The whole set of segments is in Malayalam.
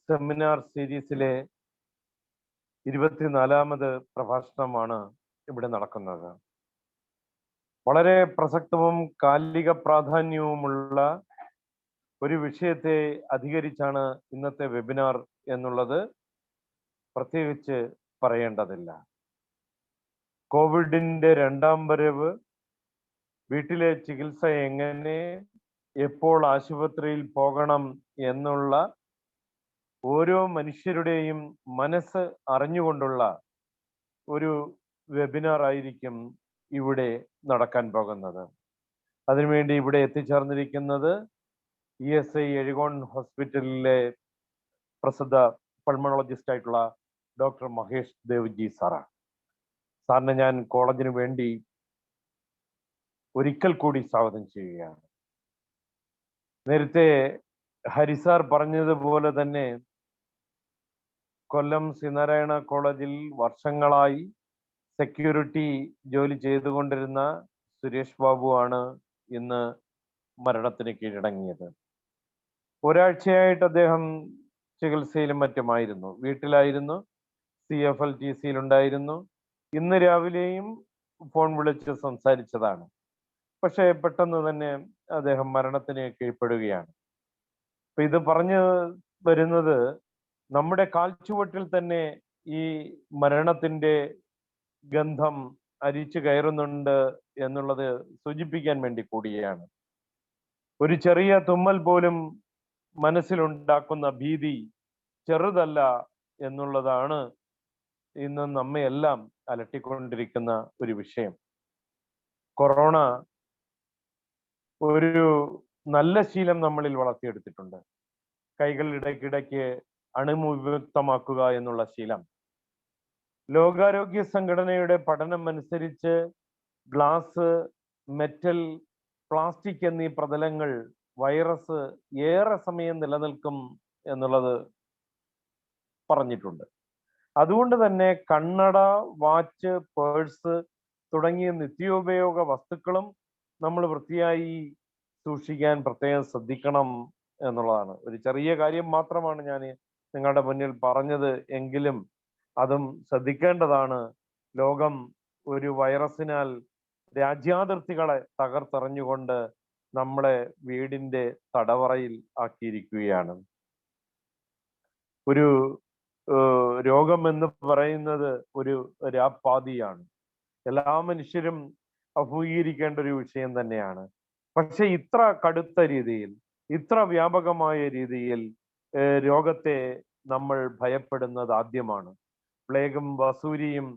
സെമിനാർ സീരീസിലെ 24ാമത് പ്രഭാഷണമാണ് ഇവിടെ നടക്കുന്നത്. വളരെ പ്രസക്തവും കാലിക പ്രാധാന്യവുമുള്ള ഒരു വിഷയത്തെ അധികരിച്ചാണ് ഇന്നത്തെ വെബിനാർ എന്നുള്ളത് പ്രത്യേകിച്ച് പറയേണ്ടതില്ല. കോവിഡിന്റെ 2ാം വരവ്, വീട്ടിലെ ചികിത്സ എങ്ങനെ, എപ്പോൾ ആശുപത്രിയിൽ പോകണം എന്നുള്ള ഓരോ മനുഷ്യരുടെയും മനസ്സ് അറിഞ്ഞുകൊണ്ടുള്ള ഒരു വെബിനാർ ആയിരിക്കും ഇവിടെ നടക്കാൻ പോകുന്നത്. അതിനുവേണ്ടി ഇവിടെ എത്തിച്ചേർന്നിരിക്കുന്നത് ESI എഴുകോൺ ഹോസ്പിറ്റലിലെ പ്രസിദ്ധ പൾമണോളജിസ്റ്റ് ആയിട്ടുള്ള ഡോക്ടർ മഹേഷ് ദേവ് ജി സാറാണ്. സാറിനെ ഞാൻ കോളേജിന് വേണ്ടി ഒരിക്കൽ കൂടി സ്വാഗതം ചെയ്യുകയാണ്. നേരത്തെ ഹരിസാർ പറഞ്ഞതുപോലെ തന്നെ കൊല്ലം ശ്രീനാരായണ കോളേജിൽ വർഷങ്ങളായി സെക്യൂരിറ്റി ജോലി ചെയ്തുകൊണ്ടിരുന്ന സുരേഷ് ബാബു ആണ് ഇന്ന് മരണത്തിന് കീഴടങ്ങിയത്. ഒരാഴ്ചയായിട്ട് അദ്ദേഹം ചികിത്സയിലും മറ്റുമായിരുന്നു, വീട്ടിലായിരുന്നു, CFLTCയിൽ ഉണ്ടായിരുന്നു. ഇന്ന് രാവിലെയും ഫോൺ വിളിച്ച് സംസാരിച്ചതാണ്. പക്ഷേ പെട്ടെന്ന് തന്നെ അദ്ദേഹം മരണത്തിന് കീഴ്പ്പെടുകയാണ്. അപ്പൊ ഇത് പറഞ്ഞു വരുന്നത് നമ്മുടെ കാൽച്ചുവട്ടിൽ തന്നെ ഈ മരണത്തിന്റെ ഗന്ധം അരിച്ചു കയറുന്നുണ്ട് എന്നുള്ളത് സൂചിപ്പിക്കാൻ വേണ്ടി കൂടിയാണ്. ഒരു ചെറിയ തുമ്മൽ പോലും മനസ്സിലുണ്ടാക്കുന്ന ഭീതി ചെറുതല്ല എന്നുള്ളതാണ് ഇന്ന് നമ്മയെല്ലാം അലട്ടിക്കൊണ്ടിരിക്കുന്ന ഒരു വിഷയം. കൊറോണ ഒരു നല്ല ശീലം നമ്മളിൽ വളർത്തിയെടുത്തിട്ടുണ്ട്. കൈകൾ ഇടയ്ക്കിടയ്ക്ക് അണുവിമുക്തമാക്കുക എന്നുള്ള ശീലം. ലോകാരോഗ്യ സംഘടനയുടെ പഠനം അനുസരിച്ച് ഗ്ലാസ്, മെറ്റൽ, പ്ലാസ്റ്റിക് എന്നീ പ്രതലങ്ങൾ വൈറസ് ഏറെ സമയം നിലനിൽക്കും എന്നുള്ളത് പറഞ്ഞിട്ടുണ്ട്. അതുകൊണ്ട് തന്നെ കണ്ണട, വാച്ച്, പേഴ്സ് തുടങ്ങിയ നിത്യോപയോഗ വസ്തുക്കളും നമ്മൾ വൃത്തിയായി സൂക്ഷിക്കാൻ പ്രത്യേകം ശ്രദ്ധിക്കണം എന്നുള്ളതാണ്. ഒരു ചെറിയ കാര്യം മാത്രമാണ് ഞാൻ നിങ്ങളുടെ മുന്നിൽ പറഞ്ഞത് എങ്കിലും അതും ശ്രദ്ധിക്കേണ്ടതാണ്. ലോകം ഒരു വൈറസിനാൽ രാജ്യാതിർത്തികളെ തകർത്തെറിഞ്ഞുകൊണ്ട് നമ്മളെ വീടിന്റെ തടവറയിൽ ആക്കിയിരിക്കുകയാണ്. ഒരു രോഗം എന്ന് പറയുന്നത് ഒരു രാപ്പാതിയാണ്. എല്ലാ മനുഷ്യരും അഭിമുഖീകരിക്കേണ്ട ഒരു വിഷയം തന്നെയാണ്. പക്ഷെ ഇത്ര കടുത്ത രീതിയിൽ, ഇത്ര വ്യാപകമായ രീതിയിൽ രോഗത്തെ നമ്മൾ ഭയപ്പെടുന്നത് ആദ്യമാണ്. പ്ലേഗും വസൂരിയും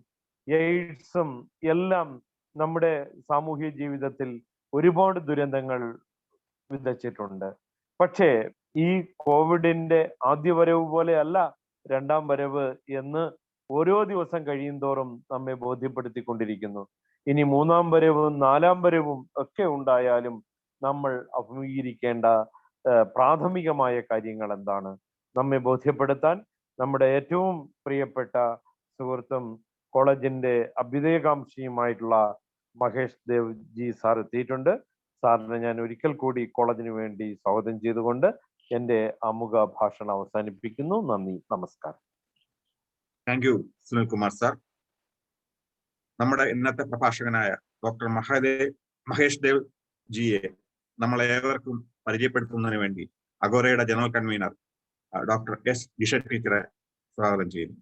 എയ്ഡ്സും എല്ലാം നമ്മുടെ സാമൂഹ്യ ജീവിതത്തിൽ ഒരുപാട് ദുരന്തങ്ങൾ വിതച്ചിട്ടുണ്ട്. പക്ഷേ ഈ കോവിഡിന്റെ ആദ്യ വരവ് പോലെ അല്ല 2ാം വരവ് എന്ന് ഓരോ ദിവസം കഴിയുന്തോറും നമ്മെ ബോധ്യപ്പെടുത്തിക്കൊണ്ടിരിക്കുന്നു. ഇനി 3ാം വരവും 4ാം വരവും ഒക്കെ ഉണ്ടായാലും നമ്മൾ അഭിമുഖീകരിക്കേണ്ട പ്രാഥമികമായ കാര്യങ്ങൾ എന്താണ് നമ്മെ ബോധ്യപ്പെടുത്താൻ നമ്മുടെ ഏറ്റവും പ്രിയപ്പെട്ട സുഹൃത്തും കോളേജിന്റെ അഭ്യുദയകാംക്ഷിയുമായിട്ടുള്ള മഹേഷ് ദേവ് ജി സാർ എത്തിയിട്ടുണ്ട്. സാറിനെ ഞാൻ ഒരിക്കൽ കൂടി കോളേജിന് വേണ്ടി സ്വാഗതം ചെയ്തുകൊണ്ട് എൻ്റെ ആമുഖ ഭാഷണം അവസാനിപ്പിക്കുന്നു. നന്ദി, നമസ്കാരം. Thank you Sunilkumar sir. നമ്മുടെ ഇന്നത്തെ പ്രഭാഷകനായ ഡോക്ടർ മഹേഷ് ദേവ് ജിയെ നമ്മളേവർക്കും പരിചയപ്പെടുത്തുന്നതിന് വേണ്ടി അഗോറയുടെ general convener doctor S. Jisha ടീച്ചറെ സ്വാഗതം ചെയ്യുന്നു.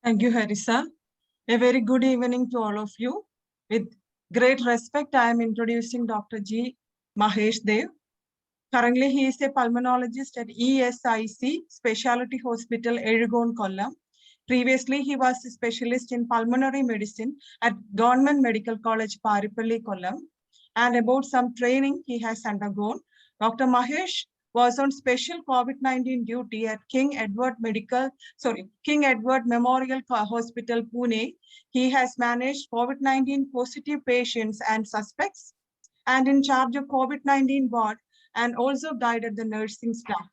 Thank you, Harisa. A very good evening to all of you. With great respect, I am introducing Dr. G. Mahesh Dev. Currently, he is a pulmonologist at ESIC Specialty Hospital, Ezhugon, Kollam. Previously, he was a specialist in pulmonary medicine at Government Medical College, Paripalli, Kollam. And about some training he has undergone, Dr. Mahesh was on special COVID-19 duty at King Edward Memorial Hospital, Pune. He has managed COVID-19 positive patients and suspects and in charge of COVID-19 ward and also guided the nursing staff.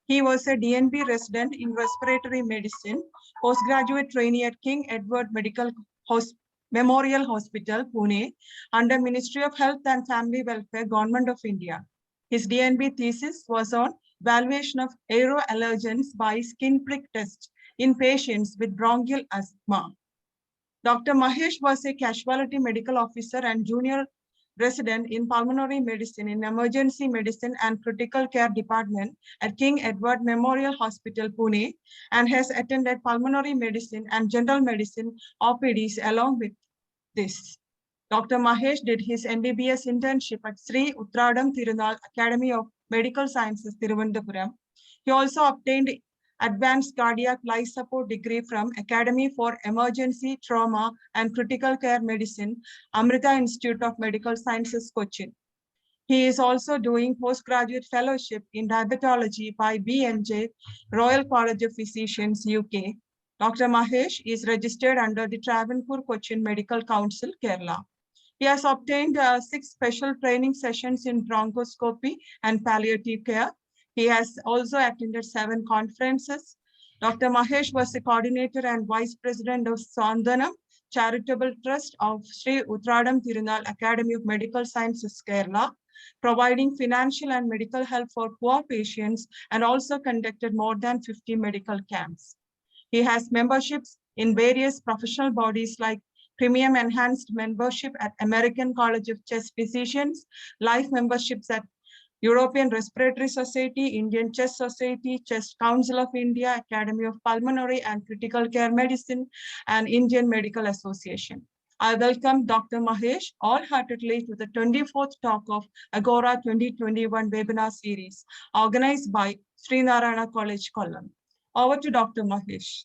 He was a DNB resident in respiratory medicine, postgraduate trainee at King Edward Memorial Hospital, Pune, under Ministry of Health and Family Welfare, Government of India. His DNB thesis was on evaluation of aeroallergens by skin prick test in patients with bronchial asthma. Dr. Mahesh was a casualty medical officer and junior resident in pulmonary medicine in emergency medicine and critical care department at King Edward Memorial Hospital, Pune, and has attended pulmonary medicine and general medicine OPDs along with this. Dr. Mahesh did his MBBS internship at Sri Uttradam Tirunal Academy of Medical Sciences, Thiruvananthapuram. He also obtained advanced cardiac life support degree from Academy for Emergency Trauma and Critical Care Medicine, Amrita Institute of Medical Sciences, Cochin. He is also doing postgraduate fellowship in diabetology by BMJ, Royal College of Physicians, UK. Dr. Mahesh is registered under the Travancore Cochin Medical Council, Kerala. He has obtained 6 special training sessions in bronchoscopy and palliative care. He has also attended 7 conferences. Dr. Mahesh was the coordinator and vice president of Sandhanam Charitable Trust of Sri Uttradam Tirunal Academy of Medical Sciences, Kerala, providing financial and medical help for poor patients and also conducted more than 50 medical camps. He has memberships in various professional bodies like Premium Enhanced Membership at American College of Chest Physicians, Life Memberships at European Respiratory Society, Indian Chest Society, Chest Council of India, Academy of Pulmonary and Critical Care Medicine, and Indian Medical Association. I welcome Dr. Mahesh all-heartedly to the 24th talk of Agora 2021 webinar series organized by Srinarayana College, Kollam. Over to Dr. Mahesh.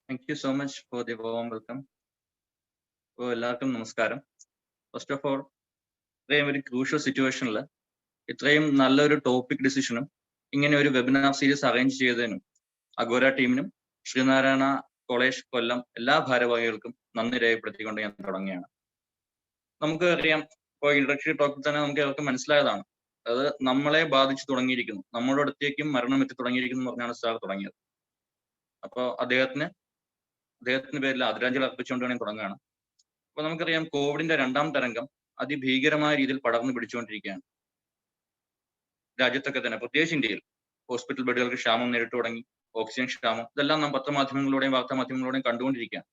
Thank you so much for the warm welcome. എല്ലാവർക്കും നമസ്കാരം. ഫസ്റ്റ് ഓഫ് ഓൾ ഇത്രയും ഒരു ക്രൂഷ്യൽ സിറ്റുവേഷനിൽ ഇത്രയും നല്ലൊരു ടോപ്പിക് ഡിസിഷനും ഇങ്ങനെ ഒരു വെബിനാർ സീരീസ് അറേഞ്ച് ചെയ്തതിനും അഗോര ടീമിനും ശ്രീനാരായണ കോളേജ് കൊല്ലം എല്ലാ ഭാരവാഹികൾക്കും നന്ദി രേഖപ്പെടുത്തിക്കൊണ്ട് ഞാൻ തുടങ്ങുകയാണ്. നമുക്ക് അറിയാം, ഇപ്പോൾ ഇൻട്രഡക്ടറി ടോക്കിൽ തന്നെ നമുക്ക് അവർക്ക് മനസ്സിലായതാണ്, അത് നമ്മളെ ബാധിച്ചു തുടങ്ങിയിരിക്കുന്നു, നമ്മുടെ അടുത്തേക്കും മരണം എത്തി തുടങ്ങിയിരിക്കുന്നു എന്ന് പറഞ്ഞാണ് സാർ തുടങ്ങിയത്. അപ്പോൾ അദ്ദേഹത്തിന് പേരിൽ ആദരാഞ്ജലി അർപ്പിച്ചുകൊണ്ട് ഞാൻ തുടങ്ങുകയാണ്. അപ്പൊ നമുക്കറിയാം, കോവിഡിന്റെ 2ാം തരംഗം അതിഭീകരമായ രീതിയിൽ പടർന്നു പിടിച്ചുകൊണ്ടിരിക്കുകയാണ് രാജ്യത്തൊക്കെ തന്നെ, പ്രത്യേകിച്ച് ഇന്ത്യയിൽ. ഹോസ്പിറ്റൽ ബെഡുകൾക്ക് ക്ഷാമം നേരിട്ട് തുടങ്ങി, ഓക്സിജൻ ക്ഷാമം, ഇതെല്ലാം നാം പത്രമാധ്യമങ്ങളിലൂടെയും വാർത്താമാധ്യമങ്ങളിലൂടെയും കണ്ടുകൊണ്ടിരിക്കുകയാണ്.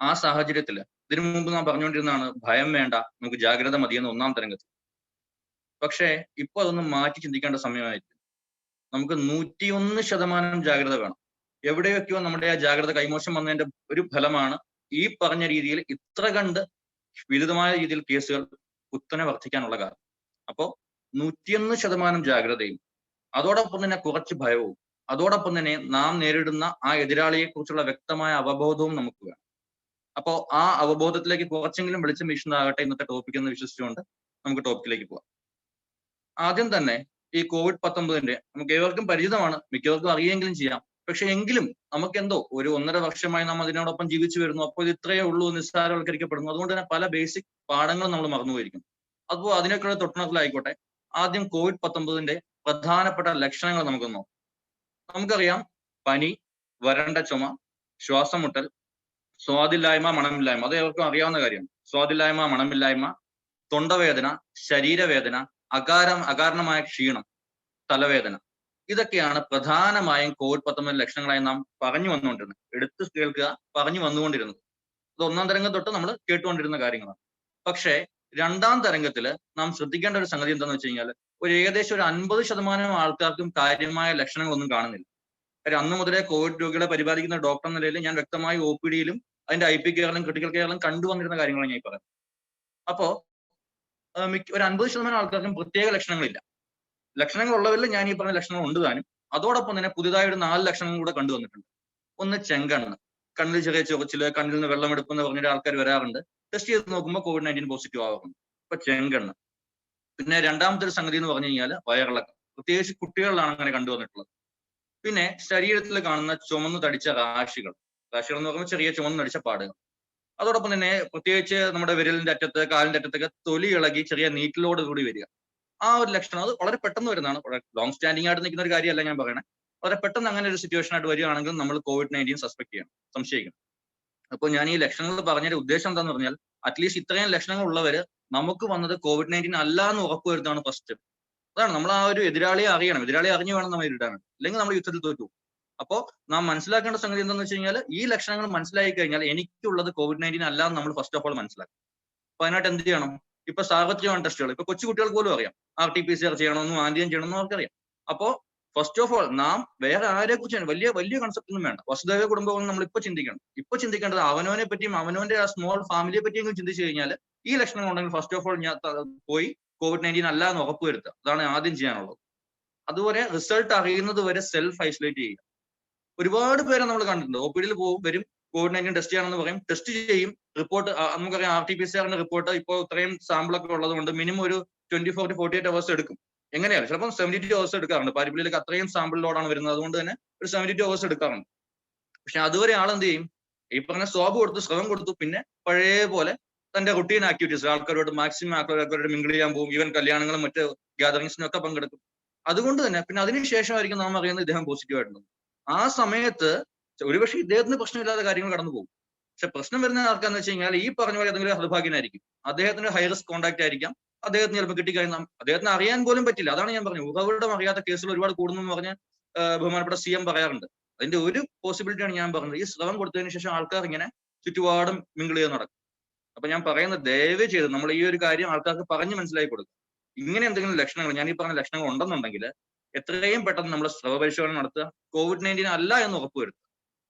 ആ സാഹചര്യത്തിൽ ഇതിനു മുമ്പ് നാം പറഞ്ഞുകൊണ്ടിരുന്നതാണ് ഭയം വേണ്ട, നമുക്ക് ജാഗ്രത മതിയെന്ന് 1ാം തരംഗത്തിൽ. പക്ഷേ ഇപ്പൊ അതൊന്ന് മാറ്റി ചിന്തിക്കേണ്ട സമയമായിരിക്കും. നമുക്ക് 101% ജാഗ്രത വേണം. എവിടെയൊക്കെയോ നമ്മുടെ ആ ജാഗ്രത കൈമോശം വന്നതിന്റെ ഒരു ഫലമാണ് ഈ പറഞ്ഞ രീതിയിൽ ഇത്ര കണ്ട് വിരുദ്ധമായ രീതിയിൽ കേസുകൾ കുത്തനെ വർദ്ധിക്കാനുള്ള കാരണം. അപ്പോ 101% ജാഗ്രതയും അതോടൊപ്പം തന്നെ കുറച്ച് ഭയവും അതോടൊപ്പം തന്നെ നാം നേരിടുന്ന ആ എതിരാളിയെ കുറിച്ചുള്ള വ്യക്തമായ അവബോധവും നമുക്ക് വേണം. അപ്പോൾ ആ അവബോധത്തിലേക്ക് കുറച്ചെങ്കിലും വെളിച്ചം വീശുന്നതാകട്ടെ ഇന്നത്തെ ടോപ്പിക് എന്ന് വിശ്വസിച്ചുകൊണ്ട് നമുക്ക് ടോപ്പിക്കിലേക്ക് പോകാം. ആദ്യം തന്നെ ഈ COVID-19 നമുക്ക് ഏവർക്കും പരിചിതമാണ്, മിക്കവർക്കും അറിയെങ്കിലും ചെയ്യാം. പക്ഷെ എങ്കിലും നമുക്കെന്തോ ഒരു 1.5 വർഷമായി നാം അതിനോടൊപ്പം ജീവിച്ചു വരുന്നു. അപ്പോൾ ഇത് ഇത്രയേ ഉള്ളൂ, നിസ്സാരവൽക്കരിക്കപ്പെടുന്നു. അതുകൊണ്ട് തന്നെ പല ബേസിക് പാഠങ്ങളും നമ്മൾ മറന്നുപോയിരിക്കുന്നു. അപ്പോൾ അതിനൊക്കെയുള്ള തൊട്ടുണർത്തിലായിക്കോട്ടെ, ആദ്യം COVID-19 പ്രധാനപ്പെട്ട ലക്ഷണങ്ങൾ നമുക്ക് നോക്കാം. നമുക്കറിയാം, പനി, വരണ്ട ചുമ, ശ്വാസം മുട്ടൽ, സ്വാദില്ലായ്മ, മണമില്ലായ്മ, അത് ഏവർക്കും അറിയാവുന്ന കാര്യമാണ്. സ്വാദില്ലായ്മ, മണമില്ലായ്മ, തൊണ്ടവേദന, ശരീരവേദന, അകാരണമായ ക്ഷീണം, തലവേദന, ഇതൊക്കെയാണ് പ്രധാനമായും COVID-19 ലക്ഷണങ്ങളായി നാം പറഞ്ഞു വന്നുകൊണ്ടിരുന്നത്. എടുത്ത് കേൾക്കുക, പറഞ്ഞു വന്നുകൊണ്ടിരുന്നത്. ഇത് 1ാം തരംഗം തൊട്ട് നമ്മൾ കേട്ടുകൊണ്ടിരുന്ന കാര്യങ്ങളാണ്. പക്ഷേ 2ാം തരംഗത്തിൽ നാം ശ്രദ്ധിക്കേണ്ട ഒരു സംഗതി എന്താണെന്ന് വെച്ച് കഴിഞ്ഞാൽ, ഏകദേശം ഒരു 50% ആൾക്കാർക്കും കാര്യമായ ലക്ഷണങ്ങളൊന്നും കാണുന്നില്ല. കാര്യം അന്ന് മുതലേ കോവിഡ് രോഗികളെ പരിപാലിക്കുന്ന ഡോക്ടർ എന്ന നിലയിൽ ഞാൻ വ്യക്തമായി OPD-യിലും അതിന്റെ IP കെയറിലും ക്രിട്ടിക്കൽ കെയറിലും കണ്ടുവന്നിരുന്ന കാര്യങ്ങളാണ് ഞാൻ പറയാം. അപ്പോ ഒരു 50% ആൾക്കാർക്കും പ്രത്യേക ലക്ഷണങ്ങളില്ല. ലക്ഷണങ്ങൾ ഉള്ളവരിൽ ഞാൻ ഈ പറഞ്ഞ ലക്ഷണങ്ങൾ ഉണ്ട് താനും. അതോടൊപ്പം തന്നെ പുതിയതായി ഒരു 4 ലക്ഷണങ്ങൾ കൂടെ കണ്ടുവന്നിട്ടുണ്ട്. ഒന്ന് ചെങ്കണ്ണ്, കണ്ണിൽ ചെറിയ ചൊറിച്ചില്, കണ്ണിൽ നിന്ന് വെള്ളമെടുപ്പ് എന്ന് പറഞ്ഞിട്ട് ആൾക്കാർ വരാറുണ്ട്. ടെസ്റ്റ് ചെയ്ത് നോക്കുമ്പോൾ COVID-19 പോസിറ്റീവ് ആവാറുണ്ട്. ഇപ്പൊ ചെങ്കണ്ണ്. പിന്നെ 2ാമത്തെ ഒരു സംഗതി എന്ന് പറഞ്ഞു കഴിഞ്ഞാൽ വയറിളക്കം, പ്രത്യേകിച്ച് കുട്ടികളിലാണ് അങ്ങനെ കണ്ടുവന്നിട്ടുള്ളത്. പിന്നെ ശരീരത്തിൽ കാണുന്ന ചുമന്നു തടിച്ച റാഷികൾ എന്ന് പറയുമ്പോൾ ചെറിയ ചുമന്നു തടിച്ച പാടുകൾ. അതോടൊപ്പം തന്നെ പ്രത്യേകിച്ച് നമ്മുടെ വിരലിന്റെ അറ്റത്ത്, കാലിന്റെ അറ്റത്തൊക്കെ തൊലി ഇളകി ചെറിയ നീറ്റിലോട് കൂടി വരിക. ആ ഒരു ലക്ഷണം അത് വളരെ പെട്ടെന്ന് വരുന്നതാണ്. ലോങ് സ്റ്റാൻഡിംഗ് ആയിട്ട് നിൽക്കുന്ന ഒരു കാര്യമല്ല ഞാൻ പറയണേ. വളരെ പെട്ടെന്ന് അങ്ങനെ ഒരു സിറ്റുവേഷൻ ആയിട്ട് വരികയാണെങ്കിൽ നമ്മൾ COVID-19 സസ്പെക്ട് ചെയ്യണം, സംശയിക്കണം. അപ്പോൾ ഞാൻ ഈ ലക്ഷണങ്ങൾ പറഞ്ഞതിന്റെ ഉദ്ദേശം എന്താന്ന് പറഞ്ഞാൽ, അറ്റ്ലീസ്റ്റ് ഇത്രയും ലക്ഷണങ്ങൾ ഉള്ളവര് നമുക്ക് വന്നത് COVID-19 അല്ല എന്ന് ഉറപ്പുവരുത്താണ് ഫസ്റ്റ്. അതാണ് നമ്മൾ ആ ഒരു എതിരാളിയെ അറിയണം. എതിരാളിയെ അറിഞ്ഞു വേണം നമ്മൾ നേരിടാൻ, അല്ലെങ്കിൽ നമ്മൾ യുദ്ധത്തിൽ തോറ്റു. അപ്പോ നാം മനസ്സിലാക്കേണ്ട സംഗതി എന്താണെന്ന് വെച്ച് കഴിഞ്ഞാൽ, ഈ ലക്ഷണങ്ങൾ മനസ്സിലാക്കി കഴിഞ്ഞാൽ എനിക്കുള്ളത് COVID-19 അല്ല എന്ന് നമ്മൾ ഫസ്റ്റ് ഓഫ് ഓൾ മനസ്സിലാക്കും. അപ്പൊ അതിനായിട്ട് എന്ത് ചെയ്യണം? ഇപ്പൊ സാർവത്രികമാണ് ടെസ്റ്റുകൾ. ഇപ്പൊ കൊച്ചു കുട്ടികൾക്ക് പോലും അറിയാം RT-PCR ചെയ്യണമെന്നും ആന്റിജൻ ചെയ്യണമെന്നും അവർക്കറിയാം. അപ്പോ ഫസ്റ്റ് ഓഫ് ഓൾ നാം വേറെ ആരെ കുറിച്ചാണ് വലിയ വലിയ കൺസെപ്റ്റ് ഒന്നും വേണ്ട. വസുദൈവ കുടുംബം നമ്മൾ ഇപ്പൊ ചിന്തിക്കണം. ഇപ്പൊ ചിന്തിക്കേണ്ടത് അവനവനെ പറ്റിയും അവനവന്റെ ആ സ്മോൾ ഫാമിലിയെ പറ്റിയെങ്കിലും ചിന്തിച്ചു കഴിഞ്ഞാൽ ഈ ലക്ഷണങ്ങൾ ഉണ്ടെങ്കിൽ ഫസ്റ്റ് ഓഫ് ഓൾ ഞാൻ പോയി COVID-19 അല്ല എന്ന് ഉറപ്പുവരുത്തുക. അതാണ് ആദ്യം ചെയ്യാനുള്ളത്. അതുപോലെ റിസൾട്ട് അറിയുന്നത് വരെ സെൽഫ് ഐസൊലേറ്റ് ചെയ്യുക. ഒരുപാട് പേരെ നമ്മൾ കണ്ടിട്ടുണ്ട്. OPD പോകും, വരും, COVID-19 ടെസ്റ്റ് ചെയ്യണമെന്ന് പറയും, ടെസ്റ്റ് ചെയ്യും, റിപ്പോർട്ട് നമുക്കറിയാം RT-PCR റിപ്പോർട്ട് ഇപ്പോൾ ഇത്രയും സാമ്പിളൊക്കെ ഉള്ളത് കൊണ്ട് മിനിമം ഒരു 24 to 48 hours എടുക്കും. എങ്ങനെയാണ് ചിലപ്പോൾ 72 hours എടുക്കാറുണ്ട്. പാരിപ്പള്ളിയിലേക്ക് അത്രയും സാമ്പിൾ ലോഡാണ് വരുന്നത്, അതുകൊണ്ട് തന്നെ ഒരു 72 hours എടുക്കാറുണ്ട്. പക്ഷെ അതുവരെ ആളെന്ത് ചെയ്യും? ഈ പറഞ്ഞ സ്വാബ് കൊടുത്തു, സ്രവം കൊടുത്തു, പിന്നെ പഴയ പോലെ തന്റെ റുട്ടീൻ ആക്ടിവിറ്റീസ് ആൾക്കാരോട് മാക്സിമം ആൾക്കാരോട് മിങ്കിൾ ചെയ്യാൻ പോകും, ഈവൻ കല്യാണങ്ങളും മറ്റ് ഗ്യാതറിങ്സിനും ഒക്കെ പങ്കെടുക്കും. അതുകൊണ്ട് തന്നെ പിന്നെ അതിനുശേഷമായിരിക്കും നാം അറിയുന്നത് ഇദ്ദേഹം പോസിറ്റീവ് ആയിട്ടുള്ളത്. ആ സമയത്ത് ഒരുപക്ഷെ ഇദ്ദേഹത്തിന് പ്രശ്നമില്ലാത്ത കാര്യങ്ങൾ കടന്നു പോകും. പക്ഷെ പ്രശ്നം വരുന്ന ആൾക്കാന്ന് വെച്ച് കഴിഞ്ഞാൽ ഈ പറഞ്ഞ പോലെ ഏതെങ്കിലും ഹൃദഭാഗ്യനായിരിക്കും, അദ്ദേഹത്തിന് ഹൈ റിസ്ക് കോൺടാക്ട് ആയിരിക്കാം, അദ്ദേഹത്തിന് ചിലപ്പോൾ കിട്ടിക്കഴിഞ്ഞാൽ അദ്ദേഹത്തിന് അറിയാൻ പോലും പറ്റില്ല. അതാണ് ഞാൻ പറഞ്ഞത്, ഉറവിടം അറിയാത്ത കേസുകൾ ഒരുപാട് കൂടുന്നു എന്ന് പറഞ്ഞ് ബഹുമാനപ്പെട്ട CM പറയാറുണ്ട്. അതിന്റെ ഒരു പോസിബിലിറ്റിയാണ് ഞാൻ പറഞ്ഞത്. ഈ സ്രവം കൊടുത്തതിന് ശേഷം ആൾക്കാർ ഇങ്ങനെ ചുറ്റുപാടും മിങ്കിൾ ചെയ്ത് നടക്കും. അപ്പൊ ഞാൻ പറയുന്നത്, ദയവ് ചെയ്ത് നമ്മൾ ഈ ഒരു കാര്യം ആൾക്കാർക്ക് പറഞ്ഞ് മനസ്സിലാക്കി കൊടുക്കും. ഇങ്ങനെ എന്തെങ്കിലും ലക്ഷണങ്ങൾ, ഞാൻ ഈ പറഞ്ഞ ലക്ഷണങ്ങൾ ഉണ്ടെന്നുണ്ടെങ്കിൽ എത്രയും പെട്ടെന്ന് നമ്മൾ സ്രവ പരിശോധന നടത്തുക. COVID-19 അല്ല എന്ന് ഉറപ്പുവരുത്തുക.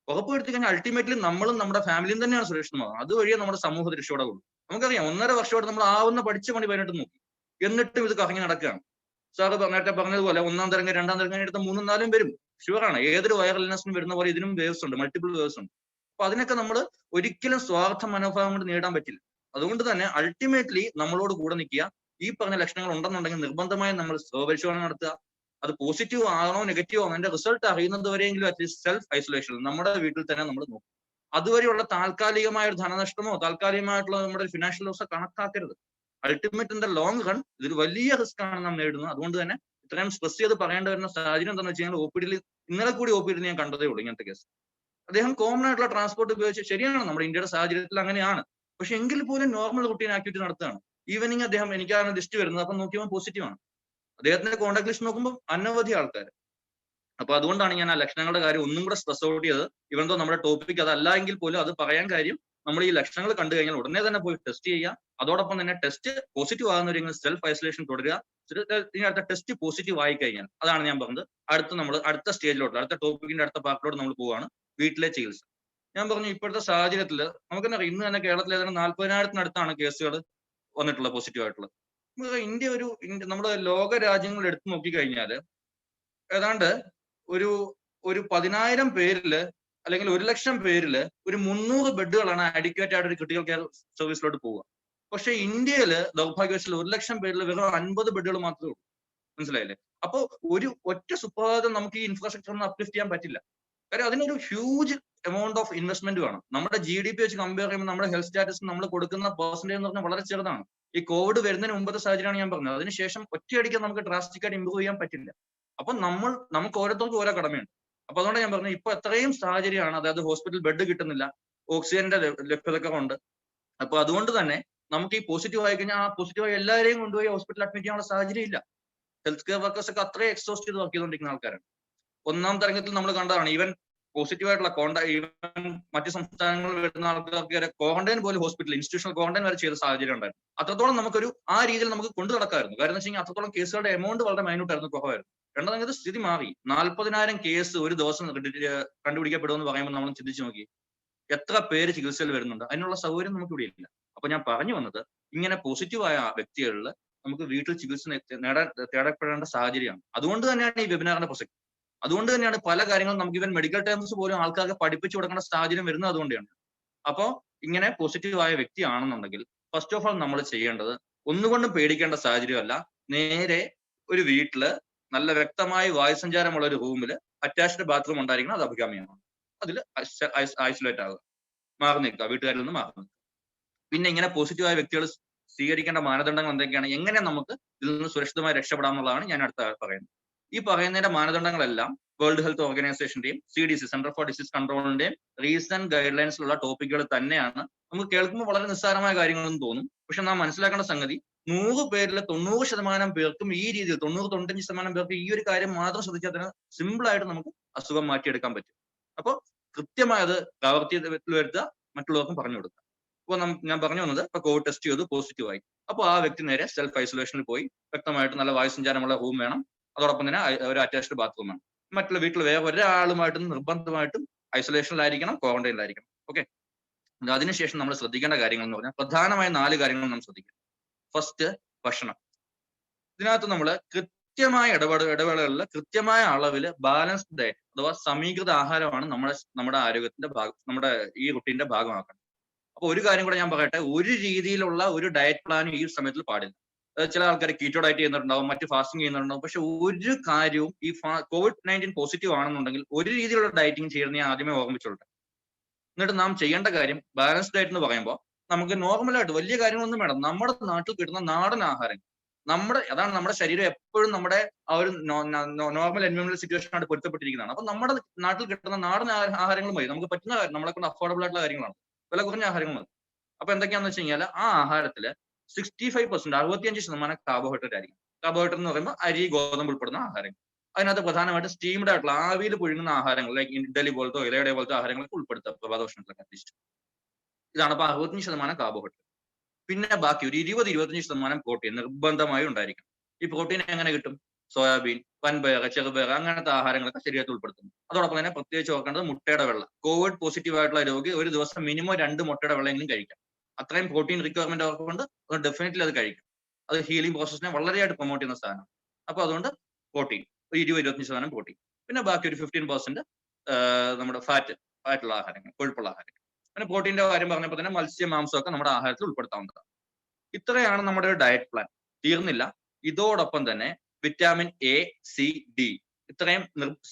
ഉറപ്പുവരുത്തി കഴിഞ്ഞാൽ അൾട്ടിമേറ്റ്ലി നമ്മളും നമ്മുടെ ഫാമിലിയും തന്നെയാണ് സുരക്ഷിതമാകുന്നത്. അതുവഴിയെ നമ്മുടെ സമൂഹത്തിൽ രക്ഷപ്പെടാവുള്ളൂ. നമുക്കറിയാം 1.5 വർഷമായിട്ട് നമ്മൾ ആവുന്ന പഠിച്ച പണി പതിനെട്ട് നോക്കി, എന്നിട്ടും ഇത് കറങ്ങി നടക്കുകയാണ്. സാറ് നേരത്തെ പറഞ്ഞതുപോലെ 1ാം തരംഗം 2ാം തരംഗം എടുത്ത 3ഉം 4ഉം വരും, ഷുവറാണ്. ഏതൊരു വൈറൽ ഇൽനെസ്സിനും വരുന്ന പോലെ ഇതിനും വേവ്സ് ഉണ്ട്, മൾട്ടിപ്പിൾ വേവ്സ് ഉണ്ട്. അപ്പൊ അതിനൊക്കെ നമ്മൾ ഒരിക്കലും സ്വാർത്ഥ മനോഭാവം കൊണ്ട് നേടാൻ പറ്റില്ല. അതുകൊണ്ട് തന്നെ അൾട്ടിമേറ്റ്ലി നമ്മളോട് കൂടെ നിൽക്കുക. ഈ പറഞ്ഞ ലക്ഷണങ്ങൾ ഉണ്ടെന്നുണ്ടെങ്കിൽ നിർബന്ധമായും നമ്മൾ സ്വപരിശോധന നടത്തുക. അത് പോസിറ്റീവ് ആണോ നെഗറ്റീവ് ആണോ അതിന്റെ റിസൾട്ട് അറിയുന്നത് വരെയെങ്കിലും അറ്റ്ലീസ്റ്റ് സെൽഫ് ഐസൊലേഷൻ നമ്മുടെ വീട്ടിൽ തന്നെ നമ്മൾ നോക്കും. അതുവരെയുള്ള താൽക്കാലികമായ ഒരു ധനനഷ്ടമോ താൽക്കാലികമായിട്ടുള്ള നമ്മുടെ ഫിനാൻഷ്യൽ ലോസോ കണക്കാക്കരുത്. Ultimate in the long run ഇതൊരു വലിയ റിസ്ക് ആണ് നാം നേരിടുന്നത്. അതുകൊണ്ട് തന്നെ ഇത്രയും സ്ട്രെസ് ചെയ്ത് പറയേണ്ടി വരുന്ന സാഹചര്യം എന്താണെന്ന് വെച്ച് കഴിഞ്ഞാൽ, OPD ഇന്നലെ കൂടി OPD ഞാൻ കണ്ടതേ ഉള്ളൂ ഇങ്ങനത്തെ കേസ്. അദ്ദേഹം കോമൺ ആയിട്ടുള്ള ട്രാൻസ്പോർട്ട് ഉപയോഗിച്ച്, ശരിയാണ് നമ്മുടെ ഇന്ത്യയുടെ സാഹചര്യത്തിൽ അങ്ങനെയാണ്, പക്ഷെ എങ്കിൽ പോലും നോർമൽ റുട്ടീൻ ആക്ടിവിറ്റി നടത്തുകയാണ്. ഈവനിങ് അദ്ദേഹം, എനിക്കാണ് ലിസ്റ്റ് വരുന്നത്, അപ്പൊ നോക്കിയപ്പോൾ പോസിറ്റീവ് ആണ്. അദ്ദേഹത്തിന്റെ കോൺടാക്ട് ലിസ്റ്റ് നോക്കുമ്പോൾ അനവധി ആൾക്കാർ. അപ്പൊ അതുകൊണ്ടാണ് ഞാൻ ആ ലക്ഷണങ്ങളുടെ കാര്യം ഒന്നും കൂടെ സ്ട്രെസ് ഔട്ട് ചെയ്തത്. ഇവൻ തോ നമ്മുടെ ടോപ്പിക് അതല്ല എങ്കിൽ പോലും അത് പറയാൻ കാര്യം, നമ്മൾ ഈ ലക്ഷണങ്ങൾ കണ്ടു കഴിഞ്ഞാൽ ഉടനെ തന്നെ പോയി ടെസ്റ്റ് ചെയ്യുക. അതോടൊപ്പം തന്നെ ടെസ്റ്റ് പോസിറ്റീവ് ആകുന്നവരെങ്കിൽ സെൽഫ് ഐസൊലേഷൻ തുടരുക. ഇനി അടുത്ത ടെസ്റ്റ് പോസിറ്റീവ് ആയി കഴിഞ്ഞാൽ, അതാണ് ഞാൻ പറഞ്ഞത്, അടുത്ത സ്റ്റേജിലോട്ട്, അടുത്ത ടോപ്പിക്കിന്റെ അടുത്ത പാർട്ടിലോട്ട് നമ്മൾ പോവുകയാണ്, വീട്ടിലെ ചികിത്സ. ഞാൻ പറഞ്ഞു ഇപ്പോഴത്തെ സാഹചര്യത്തിൽ നമുക്കെന്നറിയാം, ഇന്ന് തന്നെ കേരളത്തിൽ ഏതാണ്ട് 40,000-അടുത്താണ് കേസുകൾ വന്നിട്ടുള്ളത്, പോസിറ്റീവ് ആയിട്ടുള്ളത്. ഇന്ത്യ നമ്മുടെ ലോക രാജ്യങ്ങൾ എടുത്തു നോക്കിക്കഴിഞ്ഞാൽ ഏതാണ്ട് ഒരു 10,000 പേരില് അല്ലെങ്കിൽ 1,00,000 പേരില് ഒരു 300 ബെഡുകളാണ് അഡിക്വേറ്റ് ആയിട്ട് ഒരു ക്രിട്ടിക്കൽ കെയർ സർവീസിലോട്ട് പോവുക. പക്ഷെ ഇന്ത്യയിൽ ദൗർഭാഗ്യവശാൽ 1,00,000 പേരിൽ വെറും 50 ബെഡുകൾ മാത്രമേ ഉള്ളൂ. മനസ്സിലായില്ലേ? അപ്പൊ ഒരു ഒറ്റ സുപ്രഭാതം നമുക്ക് ഈ ഇൻഫ്രാസ്ട്രക്ചർ ഒന്ന് അപ്ലിഫ്റ്റ് ചെയ്യാൻ പറ്റില്ല. കാര്യം അതിനൊരു ഹ്യൂജ് എമൗണ്ട് ഓഫ് ഇൻവെസ്റ്റ്മെന്റ് വേണം. നമ്മുടെ GDP വെച്ച് കമ്പയർ ചെയ്യുമ്പോൾ നമ്മുടെ ഹെൽത്ത് സ്റ്റാറ്റസ് നമ്മൾ കൊടുക്കുന്ന പെർസെന്റേജ് എന്ന് പറഞ്ഞാൽ വളരെ ചെറുതാണ്. ഈ കോവിഡ് വരുന്നതിന് മുമ്പത്തെ സാഹചര്യമാണ് ഞാൻ പറഞ്ഞത്. അതിനുശേഷം ഒറ്റയടിക്ക് നമുക്ക് ഡ്രാസ്റ്റിക് ആയിട്ട് ഇമ്പ്രൂവ് ചെയ്യാൻ പറ്റില്ല. അപ്പൊ നമുക്ക് ഓരോരുത്തർക്കും ഓരോ കടമയുണ്ട്. അപ്പൊ അതുകൊണ്ട് ഞാൻ പറഞ്ഞത് ഇപ്പൊ എത്രയും സാഹചര്യമാണ്, അതായത് ഹോസ്പിറ്റൽ ബെഡ് കിട്ടുന്നില്ല, ഓക്സിജന്റെ ലഭ്യതക്കുറവുണ്ട്. അപ്പൊ അതുകൊണ്ട് തന്നെ നമുക്ക് ഈ പോസിറ്റീവ് ആയി കഴിഞ്ഞാൽ ആ പോസിറ്റീവായി എല്ലാവരെയും കൊണ്ടുപോയി ഹോസ്പിറ്റലിൽ അഡ്മിറ്റ് ചെയ്യാനുള്ള സാഹചര്യം ഇല്ല. ഹെൽത്ത് കെയർ വർക്കേഴ്സ് ഒക്കെ അത്രയും എക്സോസ്റ്റ് ചെയ്ത് വർക്ക് ചെയ്തുകൊണ്ടിരിക്കുന്ന ആൾക്കാരാണ്. 1ാം തരംഗത്തിൽ നമ്മൾ കണ്ടതാണ്, ഈവൻ പോസിറ്റീവ് ആയിട്ടുള്ള ഈവൻ മറ്റ് സംസ്ഥാനങ്ങളിൽ വരുന്ന ആൾക്കാർക്ക് ക്വാറന്റൈൻ പോലും ഹോസ്പിറ്റൽ ഇൻസ്റ്റിറ്റ്യൂഷണൽ ക്വാറന്റൈൻ വരെ ചെയ്ത സാഹചര്യം ഉണ്ടായിരുന്നു. അത്രത്തോളം നമുക്കൊരു ആ രീതിയിൽ നമുക്ക് കൊണ്ടു നടക്കാമായിരുന്നു. കാരണം എന്ന് വെച്ച് കഴിഞ്ഞാൽ അത്രത്തോളം കേസുകളുടെ എമൗണ്ട് വളരെ മൈന്യൂട്ടായിരുന്നു, കുറവായിരുന്നു. രണ്ടാമത് സ്ഥിതി മാറി. 40,000 കേസ് ഒരു ദിവസം കണ്ടുപിടിക്കപ്പെടുമെന്ന് പറയുമ്പോൾ നമ്മൾ ചിന്തിച്ചു നോക്കി, എത്ര പേര് ചികിത്സയിൽ വരുന്നുണ്ട്? അതിനുള്ള സൗകര്യം നമുക്ക് ഇവിടെ ഇല്ല. അപ്പൊ ഞാൻ പറഞ്ഞു വന്നത്, ഇങ്ങനെ പോസിറ്റീവായ വ്യക്തികളിൽ നമുക്ക് വീട്ടിൽ ചികിത്സ തേടപ്പെടേണ്ട സാഹചര്യമാണ്. അതുകൊണ്ട് തന്നെയാണ് ഈ വെബിനാറിന്റെ പ്രസക്തി. അതുകൊണ്ട് തന്നെയാണ് പല കാര്യങ്ങളും നമുക്ക് ഇവൻ മെഡിക്കൽ ടേംസ് പോലും ആൾക്കാർക്ക് പഠിപ്പിച്ചു കൊടുക്കേണ്ട സാഹചര്യം വരുന്നത് അതുകൊണ്ടാണ്. അപ്പോ ഇങ്ങനെ പോസിറ്റീവ് ആയ വ്യക്തിയാണെന്നുണ്ടെങ്കിൽ ഫസ്റ്റ് ഓഫ് ഓൾ നമ്മൾ ചെയ്യേണ്ടത്, ഒന്നുകൊണ്ടും പേടിക്കേണ്ട സാഹചര്യമല്ല, നേരെ ഒരു വീട്ടില് നല്ല വ്യക്തമായ വായുസഞ്ചാരമുള്ള ഒരു റൂമിൽ അറ്റാച്ച്ഡ് ബാത്റൂം ഉണ്ടായിരിക്കണം, അത് അഭികാമ്യമാണ്. അതിൽ ഐസൊലേറ്റ് ആകുക, മാറി നിൽക്കുക, വീട്ടുകാരിൽ നിന്ന് മാറി നിൽക്കുക. പിന്നെ ഇങ്ങനെ പോസിറ്റീവായ വ്യക്തികൾ സ്വീകരിക്കേണ്ട മാനദണ്ഡങ്ങൾ എന്തൊക്കെയാണ്, എങ്ങനെ നമുക്ക് ഇതിൽ നിന്ന് സുരക്ഷിതമായി രക്ഷപ്പെടാം എന്നുള്ളതാണ് ഞാൻ അടുത്ത പറയുന്നത്. ഈ പറയുന്നതിന്റെ മാനദണ്ഡങ്ങളെല്ലാം വേൾഡ് ഹെൽത്ത് ഓർഗനൈസേഷന്റെയും CDC സെന്റർ ഫോർ ഡിസീസ് കൺട്രോളിന്റെയും റീസെന്റ് ഗൈഡ് ലൈൻസിലുള്ള ടോപ്പിക്കുകൾ തന്നെയാണ്. നമുക്ക് കേൾക്കുമ്പോൾ വളരെ നിസ്സാരമായ കാര്യങ്ങളെന്ന് തോന്നും. പക്ഷെ നാം മനസ്സിലാക്കേണ്ട സംഗതി, 100 പേരിൽ 90% പേർക്കും ഈ രീതിയിൽ 90-95% പേർക്ക് ഈ ഒരു കാര്യം മാത്രം ശ്രദ്ധിച്ചാൽ തന്നെ സിമ്പിൾ ആയിട്ട് നമുക്ക് അസുഖം മാറ്റിയെടുക്കാൻ പറ്റും. അപ്പോൾ കൃത്യമായി അത് പ്രാവർത്തികത്തിൽ വരുത്തുക, മറ്റുള്ളവർക്കും പറഞ്ഞു കൊടുക്കുക. അപ്പോൾ ഞാൻ പറഞ്ഞു വന്നത് ഇപ്പൊ കോവിഡ് ടെസ്റ്റ് ചെയ്തു പോസിറ്റീവ് ആയി, അപ്പോൾ ആ വ്യക്തി നേരെ സെൽഫ് ഐസൊലേഷനിൽ പോയി വ്യക്തമായിട്ട് നല്ല വായുസഞ്ചാരമുള്ള റൂം വേണം, അതോടൊപ്പം തന്നെ ഒരു അറ്റാച്ച്ഡ് ബാത്റൂം വേണം. മറ്റുള്ള വീട്ടിൽ വേറെ ഒരാളുമായിട്ടും നിർബന്ധമായിട്ടും ഐസൊലേഷനിലായിരിക്കണം, ക്വാറന്റൈനിലായിരിക്കണം. ഓക്കെ, അതിനുശേഷം നമ്മൾ ശ്രദ്ധിക്കേണ്ട കാര്യങ്ങൾ എന്ന് പറഞ്ഞാൽ പ്രധാനമായ 4 കാര്യങ്ങൾ നമ്മൾ ശ്രദ്ധിക്കണം. ഫസ്റ്റ്, ഭക്ഷണം. ഇതിനകത്ത് നമ്മൾ കൃത്യമായ ഇടവേളകളിൽ കൃത്യമായ അളവിൽ ബാലൻസ്ഡ് ഡയറ്റ് അഥവാ സമീകൃത ആഹാരമാണ് നമ്മുടെ ആരോഗ്യത്തിന്റെ ഭാഗം, നമ്മുടെ ഈ റുട്ടീന്റെ ഭാഗമാക്കണം. അപ്പൊ ഒരു കാര്യം കൂടെ ഞാൻ പറയട്ടെ, ഒരു രീതിയിലുള്ള ഒരു ഡയറ്റ് പ്ലാനും ഈ സമയത്തിൽ പാടില്ല. ചില ആൾക്കാർ കീറ്റോ ഡയറ്റ് ചെയ്യുന്നുണ്ടാവും, മറ്റ് ഫാസ്റ്റിംഗ് ചെയ്യുന്നുണ്ടാവും. പക്ഷെ ഒരു കാര്യവും ഈ COVID-19 പോസിറ്റീവ് ആണെന്നുണ്ടെങ്കിൽ ഒരു രീതിയിലുള്ള ഡയറ്റിംഗ് ചെയ്യുന്ന ഞാൻ ആദ്യമേ ഓർമ്മിച്ചോട്ടെ. എന്നിട്ട് നാം ചെയ്യേണ്ട കാര്യം ബാലൻസ്ഡ് ഡയറ്റ് എന്ന് പറയുമ്പോൾ നമുക്ക് നോർമലായിട്ട് വലിയ കാര്യങ്ങളൊന്നും വേണം. നമ്മുടെ നാട്ടിൽ കിട്ടുന്ന നാടൻ ആഹാരങ്ങൾ, അതാണ് നമ്മുടെ ശരീരം എപ്പോഴും നമ്മുടെ ആ ഒരു നോർമൽ എൻവയോൺമെന്റൽ സിറ്റുവേഷനായിട്ട് പൊരുത്തപ്പെട്ടിരിക്കുന്നതാണ്. അപ്പൊ നമ്മുടെ നാട്ടിൽ കിട്ടുന്ന നാടൻ ആഹാരങ്ങൾ മതി, നമുക്ക് പറ്റുന്ന കാര്യം, നമ്മളെ കൊണ്ട് അഫോർഡബിൾ ആയിട്ടുള്ള കാര്യങ്ങളാണ്, വില കുറഞ്ഞ ആഹാരങ്ങൾ മതി. അപ്പൊ എന്തൊക്കെയാണെന്ന് വെച്ച് കഴിഞ്ഞാൽ ആ ആഹാരത്തില് 65% 65% കാർബോഹൈഡ്രേറ്റ് ആയിരിക്കും. കാർബോഹൈഡ്രേറ്റ് എന്ന് പറയുമ്പോൾ അരി, ഗോതമ്പ് ഉൾപ്പെടുന്ന ആഹാരങ്ങൾ. അതിനകത്ത് പ്രധാനമായിട്ട് സ്റ്റീംഡ് ആയിട്ടുള്ള ആവിയിൽ പുഴുങ്ങുന്ന ആഹാരങ്ങൾ, ലൈക്ക് ഇഡ്ഡലി പോലത്തെ ഇലയുടെ പോലത്തെ ആഹാരങ്ങളൊക്കെ ഉൾപ്പെടുത്തുക പ്രഭാതഭക്ഷണത്തിലൊക്കെ അറ്റ്ലീസ്റ്റ്. ഇതാണ് അപ്പൊ 65% കാർബോഹൈഡ്രേറ്റ്. പിന്നെ ബാക്കി ഒരു 20-25% പ്രോട്ടീൻ നിർബന്ധമായും ഉണ്ടായിരിക്കും. ഈ പ്രോട്ടീൻ എങ്ങനെ കിട്ടും? സോയാബീൻ, വൻപയർ, ചെറുപയർ അങ്ങനത്തെ ആഹാരങ്ങളൊക്കെ ശരീരത്തിൽ ഉൾപ്പെടുത്തുന്നു. അതോടൊപ്പം തന്നെ പ്രത്യേകിച്ച് ഓർക്കേണ്ടത് മുട്ടയുടെ വെള്ള. കോവിഡ് പോസിറ്റീവ് ആയിട്ടുള്ള രോഗി ഒരു ദിവസം മിനിമം 2 മുട്ടയുടെ വെള്ളമെങ്കിലും കഴിക്കാം. അത്രയും പ്രോട്ടീൻ റിക്വയർമെന്റ് അവർക്കുണ്ട്, അതുകൊണ്ട് ഡെഫിനറ്റ്ലി അത് കഴിക്കും. അത് ഹീലിംഗ് പ്രോസസ്സിനെ വളരെയായിട്ട് പ്രൊമോട്ട് ചെയ്യുന്ന സാധനമാണ്. അപ്പൊ അതുകൊണ്ട് പ്രോട്ടീൻ ഒരു 20-25% പ്രോട്ടീൻ. പിന്നെ ബാക്കി ഒരു 15% നമ്മുടെ ഫാറ്റുള്ള ആഹാരങ്ങൾ, കൊഴുപ്പുള്ള ആഹാരങ്ങൾ. പിന്നെ പ്രോട്ടീന്റെ കാര്യം പറഞ്ഞപ്പോൾ തന്നെ മത്സ്യം, മാംസമൊക്കെ നമ്മുടെ ആഹാരത്തിൽ ഉൾപ്പെടുത്താവുന്നതാണ്. ഇത്രയാണ് നമ്മുടെ ഒരു ഡയറ്റ് പ്ലാൻ. തീർന്നില്ല, ഇതോടൊപ്പം തന്നെ vitamin A, C, D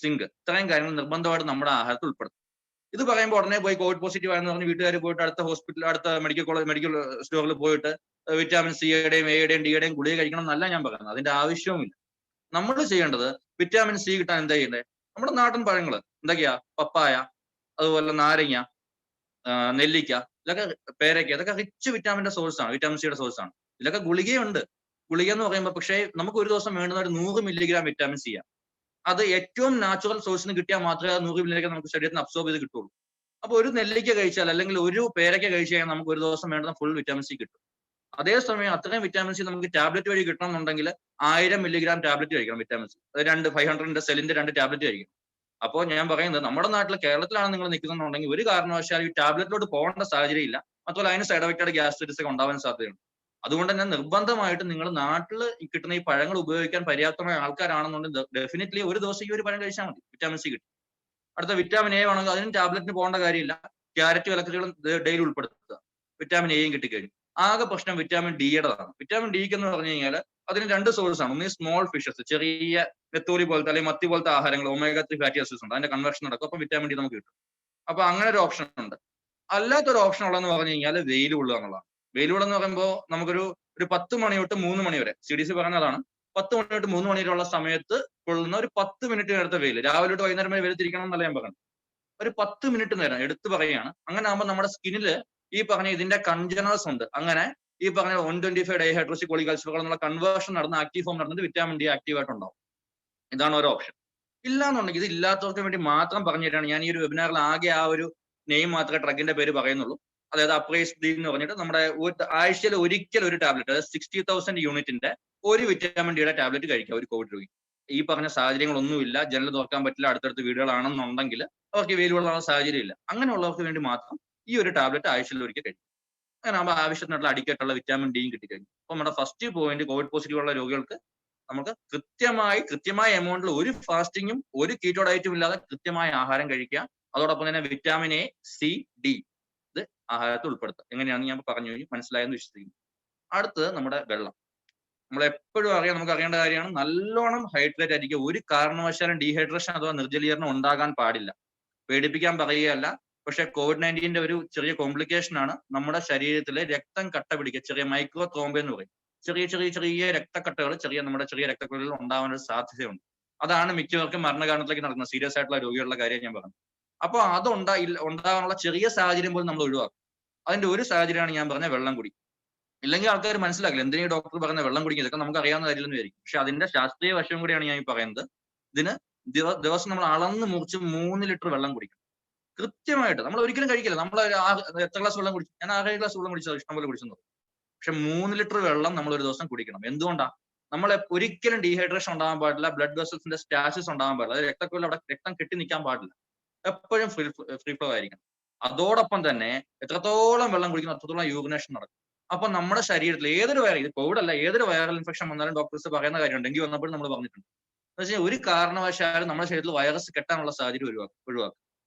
zinc ഇത്രയും കാര്യങ്ങൾ നിർബന്ധമായിട്ട് നമ്മുടെ ആഹാരത്തിൽ ഉൾപ്പെടുത്തും. ഇത് പറയുമ്പോൾ ഉടനെ പോയി കോവിഡ് പോസിറ്റീവ് ആയെന്ന് പറഞ്ഞ് വീട്ടുകാർ പോയിട്ട് അടുത്ത ഹോസ്പിറ്റൽ, അടുത്ത മെഡിക്കൽ സ്റ്റോറിൽ പോയിട്ട് വിറ്റാമിൻ സിയുടെയും എയുടെയും ഡിയുടെയും ഗുളിക കഴിക്കണം എന്നല്ല ഞാൻ പറയുന്നത്. അതിന്റെ ആവശ്യവുമില്ല. നമ്മൾ ചെയ്യേണ്ടത് വിറ്റാമിൻ സി കിട്ടാൻ എന്താ ചെയ്യേണ്ടത്? നമ്മുടെ നാടൻ പഴങ്ങൾ എന്തൊക്കെയാ? പപ്പായ, അതുപോലെ നാരങ്ങ, നെല്ലിക്ക, ഇതൊക്കെ പേരയ്ക്ക, ഇതൊക്കെ റിച്ച് വിറ്റാമിന്റെ സോഴ്സ് ആണ്, വിറ്റാമിൻ സിയുടെ സോഴ്സ് ആണ്. ഇതിലൊക്കെ ഗുളികയുണ്ട്. ഗുളിക എന്ന് പറയുമ്പോൾ പക്ഷേ നമുക്ക് ഒരു ദിവസം വേണ്ടുന്ന ഒരു 100 മില്ലിഗ്രാം വിറ്റാമിൻ സി ആണ്. അത് ഏറ്റവും നാച്ചുറൽ സോഴ്സിൽ നിന്ന് കിട്ടിയാൽ മാത്രമേ 100 മില്ലിഗ്രാം നമുക്ക് ശരീരത്തിന് അബ്സോർബ് ചെയ്ത് കിട്ടുള്ളൂ. അപ്പൊ ഒരു നെല്ലിക്ക കഴിച്ചാൽ അല്ലെങ്കിൽ ഒരു പേരയ്ക്ക കഴിച്ചു കഴിഞ്ഞാൽ നമുക്ക് ഒരു ദിവസം വേണ്ടുന്ന ഫുൾ വിറ്റാമിൻ സി കിട്ടും. അതേസമയം അത്രയും വിറ്റാമിൻ സി നമുക്ക് ടാബ്ലറ്റ് വഴി കിട്ടണമെന്നുണ്ടെങ്കിൽ 1000 മില്ലിഗ്രാം ടാബ്ലറ്റ് കഴിക്കണം വിറ്റാമിൻ സി. അത് 500 സെല്ലിന്റെ 2 ടാബ്ലറ്റ് കഴിക്കണം. അപ്പോൾ ഞാൻ പറയുന്നത് നമ്മുടെ നാട്ടിൽ കേരളത്തിലാണ് നിങ്ങൾ നിൽക്കുന്നുണ്ടെങ്കിൽ ഒരു കാരണവശാലും ഈ ടാബ്ലറ്റിലോട്ട് പോകേണ്ട സാഹചര്യം ഇല്ല. മാത്രമല്ല അതിന് സൈഡ് എഫക്റ്റായിട്ട് ഗ്യാസ്ട്രൈറ്റിസ് ഒക്കെ ഉണ്ടാവാൻ സാധ്യതയുണ്ട്. അതുകൊണ്ട് തന്നെ നിർബന്ധമായിട്ട് നിങ്ങൾ നാട്ടിൽ കിട്ടുന്ന ഈ പഴങ്ങൾ ഉപയോഗിക്കാൻ പര്യാപ്തമായ ആൾക്കാരാണെന്നുണ്ടെങ്കിൽ ഡെഫിനറ്റ്ലി ഒരു ദിവസം ഈ ഒരു പഴം കഴിച്ചാൽ മതി, വിറ്റാമിൻ സി കിട്ടും. അടുത്ത വിറ്റാമിൻ എ വേണമെങ്കിൽ അതിനും ടാബ്ലറ്റിന് പോകേണ്ട കാര്യമില്ല. ക്യാരറ്റ് വിലക്കറികളും ഡെയിലി ഉൾപ്പെടുത്തുക, വിറ്റാമിൻ എയും കിട്ടിക്കഴിഞ്ഞു. ആകെ പ്രശ്നം വിറ്റാമിൻ ഡിയുടേതാണ്. വിറ്റാമിൻ ഡിക്ക് എന്ന് പറഞ്ഞു കഴിഞ്ഞാൽ അതിന് 2 സോഴ്സ് ആണ്. ഒന്ന് സ്മോൾ ഫിഷസ്, ചെറിയ നെത്തോലി പോലത്തെ അല്ലെങ്കിൽ മത്തി പോലത്തെ ആഹാരങ്ങൾ, omega-3 ഫാറ്റി ആസിഡ്സ് ഉണ്ട്, അതിന്റെ കൺവേർഷൻ നടക്കും. അപ്പം വിറ്റാമിൻ ഡി നമുക്ക് കിട്ടും. അപ്പൊ അങ്ങനെ ഒരു ഓപ്ഷൻ ഉണ്ട്. അല്ലാത്തൊരു ഓപ്ഷൻ ഉള്ളതെന്ന് പറഞ്ഞു കഴിഞ്ഞാൽ വെയിൽ കൊള്ളുക എന്നുള്ളതാണ്. വെയിൽ കൊള്ളുക എന്ന് പറയുമ്പോൾ നമുക്കൊരു 10 മണി തൊട്ട് 3 മണി വരെ, CDC പറഞ്ഞതാണ് 10 മണി തൊട്ട് 3 മണി വരെയുള്ള സമയത്ത് കൊള്ളുന്ന ഒരു 10 മിനിറ്റ് നേരത്തെ വെയിൽ, രാവിലെ തൊട്ട് വൈകുന്നേരം വരെ വെയിൽ തിരിക്കണം എന്നല്ല ഞാൻ പറയുന്നത്. ഒരു 10 മിനിറ്റ് നേരം എടുത്തു പറയുകയാണ്. അങ്ങനെ ആകുമ്പോൾ നമ്മുടെ സ്കിന്നില് ഈ പറഞ്ഞ ഇതിന്റെ കൺജനേഴ്സ് ഉണ്ട്. അങ്ങനെ ഈ പറഞ്ഞ 125 ഡൈഹൈഡ്രോക്സി പോളികൾച്ചറുകൾ എന്നുള്ള കൺവേർഷൻ നടന്ന് ആക്റ്റീവ് ഫോം നടന്നിട്ട് വിറ്റാമിൻ ഡി ആക്റ്റീവ് ആയിട്ടുണ്ടാവും. ഇതാണ് ഒരു ഓപ്ഷൻ. ഇല്ലാന്നുണ്ടെങ്കിൽ ഇത് ഇല്ലാത്തവർക്ക് വേണ്ടി മാത്രം പറഞ്ഞു തരാണ്. ഞാൻ ഈ ഒരു വെബിനാറിൽ ആകെ ആ ഒരു നെയിം മാത്രമേ ഡ്രഗിന്റെ പേര് പറയുന്നുള്ളൂ. അതായത് അപ്രൈസ് ഡി എന്ന് പറഞ്ഞിട്ട് നമ്മുടെ ആഴ്ചയിൽ ഒരിക്കൽ ഒരു ടാബ്ലറ്റ്, അതായത് 60,000 യൂണിറ്റിന്റെ ഒരു വിറ്റാമിൻ ഡിയുടെ ടാബ്ലറ്റ് കഴിക്കുക ഒരു കോവിഡ് രോഗി. ഈ പറഞ്ഞ സാഹചര്യങ്ങളൊന്നുമില്ല, ജനൽ തുറക്കാൻ പറ്റില്ല, അടുത്തടുത്ത് വീടുകളാണെന്നുണ്ടെങ്കിൽ അവർക്ക് വെയിൽ കൊള്ളാനുള്ള സാഹചര്യം ഇല്ല. അങ്ങനെയുള്ളവർക്ക് വേണ്ടി മാത്രം ഈ ഒരു ടാബ്ലറ്റ് ആഴ്ചയിൽ ഒരിക്കൽ കഴിക്കും. അങ്ങനെ ആകുമ്പോൾ ആവശ്യത്തിനുള്ള അടിക്കട്ടുള്ള വിറ്റാമിൻ ഡിയും കിട്ടിക്കഴിഞ്ഞു. അപ്പൊ നമ്മുടെ ഫസ്റ്റ് പോയിന്റ് കോവിഡ് പോസിറ്റീവ് ഉള്ള രോഗികൾക്ക് നമുക്ക് കൃത്യമായ എമൗണ്ടിൽ ഒരു ഫാസ്റ്റിങ്ങും ഒരു കീറ്റോ ഡയറ്റും ഇല്ലാതെ കൃത്യമായ ആഹാരം കഴിക്കുക. അതോടൊപ്പം തന്നെ വിറ്റാമിൻ എ, സി, ഡി ഇത് ആഹാരത്തിൽ ഉൾപ്പെടുത്തുക. എങ്ങനെയാണെന്ന് ഞാൻ പറഞ്ഞു കഴിഞ്ഞു, മനസ്സിലായെന്ന് വിശ്വസിക്കുന്നു. അടുത്തത് നമ്മുടെ വെള്ളം. നമ്മൾ എപ്പോഴും നമുക്ക് അറിയേണ്ട കാര്യമാണ്, നല്ലോണം ഹൈഡ്രേറ്റ് ആയിരിക്കുക. ഒരു കാരണവശാലും ഡീഹൈഡ്രേഷൻ അഥവാ നിർജ്ജലീകരണം ഉണ്ടാകാൻ പാടില്ല. പേടിപ്പിക്കാൻ പറയുകയല്ല, പക്ഷെ COVID-19 ഒരു ചെറിയ കോംപ്ലിക്കേഷൻ ആണ് നമ്മുടെ ശരീരത്തിലെ രക്തം കട്ട പിടിക്കുക, ചെറിയ മൈക്രോ ത്രോംബ എന്ന് പറയും. ചെറിയ രക്തക്കട്ടകൾ നമ്മുടെ ചെറിയ രക്തക്കുഴലിൽ ഉണ്ടാവാനൊരു സാധ്യതയുണ്ട്. അതാണ് മിക്കവർക്കും മരണകാരണത്തിലേക്ക് നടക്കുന്നത്, സീരിയസ് ആയിട്ടുള്ള രോഗികളുടെ കാര്യം ഞാൻ പറഞ്ഞു. അപ്പൊ അത് ഉണ്ടാകാനുള്ള ചെറിയ സാഹചര്യം പോലും നമ്മൾ ഒഴിവാക്കും. അതിന്റെ ഒരു സാഹചര്യമാണ് ഞാൻ പറഞ്ഞ വെള്ളം കുടി. ഇല്ലെങ്കിൽ ആൾക്കാർ മനസ്സിലാക്കില്ല എന്തിനാ ഡോക്ടർ പറയുന്ന വെള്ളം കുടിക്കുക, ഇതൊക്കെ നമുക്ക് അറിയാവുന്ന കാര്യമെന്ന് വിചാരിക്കും. പക്ഷെ അതിന്റെ ശാസ്ത്രീയ വശം കൂടിയാണ് ഞാൻ ഈ പറയുന്നത്. ഇതിന് ദിവസം നമ്മൾ അളന്ന് മുറിച്ച് 3 ലിറ്റർ വെള്ളം കുടിക്കണം കൃത്യമായിട്ട്. നമ്മൾ ഒരിക്കലും കഴിക്കില്ല. നമ്മൾ എത്ര ഗ്ലാസ് വെള്ളം കുടിച്ചു? ഞാൻ 6 ഗ്ലാസ് വെള്ളം കുടിച്ചത് ഇഷ്ടംപോലെ കുടിച്ചെന്ന്. പക്ഷെ 3 ലിറ്റർ വെള്ളം നമ്മൾ ഒരു ദിവസം കുടിക്കണം. എന്തുകൊണ്ടാ? നമ്മളെ ഒരിക്കലും ഡീഹൈഡ്രേഷൻ ഉണ്ടാകാൻ പാടില്ല, ബ്ലഡ് വെസൽസിന്റെ സ്റ്റാസിസ് ഉണ്ടാകാൻ പാടില്ല, അതായത് രക്തക്കുഴൽ അവിടെ രക്തം കെട്ടി നിൽക്കാൻ പാടില്ല, എപ്പോഴും ഫ്രീ ഫ്ലോ ആയിരിക്കണം. അതോടൊപ്പം തന്നെ എത്രത്തോളം വെള്ളം കുടിക്കണം അത്രത്തോളം യൂറിനേഷൻ നടക്കും. അപ്പൊ നമ്മുടെ ശരീരത്തിൽ ഏതൊരു വൈറൽ, ഇത് കോവിഡ് അല്ല, ഏതൊരു വൈറൽ ഇൻഫെക്ഷൻ വന്നാലും ഡോക്ടേഴ്സ് പറയുന്ന കാര്യം ഡെങ്കി വന്നപ്പോഴും നമ്മൾ പറഞ്ഞിട്ടുണ്ട്. എന്ന് വെച്ചാൽ ഒരു കാരണവശാലും നമ്മുടെ ശരീരത്തിൽ വൈറസ് കെട്ടാനുള്ള സാഹചര്യം ഒഴിവാക്കും.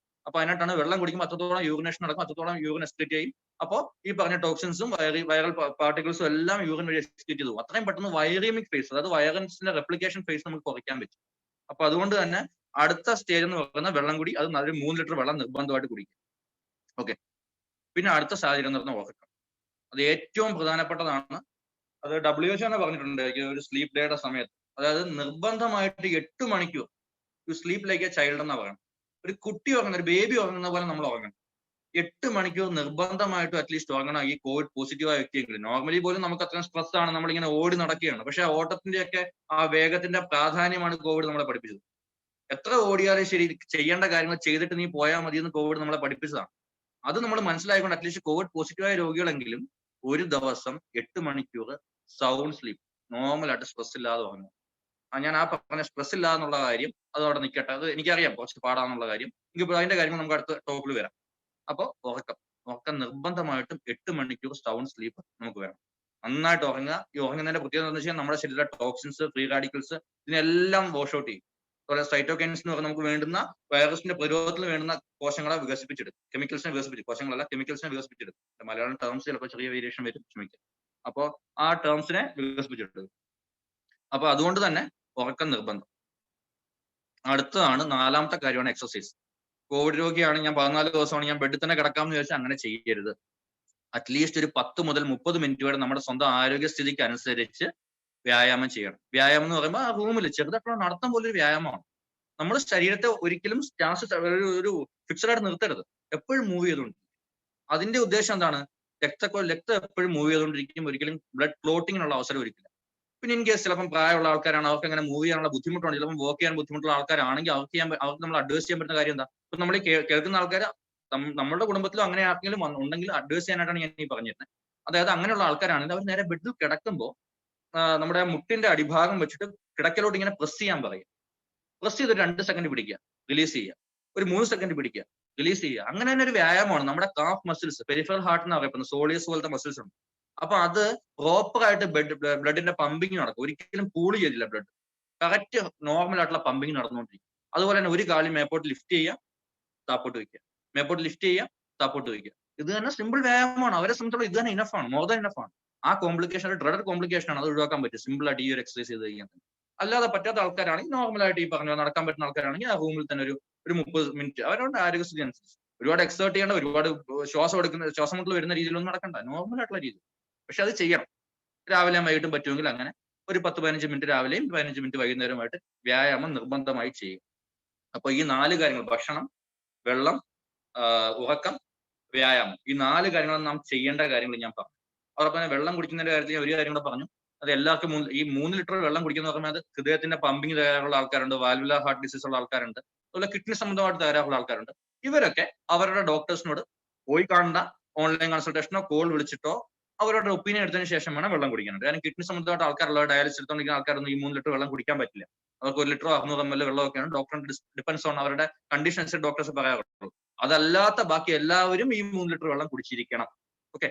അപ്പൊ അതിനായിട്ടാണ് വെള്ളം കുടിക്കുമ്പോൾ അത്രത്തോളം യൂറിനേഷൻ നടക്കും, അത്രത്തോളം യൂറിൻ എക്സ്ക്രീറ്റ് ചെയ്യും. അപ്പോൾ ഈ പറഞ്ഞ ടോക്സിൻസും വൈറൽ പാർട്ടിക്കിൾസും എല്ലാം യൂറിൻ വഴി എക്സ്ക്രീറ്റ് ചെയ്തു. അത്രയും പെട്ടെന്ന് വൈറീമിക് ഫേസ്, അതായത് വൈറസിന്റെ റെപ്ലിക്കേഷൻ ഫേസ് നമുക്ക് കുറയ്ക്കാൻ പറ്റും. അപ്പൊ അതുകൊണ്ട് തന്നെ അടുത്ത സ്റ്റേജ് എന്ന് പറയുന്ന വെള്ളം കുടി, അത് നല്ലൊരു 3 ലിറ്റർ വെള്ളം നിർബന്ധമായിട്ട് കുടിക്കും. ഓക്കെ. പിന്നെ അടുത്ത സാഹചര്യം എന്ന് പറഞ്ഞാൽ ഉറക്കം. അത് ഏറ്റവും പ്രധാനപ്പെട്ടതാണ്. അത് WHO തന്നെ പറഞ്ഞിട്ടുണ്ട് ഒരു സ്ലീപ്പ് ഡേയുടെ സമയത്ത്. അതായത് നിർബന്ധമായിട്ട് 8 മണിക്കൂർ you sleep like A child എന്നാ പറയണം. ഒരു കുട്ടി ഉറങ്ങുന്ന, ഒരു ബേബി ഉറങ്ങുന്ന പോലെ നമ്മൾ ഉറങ്ങണം. 8 മണിക്കൂർ നിർബന്ധമായിട്ടും അറ്റ്ലീസ്റ്റ് ഉറങ്ങണം. ഈ കോവിഡ് പോസിറ്റീവായ വ്യക്തിയെങ്കിലും. നോർമലി പോലും നമുക്ക് അത്രയും സ്ട്രെസ് ആണ്, നമ്മളിങ്ങനെ ഓടി നടക്കുകയാണ്. പക്ഷെ ആ ഓട്ടത്തിന്റെയൊക്കെ ആ വേഗത്തിന്റെ പ്രാധാന്യമാണ് കോവിഡ് നമ്മളെ പഠിപ്പിച്ചത്. എത്ര ഓടിയാലും ശരി, ചെയ്യേണ്ട കാര്യങ്ങൾ ചെയ്തിട്ട് നീ പോയാൽ മതി എന്ന് കോവിഡ് നമ്മളെ പഠിപ്പിച്ചതാണ്. അത് നമ്മൾ മനസ്സിലായിക്കൊണ്ട് അറ്റ്ലീസ്റ്റ് കോവിഡ് പോസിറ്റീവായ രോഗികളെങ്കിലും ഒരു ദിവസം 8 മണിക്കൂർ സൗണ്ട് സ്ലീപ്പ്, നോർമലായിട്ട് സ്ട്രെസ് ഇല്ലാതെ ഉറങ്ങും. ഞാൻ ആ പറഞ്ഞ സ്ട്രെസ് ഇല്ലാന്നുള്ള കാര്യം അത് അവിടെ നിൽക്കട്ടെ, അത് എനിക്കറിയാം കുറച്ച് പാടാന്നുള്ള കാര്യം. എനിക്ക് അതിന്റെ കാര്യങ്ങൾ നമുക്ക് അടുത്ത ടോക്കിൽ വരാം. അപ്പോൾ ഉറക്കം നിർബന്ധമായിട്ടും 8 മണിക്കൂർ സൗണ്ട് സ്ലീപ്പ് നമുക്ക് വേണം. നന്നായിട്ട് ഉറങ്ങുക. ഈ ഉറങ്ങുന്നതിന്റെ പ്രത്യേകത എന്ന് വെച്ചാൽ നമ്മുടെ ശരീരത്തിലെ ടോക്സിൻസ്, ഫ്രീ റാഡിക്കൽസ് ഇതിനെല്ലാം വാഷ് ഔട്ട് ചെയ്യും. അതുപോലെ സൈറ്റോകൈൻസ് എന്ന് പറഞ്ഞാൽ നമുക്ക് വേണ്ടുന്ന വൈറസിന്റെ പ്രതിരോധത്തിന് വേണ്ടുന്ന കോശങ്ങളെ വികസിപ്പിച്ചെടുക്കും. കെമിക്കൽസിനെ കോശങ്ങളല്ല കെമിക്കൽസിനെ വികസിപ്പിച്ചെടുക്കും. മലയാളം ടേംസ് ചിലപ്പോൾ ചെറിയ വേരിയേഷൻ വരും, ക്ഷമിക്കാം. അപ്പോൾ ആ ടേംസിനെ വികസിപ്പിച്ചെടുക്കും. അപ്പൊ അതുകൊണ്ട് തന്നെ ഉറക്കം നിർബന്ധം. അടുത്തതാണ് 4ാമത്തെ കാര്യമാണ് എക്സസൈസ്. കോവിഡ് രോഗിയാണ് ഞാൻ, 14 ദിവസമാണ് ഞാൻ ബെഡിൽ തന്നെ കിടക്കാമെന്ന് ചോദിച്ചാൽ അങ്ങനെ ചെയ്യരുത്. അറ്റ്ലീസ്റ്റ് ഒരു 10 മുതൽ 30 മിനിറ്റ് വരെ നമ്മുടെ സ്വന്തം ആരോഗ്യസ്ഥിതിക്ക് അനുസരിച്ച് വ്യായാമം ചെയ്യണം. വ്യായാമം എന്ന് പറയുമ്പോൾ ആ റൂമിൽ ചെറുതായിട്ടുള്ള നടത്തം പോലെ ഒരു വ്യായാമമാണ്. നമ്മൾ ശരീരത്തെ ഒരിക്കലും ഒരു ഫിക്സഡ് ആയിട്ട് നിർത്തരുത്, എപ്പോഴും മൂവ് ചെയ്തുകൊണ്ടിരിക്കും. അതിന്റെ ഉദ്ദേശം എന്താണ്? രക്തം എപ്പോഴും മൂവ് ചെയ്തുകൊണ്ടിരിക്കും. ഒരിക്കലും ബ്ലഡ് ക്ലോട്ടിങ്ങിനുള്ള അവസരം ഒരിക്കലും. പിന്നെ ഇൻ കേസ് ചിലപ്പം പ്രായമുള്ള ആൾക്കാരാണ്, അവർക്ക് അങ്ങനെ മൂവ് ചെയ്യാനുള്ള ബുദ്ധിമുട്ടുണ്ട്, ചിലപ്പോൾ വർക്ക് ചെയ്യാൻ ബുദ്ധിമുട്ടുള്ള ആൾക്കാരാണെങ്കിൽ അവർക്ക് നമ്മൾ അഡ്വൈസ് ചെയ്യാൻ പറ്റുന്ന കാര്യം എന്താ? ഇപ്പൊ നമ്മൾ കേൾക്കുന്ന ആൾക്കാർ നമ്മളുടെ കുടുംബത്തിലും അങ്ങനെ ആർക്കെങ്കിലും ഉണ്ടെങ്കിൽ അഡ്വൈസ് ചെയ്യാനായിട്ടാണ് ഞാൻ ഈ പറഞ്ഞിരുന്നത്. അതായത് അങ്ങനെയുള്ള ആൾക്കാരാണെങ്കിൽ അവർ നേരെ ബെഡിൽ കിടക്കുമ്പോൾ നമ്മുടെ മുട്ടിന്റെ അടിഭാഗം വെച്ചിട്ട് കിടക്കലോട്ട് ഇങ്ങനെ പ്രസ് ചെയ്യാൻ പറയും. പ്രസ് ചെയ്ത് 2 സെക്കൻഡ് പിടിക്കുക, റിലീസ് ചെയ്യുക, ഒരു 3 സെക്കൻഡ് പിടിക്കുക, റിലീസ് ചെയ്യുക. അങ്ങനെ തന്നെ ഒരു വ്യായാമമാണ്. നമ്മുടെ കാഫ് മസിൽസ്, പെരിഫറൽ ഹാർട്ട് എന്ന് പറയപ്പെടുന്ന സോളിയസ് പോലത്തെ മസിൽസ് ഉണ്ട്. അപ്പൊ അത് പ്രോപ്പർ ആയിട്ട് ബ്ലഡിന്റെ പമ്പിങ് നടക്കും. ഒരിക്കലും കൂള് ചെയ്തില്ല ബ്ലഡ്, കറക്റ്റ് നോർമൽ ആയിട്ടുള്ള പമ്പിങ് നടന്നുകൊണ്ടിരിക്കും. അതുപോലെ തന്നെ ഒരു കാലം മേപ്പോട്ട് ലിഫ്റ്റ് ചെയ്യുക, താപ്പോട്ട് വയ്ക്കുക, മേപ്പോട്ട് ലിഫ്റ്റ് ചെയ്യുക, താപ്പോട്ട് വയ്ക്കുക. ഇത് തന്നെ സിമ്പിൾ വ്യായാമമാണ്. അവരെ സംബന്ധിച്ചോളം ഇത് തന്നെ ഇനഫാണ്, മോർ ദാൻ ഇനഫാണ്. ആ കോംപ്ലിക്കേഷൻ, ഡ്രഡ് കോംപ്ലിക്കേഷൻ ആണ്, അത് ഒഴിവാക്കാൻ പറ്റും സിമ്പിൾ ആയിട്ട് ഈ ഒരു എക്സസൈസ് ചെയ്ത് കഴിഞ്ഞാൽ. അല്ലാതെ പറ്റാത്ത ആൾക്കാരാണെങ്കിൽ നോർമലായിട്ട് ഈ പറഞ്ഞ നടക്കാൻ പറ്റുന്ന ആൾക്കാരാണെങ്കിൽ ആ റൂമിൽ തന്നെ ഒരു 30 മിനിറ്റ് അവരുടെ ആരോഗ്യസ്ഥിതി അനുസരിച്ച്. ഒരുപാട് എക്സേർട്ട് ചെയ്യേണ്ട, ഒരുപാട് ശ്വാസം മുട്ടൽ വരുന്ന രീതിയിലൊന്നും നടക്കണ്ട, നോർമൽ ആയിട്ടുള്ള രീതി. പക്ഷെ അത് ചെയ്യണം. രാവിലെ വൈകിട്ടും പറ്റുമെങ്കിൽ അങ്ങനെ ഒരു 10-15 മിനിറ്റ് രാവിലെയും 15 മിനിറ്റ് വൈകുന്നേരമായിട്ട് വ്യായാമം നിർബന്ധമായി ചെയ്യും. അപ്പൊ ഈ 4 കാര്യങ്ങൾ, ഭക്ഷണം, വെള്ളം, ഉറക്കം, വ്യായാമം, ഈ 4 കാര്യങ്ങളും നാം ചെയ്യേണ്ട കാര്യങ്ങൾ ഞാൻ പറഞ്ഞു. അതോടൊപ്പം തന്നെ വെള്ളം കുടിക്കുന്നതിന്റെ കാര്യത്തിൽ ഒരു കാര്യം കൂടെ പറഞ്ഞു. അത് എല്ലാവർക്കും ഈ 3 ലിറ്റർ വെള്ളം കുടിക്കുന്ന പറയുമ്പോൾ അത് ഹൃദയത്തിന്റെ പമ്പിങ് തയ്യാറുള്ള ആൾക്കാരുണ്ട്, വാൽവുലാർ ഹാർട്ട് ഡിസീസ് ഉള്ള ആൾക്കാരുണ്ട്, അതുപോലെ കിഡ്നി സംബന്ധമായിട്ട് തയ്യാറുള്ള ആൾക്കാരുണ്ട്. ഇവരൊക്കെ അവരുടെ ഡോക്ടേഴ്സിനോട് പോയി കാണേണ്ട, ഓൺലൈൻ കൺസൾട്ടേഷനോ കോൾ വിളിച്ചിട്ടോ അവരുടെ ഒപ്പീനിയൻ എടുത്തതിന് ശേഷം വേണം വെള്ളം കുടിക്കാനുണ്ട്. കാരണം കിഡ്നി സംബന്ധമായിട്ട് ആൾക്കാരുള്ള, ഡയാലിസിസ് എടുത്തോണ്ടിരിക്കുന്ന ആൾക്കാരൊന്നും ഈ 3 ലിറ്റർ വെള്ളം കുടിക്കാൻ പറ്റില്ല. അവർക്ക് 1 ലിറ്ററോ 600 ml വെള്ളമൊക്കെയാണ്. ഡോക്ടറിന്റെ ഡിപ്പെൻസ് ഓൺ അവരുടെ കണ്ടീഷൻ അനുസരിച്ച് ഡോക്ടേഴ്സ് പറയാറുള്ളൂ. അതല്ലാത്ത ബാക്കി എല്ലാവരും ഈ 3 ലിറ്റർ വെള്ളം കുടിച്ചിരിക്കണം. ഓക്കെ.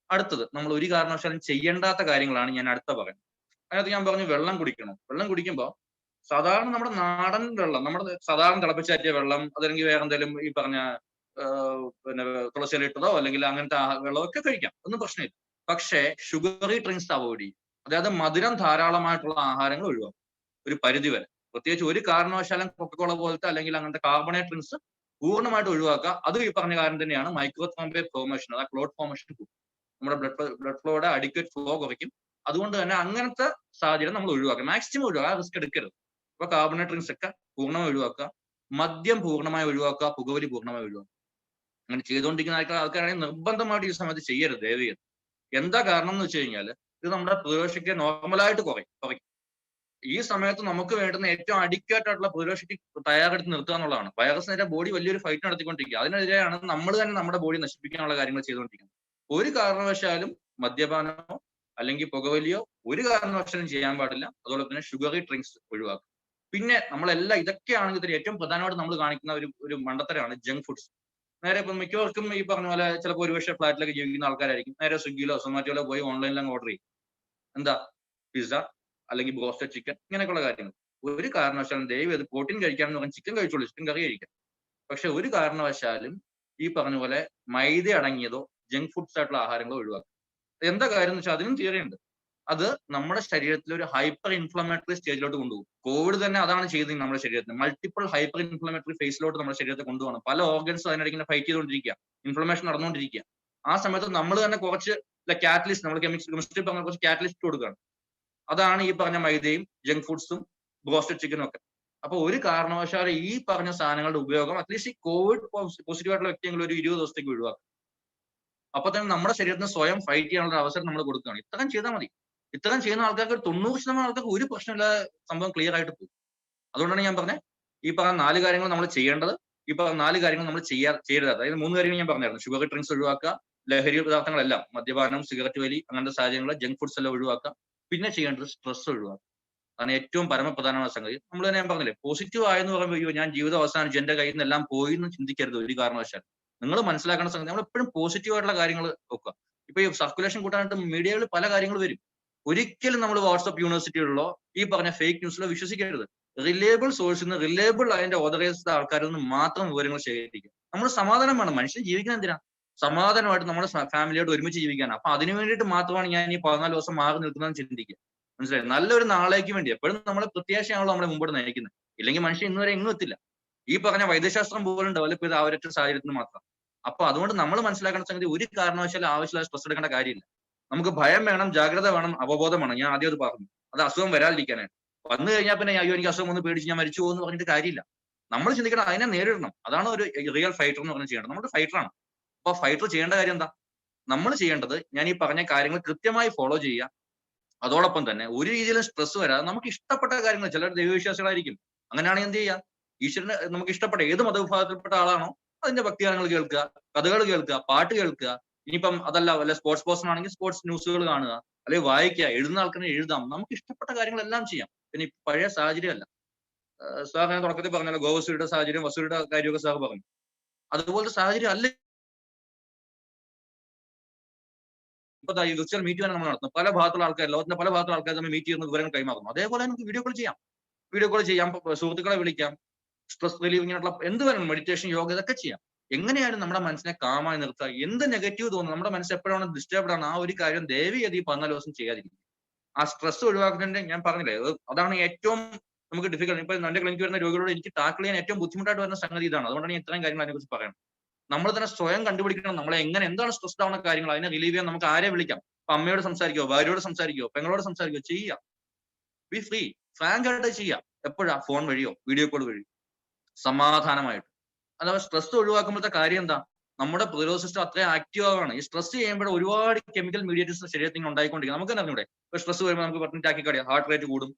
അടുത്തത് നമ്മൾ ഒരു കാരണവശാലും ചെയ്യേണ്ടാത്ത കാര്യങ്ങളാണ് ഞാൻ അടുത്ത പറയുന്നത്. അതിനകത്ത് ഞാൻ പറഞ്ഞു വെള്ളം കുടിക്കണം. വെള്ളം കുടിക്കുമ്പോൾ സാധാരണ നമ്മുടെ നാടൻ വെള്ളം, നമ്മുടെ സാധാരണ തിളപ്പിച്ചാറ്റിയ വെള്ളം, അതല്ലെങ്കിൽ വേറെ എന്തെങ്കിലും ഈ പറഞ്ഞ പിന്നെ തുളസിയില ഇട്ടതോ അല്ലെങ്കിൽ അങ്ങനത്തെ വെള്ളമൊക്കെ കഴിക്കാം, ഒന്നും പ്രശ്നമില്ല. പക്ഷേ ഷുഗറി ഡ്രിങ്ക്സ് അവോയ്ഡ് ചെയ്യും. അതായത് മധുരം ധാരാളമായിട്ടുള്ള ആഹാരങ്ങൾ ഒഴിവാക്കും ഒരു പരിധി വരെ. പ്രത്യേകിച്ച് ഒരു കാരണവശാലും കൊക്കക്കോള പോലത്തെ അല്ലെങ്കിൽ അങ്ങനത്തെ കാർബണേറ്റ് ഡ്രിങ്ക്സ് പൂർണ്ണമായിട്ട് ഒഴിവാക്കുക. അത് ഈ പറഞ്ഞ കാര്യം തന്നെയാണ് മൈക്രോ ത്രോംബേ ഫോർമേഷൻ, അതായത് ക്ലോട്ട് ഫോർമേഷൻ കൂട്ടും. നമ്മുടെ ബ്ലഡ് ഫ്ലോയുടെ അഡിക്വേറ്റ് ഫ്ലോ കുറയ്ക്കും. അതുകൊണ്ട് തന്നെ അങ്ങനത്തെ സാഹചര്യം നമ്മൾ ഒഴിവാക്കുക, മാക്സിമം ഒഴിവാക്കുക, റിസ്ക് എടുക്കരുത്. ഇപ്പൊ കാർബണേറ്റ് ഡ്രിങ്ക്സ് ഒക്കെ പൂർണ്ണമായി ഒഴിവാക്കുക, മദ്യം പൂർണ്ണമായി ഒഴിവാക്കുക, പുകവലി പൂർണ്ണമായി ഒഴിവാക്കുക. അങ്ങനെ ചെയ്തുകൊണ്ടിരിക്കുന്ന ആൾക്കാരാണെങ്കിൽ നിർബന്ധമായിട്ട് ഈ സമയത്ത് ചെയ്യരുത്, ദയവ് ചെയ്ത്. എന്താ കാരണം എന്ന് വെച്ച് കഴിഞ്ഞാൽ ഇത് നമ്മുടെ പ്രതിരോധശക്തിയെ നോർമലായിട്ട് കുറയ്ക്കും. ഈ സമയത്ത് നമുക്ക് വേണ്ടുന്ന ഏറ്റവും അഡിക്വേറ്റ് ആയിട്ടുള്ള പ്രതിരോധശക്തി തയ്യാറെടുത്ത് നിർത്തുക എന്നുള്ളതാണ്. വൈറസിനെതിരെ ബോഡി വലിയൊരു ഫൈറ്റ് നടത്തിക്കൊണ്ടിരിക്കുക. അതിനെതിരെയാണ് നമ്മൾ തന്നെ നമ്മുടെ ബോഡി നശിപ്പിക്കാനുള്ള കാര്യങ്ങൾ ചെയ്തുകൊണ്ടിരിക്കുന്നത്. ഒരു കാരണവശാലും മദ്യപാനമോ അല്ലെങ്കിൽ പുകവലിയോ ഒരു കാരണവശാലും ചെയ്യാൻ പാടില്ല. അതുപോലെ തന്നെ ഷുഗറി ഡ്രിങ്ക്സ് ഒഴിവാക്കുക. പിന്നെ നമ്മളെല്ലാം ഇതൊക്കെയാണെങ്കിൽ ഇതിൽ ഏറ്റവും പ്രധാനമായിട്ട് നമ്മൾ കാണിക്കുന്ന ഒരു മണ്ടത്തരമാണ് ജങ്ക് ഫുഡ്സ്. നേരെ ഇപ്പം മിക്കവർക്കും ഈ പറഞ്ഞ പോലെ ചിലപ്പോൾ ഒരുപക്ഷെ ഫ്ലാറ്റിലൊക്കെ ജീവിക്കുന്ന ആൾക്കാരായിരിക്കും. നേരെ സ്വിഗ്ഗിയിലോ സൊമാറ്റോയിലോ പോയി ഓൺലൈനിലങ്ങ് ഓർഡർ ചെയ്യും. എന്താ പിസ്സ അല്ലെങ്കിൽ ബ്രോസ്റ്റഡ് ചിക്കൻ ഇങ്ങനെയൊക്കെയുള്ള കാര്യങ്ങൾ. ഒരു കാരണവശാലും ദയവ് ചെയ്ത് പ്രോട്ടീൻ കഴിക്കാമെന്ന് പറഞ്ഞാൽ ചിക്കൻ കഴിച്ചോളൂ, ചിക്കൻ കറി കഴിക്കാം. പക്ഷെ ഒരു കാരണവശാലും ഈ പറഞ്ഞ പോലെ മൈദ അടങ്ങിയതോ ജങ്ക് ഫുഡ്സ് ആയിട്ടുള്ള ആഹാരങ്ങളോ ഒഴിവാക്കുക. എന്താ കാര്യം എന്ന് വെച്ചാൽ അതിനും തിയറി ഉണ്ട്. അത് നമ്മുടെ ശരീരത്തിൽ ഒരു ഹൈപ്പർ ഇൻഫ്ലമേറ്ററി സ്റ്റേജിലോട്ട് കൊണ്ടുപോകും. കോവിഡ് തന്നെ അതാണ് ചെയ്തത് നമ്മുടെ ശരീരത്തിൽ. മൾട്ടിപ്പിൾ ഹൈപ്പർ ഇൻഫ്ലമേറ്ററി ഫേസിലോട്ട് നമ്മുടെ ശരീരത്തെ കൊണ്ടുപോകണം. പല ഓർഗൻസും അതിനിടയ്ക്ക് ഫൈറ്റ് ചെയ്തുകൊണ്ടിരിക്കുക, ഇൻഫ്ലമേഷൻ നടന്നുകൊണ്ടിരിക്കുക. ആ സമയത്ത് നമ്മൾ തന്നെ കുറച്ച് കാറ്റലിസ്റ്റ്, നമ്മൾ കെമിസ്ട്രി പറഞ്ഞ കുറച്ച് കാറ്റലിസ്റ്റ് കൊടുക്കുകയാണ്. അതാണ് ഈ പറഞ്ഞ മൈദയും ജങ്ക് ഫുഡ്സും ബ്രോസ്റ്റഡ് ചിക്കനും ഒക്കെ. അപ്പൊ ഒരു കാരണവശാലും ഈ പറഞ്ഞ സാധനങ്ങളുടെ ഉപയോഗം അറ്റ്ലീസ്റ്റ് ഈ കോവിഡ് പോസിറ്റീവ് ആയിട്ടുള്ള വ്യക്തിയെങ്കിലും ഒരു 20 ദിവസത്തേക്ക് ഒഴിവാക്കും. അപ്പൊ തന്നെ നമ്മുടെ ശരീരത്തിന് സ്വയം ഫൈറ്റ് ചെയ്യാനുള്ള അവസരം നമ്മൾ കൊടുക്കുകയാണ്. ഇത്രയും ചെയ്താൽ മതി. ഇത്രയും ചെയ്യുന്ന ആൾക്കാർക്ക് 90% ആൾക്കാർക്ക് ഒരു പ്രശ്നമില്ലാതെ സംഭവം ക്ലിയർ ആയിട്ട് പോകും. അതുകൊണ്ടാണ് ഞാൻ പറഞ്ഞത് ഈ പറഞ്ഞ 4 കാര്യങ്ങൾ നമ്മൾ ചെയ്യേണ്ടത്, ഈ പറഞ്ഞ 4 കാര്യങ്ങൾ നമ്മൾ ചെയ്യരുത്. അതായത് 3 കാര്യങ്ങൾ ഞാൻ പറഞ്ഞായിരുന്നു. ഷുഗർ ഡ്രിങ്ക്സ് ഒഴിവാക്കുക, ലഹരി പദാർത്ഥങ്ങളെല്ലാം, മദ്യപാനം, സിഗരറ്റ് വലി, അങ്ങനത്തെ സാഹചര്യങ്ങൾ, ജങ്ക് ഫുഡ്സ് എല്ലാം ഒഴിവാക്കുക. പിന്നെ ചെയ്യേണ്ടത് സ്ട്രെസ് ഒഴിവാക്കുക. അതാണ് ഏറ്റവും പരമപ്രധാനമായ സംഗതി. നമ്മൾ തന്നെ ഞാൻ പറഞ്ഞില്ലേ, പോസിറ്റീവ് ആയെന്ന് പറയുമ്പോൾ ഞാൻ ജീവിതം അവസാനിച്ചു, എന്റെ കയ്യിൽ നിന്ന് എല്ലാം പോയി എന്ന് ചിന്തിക്കരുത് ഒരു കാരണവശാലും. നിങ്ങൾ മനസ്സിലാക്കേണ്ട സംഗതി നമ്മൾ എപ്പോഴും പോസിറ്റീവ് ആയിട്ടുള്ള കാര്യങ്ങൾ വെക്കുക. ഇപ്പൊ ഈ സർക്കുലേഷൻ കൂട്ടാനായിട്ട് മീഡിയകളിൽ പല കാര്യങ്ങൾ വരും. ഒരിക്കലും നമ്മൾ വാട്സ്ആപ്പ് യൂണിവേഴ്സിറ്റികളിലോ ഈ പറഞ്ഞ ഫേക്ക് ന്യൂസിലോ വിശ്വസിക്കരുത്. റിലയബിൾ സോഴ്സിൽ നിന്ന്, റിലയബിൾ അതിന്റെ ഓതറൈസ്ഡ് ആൾക്കാരിൽ നിന്ന് മാത്രം വിവരങ്ങൾ ശേഖരിക്കുക. നമ്മൾ സമാധാനം വേണം. മനുഷ്യൻ ജീവിക്കാൻ എന്തിനാ? സമാധാനമായിട്ട് നമ്മുടെ ഫാമിലിയോട് ഒരുമിച്ച് ജീവിക്കാനാണ്. അപ്പൊ അതിനു വേണ്ടിയിട്ട് മാത്രമാണ് ഞാൻ ഈ 14 ദിവസം മാറി നിൽക്കുന്നതെന്ന് ചിന്തിക്കുക. മനസ്സിലായി? നല്ലൊരു നാളേക്ക് വേണ്ടി എപ്പോഴും നമ്മളെ പ്രത്യാശയാണല്ലോ നമ്മളെ മുമ്പോട്ട് നയിക്കുന്നത്. ഇല്ലെങ്കിൽ മനുഷ്യൻ ഇന്നുവരെ എങ്ങും എത്തില്ല. ഈ പറഞ്ഞ വൈദ്യശാസ്ത്രം പോലും ഡെവലപ്പ് ചെയ്ത ആ ഒരൊറ്റ സാഹചര്യത്തിന് മാത്രം. അപ്പൊ അതുകൊണ്ട് നമ്മൾ മനസ്സിലാക്കേണ്ട സംഗതി ഒരു കാരണവശാലും ആവശ്യമില്ലാതെ സ്ട്രെസ് എടുക്കേണ്ട കാര്യമില്ല. നമുക്ക് ഭയം വേണം, ജാഗ്രത വേണം, അവബോധം വേണം. ഞാൻ ആദ്യം അത് പറഞ്ഞു. അത് അസുഖം വരാതിരിക്കാനായിട്ട്. വന്നു കഴിഞ്ഞാൽ പിന്നെ അയ്യോ എനിക്ക് അസുഖം ഒന്ന് പേടിച്ച് ഞാൻ മരിച്ചു പോകുമെന്ന് പറഞ്ഞിട്ട് കാര്യമില്ല. നമ്മൾ ചിന്തിക്കണം, അതിനെ നേരിടണം. അതാണ് ഒരു റിയൽ ഫൈറ്റർ എന്ന് പറഞ്ഞ് ചെയ്യേണ്ടത്. നമ്മുടെ ഫൈറ്ററാണ്. അപ്പൊ ഫൈറ്റർ ചെയ്യേണ്ട കാര്യം എന്താ? നമ്മൾ ചെയ്യേണ്ടത് ഞാൻ ഈ പറഞ്ഞ കാര്യങ്ങൾ കൃത്യമായി ഫോളോ ചെയ്യുക. അതോടൊപ്പം തന്നെ ഒരു രീതിയിലും സ്ട്രെസ് വരാതെ നമുക്ക് ഇഷ്ടപ്പെട്ട കാര്യങ്ങൾ, ചിലർ ദൈവവിശ്വാസികളായിരിക്കും, അങ്ങനെയാണെങ്കിൽ എന്ത് ചെയ്യുക? ഈശ്വരന് നമുക്ക് ഇഷ്ടപ്പെട്ട ഏത് മതവിഭാഗത്തിൽപ്പെട്ട ആളാണോ അതിന്റെ ഭക്തിഗാനങ്ങൾ കേൾക്കുക, കഥകൾ കേൾക്കുക, പാട്ട് കേൾക്കുക. ഇനിയിപ്പം അതല്ല വല്ല സ്പോർട്സ് പേഴ്സൺ ആണെങ്കിൽ സ്പോർട്സ് ന്യൂസുകൾ കാണുക, അല്ലെങ്കിൽ വായിക്കുക, എഴുതുന്ന ആൾക്കാരെ എഴുതാം. നമുക്ക് ഇഷ്ടപ്പെട്ട കാര്യങ്ങളെല്ലാം ചെയ്യാം. പിന്നെ പഴയ സാഹചര്യമല്ല. സാർ ഞാൻ തുടക്കത്തിൽ പറഞ്ഞല്ലോ, ഗോവസൂരിയുടെ സാഹചര്യം, വസൂരിയുടെ കാര്യമൊക്കെ സാർ പറഞ്ഞു. അതുപോലത്തെ സാഹചര്യം അല്ല ഇപ്പൊ ഈ വിർച്വൽ മീറ്റ് തന്നെ നമ്മൾ നടത്തുന്നു. പല ഭാഗത്തുള്ള ആൾക്കാർ, ലോകത്തിന്റെ പല ഭാഗത്തുള്ള ആൾക്കാർ നമ്മൾ മീറ്റ് ചെയ്യുന്ന വിവരങ്ങൾ കൈമാറുന്നു. അതേപോലെ നമുക്ക് വീഡിയോ കോൾ ചെയ്യാം. സുഹൃത്തുക്കളെ വിളിക്കാം, സ്ട്രെസ് റിലീവ് ഇങ്ങനെയുള്ള എന്ത് വേണം, മെഡിറ്റേഷൻ, യോഗ, ഇതൊക്കെ ചെയ്യാം. എങ്ങനെയാണ് നമ്മുടെ മനസ്സിനെ കാമായി നിർത്തുക? എന്ത് നെഗറ്റീവ് തോന്നുന്നു, നമ്മുടെ മനസ്സ് എപ്പോഴാണ് ഡിസ്റ്റർബ്ഡ് ആണ്, ആ ഒരു കാര്യം ദയവേത് ഈ 14 ദിവസം ചെയ്യാതിരിക്കും. ആ സ്ട്രെസ് ഒഴിവാക്കുന്നതിന്റെ ഞാൻ പറഞ്ഞില്ലേ, അതാണ് ഏറ്റവും നമുക്ക് ഡിഫിക്കൽട്ട്. ഇപ്പൊ എന്റെ ക്ലിനിക്ക് വരുന്ന രോഗികളോട് എനിക്ക് ടാക്കിൾ ചെയ്യാൻ ഏറ്റവും ബുദ്ധിമുട്ടായിട്ട് വരുന്ന സംഗതി ഇതാണ്. അതുകൊണ്ടാണ് ഞാൻ ഇത്രയും കാര്യങ്ങൾ അതിനെക്കുറിച്ച് പറയുന്നത്. നമ്മൾ തന്നെ സ്വയം കണ്ടുപിടിക്കണം നമ്മളെ എന്താണ് സ്ട്രെസ്ഡ് ആവുന്ന കാര്യങ്ങൾ, അതിനെ റിലീവ് ചെയ്യാൻ നമുക്ക് ആരെ വിളിക്കാം. അപ്പൊ അമ്മയോട് സംസാരിക്കോ, ഭാര്യയോട് സംസാരിക്കോ, പെങ്ങളോട് സംസാരിക്കോ, ചെയ്യുക. ബി ഫ്രീ, ഫ്രാങ്ക് ആയിട്ട് ചെയ്യാം. എപ്പോഴാ? ഫോൺ വഴിയോ വീഡിയോ കോൾ വഴി സമാധാനമായിട്ട്. അഥവാ സ്ട്രെസ് ഒഴിവാക്കുമ്പോഴത്തെ കാര്യം എന്താ? നമ്മുടെ പ്രതിരോധ സിസ്റ്റം അത്രയും ആക്റ്റീവ് ആവുകയാണ്. ഈ സ്ട്രെസ് ചെയ്യുമ്പോൾ ഒരുപാട് കെമിക്കൽ മീഡിയേറ്റേഴ്സ് ശരീരത്തിൽ ഉണ്ടായിക്കൊണ്ടിരിക്കും. നമുക്ക് തന്നെ അറിഞ്ഞൂടെ, ഇപ്പൊ സ്ട്രെസ് വരുമ്പോൾ നമുക്ക് പെട്ടെന്ന് ടാക്കിക്കാർഡിയ, ഹാർട്ട് റേറ്റ് കൂടും,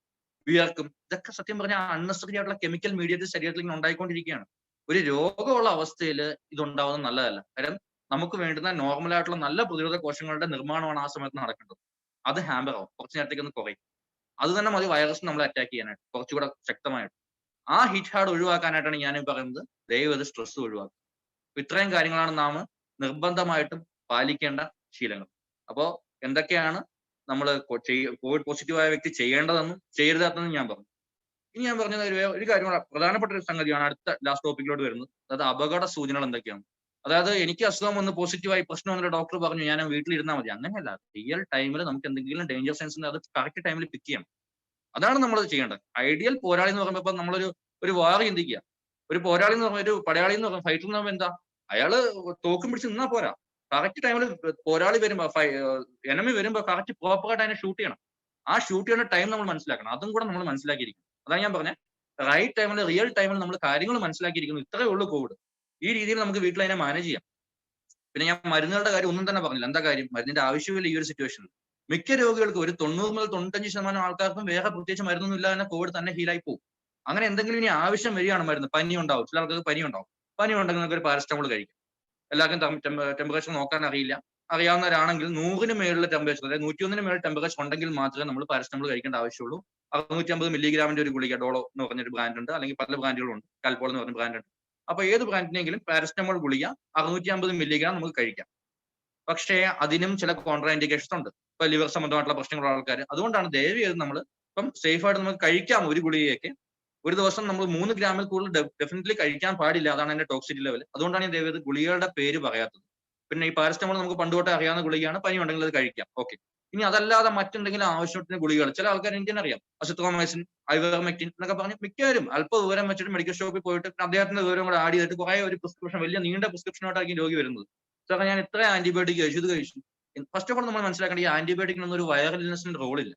വിയർക്കും. ഇതൊക്കെ സത്യം പറഞ്ഞാൽ അൺനെസറി ആയിട്ടുള്ള കെമിക്കൽ മീഡിയേറ്റേഴ്സ് ശരീരത്തിൽ ഉണ്ടായിക്കൊണ്ടിരിക്കുകയാണ്. ഒരു രോഗമുള്ള അവസ്ഥയിൽ ഇതുണ്ടാവുന്നത് നല്ലതല്ല. കാര്യം നമുക്ക് വേണ്ടുന്ന നോർമൽ ആയിട്ടുള്ള നല്ല പ്രതിരോധ കോശങ്ങളുടെ നിർമ്മാണമാണ് ആ സമയത്ത് നടക്കേണ്ടത്. അത് ഹാമ്പർ ആവും, കുറച്ച് നേരത്തേക്ക് ഒന്ന് കുറയും. അത് തന്നെ മതി വൈറസ് നമ്മളെ അറ്റാക്ക് ചെയ്യാനായിട്ട് കുറച്ചുകൂടെ ശക്തമായിട്ട്. ആ ഹിറ്റ് ഹാർഡ് ഒഴിവാക്കാനായിട്ടാണ് ഞാൻ പറയുന്നത്, ദയവേത് സ്ട്രെസ് ഒഴിവാക്കുക. ഇത്രയും കാര്യങ്ങളാണ് നാം നിർബന്ധമായിട്ടും പാലിക്കേണ്ട ശീലങ്ങൾ. അപ്പോ എന്തൊക്കെയാണ് നമ്മൾ കോവിഡ് പോസിറ്റീവായ വ്യക്തി ചെയ്യേണ്ടതെന്നും ചെയ്യരുതാത്തതെന്നും ഞാൻ പറഞ്ഞു. ഇനി ഞാൻ പറഞ്ഞത് ഒരു കാര്യം, പ്രധാനപ്പെട്ട ഒരു സംഗതിയാണ് അടുത്ത ലാസ്റ്റ് ടോപ്പിക്കിലോട്ട് വരുന്നത്. അതായത് അപകട സൂചനകൾ എന്തൊക്കെയാണ്. അതായത് എനിക്ക് അസുഖം വന്ന് പോസിറ്റീവായി പ്രശ്നം വന്നിട്ട് ഡോക്ടർ പറഞ്ഞു ഞാൻ വീട്ടിലിരുന്നാൽ മതി. അങ്ങനെയല്ല, റിയൽ ടൈമിൽ നമുക്ക് എന്തെങ്കിലും ഡേഞ്ചർ സൈൻസ് ഉണ്ട്, അത് കറക്റ്റ് ടൈമിൽ പിക്ക് ചെയ്യണം. അതാണ് നമ്മൾ ചെയ്യേണ്ടത്. ഐഡിയൽ പോരാളി എന്ന് പറയുമ്പോൾ ഇപ്പൊ നമ്മളൊരു വാർ ചിന്തിക്കുക. ഒരു പോരാളി എന്ന് പറഞ്ഞ, ഒരു പടയാളി എന്ന് പറയുമ്പോൾ, ഫൈറ്റർ എന്ന് പറയുമ്പോൾ എന്താ, അയാള് തോക്കും പിടിച്ച് നിന്നാ പോരാ. കറക്റ്റ് ടൈമിൽ പോരാളി വരുമ്പോ, എനിമി വരുമ്പോ കറക്റ്റ് പ്രോപ്പറായിട്ട് അതിനെ ഷൂട്ട് ചെയ്യണം. ആ ഷൂട്ട് ചെയ്യുന്ന ടൈം നമ്മൾ മനസ്സിലാക്കണം. അതും കൂടെ നമ്മൾ മനസ്സിലാക്കിയിരിക്കും. അതാണ് ഞാൻ പറഞ്ഞത്, റൈറ്റ് ടൈമിൽ റിയൽ ടൈമിൽ നമ്മൾ കാര്യങ്ങൾ മനസ്സിലാക്കിയിരിക്കുന്നു. ഇത്രയേ ഉള്ളൂ കോവിഡ്. ഈ രീതിയിൽ നമുക്ക് വീട്ടിൽ അതിനെ മാനേജ് ചെയ്യാം. പിന്നെ ഞാൻ മരുന്നുകളുടെ കാര്യം ഒന്നും തന്നെ പറഞ്ഞില്ല. എന്താ കാര്യം? മരുന്നിന്റെ ആവശ്യമില്ല ഈ ഒരു സിറ്റുവേഷനിൽ. മിക്ക രോഗികൾക്കും ഒരു 90 മുതൽ 95% ആൾക്കാർക്കും വേറെ പ്രത്യേകിച്ച് മരുന്നൊന്നും ഇല്ലാതെ തന്നെ കോവിഡ് തന്നെ ഹീലായി പോകും. അങ്ങനെ എന്തെങ്കിലും ഇനി ആവശ്യം വരികയാണ് മരുന്ന്, പനി ഉണ്ടാവും, ചില ആൾക്കാർക്ക് പനി ഉണ്ടാവും. പനി ഉണ്ടെങ്കിൽ നിങ്ങൾക്ക് ഒരു പാരസ്റ്റമോൾ കഴിക്കാം. എല്ലാവർക്കും ടെമ്പറേച്ചർ നോക്കാൻ അറിയില്ല. അറിയാവുന്നവരാണെങ്കിൽ 100ന് മേളിലെ ടെമ്പറേച്ചർ, അതായത് 101ന് മേളിൽ ടെമ്പറേച്ചർ ഉണ്ടെങ്കിൽ മാത്രമേ നമ്മൾ പാരസ്റ്റമോൾ കഴിക്കേണ്ട ആവശ്യമുള്ളൂ. 650 മില്ലിഗ്രാമിന്റെ ഒരു ഗുളിക ഡോളോ എന്ന് പറഞ്ഞൊരു ബ്രാൻഡ് ഉണ്ട്, അല്ലെങ്കിൽ പല ബ്രാൻഡുകളുണ്ട്, കാൽപോൾ എന്ന് പറഞ്ഞ ബ്രാൻഡ് ഉണ്ട്. അപ്പൊ ഏത് ബ്രാൻഡിനെങ്കിലും പാരസ്റ്റമോൾ ഗുളിക 650 മില്ലിഗ്രാം നമുക്ക് കഴിക്കാം. പക്ഷേ അതിനും ചില കോൺട്രാ ഇൻഡിക്കേഷൻസ് ഉണ്ട്. ഇപ്പൊ ലിവർ സംബന്ധമായിട്ടുള്ള പ്രശ്നങ്ങളുള്ള ആൾക്കാർ. അതുകൊണ്ടാണ് ദയവ് ചെയ്ത് നമ്മൾ ഇപ്പം സേഫ് ആയിട്ട് നമുക്ക് കഴിക്കാം ഒരു ഗുളികയൊക്കെ. ഒരു ദിവസം നമ്മൾ 3 ഗ്രാമിൽ കൂടുതൽ ഡെഫിനറ്റ്ലി കഴിക്കാൻ പാടില്ല. അതാണ് അതിന്റെ ടോക്സിറ്റി ലെവൽ. അതുകൊണ്ടാണ് ഞാൻ ദയവ് ചെയ്ത് ഗുളികകളുടെ പേര് പറയാത്തത്. പിന്നെ ഈ പാരസ്റ്റമോൾ നമുക്ക് പണ്ട് തൊട്ടേ അറിയാവുന്ന ഗുളികയാണ്, പനി ഉണ്ടെങ്കിൽ അത് കഴിക്കാം, ഓക്കെ. ഇനി അതല്ലാതെ മറ്റെന്തെങ്കിലും ആവശ്യത്തിന് ഗുളികൾ ചില ആൾക്കാർ എനിക്ക് അറിയാം, അസിത്രോമൈസിൻ, ഐവർമെക്റ്റിൻ എന്നൊക്കെ പറഞ്ഞ് മിക്കവരും അല്പ വിവരം വെച്ചിട്ട് മെഡിക്കൽ ഷോപ്പിൽ പോയിട്ട് അദ്ദേഹത്തിന്റെ വിവരം കൂടെ ആഡ് ചെയ്തിട്ട് കുറെ ഒരു പ്രിസ്ക്രിപ്ഷൻ, വലിയ നീണ്ട പ്രിസ്ക്രിപ്ഷനായിട്ടായിരിക്കും രോഗി വരുന്നത്. സാറേ ഞാൻ ഇത്ര ആന്റിബയോട്ടിക് കഴിച്ചു, ഇത് കഴിച്ചു. ഫസ്റ്റ് ഓഫ് ഓൾ നമ്മൾ മനസ്സിലാക്കേണ്ട, ഈ ആന്റിബയോട്ടിക്കിനൊന്നും ഒരു വൈറൽ ഇൽനെസിന്റെ റോളില്ല.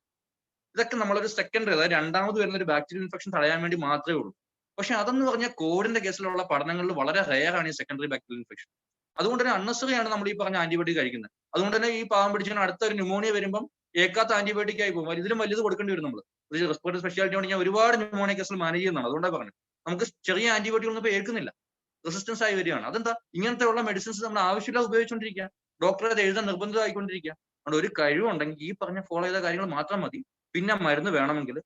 ഇതൊക്കെ നമ്മളൊരു സെക്കൻഡറി, അതായത് രണ്ടാമത് വരുന്ന ഒരു ബാക്ടീരിയൽ ഇൻഫെക്ഷൻ തടയാൻ വേണ്ടി മാത്രമേ ഉള്ളൂ. പക്ഷെ അതെന്ന് പറഞ്ഞാൽ കോവിഡിന്റെ കേസിലുള്ള പഠനങ്ങളിൽ വളരെ റെയർ ആണ് ഈ സെക്കൻഡറി ബാക്ടീരിയൽ ഇൻഫെക്ഷൻ. അതുകൊണ്ട് തന്നെ അൺനെസറി ആണ് നമ്മൾ ഈ പറഞ്ഞ ആന്റിബയോട്ടിക് കഴിക്കുന്നത്. അതുകൊണ്ട് തന്നെ ഈ പാവം പിടിച്ചാൽ അടുത്ത ഒരു ന്യൂമോണിയ വരുമ്പം ഏക്കാത്ത ആന്റിബയോട്ടിക് ആയി പോകും. ഇതിലും വലുത് കൊടുക്കേണ്ടി വരും നമ്മൾ. റെസ്പിറേറ്ററി സ്പെഷ്യാലിറ്റി കൊണ്ട് ഞാൻ ഒരുപാട് ന്യൂമോണിയ കേസിൽ മാനേജ് ചെയ്യുന്നതാണ്. അതുകൊണ്ടാണ് പറഞ്ഞത് നമുക്ക് ചെറിയ ആന്റിബയോട്ടിക് ഒന്നും ഇപ്പോൾ ഏൽക്കുന്നില്ല, റെസിസ്റ്റൻസ് ആയി വരികയാണ്. അതെന്താ? ഇങ്ങനത്തെ ഉള്ള മെഡിസിൻസ് നമ്മൾ ആവശ്യമില്ലാതെ ഉപയോഗിച്ചുകൊണ്ടിരിക്കുക, ഡോക്ടറെ അത് എഴുതാൻ നിർബന്ധിതമായിക്കൊണ്ടിരിക്കുക. അതുകൊണ്ട് ഒരു കഴിവുണ്ടെങ്കിൽ ഈ പറഞ്ഞ ഫോളോ ചെയ്ത കാര്യങ്ങൾ മാത്രം മതി. പിന്നെ മരുന്ന് വേണമെങ്കിൽ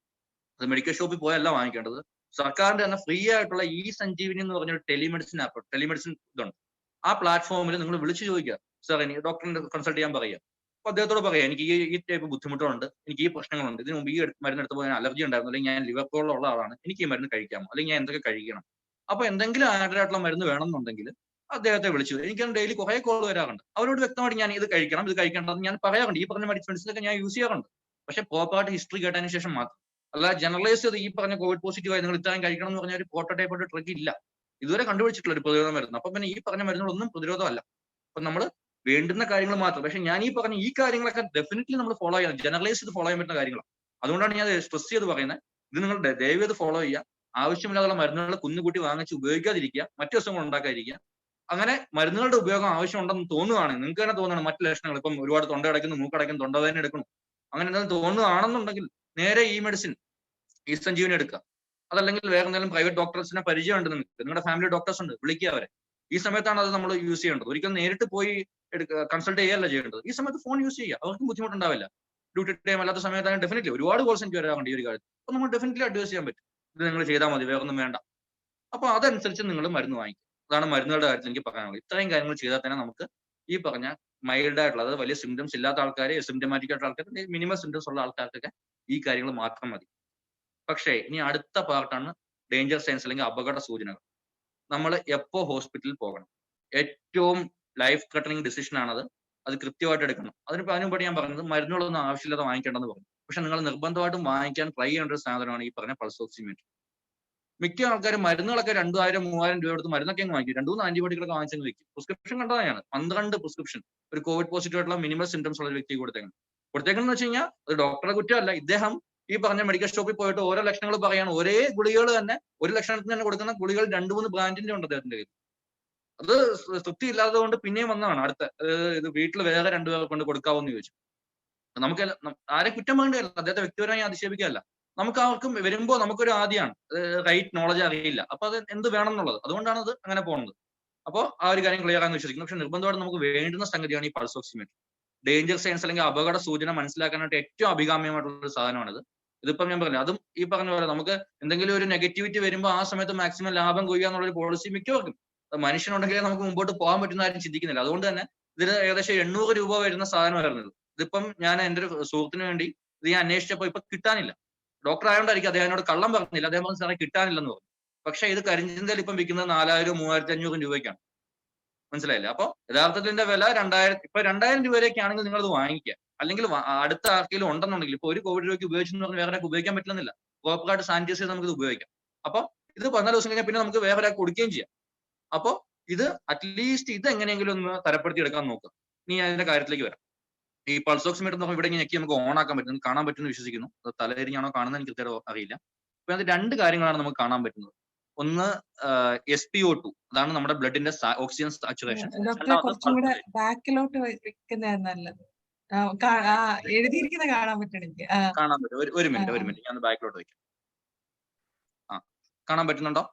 അത് മെഡിക്കൽ ഷോപ്പിൽ പോയല്ല വാങ്ങിക്കേണ്ടത്. സർക്കാരിന്റെ തന്നെ ഫ്രീ ആയിട്ടുള്ള ഈ സഞ്ജീവിനി എന്ന് പറഞ്ഞ ഒരു ടെലിമെഡിസിൻ ആപ്പ്, ടെലിമെഡിസിൻ ഇതുണ്ട്. ആ പ്ലാറ്റ്ഫോമിൽ നിങ്ങൾ വിളിച്ചു ചോദിക്കുക, സാർ എനിക്ക് ഡോക്ടറിനെ കൺസൾട്ട് ചെയ്യാൻ പറയുക. അപ്പൊ അദ്ദേഹത്തോട് പറയാം, എനിക്ക് ഈ ടൈപ്പ് ബുദ്ധിമുട്ടുണ്ട്, എനിക്ക് ഈ പ്രശ്നങ്ങളുണ്ട്, ഇതിന് മുമ്പ് ഈ മരുന്ന് എടുത്തപ്പോൾ ഞാൻ അലർജി ഉണ്ടായിരുന്നു, അല്ലെങ്കിൽ ഞാൻ ലിവർ പ്രോബ്ലം ഉള്ള ആളാണ്, എനിക്ക് ഈ മരുന്ന് കഴിക്കാമോ, അല്ലെങ്കിൽ ഞാൻ എന്തൊക്കെ കഴിക്കണം. അപ്പൊ എന്തെങ്കിലും ആഡഡ് ആയിട്ടുള്ള മരുന്ന് വേണമെന്നുണ്ടെങ്കിൽ അദ്ദേഹത്തെ വിളിച്ചു. എനിക്ക് ഡെയിലി കുറെ കോൾ വരാറുണ്ട്. അവരോട് വ്യക്തമായിട്ട് ഞാൻ ഇത് കഴിക്കണം, ഇത് കഴിക്കേണ്ടതെന്ന് ഞാൻ പറയാറുണ്ട്. ഈ പറഞ്ഞ മെഡിസിൻസൊക്കെ ഞാൻ യൂസ് ചെയ്യാറുണ്ട്. പക്ഷെ പ്രോപ്പറായിട്ട് ഹിസ്റ്ററി കേട്ടതിന് ശേഷം മാത്രം. അല്ലാതെ ജനറലൈസ് ചെയ്ത് ഈ പറഞ്ഞ കോവിഡ് പോസിറ്റീവായി നിങ്ങൾ ഇത്രയും കഴിക്കണം എന്ന് പറഞ്ഞ ഒരു പ്രോട്ടോടൈപ്പ് ഒരു ഡ്രഗ് ഇല്ല, ഇതുവരെ കണ്ടുപിടിച്ചിട്ടുള്ള ഒരു പ്രതിരോധ മരുന്ന്. അപ്പൊ പിന്നെ ഈ പറഞ്ഞ മരുന്നുകളൊന്നും പ്രതിരോധമല്ല. അപ്പൊ നമ്മൾ വേണ്ടുന്ന കാര്യങ്ങൾ മാത്രം. പക്ഷെ ഞാൻ ഈ പറഞ്ഞ ഈ കാര്യങ്ങളൊക്കെ ഡെഫിനറ്റ്ലി നമ്മൾ ഫോളോ ചെയ്യണം, ജനറലൈസ് ചെയ്ത് ഫോളോ ചെയ്യാൻ പറ്റുന്ന കാര്യങ്ങളാണ്. അതുകൊണ്ടാണ് ഞാൻ സ്ട്രെസ് ചെയ്ത് പറയുന്നത്, ഇത് നിങ്ങൾ ദയവ് ചെയ്ത് ഫോളോ ചെയ്യുക. ആവശ്യമില്ലാതുള്ള മരുന്നുകൾ കുന്നുകൂട്ടി വാങ്ങിച്ച് ഉപയോഗിക്കാതിരിക്കുക, മറ്റു ദിവസങ്ങൾ ഉണ്ടാക്കാതിരിക്കുക. അങ്ങനെ മരുന്നുകളുടെ ഉപയോഗം ആവശ്യമുണ്ടെന്ന് തോന്നുകയാണെങ്കിൽ, നിങ്ങൾക്ക് തന്നെ തോന്നണം മറ്റു ലക്ഷണങ്ങൾ, ഇപ്പം ഒരുപാട് തൊണ്ട അടയ്ക്കുന്നു, മൂക്കടയ്ക്കുന്നു, തൊണ്ടവേദന എടുക്കണം, അങ്ങനെ എന്തെങ്കിലും തോന്നുകയാണെന്നുണ്ടെങ്കിൽ നേരെ ഈ മെഡിസിൻ, ഈ സഞ്ജീവനി എടുക്കുക. അതല്ലെങ്കിൽ വേറെ എന്തെങ്കിലും പ്രൈവറ്റ് ഡോക്ടേഴ്സിനെ പരിചയമുണ്ട് നിങ്ങൾക്ക്, നിങ്ങളുടെ ഫാമിലി ഡോക്ടേഴ്സ് ഉണ്ട്, വിളിക്കുക അവരെ. ഈ സമയത്താണ് അത് നമ്മൾ യൂസ് ചെയ്യേണ്ടത്. ഒരിക്കലും നേരിട്ട് പോയി കൺസൾട്ട് ചെയ്യുകയല്ല ചെയ്യേണ്ടത്. ഈ സമയത്ത് ഫോൺ യൂസ് ചെയ്യുക, അവർക്കും ബുദ്ധിമുട്ടുണ്ടാവില്ല. ഡ്യൂട്ടി ടൈം അല്ലാത്ത സമയത്താണ് ഡെഫിനറ്റ്ലി ഒരുപാട് കോൾസ് എനിക്ക് വരാറുണ്ട് ഈ ഒരു കാര്യത്തിൽ. അപ്പൊ നമ്മൾ ഡെഫിനറ്റ്ലി അഡ്വൈസ് ചെയ്യാൻ പറ്റും, ഇത് നിങ്ങൾ ചെയ്താൽ മതി, വേറെ ഒന്നും വേണ്ട. അപ്പൊ അതനുസരിച്ച് നിങ്ങൾ മരുന്ന് വാങ്ങിക്കും. അതാണ് മരുന്നുകളുടെ കാര്യത്തിൽ എനിക്ക് പറയാനുള്ളത്. ഇത്രയും കാര്യങ്ങൾ ചെയ്താൽ തന്നെ നമുക്ക് ഈ പറഞ്ഞ മൈൽഡ് ആയിട്ടുള്ള, അതായത് വലിയ സിംറ്റംസ് ഇല്ലാത്ത ആൾക്കാർ, സിംറ്റമാറ്റിക് ആയിട്ടുള്ള ആൾക്കാർ, മിനിമം സിംറ്റംസ് ഉള്ള ആൾക്കാർക്കൊക്കെ ഈ കാര്യങ്ങൾ മാത്രം മതി. പക്ഷേ ഇനി അടുത്ത പാർട്ടാണ് ഡേഞ്ചർ സൈൻസ്, അല്ലെങ്കിൽ അപകട സൂചനകൾ. നമ്മൾ എപ്പോ ഹോസ്പിറ്റലിൽ പോകണം, ഏറ്റവും ലൈഫ് ത്രെട്ടനിങ് ഡിസിഷൻ ആണത്. അത് കൃത്യമായിട്ട് എടുക്കണം. അതിനുപടി ഞാൻ പറഞ്ഞത് മരുന്നുകളൊന്നും ആവശ്യമില്ലാതെ വാങ്ങിക്കേണ്ടെന്ന് പറഞ്ഞു. പക്ഷെ നിങ്ങൾ നിർബന്ധമായിട്ടും വാങ്ങിക്കാൻ ട്രൈ ചെയ്യേണ്ട ഒരു സാധനമാണ് ഈ പറഞ്ഞ പൾസ് ഓക്സിമീറ്റർ. മിക്ക ആൾക്കാരും മരുന്നുകളൊക്കെ 2000-3000 രൂപ എടുത്ത് മരുന്നൊക്കെ വാങ്ങിക്കും, 2-3 ആന്റിബയോട്ടിക്കൊക്കെ വാങ്ങിച്ചെന്ന് വെക്കും. പ്രിസ്ക്രിപ്ഷൻ കണ്ടതാണ് 12 പ്രിസ്ക്രിപ്ഷൻ ഒരു കോവിഡ് പോസിറ്റീവ് ആയിട്ടുള്ള മിനിമം സിംറ്റംസ് ഉള്ള ഒരു വ്യക്തി കൊടുത്തേക്കെന്ന് വെച്ച് കഴിഞ്ഞാൽ അത് ഡോക്ടറെ കുറ്റമല്ല. ഇദ്ദേഹം ഈ പറഞ്ഞ മെഡിക്കൽ ഷോപ്പിൽ പോയിട്ട് ഓരോ ലക്ഷണങ്ങൾ പറയാണ്. ഒരേ ഗുളികൾ തന്നെ, ഒരു ലക്ഷണത്തിന് തന്നെ കൊടുക്കുന്ന ഗുളികൾ 2-3 ബ്രാൻഡിന്റെ ഉണ്ട് അദ്ദേഹത്തിന്റെ കയ്യിൽ. അത് തൃപ്തി ഇല്ലാത്തത് കൊണ്ട് പിന്നെയും വന്നതാണ് അടുത്ത, ഇത് വീട്ടിൽ വേറെ 2 പേർ കൊണ്ട് കൊടുക്കാവോന്ന് ചോദിച്ചു. നമുക്ക് ആരെ കുറ്റം വേണ്ടതല്ല, അദ്ദേഹത്തെ വ്യക്തിപരമായി അധിക്ഷേപിക്കുകയല്ല. നമുക്ക് അവർക്കും വരുമ്പോൾ നമുക്കൊരു ആദ്യമാണ് റൈറ്റ് നോളജ് അറിയില്ല. അപ്പൊ അത് എന്ത് വേണം എന്നുള്ളത്, അതുകൊണ്ടാണ് അത് അങ്ങനെ പോകുന്നത്. അപ്പോൾ ആ ഒരു കാര്യം ക്ലിയർ ആണെന്ന് വിശ്വസിക്കുന്നു. പക്ഷെ നിർബന്ധമായിട്ട് നമുക്ക് വേണ്ടുന്ന സംഗതിയാണ് ഈ പൾസ് ഓക്സിമീറ്റർ. ഡേഞ്ചർ സൈൻസ് അല്ലെങ്കിൽ അപകട സൂചന മനസ്സിലാക്കാനായിട്ട് ഏറ്റവും അഭികാമ്യമായിട്ടുള്ള ഒരു സാധനമാണിത്. ഇതിപ്പം ഞാൻ പറഞ്ഞു, അതും ഈ പറഞ്ഞ പോലെ നമുക്ക് എന്തെങ്കിലും ഒരു നെഗറ്റിവിറ്റി വരുമ്പോൾ ആ സമയത്ത് മാക്സിമം ലാഭം കൊയ്യുക എന്നുള്ളൊരു പോളിസി മിക്കവർക്കും, മനുഷ്യനുണ്ടെങ്കിലേ നമുക്ക് മുമ്പോട്ട് പോകാൻ പറ്റുന്ന ആരും ചിന്തിക്കുന്നില്ല. അതുകൊണ്ട് തന്നെ ഇതിന് ഏകദേശം 800 രൂപ വരുന്ന സാധനമായിരുന്നു ഇത്. ഇതിപ്പം ഞാൻ എൻ്റെ ഒരു സുഹൃത്തിന് വേണ്ടി ഇത് ഞാൻ അന്വേഷിച്ചപ്പോൾ ഇപ്പൊ കിട്ടാനില്ല. ഡോക്ടർ ആയതുകൊണ്ടായിരിക്കും അദ്ദേഹം എന്നോട് കള്ളം പറഞ്ഞില്ല. അദ്ദേഹം പറഞ്ഞു സാറേ കിട്ടാനില്ലെന്ന് പറഞ്ഞു. പക്ഷെ ഇത് കരിഞ്ചന്തയിൽ ഇപ്പം വിൽക്കുന്നത് 4000-3500 രൂപയ്ക്കാണ്. മനസ്സിലായില്ലേ? അപ്പൊ യഥാർത്ഥത്തിന്റെ വില 2000, ഇപ്പൊ 2000 രൂപയിലേക്ക് ആണെങ്കിൽ നിങ്ങൾ അത് വാങ്ങിക്കുക. അല്ലെങ്കിൽ അടുത്ത ആർക്കെങ്കിലും ഉണ്ടെന്നുണ്ടെങ്കിൽ, ഇപ്പൊ ഒരു കോവിഡ് രൂപയ്ക്ക് ഉപയോഗിച്ചെന്ന് പറഞ്ഞാൽ വേറെ ഉപയോഗിക്കാൻ പറ്റുന്നില്ല. പ്രോപ്പറായിട്ട് സാനിറ്റൈസ് ചെയ്ത് നമുക്ക് ഇത് ഉപയോഗിക്കാം. അപ്പൊ ഇത് 14 ദിവസം കഴിഞ്ഞാൽ പിന്നെ നമുക്ക് വേറെ ഒരാൾക്ക് കൊടുക്കുകയും ചെയ്യാം. അപ്പൊ ഇത് അറ്റ്ലീസ്റ്റ് ഇത് എങ്ങനെയെങ്കിലും ഒന്ന് തരപ്പെടുത്തി എടുക്കാൻ നോക്കുക. ഇനി അതിന്റെ കാര്യത്തിലേക്ക് വരാം. ഈ പൾസ് ഓക്സിമീറ്റർ എന്ന് പറഞ്ഞാൽ ഇവിടെ ഞെക്കി നമുക്ക് ഓൺ ആക്കാൻ പറ്റും, കാണാൻ പറ്റുമെന്ന് വിശ്വസിക്കുന്നു. അത് തലതിരിഞ്ഞാണോ കാണുന്നത് എനിക്ക് കൃത്യമായിട്ട് അറിയില്ല. അപ്പൊ അത് 2 കാര്യങ്ങളാണ് നമുക്ക് കാണാൻ പറ്റുന്നത്. ഒന്ന് SpO2, അതാണ് നമ്മുടെ ബ്ലഡിന്റെ ഓക്സിജൻ സാച്ചുറേഷൻ. ഡോക്ടറെ കുറച്ചും കൂടെ ബാക്കിലോട്ട് വെക്കുന്നതാണ് നല്ലത്. എഴുതിയിരിക്കുന്ന കാണാൻ പറ്റണില്ല. കാണാൻ പറ്റും. ഒരു മിനിറ്റ് ഞാൻ ബാക്കിലോട്ട് വെക്കാം. കാണാൻ പറ്റുന്നുണ്ടോ?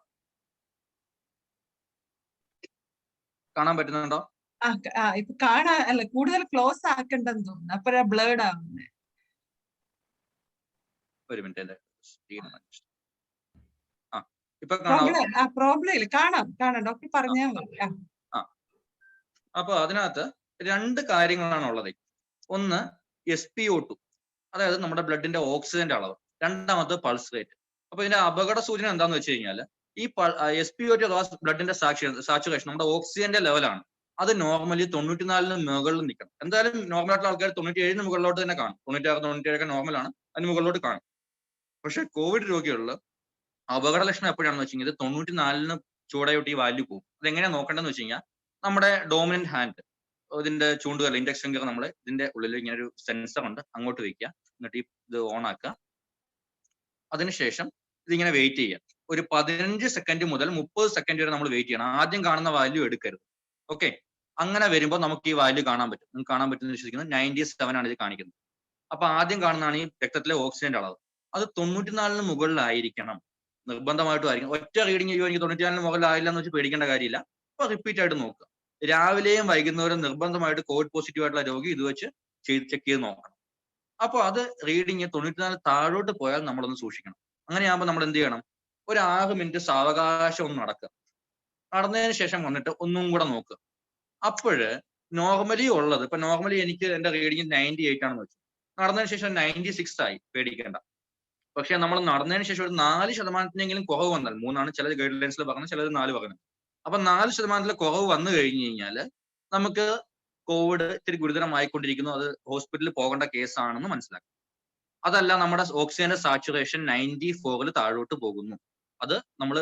കാണാൻ പറ്റുന്നുണ്ടോ? ഇപ്പൊ കാണാൻ അല്ല, കൂടുതൽ ക്ലോസ് ആക്കണ്ടെന്ന് തോന്നുന്നു, അപ്പോഴാ ബ്ലേഡ് ആവുന്നത്. ഒരു മിനിറ്റ്. ഇപ്പൊ പ്രോബ്ലം ഇല്ല, കാണാം ഡോക്ടർ പറഞ്ഞാൽ മതി. അപ്പൊ അതിനകത്ത് 2 കാര്യങ്ങളാണ് ഉള്ളത്. ഒന്ന് SpO2, അതായത് നമ്മുടെ ബ്ലഡിന്റെ ഓക്സിജന്റെ അളവ്. രണ്ടാമത് പൾസ് റേറ്റ്. അപ്പൊ ഇതിന്റെ അപകട സൂചന എന്താന്ന് വെച്ച് കഴിഞ്ഞാൽ ഈ SpO2 അഥവാ ബ്ലഡിന്റെ സാച്ചുറേഷൻ, നമ്മുടെ ഓക്സിജന്റെ ലെവലാണ്. അത് നോർമലി 94 മുകളിൽ നിൽക്കണം. എന്തായാലും നോർമൽ ആയിട്ടുള്ള ആൾക്കാർ 97 മുകളിലോട്ട് തന്നെ കാണും. 96, 97 ഒക്കെ നോർമലാണ്, അതിന് മുകളിലോട്ട് കാണും. പക്ഷെ കോവിഡ് രോഗികളിൽ അപകട ലക്ഷണം എപ്പോഴാണെന്ന് വെച്ച് കഴിഞ്ഞാൽ 94 ചൂടയോട്ട് ഈ വാല്യൂ പോകും. അതെങ്ങനെയാ നോക്കേണ്ടതെന്ന് വെച്ച് കഴിഞ്ഞാൽ നമ്മുടെ ഡോമിനന്റ് ഹാൻഡ്, ഇതിന്റെ ചൂണ്ടുകല്ല, ഇൻഡെക്സ് ഫിംഗർ നമ്മൾ ഇതിന്റെ ഉള്ളിൽ ഇങ്ങനെ ഒരു സെൻസർ ഉണ്ട്, അങ്ങോട്ട് വെക്കുക. എന്നിട്ട് ഇത് ഓൺ ആക്കുക. അതിനുശേഷം ഇതിങ്ങനെ വെയിറ്റ് ചെയ്യുക. ഒരു 15 സെക്കൻഡ് മുതൽ 30 സെക്കൻഡ് വരെ നമ്മൾ വെയിറ്റ് ചെയ്യണം. ആദ്യം കാണുന്ന വാല്യൂ എടുക്കരുത്. ഓക്കെ, അങ്ങനെ വരുമ്പോൾ നമുക്ക് ഈ വാല്യൂ കാണാൻ പറ്റും. നിങ്ങൾക്ക് കാണാൻ പറ്റുമെന്ന് വിശ്വസിക്കുന്നത് 97 ആണ് ഇത് കാണിക്കുന്നത്. അപ്പൊ ആദ്യം കാണുന്നതാണ് ഈ രക്തത്തിലെ ഓക്സിജന്റെ അളവ്. അത് 94 മുകളിലായിരിക്കണം, നിർബന്ധമായിട്ടും ആയിരിക്കും. ഒറ്റ റീഡിങ് ചെയ്യുമോ എനിക്ക് 94 മുകളിലായില്ല എന്ന് വെച്ച് പേടിക്കേണ്ട കാര്യമില്ല. അപ്പൊ റിപ്പീറ്റ് ആയിട്ട് നോക്കുക. രാവിലെയും വൈകുന്നേരം നിർബന്ധമായിട്ട് കോവിഡ് പോസിറ്റീവ് ആയിട്ടുള്ള രോഗി ഇത് വെച്ച് ചെക്ക് ചെയ്ത് നോക്കണം. അപ്പൊ അത് റീഡിങ് 94 താഴോട്ട് പോയാൽ നമ്മളൊന്ന് സൂക്ഷിക്കണം. അങ്ങനെയാകുമ്പോൾ നമ്മൾ എന്ത് ചെയ്യണം? ഒരു 6 മിനിറ്റ് സാവകാശം ഒന്ന് നടക്കുക. നടന്നതിന് ശേഷം വന്നിട്ട് ഒന്നും കൂടെ നോക്കുക. അപ്പോഴ് നോർമലി ഉള്ളത്, ഇപ്പൊ നോർമലി എനിക്ക് എന്റെ റീഡിങ് 98 ആണെന്ന് വെച്ചു, നടന്നതിന് ശേഷം 96 ആയി, പേടിക്കേണ്ട. പക്ഷെ നമ്മൾ നടന്നതിന് ശേഷം ഒരു 4% കുറവ് വന്നാൽ, 3 ചില ഗൈഡ് ലൈൻസിൽ പറഞ്ഞത്, ചിലത് 4 പറഞ്ഞു. അപ്പൊ 4% കുറവ് വന്നു കഴിഞ്ഞു കഴിഞ്ഞാൽ നമുക്ക് കോവിഡ് ഇത്തിരി ഗുരുതരമായിക്കൊണ്ടിരിക്കുന്നു, അത് ഹോസ്പിറ്റലിൽ പോകേണ്ട കേസാണെന്ന് മനസ്സിലാക്കാം. അതല്ല, നമ്മുടെ ഓക്സിജന്റെ സാച്ചുറേഷൻ 94 താഴോട്ട് പോകുന്നു, അത് നമ്മൾ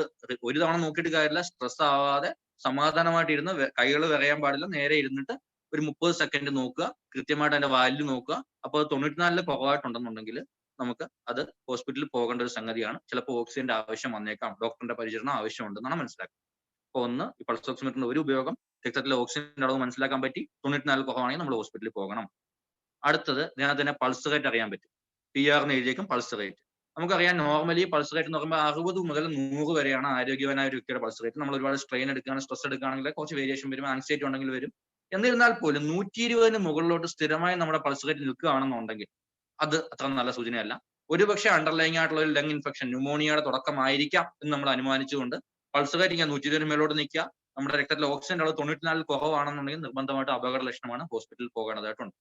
ഒരു തവണ നോക്കിയിട്ട് കാര്യമില്ല. സ്ട്രെസ് ആവാതെ സമാധാനമായിട്ട് ഇരുന്ന്, കൈകൾ വിറയാൻ പാടില്ല, നേരെ ഇരുന്നിട്ട് ഒരു 30 സെക്കൻഡ് നോക്കുക, കൃത്യമായിട്ട് അതിന്റെ വാല്യൂ നോക്കുക. അപ്പോൾ 94 കുറവായിട്ടുണ്ടെന്നുണ്ടെങ്കിൽ നമുക്ക് അത് ഹോസ്പിറ്റലിൽ പോകേണ്ട ഒരു സംഗതിയാണ്. ചിലപ്പോൾ ഓക്സിജന്റെ ആവശ്യം വന്നേക്കാം, ഡോക്ടറിന്റെ പരിചരണം ആവശ്യമുണ്ടെന്നാണ് മനസ്സിലാക്കുക. അപ്പൊ ഒന്ന്, ഈ പൾസ് ഓക്സിമീറ്ററിന്റെ ഒരു ഉപയോഗം, രക്തത്തിലെ ഓക്സിജന്റെ അളവ് മനസ്സിലാക്കാൻ പറ്റി, 94 കുറവാണെങ്കിൽ നമ്മൾ ഹോസ്പിറ്റലിൽ പോകണം. അടുത്തത്, ഇതിനകത്ത് തന്നെ പൾസ് റേറ്റ് അറിയാൻ പറ്റും. PR എന്ന് എഴുതിയേക്കും പൾസ് റേറ്റ്. നമുക്കറിയാം നോർമലി പൾസ് റേറ്റ് എന്ന് പറയുമ്പോൾ 60 മുതൽ 100 വരെയാണ് ആരോഗ്യവാനായ ഒരു വ്യക്തിയുടെ പൾസ് റേറ്റ്. നമ്മൾ ഒരുപാട് സ്ട്രെയിൻ എടുക്കുകയാണ്, സ്ട്രെസ് എടുക്കുകയാണെങ്കിൽ കുറച്ച് വേരിയേഷൻ വരും, ആൻസൈറ്റി ഉണ്ടെങ്കിൽ വരും. എന്നിരുന്നാൽ പോലും 120 മുകളിലോട്ട് സ്ഥിരമായി നമ്മുടെ പൾസ് റേറ്റ് നിൽക്കുകയാണെന്നുണ്ടെങ്കിൽ അത് അത്ര നല്ല സൂചനയല്ല. ഒരുപക്ഷെ അണ്ടർലൈങ് ആയിട്ടുള്ള ഒരു ലങ് ഇൻഫെക്ഷൻ, ന്യൂമോണിയയുടെ തുടക്കമായിരിക്കാം എന്ന് നമ്മൾ അനുമാനിച്ചുകൊണ്ട് പൾസ് റേറ്റ് ഇങ്ങനെ 120 മേലോട്ട് നിൽക്കുക, നമ്മുടെ രക്തത്തിലെ ഓക്സിജന്റെ അളവ് 94 കുറവാണെന്നുണ്ടെങ്കിൽ നിർബന്ധമായിട്ട് അപകട ലക്ഷണമാണ്, ഹോസ്പിറ്റലിൽ പോകേണ്ടതായിട്ടുണ്ട്.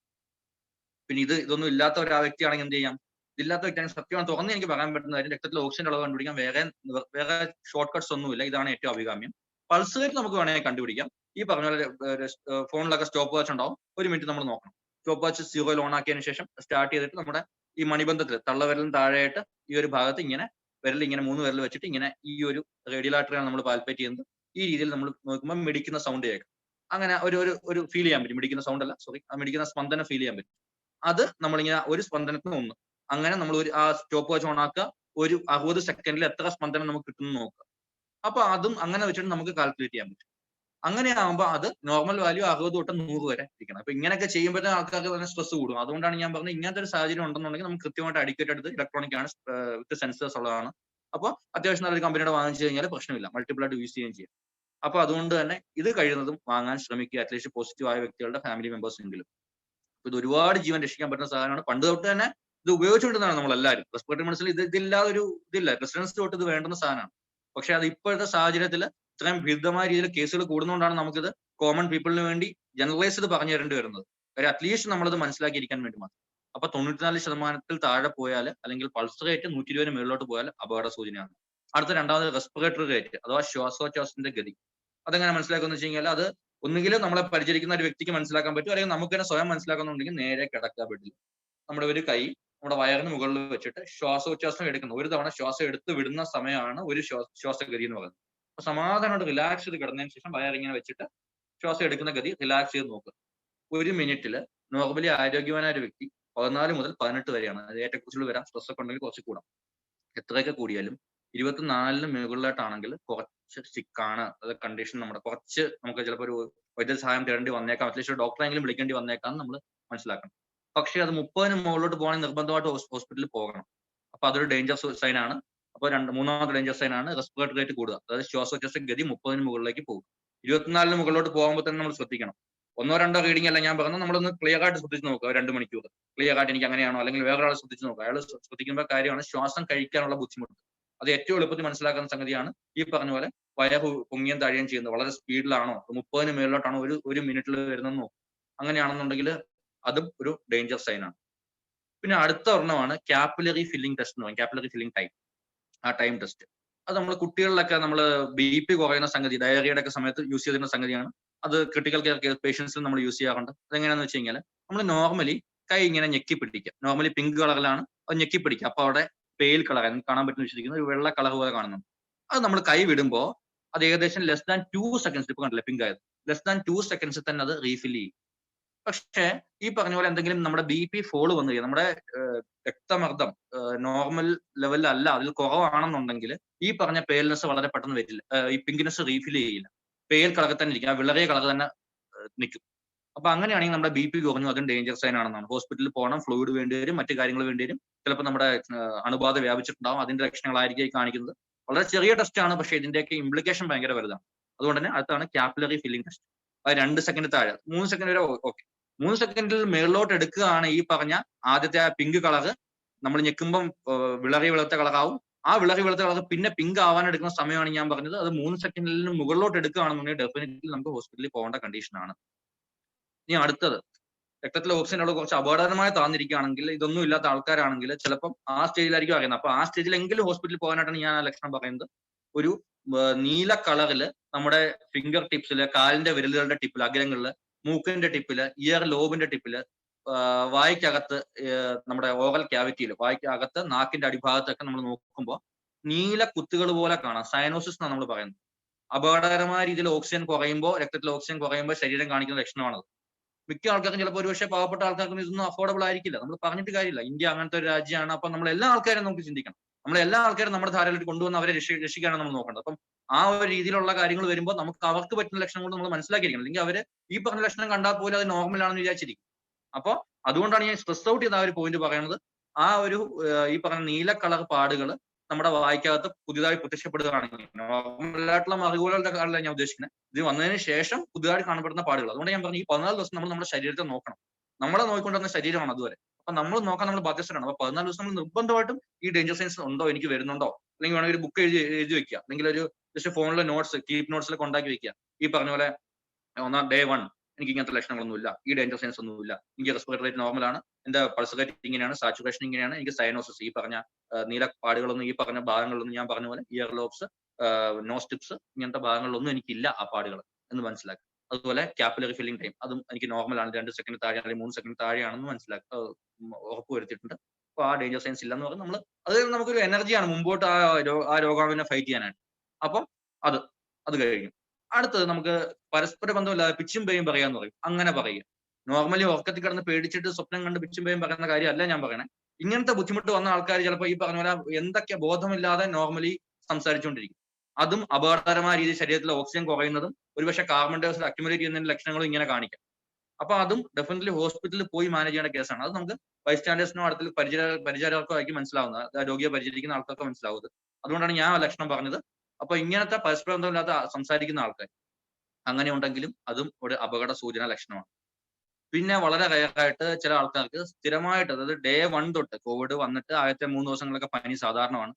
പിന്നെ ഇതൊന്നും ഇല്ലാത്ത ഒരു വ്യക്തിയാണെങ്കിൽ എന്ത് ചെയ്യാം? ഇല്ലാത്ത വ്യക്തിയാണെങ്കിൽ സത്യമാണ് തുറന്ന് എനിക്ക് പറയാൻ പറ്റുന്ന കാര്യം, രക്തത്തിലെ ഓക്സിജൻ അളവ് കണ്ടുപിടിക്കാൻ വേറെ ഷോർട്ട് കട്ട്സ് ഒന്നുമില്ല. ഇതാണ് ഏറ്റവും അഭികാമ്യം. പൾസ് റേറ്റ് നമുക്ക് വേണമെങ്കിൽ കണ്ടുപിടിക്കാം. ഈ പറഞ്ഞ പോലെ ഫോണിലൊക്കെ സ്റ്റോപ്പ് വാച്ച് ഉണ്ടാവും, 1 മിനിറ്റ് നമ്മൾ നോക്കണം. സ്റ്റോപ്പ് വാച്ച് 0 ഓൺ ആക്കിയതിനു ശേഷം സ്റ്റാർട്ട് ചെയ്തിട്ട് നമ്മുടെ ഈ മണിബന്ധത്തിൽ തള്ളവിരലും താഴെയായിട്ട് ഈ ഒരു ഭാഗത്ത് ഇങ്ങനെ വിരൽ ഇങ്ങനെ 3 വിരൽ വെച്ചിട്ട് ഇങ്ങനെ ഈ ഒരു റേഡിയൽ ആർട്ടറിയാണ് നമ്മൾ പാൽപ്പേറ്റ് ചെയ്യുന്നത്. ഈ രീതിയിൽ നമ്മൾ നോക്കുമ്പോൾ മിടിക്കുന്ന സൗണ്ട് കേൾക്കാം. അങ്ങനെ ഒരു ഫീൽ ചെയ്യാൻ പറ്റും. മിടിക്കുന്ന സൗണ്ട് അല്ല, സോറി, ആ മിടിക്കുന്ന സ്പന്ദനം ഫീൽ ചെയ്യാൻ പറ്റും. അത് നമ്മളിങ്ങനെ ഒരു സ്പന്ദനത്തിന് 1, അങ്ങനെ നമ്മൾ ആ സ്റ്റോപ്പ് വാച്ച് ഓൺ ആക്കുക. ഒരു 60 സെക്കൻഡിൽ എത്ര സ്പന്ദനം നമുക്ക് കിട്ടുന്നു നോക്കുക. അപ്പൊ അതും അങ്ങനെ വെച്ചിട്ട് നമുക്ക് കാൽക്കുലേറ്റ് ചെയ്യാൻ പറ്റും. അങ്ങനെ ആകുമ്പോൾ അത് നോർമൽ വാല്യൂ 60 തൊട്ട് 100 വരെ ഇരിക്കണം. അപ്പൊ ഇങ്ങനെയൊക്കെ ചെയ്യുമ്പോഴത്തെ ആൾക്കാർക്ക് തന്നെ സ്ട്രെസ് കൂടും. അതുകൊണ്ടാണ് ഞാൻ പറഞ്ഞത്, ഇങ്ങനത്തെ ഒരു സാഹചര്യം ഉണ്ടെന്നുണ്ടെങ്കിൽ നമുക്ക് കൃത്യമായിട്ട് അഡിക്വേറ്റ് എടുത്ത്, ഇലക്ട്രോണിക് ആണ്, വിത്ത് സെൻസേഴ്സ് ഉള്ളതാണ്. അപ്പോൾ അത്യാവശ്യം നല്ലൊരു കമ്പനിയുടെ വാങ്ങിച്ചു കഴിഞ്ഞാൽ പ്രശ്നമില്ല, മൾട്ടിപ്പിൾ ആയിട്ട് യൂസ് ചെയ്യുകയും ചെയ്യാം. അപ്പൊ അതുകൊണ്ട് തന്നെ ഇത് കഴിയുന്നതും വാങ്ങാൻ ശ്രമിക്കുക, അറ്റ്ലീസ്റ്റ് പോസിറ്റീവ് ആയ വ്യക്തികളുടെ ഫാമിലി മെമ്പേഴ്സ് എങ്കിലും. ഇത് ഒരുപാട് ജീവൻ രക്ഷിക്കാൻ പറ്റുന്ന സാധനമാണ്. പണ്ട് തൊട്ട് തന്നെ ഇത് ഉപയോഗിച്ചുകൊണ്ടിരുന്നതാണ് നമ്മളെല്ലാവരും. റെസ്പിറേറ്ററി മെഡിസിനിൽ ഇതില്ലാതെ ഒരു ഇതില്ല, റെസിഡൻസ് തൊട്ട് ഇത് വേണ്ടുന്ന സാധനമാണ്. പക്ഷെ അത് ഇപ്പോഴത്തെ സാഹചര്യത്തിൽ ഇത്രയും വിരുദ്ധമായ രീതിയിൽ കേസുകൾ കൂടുന്നതുകൊണ്ടാണ് നമുക്കിത് കോമൺ പീപ്പിളിന് വേണ്ടി ജനറലൈസ്ഡ് പറഞ്ഞു തരേണ്ടി വരുന്നത്. കാര്യം അറ്റ്ലീസ്റ്റ് നമ്മളത് മനസ്സിലാക്കിയിരിക്കാൻ വേണ്ടി മാത്രം. അപ്പൊ 94% താഴെ പോയാൽ, അല്ലെങ്കിൽ പൾസ് റേറ്റ് 120 മുകളിലോട്ട് പോയാൽ അപകട സൂചനയാണ്. അടുത്ത രണ്ടാമത് റെസ്പിറേറ്ററി റേറ്റ് അഥവാ ശ്വാസോച്ഛ്വാസത്തിന്റെ ഗതി. അതെങ്ങനെ മനസ്സിലാക്കുമെന്ന് വെച്ച് കഴിഞ്ഞാൽ, അത് ഒന്നുകിലും നമ്മളെ പരിചരിക്കുന്ന ഒരു വ്യക്തിക്ക് മനസ്സിലാക്കാൻ പറ്റും, അല്ലെങ്കിൽ നമുക്ക് തന്നെ സ്വയം മനസ്സിലാക്കുന്നുണ്ടെങ്കിൽ നേരെ കിടക്കുക ബെഡിൽ. നമ്മുടെ ഒരു കൈ നമ്മുടെ വയറിന് മുകളിൽ വെച്ചിട്ട് ശ്വാസോച്ഛ്വാസം എടുക്കുന്നത്, ഒരു തവണ ശ്വാസം എടുത്ത് വിടുന്ന സമയമാണ് ഒരു ശ്വാസഗതി എന്ന് പറയുന്നത്. അപ്പൊ സമാധാനമായിട്ട് റിലാക്സ് ചെയ്ത് കിടന്നതിന് ശേഷം വയറിങ്ങനെ വെച്ചിട്ട് ശ്വാസം എടുക്കുന്ന ഗതി റിലാക്സ് ചെയ്ത് നോക്കുക. 1 മിനിറ്റിൽ നോർമലി ആരോഗ്യവാനായ ഒരു വ്യക്തി 14 മുതൽ 18 വരെയാണ്. അത് ഏറ്റക്കുറിച്ചുകൾ വരാം, സ്ട്രെസ് ഒക്കെ ഉണ്ടെങ്കിൽ കുറച്ച് കൂടാം. എത്രയൊക്കെ കൂടിയാലും 24 മുകളിലായിട്ടാണെങ്കിൽ കുറച്ച് സിക്കാണ്, അത് കണ്ടീഷൻ നമ്മുടെ കുറച്ച് നമുക്ക് ചിലപ്പോൾ ഒരു വൈദ്യ സഹായം തേടേണ്ടി വന്നേക്കാം, അറ്റ്ലീസ്റ്റ് ഡോക്ടറെങ്കിലും വിളിക്കേണ്ടി വന്നേക്കാം നമ്മൾ മനസ്സിലാക്കണം. പക്ഷേ അത് 30 മുകളിലോട്ട് പോകണമെങ്കിൽ നിർബന്ധമായിട്ട് ഹോസ്പിറ്റലിൽ പോകണം. അപ്പൊ അതൊരു ഡേഞ്ചർ സൈൻ ആണ്. അപ്പോൾ മൂന്നാമത്തെ ഡേഞ്ചർ സൈൻ ആണ് റെസ്പിറേറ്ററി റേറ്റ് കൂടുക, അതായത് ശ്വാസോച്ഛ്വാസ ഗതി 30 മുകളിലേക്ക് പോകും. 24 മുകളിലോട്ട് പോകുമ്പോൾ തന്നെ നമ്മൾ ശ്രദ്ധിക്കണം. 1-2 റീഡിംഗ് അല്ല ഞാൻ പറഞ്ഞത്, നമ്മളൊന്ന് ക്ലിയർ ആയിട്ട് ശ്രദ്ധിച്ച് നോക്കുക. 2 മണിക്കൂർ ക്ലിയർ ആയിട്ട് എനിക്ക് അങ്ങനെയാണോ, അല്ലെങ്കിൽ വേറൊരാൾ ശ്രദ്ധിച്ച് നോക്കുക. അയാൾ ശ്രദ്ധിക്കുമ്പോൾ കാര്യമാണ് ശ്വാസം കഴിക്കാനുള്ള ബുദ്ധിമുട്ട്. അത് ഏറ്റവും എളുപ്പത്തിൽ മനസ്സിലാക്കുന്ന സംഗതിയാണ്. ഈ പറഞ്ഞ പോലെ വയറ് പൊങ്ങിയും താഴുകയും ചെയ്യുന്നത് വളരെ സ്പീഡിലാണോ, 30 മേളിലോട്ടാണോ ഒരു മിനിറ്റിൽ വരുന്നതെന്ന് നോക്കും. അങ്ങനെയാണെന്നുണ്ടെങ്കിൽ അതും ഒരു ഡേഞ്ചർ സൈൻ ആണ്. പിന്നെ അടുത്ത ഒരെണ്ണമാണ് കാപ്പിലറി ഫില്ലിംഗ് ടെസ്റ്റ് എന്ന് പറയും, കാപ്പിലറി ഫില്ലിംഗ് ടൈം. ആ ടൈം ടെസ്റ്റ് അത് നമ്മൾ കുട്ടികളിലൊക്കെ നമ്മൾ BP കുറയുന്ന സംഗതി, ഡയറിയുടെ ഒക്കെ സമയത്ത് യൂസ് ചെയ്തിരുന്ന സംഗതിയാണ്. അത് ക്രിട്ടിക്കൽ കെയർ പേഷ്യൻസിൽ നമ്മൾ യൂസ് ചെയ്യാറുണ്ട്. അതെങ്ങനെയാണെന്ന് വെച്ച് കഴിഞ്ഞാൽ നമ്മൾ നോർമലി കൈ ഇങ്ങനെ ഞെക്കി പിടിക്കുക. നോർമലി പിങ്ക് കളറിലാണ് അത് ഞെക്കി പിടിക്കുക. അപ്പൊ അവിടെ പെയിൽ കളർ കാണാൻ പറ്റുന്ന വിശ്വസിക്കുന്ന ഒരു വെള്ള കളർ പോലെ കാണുന്നുണ്ട്. അത് നമ്മൾ കൈ വിടുമ്പോൾ അത് ഏകദേശം ലെസ് ദാൻ 2 സെക്കൻഡ്സ്, ഇപ്പൊ കണ്ടില്ലേ പിങ്ക് ആയത്, ലെസ് ദാൻ 2 സെക്കൻഡ്സിൽ തന്നെ അത് റീഫിൽ ചെയ്യും. പക്ഷേ ഈ പറഞ്ഞ പോലെ എന്തെങ്കിലും നമ്മുടെ BP ഫോള് വന്നു കഴിഞ്ഞാൽ, നമ്മുടെ രക്തമർദ്ദം നോർമൽ ലെവലിലല്ല, അതിൽ കുറവാണെന്നുണ്ടെങ്കിൽ ഈ പറഞ്ഞ പെയിൽനെസ് വളരെ പെട്ടെന്ന് വരില്ല, ഈ പിങ്കിനെസ് റീഫിൽ ചെയ്യില്ല, പെയിൽ കളറിൽ തന്നെ ഇരിക്കും, ആ വിളറിയ കളർ തന്നെ നിൽക്കും. അപ്പൊ അങ്ങനെയാണെങ്കിൽ നമ്മുടെ BP കുറഞ്ഞു, അതും ഡേഞ്ചർ സൈൻ ആണെന്നാണ്. ഹോസ്പിറ്റലിൽ പോകണം, ഫ്ലൂയിഡ് വേണ്ടി വരും, മറ്റു കാര്യങ്ങൾ വേണ്ടി വരും. ചിലപ്പോൾ നമ്മുടെ അണുബാധ വ്യാപിച്ചിട്ടുണ്ടാവും, അതിന്റെ ലക്ഷണങ്ങളായിരിക്കും കാണിക്കുന്നത്. വളരെ ചെറിയ ടെസ്റ്റ് ആണ്, പക്ഷേ ഇതിന്റെയൊക്കെ ഇംപ്ലിക്കേഷൻ ഭയങ്കര വലുതാണ്. അതുകൊണ്ട് തന്നെ അടുത്താണ് കാപ്പിലറി ഫില്ലിംഗ് ടെസ്റ്റ്. അത് 2 സെക്കൻഡ് താഴെ, 3 സെക്കൻഡ് വരെ ഓക്കെ. 3 സെക്കൻഡിൽ മേളിലോട്ട് എടുക്കുകയാണ് ഈ പറഞ്ഞ ആദ്യത്തെ ആ പിങ്ക് കളർ നമ്മൾ ഞെക്കുമ്പം വിളറി വെളുത്ത കളറാവും. ആ വിളറി വെളുത്ത കളർ പിന്നെ പിങ്ക് ആവാൻ എടുക്കുന്ന സമയമാണ് ഞാൻ പറഞ്ഞത്. അത് 3 സെക്കൻഡിൽ മുകളിലോട്ട് എടുക്കുകയാണെന്നുണ്ടെങ്കിൽ ഡെഫിനറ്റ്ലി നമുക്ക് ഹോസ്പിറ്റലിൽ പോകേണ്ട കണ്ടീഷനാണ്. ഇനി അടുത്തത്, രക്തത്തിലെ ഓക്സിജൻ അവിടെ കുറച്ച് അപകടകരമായി താന്നിരിക്കുകയാണെങ്കിൽ, ഇതൊന്നും ഇല്ലാത്ത ആൾക്കാരാണെങ്കിൽ ചിലപ്പം ആ സ്റ്റേജിലായിരിക്കും അറിയുന്നത്. അപ്പൊ ആ സ്റ്റേജിലെങ്കിലും ഹോസ്പിറ്റലിൽ പോകാനായിട്ടാണ് ഞാൻ ആ ലക്ഷണം പറയുന്നത്. ഒരു നീല കളറില് നമ്മുടെ ഫിംഗർ ടിപ്സില്, കാലിന്റെ വിരലുകളുടെ ടിപ്പില്, അഗ്രങ്ങളില്, മൂക്കിന്റെ ടിപ്പില്, ഇയർ ലോബിന്റെ ടിപ്പില്, വായ്ക്കകത്ത്, നമ്മുടെ ഓറൽ ക്യാവിറ്റിയിൽ, വായ്ക്കകത്ത്, നാക്കിന്റെ അടിഭാഗത്തൊക്കെ നമ്മൾ നോക്കുമ്പോൾ നീല കുത്തുകൾ പോലെ കാണാം. സയനോസിസ് എന്നാണ് നമ്മൾ പറയുന്നത്. അപകടകരമായ രീതിയിൽ ഓക്സിജൻ കുറയുമ്പോൾ, രക്തത്തിൽ ഓക്സിജൻ കുറയുമ്പോൾ ശരീരം കാണിക്കുന്ന ലക്ഷണമാണത്. മിക്ക ആൾക്കാർക്കും, ചിലപ്പോൾ ഒരുപക്ഷെ പാവപ്പെട്ട ആൾക്കാർക്കും ഇതൊന്നും അഫോർഡബിൾ ആയിരിക്കില്ല. നമ്മൾ പറഞ്ഞിട്ട് കാര്യമില്ല, ഇന്ത്യ അങ്ങനത്തെ ഒരു രാജ്യമാണ്. അപ്പൊ നമ്മൾ എല്ലാ ആൾക്കാരും നമുക്ക് ചിന്തിക്കണം, നമ്മൾ എല്ലാ ആൾക്കാരും നമ്മുടെ ധാരയിലേക്ക് കൊണ്ടുവന്ന് അവരെ രക്ഷിക്കാനാണ് നമ്മൾ നോക്കേണ്ടത്. അപ്പം ആ ഒരു രീതിയിലുള്ള കാര്യങ്ങൾ വരുമ്പോൾ നമുക്ക് അവർക്ക് പറ്റുന്ന ലക്ഷണം കൊണ്ട് നമ്മൾ മനസ്സിലാക്കിയിരിക്കണം. അല്ലെങ്കിൽ അവര് ഈ പറഞ്ഞ ലക്ഷണം കണ്ടാൽ പോലും അത് നോർമൽ ആണെന്ന് വിചാരിച്ചിരിക്കും. അപ്പൊ അതുകൊണ്ടാണ് ഞാൻ സ്ട്രെസ് ഔട്ട് ചെയ്ത ആ ഒരു പോയിന്റ് പറയുന്നത്. ആ ഒരു ഈ പറഞ്ഞ നീല കളർ പാടുകൾ നമ്മുടെ വായ്ക്കകത്ത് പുതിയതായി പ്രത്യക്ഷപ്പെടുകയാണെങ്കിൽ, നോർമലായിട്ടുള്ള മറുകൂലകളുടെ കാലല്ല ഞാൻ ഉദ്ദേശിക്കുന്നത്, ഇത് വന്നതിന് ശേഷം പുതിയതായി കാണപ്പെടുന്ന പാടുകൾ. അതുകൊണ്ട് ഞാൻ പറഞ്ഞു, ഈ 14 ദിവസം നമ്മൾ നമ്മുടെ ശരീരത്തെ നോക്കണം. നമ്മളെ നോക്കിക്കൊണ്ടിരുന്ന ശരീരമാണ് അതുവരെ. അപ്പൊ നമ്മൾ നോക്കാൻ നമ്മൾ ബാധ്യസ്ഥരാണ്. അപ്പൊ 14 ദിവസം നമ്മൾ നിർബന്ധമായിട്ടും ഈ ഡേഞ്ചർ സൈൻസ് ഉണ്ടോ, എനിക്ക് വരുന്നുണ്ടോ, അല്ലെങ്കിൽ വേണമെങ്കിൽ ഒരു ബുക്ക് എഴുതി വെക്കുക, അല്ലെങ്കിൽ ഒരു ജസ്റ്റ് ഫോണിലെ നോട്ട്സ്, കീപ് നോട്ട്സിലൊക്കെ ഉണ്ടാക്കി വെക്കുക. ഈ പറഞ്ഞ പോലെ ഡേ 1 എനിക്ക് ഇങ്ങനത്തെ ലക്ഷണങ്ങളൊന്നുമില്ല, ഈ ഡേഞ്ചർ സൈൻസ് ഒന്നുമില്ല, എനിക്ക് റെസ്പിറേറ്ററി റേറ്റ് നോർമലാണ്, എന്റെ പൾസ് റേറ്റ് ഇങ്ങനെയാണ്, സാച്ചുറേഷൻ ഇങ്ങനെയാണ്, എനിക്ക് സയനോസിസ്, ഈ പറഞ്ഞ നീല പാടുകളൊന്നും, ഈ പറഞ്ഞ ഭാഗങ്ങളിലൊന്നും, ഞാൻ പറഞ്ഞ പോലെ ഇയർ ലോബ്സ്, നോസ് ടിപ്സ്, ഇങ്ങനത്തെ ഭാഗങ്ങളിലൊന്നും എനിക്കില്ല ആ പാടുകൾ എന്ന് മനസ്സിലാക്കുക. അതുപോലെ കാപ്പിലറി ഫില്ലിംഗ് ടൈം, അതും എനിക്ക് നോർമലാണ്, 2 സെക്കൻഡ് താഴെ അല്ലെങ്കിൽ 3 സെക്കൻഡ് താഴെയാണെന്ന് ഉറപ്പുവരുത്തിയിട്ടുണ്ട്. അപ്പൊ ആ ഡേഞ്ചർ സൈൻസ് ഇല്ലെന്ന് പറഞ്ഞാൽ നമ്മൾ അത് നമുക്കൊരു എനർജിയാണ് മുമ്പോട്ട് ആ രോഗാവിനെ ഫൈറ്റ് ചെയ്യാനായിട്ട്. അപ്പം അത് കഴിഞ്ഞു. അടുത്തത് നമുക്ക് പരസ്പര ബന്ധമില്ലാതെ പിച്ചും പേയും പറയാന്ന് പറയും. അങ്ങനെ പറയുക, നോർമലി ഉറക്കത്തിൽ കിടന്ന് പേടിച്ചിട്ട് സ്വപ്നം കണ്ട് പിച്ചും പേയും പറയുന്ന കാര്യമല്ല ഞാൻ പറയണേ. ഇങ്ങനത്തെ ബുദ്ധിമുട്ട് വന്ന ആൾക്കാർ ചിലപ്പോൾ ഈ പറഞ്ഞ പോലെ എന്തൊക്കെ ബോധമില്ലാതെ നോർമലി സംസാരിച്ചുകൊണ്ടിരിക്കും. അതും അപകടകരമായ രീതിയിൽ ശരീരത്തിലെ ഓക്സിജൻ കുറയുന്നതും ഒരുപക്ഷെ കാർബൺ ഡൈ ഓക്സൈഡ് അക്യുമുലേറ്റ് ചെയ്യുന്നതിന്റെ ലക്ഷണങ്ങളും ഇങ്ങനെ കാണിക്കാം. അപ്പൊ അതും ഡെഫിനറ്റ്ലി ഹോസ്പിറ്റലിൽ പോയി മാനേജ് ചെയ്യേണ്ട കേസാണ്. അത് നമുക്ക് ബൈസ്റ്റാൻഡേഴ്സിനോ അടുത്തിൽ പരിചാരകർക്കോ ആയിരിക്കും മനസ്സിലാവുന്നത്, രോഗിയെ പരിചരിക്കുന്ന ആൾക്കാർക്ക് മനസ്സിലാവുന്നത്. അതുകൊണ്ടാണ് ഞാൻ ആ ലക്ഷണം പറഞ്ഞത്. അപ്പൊ ഇങ്ങനത്തെ പരസ്പര ബന്ധമില്ലാത്ത സംസാരിക്കുന്ന ആൾക്കാർ അങ്ങനെ ഉണ്ടെങ്കിലും അതും ഒരു അപകട സൂചന ലക്ഷണമാണ്. പിന്നെ വളരെ റയറായിട്ട് ചില ആൾക്കാർക്ക് സ്ഥിരമായിട്ട്, അതായത് ഡേ 1 തൊട്ട് കോവിഡ് വന്നിട്ട് ആദ്യത്തെ 3 ദിവസങ്ങളൊക്കെ പനി സാധാരണമാണ്.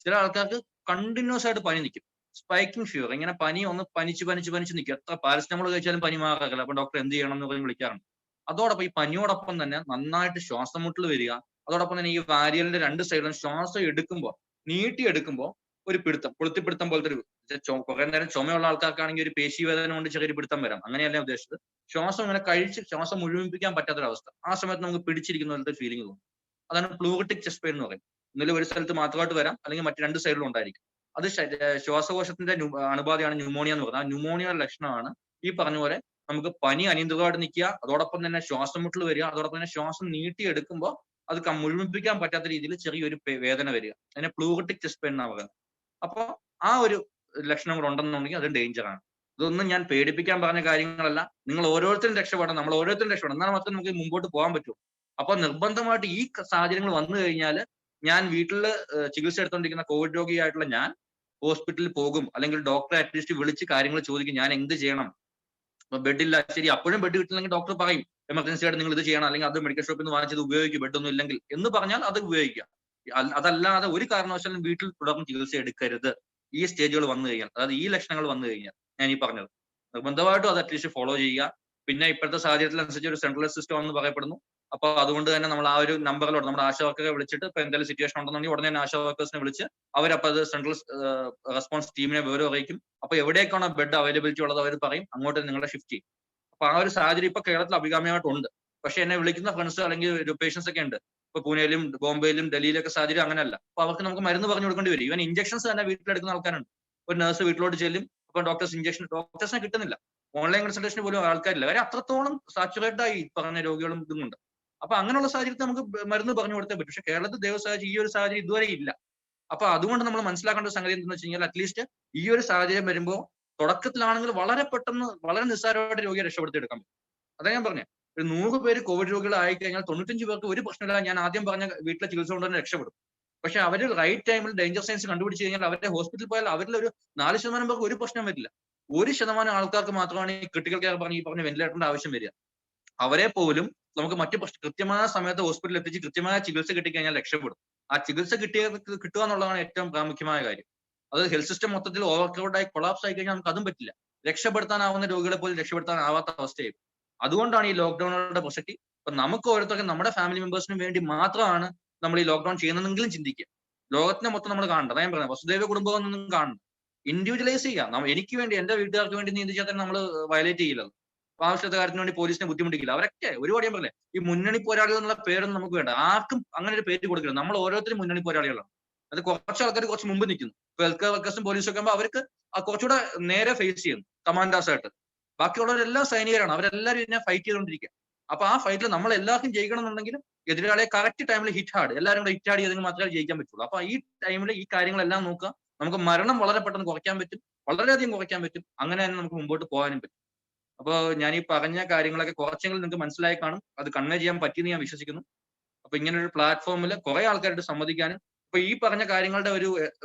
ചില ആൾക്കാർക്ക് കണ്ടിന്യൂസ് ആയിട്ട് പനി നിൽക്കും, സ്പൈക്കിംഗ് ഫീവർ. ഇങ്ങനെ പനി ഒന്ന് പനിച്ച് നിൽക്കും. എത്ര പാരസിറ്റമോൾ കഴിച്ചാലും പനി മാറാറില്ല. അപ്പൊ ഡോക്ടർ എന്ത് ചെയ്യണം എന്ന് പറഞ്ഞ് വിളിക്കാറുണ്ട്. അതോടൊപ്പം ഈ പനിയോടൊപ്പം തന്നെ നന്നായിട്ട് ശ്വാസം മുട്ടൽ വരിക, അതോടൊപ്പം തന്നെ ഈ വാരിയലിന്റെ 2 സൈഡിലും ശ്വാസം എടുക്കുമ്പോൾ, നീട്ടിയെടുക്കുമ്പോൾ ഒരു കൊളുത്തിപ്പിടുത്തം പോലത്തെ ഒരു, കുറെ നേരം ചുമയുള്ള ആൾക്കാർക്കാണെങ്കിൽ ഒരു പേശി വേദന കൊണ്ട് ചെറിയൊരു പിടുത്തം വരാം. അങ്ങനെയല്ല ഉദ്ദേശിച്ചത്. ശ്വാസം ഇങ്ങനെ കഴിച്ച് ശ്വാസം മുഴുമിപ്പിക്കാൻ പറ്റാത്തൊരവസ്ഥ, ആ സമയത്ത് നമുക്ക് പിടിച്ചിരിക്കുന്ന പോലത്തെ ഫീലിംഗ് തോന്നും. അതാണ് പ്ലൂറിറ്റിക് ചെസ്റ്റ് പെയിൻ എന്ന് പറയും. ഇന്നലെ ഒരു സ്ഥലത്ത് മാത്രമായിട്ട് വരാം, അല്ലെങ്കിൽ മറ്റ് 2 സൈഡിലും ഉണ്ടായിരിക്കും. അത് ശ്വാസകോശത്തിന്റെ അണുബാധയാണ് ന്യൂമോണിയ എന്ന് പറയുന്നത്. ആ ന്യൂമോണിയയുടെ ലക്ഷണമാണ് ഈ പറഞ്ഞ പോലെ നമുക്ക് പനി അനിയന്ത്രിതമായിട്ട് നിൽക്കുക, അതോടൊപ്പം തന്നെ ശ്വാസം മുട്ടൽ വരിക, അതോടൊപ്പം തന്നെ ശ്വാസം നീട്ടിയെടുക്കുമ്പോൾ അത് മുഴുമിപ്പിക്കാൻ പറ്റാത്ത രീതിയിൽ ചെറിയൊരു വേദന വരിക. അതിനെ പ്ലൂറിറ്റിക് ചെസ്റ്റ് പെയിൻ എന്നാണ് പറയുന്നത്. അപ്പൊ ആ ഒരു ലക്ഷണങ്ങൾ ഉണ്ടെന്നുണ്ടെങ്കിൽ അത് ഡേഞ്ചറാണ്. ഇതൊന്നും ഞാൻ പേടിപ്പിക്കാൻ പറഞ്ഞ കാര്യങ്ങളല്ല. നിങ്ങൾ ഓരോരുത്തരും രക്ഷപ്പെടണം, നമ്മൾ ഓരോരുത്തരും രക്ഷപ്പെടണം, എന്നാൽ മാത്രമേ നമുക്ക് മുമ്പോട്ട് പോകാൻ പറ്റൂ. അപ്പൊ നിർബന്ധമായിട്ട് ഈ സാഹചര്യങ്ങൾ വന്നു കഴിഞ്ഞാൽ ഞാൻ വീട്ടിൽ ചികിത്സ എടുത്തുകൊണ്ടിരിക്കുന്ന കോവിഡ് രോഗിയായിട്ടുള്ള ഞാൻ ഹോസ്പിറ്റലിൽ പോകും, അല്ലെങ്കിൽ ഡോക്ടറെ അറ്റ്ലീസ്റ്റ് വിളിച്ച് കാര്യങ്ങൾ ചോദിക്കും, ഞാൻ എന്ത് ചെയ്യണം. അപ്പൊ ബെഡില്ല, ശരി, അപ്പോഴും ബെഡ് കിട്ടില്ലെങ്കിൽ ഡോക്ടർ പറയും എമർജൻസി ആയിട്ട് നിങ്ങൾ ഇത് ചെയ്യണം, അല്ലെങ്കിൽ അത് മെഡിക്കൽ ഷോപ്പിൽ നിന്ന് വാങ്ങിച്ചത് ഉപയോഗിക്കും, ബെഡൊന്നും ഇല്ലെങ്കിൽ എന്ന് പറഞ്ഞാൽ അത് ഉപയോഗിക്കുക. അതല്ലാതെ ഒരു കാരണവശാലും വീട്ടിൽ തുടർന്ന് ചികിത്സ എടുക്കരുത്. ഈ സ്റ്റേജുകൾ വന്നു കഴിഞ്ഞാൽ, അതായത് ഈ ലക്ഷണങ്ങൾ വന്നു കഴിഞ്ഞാൽ ഞാൻ ഈ പറഞ്ഞത് നിർബന്ധമായിട്ടും അത് അറ്റ്ലീസ്റ്റ് ഫോളോ ചെയ്യുക. പിന്നെ ഇപ്പോഴത്തെ സാഹചര്യത്തിനനുസരിച്ച് ഒരു സെൻട്രലൈസ് സിസ്റ്റം എന്ന് പറയപ്പെടുന്നു. അപ്പൊ അതുകൊണ്ട് തന്നെ നമ്മൾ ആ ഒരു നമ്പറിലോട്ട് നമ്മുടെ ആശാ വർക്കറെ വിളിച്ചിട്ട് ഇപ്പൊ എന്തെങ്കിലും സിറ്റുവേഷൻ ഉണ്ടെന്നുണ്ടെങ്കിൽ ഉടനെ തന്നെ ആശാ വർക്കേഴ്സിനെ വിളിച്ച് അവരപ്പോൾ അത് സെൻട്രൽ റെസ്പോൺസ് ടീമിനെ വിവരം അറിയിക്കും. അപ്പൊ എവിടേക്കാണോ ബെഡ് അവൈലബിലിറ്റി ഉള്ളത് അവർ പറയും, അങ്ങോട്ട് നിങ്ങളെ ഷിഫ്റ്റ് ചെയ്യും. അപ്പൊ ആ ഒരു സാഹചര്യം ഇപ്പൊ കേരളത്തിൽ അഭികാമ്യമായിട്ടുണ്ട്. പക്ഷെ എന്നെ വിളിക്കുന്ന ഫ്രണ്ട്സ് അല്ലെങ്കിൽ ഒരു പേഷ്യൻസ് ഒക്കെ ഉണ്ട് ഇപ്പൊ പൂനെയിലും ബോംബെയിലും ഡൽഹിയിലൊക്കെ സാഹചര്യം അങ്ങനെയല്ല. അപ്പൊ അവർക്ക് നമുക്ക് മരുന്ന് പറഞ്ഞു കൊടുക്കേണ്ടി വരും. ഇവൻ ഇഞ്ചക്ഷൻസ് തന്നെ വീട്ടിലെടുക്കുന്ന ആൾക്കാരുണ്ട്. ഒരു നഴ്സ് വീട്ടിലോട്ട് ചെല്ലും, അപ്പൊ ഡോക്ടേഴ്സിനെ കിട്ടുന്നില്ല, ഓൺലൈൻ കൺസൾട്ടേഷന് പോലും ആൾക്കാരില്ല. കാര്യം അത്രത്തോളം സാച്ചുറേറ്റഡ് ആയി പറഞ്ഞ രോഗികളും ഇതും ഉണ്ട്. അപ്പൊ അങ്ങനെയുള്ള സാഹചര്യത്തിൽ നമുക്ക് മരുന്ന് പറഞ്ഞു കൊടുത്തേ പറ്റും. പക്ഷെ കേരളത്തിൽ ദൈവസാഹചര്യം ഈ ഒരു സാഹചര്യം ഇതുവരെ ഇല്ല. അപ്പൊ അതുകൊണ്ട് നമ്മൾ മനസ്സിലാക്കേണ്ട സംഗതി എന്താണെന്ന് വെച്ച് കഴിഞ്ഞാൽ അറ്റ്ലീസ്റ്റ് ഈ ഒരു സാഹചര്യം വരുമ്പോൾ തുടക്കത്തിലാണെങ്കിൽ വളരെ പെട്ടെന്ന് വളരെ നിസ്സാരമായിട്ട് രോഗിയെ രക്ഷപ്പെടുത്തിയെടുക്കാൻ പറ്റും. അതാ ഞാൻ പറഞ്ഞത്, ഒരു 100 പേര് കോവിഡ് രോഗികളായി കഴിഞ്ഞാൽ 95 പേർക്ക് ഒരു പ്രശ്നമില്ല, ഞാൻ ആദ്യം പറഞ്ഞ വീട്ടിലെ ചികിത്സ കൊണ്ട് തന്നെ രക്ഷപ്പെടും. പക്ഷെ അവർ റൈറ്റ് ടൈമിൽ ഡേഞ്ചർ സൈൻസ് കണ്ടുപിടിച്ച് കഴിഞ്ഞാൽ അവരുടെ ഹോസ്പിറ്റലിൽ പോയാൽ അവരിൽ ഒരു 4% പേർക്ക് ഒരു പ്രശ്നം വരില്ല. 1% ആൾക്കാർക്ക് മാത്രമാണ് ഈ ക്രിട്ടിക്കൽ കെയർ ഈ പറഞ്ഞ വെന്റിലേറ്ററിന്റെ ആവശ്യം വരിക. അവരെ പോലും നമുക്ക് മറ്റു കൃത്യമായ സമയത്ത് ഹോസ്പിറ്റലിൽ എത്തിച്ച് കൃത്യമായ ചികിത്സ കിട്ടിക്കഴിഞ്ഞാൽ രക്ഷപ്പെടും. ആ ചികിത്സ കിട്ടുക എന്നുള്ളതാണ് ഏറ്റവും പ്രാമുഖ്യമായ കാര്യം. അത് ഹെൽത്ത് സിസ്റ്റം മൊത്തത്തിൽ ഓവർക്രൗഡ് ആയി കൊളാപ്സ് ആയി കഴിഞ്ഞാൽ നമുക്ക് അതും പറ്റില്ല. രക്ഷപ്പെടുത്താനാവുന്ന രോഗികളെ പോലും രക്ഷപ്പെടുത്താനാവാത്ത അവസ്ഥയായി. അതുകൊണ്ടാണ് ഈ ലോക്ക്ഡൌണുകളുടെ പ്രസക്തി. അപ്പൊ നമുക്ക് ഓരോരുത്തർക്കും നമ്മുടെ ഫാമിലി മെമ്പേഴ്സിനും വേണ്ടി മാത്രമാണ് നമ്മൾ ഈ ലോക്ക്ഡൌൺ ചെയ്യുന്നതെങ്കിലും ചിന്തിക്കുക. ലോകത്തിനെ മൊത്തം നമ്മൾ കാണണ്ട. അതാ ഞാൻ പറഞ്ഞത്, വസുദൈവ കുടുംബം ഒന്നും കാണണ്ട. ഇൻഡിവിജ്വലൈസ് ചെയ്യാം. എനിക്ക് വേണ്ടി, എന്റെ വീട്ടുകാർക്ക് വേണ്ടി നീതി ചെയ്താൽ നമ്മൾ വയലേറ്റ് ചെയ്യില്ലല്ലോ. ആവശ്യത്തെ കാര്യത്തിന് വേണ്ടി പോലീസിനെ ബുദ്ധിമുട്ടിക്കില്ല. അവരൊക്കെ ഒരുപാട് ഞാൻ പറഞ്ഞില്ലേ, ഈ മുന്നണി പോരാളികൾ എന്നുള്ള പേരൊന്നും നമുക്ക് വേണ്ട. ആർക്കും അങ്ങനെ ഒരു പേര് കൊടുക്കില്ല. നമ്മൾ ഓരോരുത്തരും മുന്നണി പോരാളികളാണ്. അത് കുറച്ച് ആൾക്കാർ കുറച്ച് മുമ്പ് നിൽക്കുന്നു. ഇപ്പൊ ഹെൽത്ത് കെയർ വർക്കേഴ്സും പോലീസും ഒക്കെ ആകുമ്പോൾ അവർക്ക് കുറച്ചുകൂടെ നേരെ ഫേസ് ചെയ്യുന്നു കമാൻഡേഴ്സ് ആയിട്ട്. ബാക്കിയുള്ളവരെല്ലാം സൈനികരാണ്. അവരെല്ലാവരും ഇതിനെ ഫൈറ്റ് ചെയ്തുകൊണ്ടിരിക്കുക. അപ്പൊ ആ ഫൈറ്റിൽ നമ്മൾ എല്ലാവർക്കും ജയിക്കണം എന്നുണ്ടെങ്കിലും എതിരാളിയെ കറക്റ്റ് ടൈമിൽ ഹിറ്റ് ഹാർഡ്, എല്ലാവരും കൂടെ ഹിറ്റ് ഹാർഡ് ചെയ്തെങ്കിൽ മാത്രമേ ജയിക്കാൻ പറ്റുള്ളൂ. അപ്പൊ ഈ ടൈമിൽ ഈ കാര്യങ്ങളെല്ലാം നോക്കുക. നമുക്ക് മരണം വളരെ പെട്ടെന്ന് കുറയ്ക്കാൻ പറ്റും, വളരെയധികം കുറയ്ക്കാൻ പറ്റും. അങ്ങനെ തന്നെ നമുക്ക് മുമ്പോട്ട് പോകാനും പറ്റും. അപ്പൊ ഞാൻ ഈ പറഞ്ഞ കാര്യങ്ങളൊക്കെ കുറച്ചെങ്കിലും നിങ്ങൾക്ക് മനസ്സിലായി കാണും. അത് കൺവേ ചെയ്യാൻ പറ്റിയെന്ന് ഞാൻ വിശ്വസിക്കുന്നു. അപ്പൊ ഇങ്ങനെ ഒരു പ്ലാറ്റ്ഫോമിൽ കുറെ ആൾക്കാരായിട്ട് സംവദിക്കാനും ഇപ്പൊ ഈ പറഞ്ഞ കാര്യങ്ങളുടെ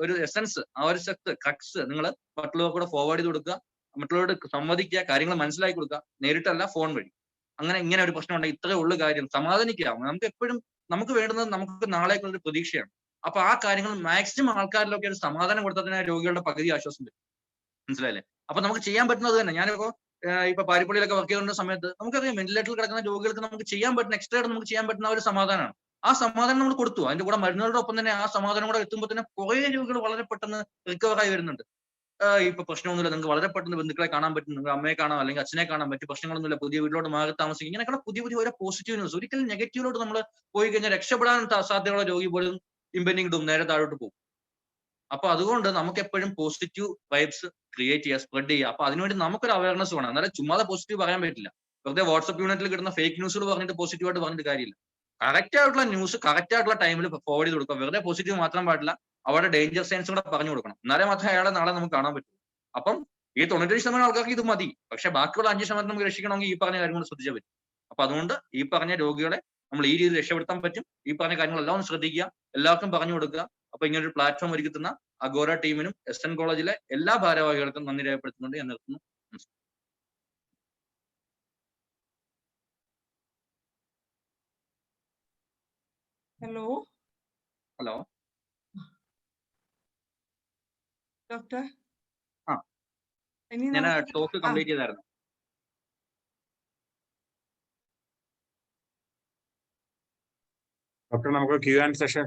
ഒരു എസൻസ്, ആ ഒരു ക്രക്സ് നിങ്ങൾ മറ്റുള്ളവർക്ക് കൂടെ ഫോർവേഡ് ചെയ്ത് കൊടുക്കുക, മറ്റുള്ളവരോട് സംവദിക്കുക, കാര്യങ്ങൾ മനസ്സിലാക്കി കൊടുക്കുക, നേരിട്ടല്ല ഫോൺ വഴി. അങ്ങനെ ഇങ്ങനെ ഒരു പ്രശ്നം ഉണ്ടെങ്കിൽ ഇത്രയേ ഉള്ളൂ കാര്യം, സമാധാനിക്കുക. നമുക്ക് എപ്പോഴും നമുക്ക് വേണ്ടുന്നത് നമുക്ക് നാളേക്കുള്ള ഒരു പ്രതീക്ഷയാണ്. അപ്പൊ ആ കാര്യങ്ങൾ മാക്സിമം ആൾക്കാരിലൊക്കെ ഒരു സമാധാനം കൊടുത്താൽ തന്നെ രോഗികളുടെ പകുതി ആശ്വാസം വരും. മനസ്സിലായില്ലേ? അപ്പൊ നമുക്ക് ചെയ്യാൻ പറ്റുന്നത് തന്നെ. ഞാനിപ്പോ ഇപ്പൊ പാരിപ്പള്ളിയിലൊക്കെ വർക്ക് ചെയ്യുന്ന സമയത്ത് നമുക്കറിയാം വെന്റിലേറ്ററിൽ കിടക്കുന്ന രോഗികൾക്ക് നമുക്ക് ചെയ്യാൻ പറ്റുന്ന എക്സ്ട്രാ നമുക്ക് ചെയ്യാൻ പറ്റുന്ന ഒരു സമാധാനമാണ്. ആ സമാധാനം നമ്മൾ കൊടുത്തു. അതിന്റെ കൂടെ മരുന്നുകളുടെ ഒപ്പം തന്നെ ആ സമാധാനം കൂടെ എത്തുമ്പോൾ തന്നെ കുറെ രോഗികൾ വളരെ പെട്ടെന്ന് റിക്കവറായി വരുന്നുണ്ട്. ഇപ്പൊ പ്രശ്നമൊന്നുമില്ല, നിങ്ങൾക്ക് വളരെ പെട്ടെന്ന് ബന്ധുക്കളെ കാണാൻ പറ്റും, നിങ്ങൾക്ക് അമ്മയെ കാണാം അല്ലെങ്കിൽ അച്ഛനെ കാണാൻ പറ്റും, പ്രശ്നങ്ങളൊന്നുമില്ല, പുതിയ വീട്ടിലോട്ട് മാറി താമസിക്കും. ഇങ്ങനെയൊക്കെ പുതിയ ഓരോ പോസിറ്റീവ് ന്യൂസ്. ഒരിക്കലും നെഗറ്റീവിലോട്ട് നമ്മൾ പോയി കഴിഞ്ഞാൽ രക്ഷപ്പെടാൻ സാധ്യതയുള്ള രോഗി പോലും ഇമ്പെൻഡിങ് ഡൂം നേരെ താഴോട്ട് പോകും. അപ്പൊ അതുകൊണ്ട് നമുക്ക് എപ്പോഴും പോസിറ്റീവ് വൈബ്സ് ക്രിയേറ്റ് ചെയ്യുക, സ്പ്രെഡ് ചെയ്യുക. അപ്പൊ അതിനുവേണ്ടി നമുക്കൊരു അവയർനെസ് വേണം. എന്നാലും ചുമ്മാതെ പോസിറ്റീവ് പറയാൻ പറ്റില്ല. വെറുതെ വാട്സ്ആപ്പ് യൂണിറ്റിൽ കിട്ടുന്ന ഫേക്ക് ന്യൂസുകൾ പറഞ്ഞിട്ട് പോസിറ്റീവായിട്ട് പറഞ്ഞിട്ട് കാര്യമില്ല. കറക്റ്റ് ആയിട്ടുള്ള ന്യൂസ് കറക്റ്റ് ആയിട്ടുള്ള ടൈമിൽ ഫോർവേഡ് ചെയ്ത് കൊടുക്കുക. വെറുതെ പോസിറ്റീവ് മാത്രം പാടില്ല, അവിടെ ഡേഞ്ചർ സൈൻസ് കൂടെ പറഞ്ഞു കൊടുക്കണം. എന്നാലേ മാത്രമേ അയാളെ നാളെ നമുക്ക് കാണാൻ പറ്റൂ. അപ്പം ഈ 97% ആൾക്കാർക്ക് ഇത് മതി. പക്ഷെ ബാക്കിയുള്ള 5% നമുക്ക് രക്ഷിക്കണമെങ്കിൽ ഈ പറഞ്ഞ കാര്യങ്ങൾ ശ്രദ്ധിച്ചാൽ പറ്റും. അപ്പൊ അതുകൊണ്ട് ഈ പറഞ്ഞ രോഗികളെ നമ്മൾ ഈ രീതിയിൽ രക്ഷപ്പെടുത്താൻ പറ്റും. ഈ പറഞ്ഞ കാര്യങ്ങളെല്ലാം ഒന്ന് ശ്രദ്ധിക്കുക, എല്ലാവർക്കും പറഞ്ഞു കൊടുക്കുക. അപ്പൊ ഇങ്ങനെ ഒരു പ്ലാറ്റ്ഫോം ഒരുക്കി തന്ന അഗോര ടീമിനും എസ്എൻ കോളേജിലെ എല്ലാ ഭാരവാഹികൾക്കും നന്ദി രേഖപ്പെടുത്തുന്നുണ്ട്. ഞാൻ നിർത്തുന്നു. Hello hello doctor. ഞാൻ ടോക്ക് കംപ്ലീറ്റ് ചെയ്തായിരുന്നു. ഡോക്ടർ, നമുക്ക്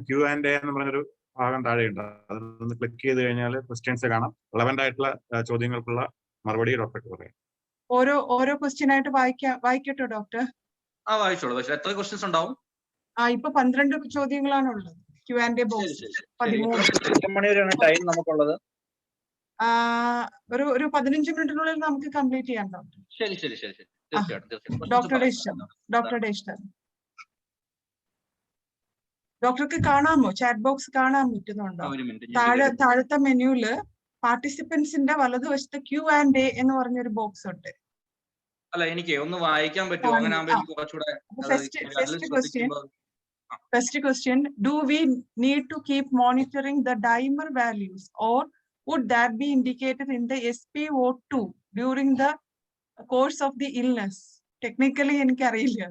ക്യൂ ആൻഡ് എ എന്ന് പറഞ്ഞൊരു ഭാഗം താഴെയുണ്ട്. അതൊന്ന് ക്ലിക്ക് ചെയ്ത് കഴിഞ്ഞാൽ ക്വസ്റ്റ്യൻസ് കാണാം. റെലവന്റ് ആയിട്ടുള്ള ചോദ്യങ്ങൾക്കുള്ള മറുപടി ഡോക്ടർക്ക് പറയാം. ഓരോ ക്വസ്റ്റ്യൻ ആയിട്ട് വായിക്കട്ടോ ഡോക്ടർ? വായിച്ചോളൂ. പക്ഷെ എത്ര ക്വസ്റ്റ്യൻസ് ഉണ്ടാവും? ഇപ്പൊ 12 ചോദ്യങ്ങളാണ് ഉള്ളത്. ക്യൂ ആൻഡ് എ ബോക്സ് 13 മണി വരെയാണ് ടൈം നമുക്കുള്ളത്. ഒരു 15 മിനിറ്റിനുള്ളിൽ നമുക്ക് കംപ്ലീറ്റ് ചെയ്യാം ഡോക്ടർ. ശരി. തീർച്ചയായിട്ടും. ഡോക്ടറുടെ ഇഷ്ടം. ഡോക്ടർക്ക് കാണാമോ? ചാറ്റ് ബോക്സ് കാണാൻ പറ്റുന്നുണ്ടോ? ഒരു മിനിറ്റ്. താഴത്തെ മെനുവില് പാർട്ടിസിപ്പൻസിന്റെ വലതുവശത്ത് Q&A എന്ന് പറഞ്ഞൊരു ബോക്സ് ഉണ്ട്. അല്ല, എനിക്ക് ഒന്ന് വായിക്കാൻ പറ്റുമോ? അങ്ങനെ ആകുമ്പോൾ എനിക്ക് കുറച്ചുകൂടെ First question, do we need to keep monitoring the dimer values or would that be indicated in the SpO2 during the course of the illness? Technically എനിക്കറിയില്ല.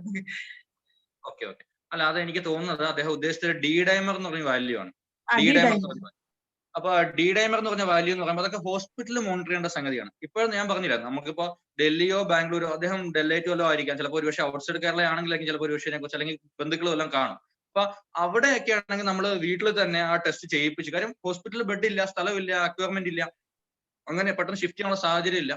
ഓക്കെ. അല്ല, അത് എനിക്ക് തോന്നുന്നത് അദ്ദേഹം ഉദ്ദേശിച്ചത് ഡി ഡൈമർ എന്ന് പറഞ്ഞ വാല്യൂ ആണ്. അപ്പൊ ഡി ഡൈമർ എന്ന് പറഞ്ഞ വാല്യൂ എന്ന് പറയുമ്പോൾ അതൊക്കെ ഹോസ്പിറ്റലിൽ മോണിറ്റർ ചെയ്യേണ്ട സംഗതിയാണ്. ഇപ്പോൾ ഞാൻ പറഞ്ഞില്ല, നമുക്കിപ്പോ ഡൽഹിയോ ബാംഗ്ലൂരോ, അദ്ദേഹം ഡൽഹിയിലോ വല്ലതും ആയിരിക്കാം, ചിലപ്പോൾ ഒരുപക്ഷെ ഔട്ട്സൈഡ് കേരള ആണെങ്കിലും ചിലപ്പോൾ ഒരുപക്ഷെ കുറച്ച് അല്ലെങ്കിൽ ബന്ധുക്കളും എല്ലാം കാണും. അപ്പൊ അവിടെയൊക്കെ ആണെങ്കിൽ നമ്മൾ വീട്ടിൽ തന്നെ ആ ടെസ്റ്റ് ചെയ്യിപ്പിച്ചു. കാര്യം ഹോസ്പിറ്റലിൽ ബെഡ് ഇല്ല, സ്ഥലമില്ല, അക്വയർമെന്റ് ഇല്ല, അങ്ങനെ പെട്ടെന്ന് ഷിഫ്റ്റ് ചെയ്യാനുള്ള സാഹചര്യം ഇല്ല.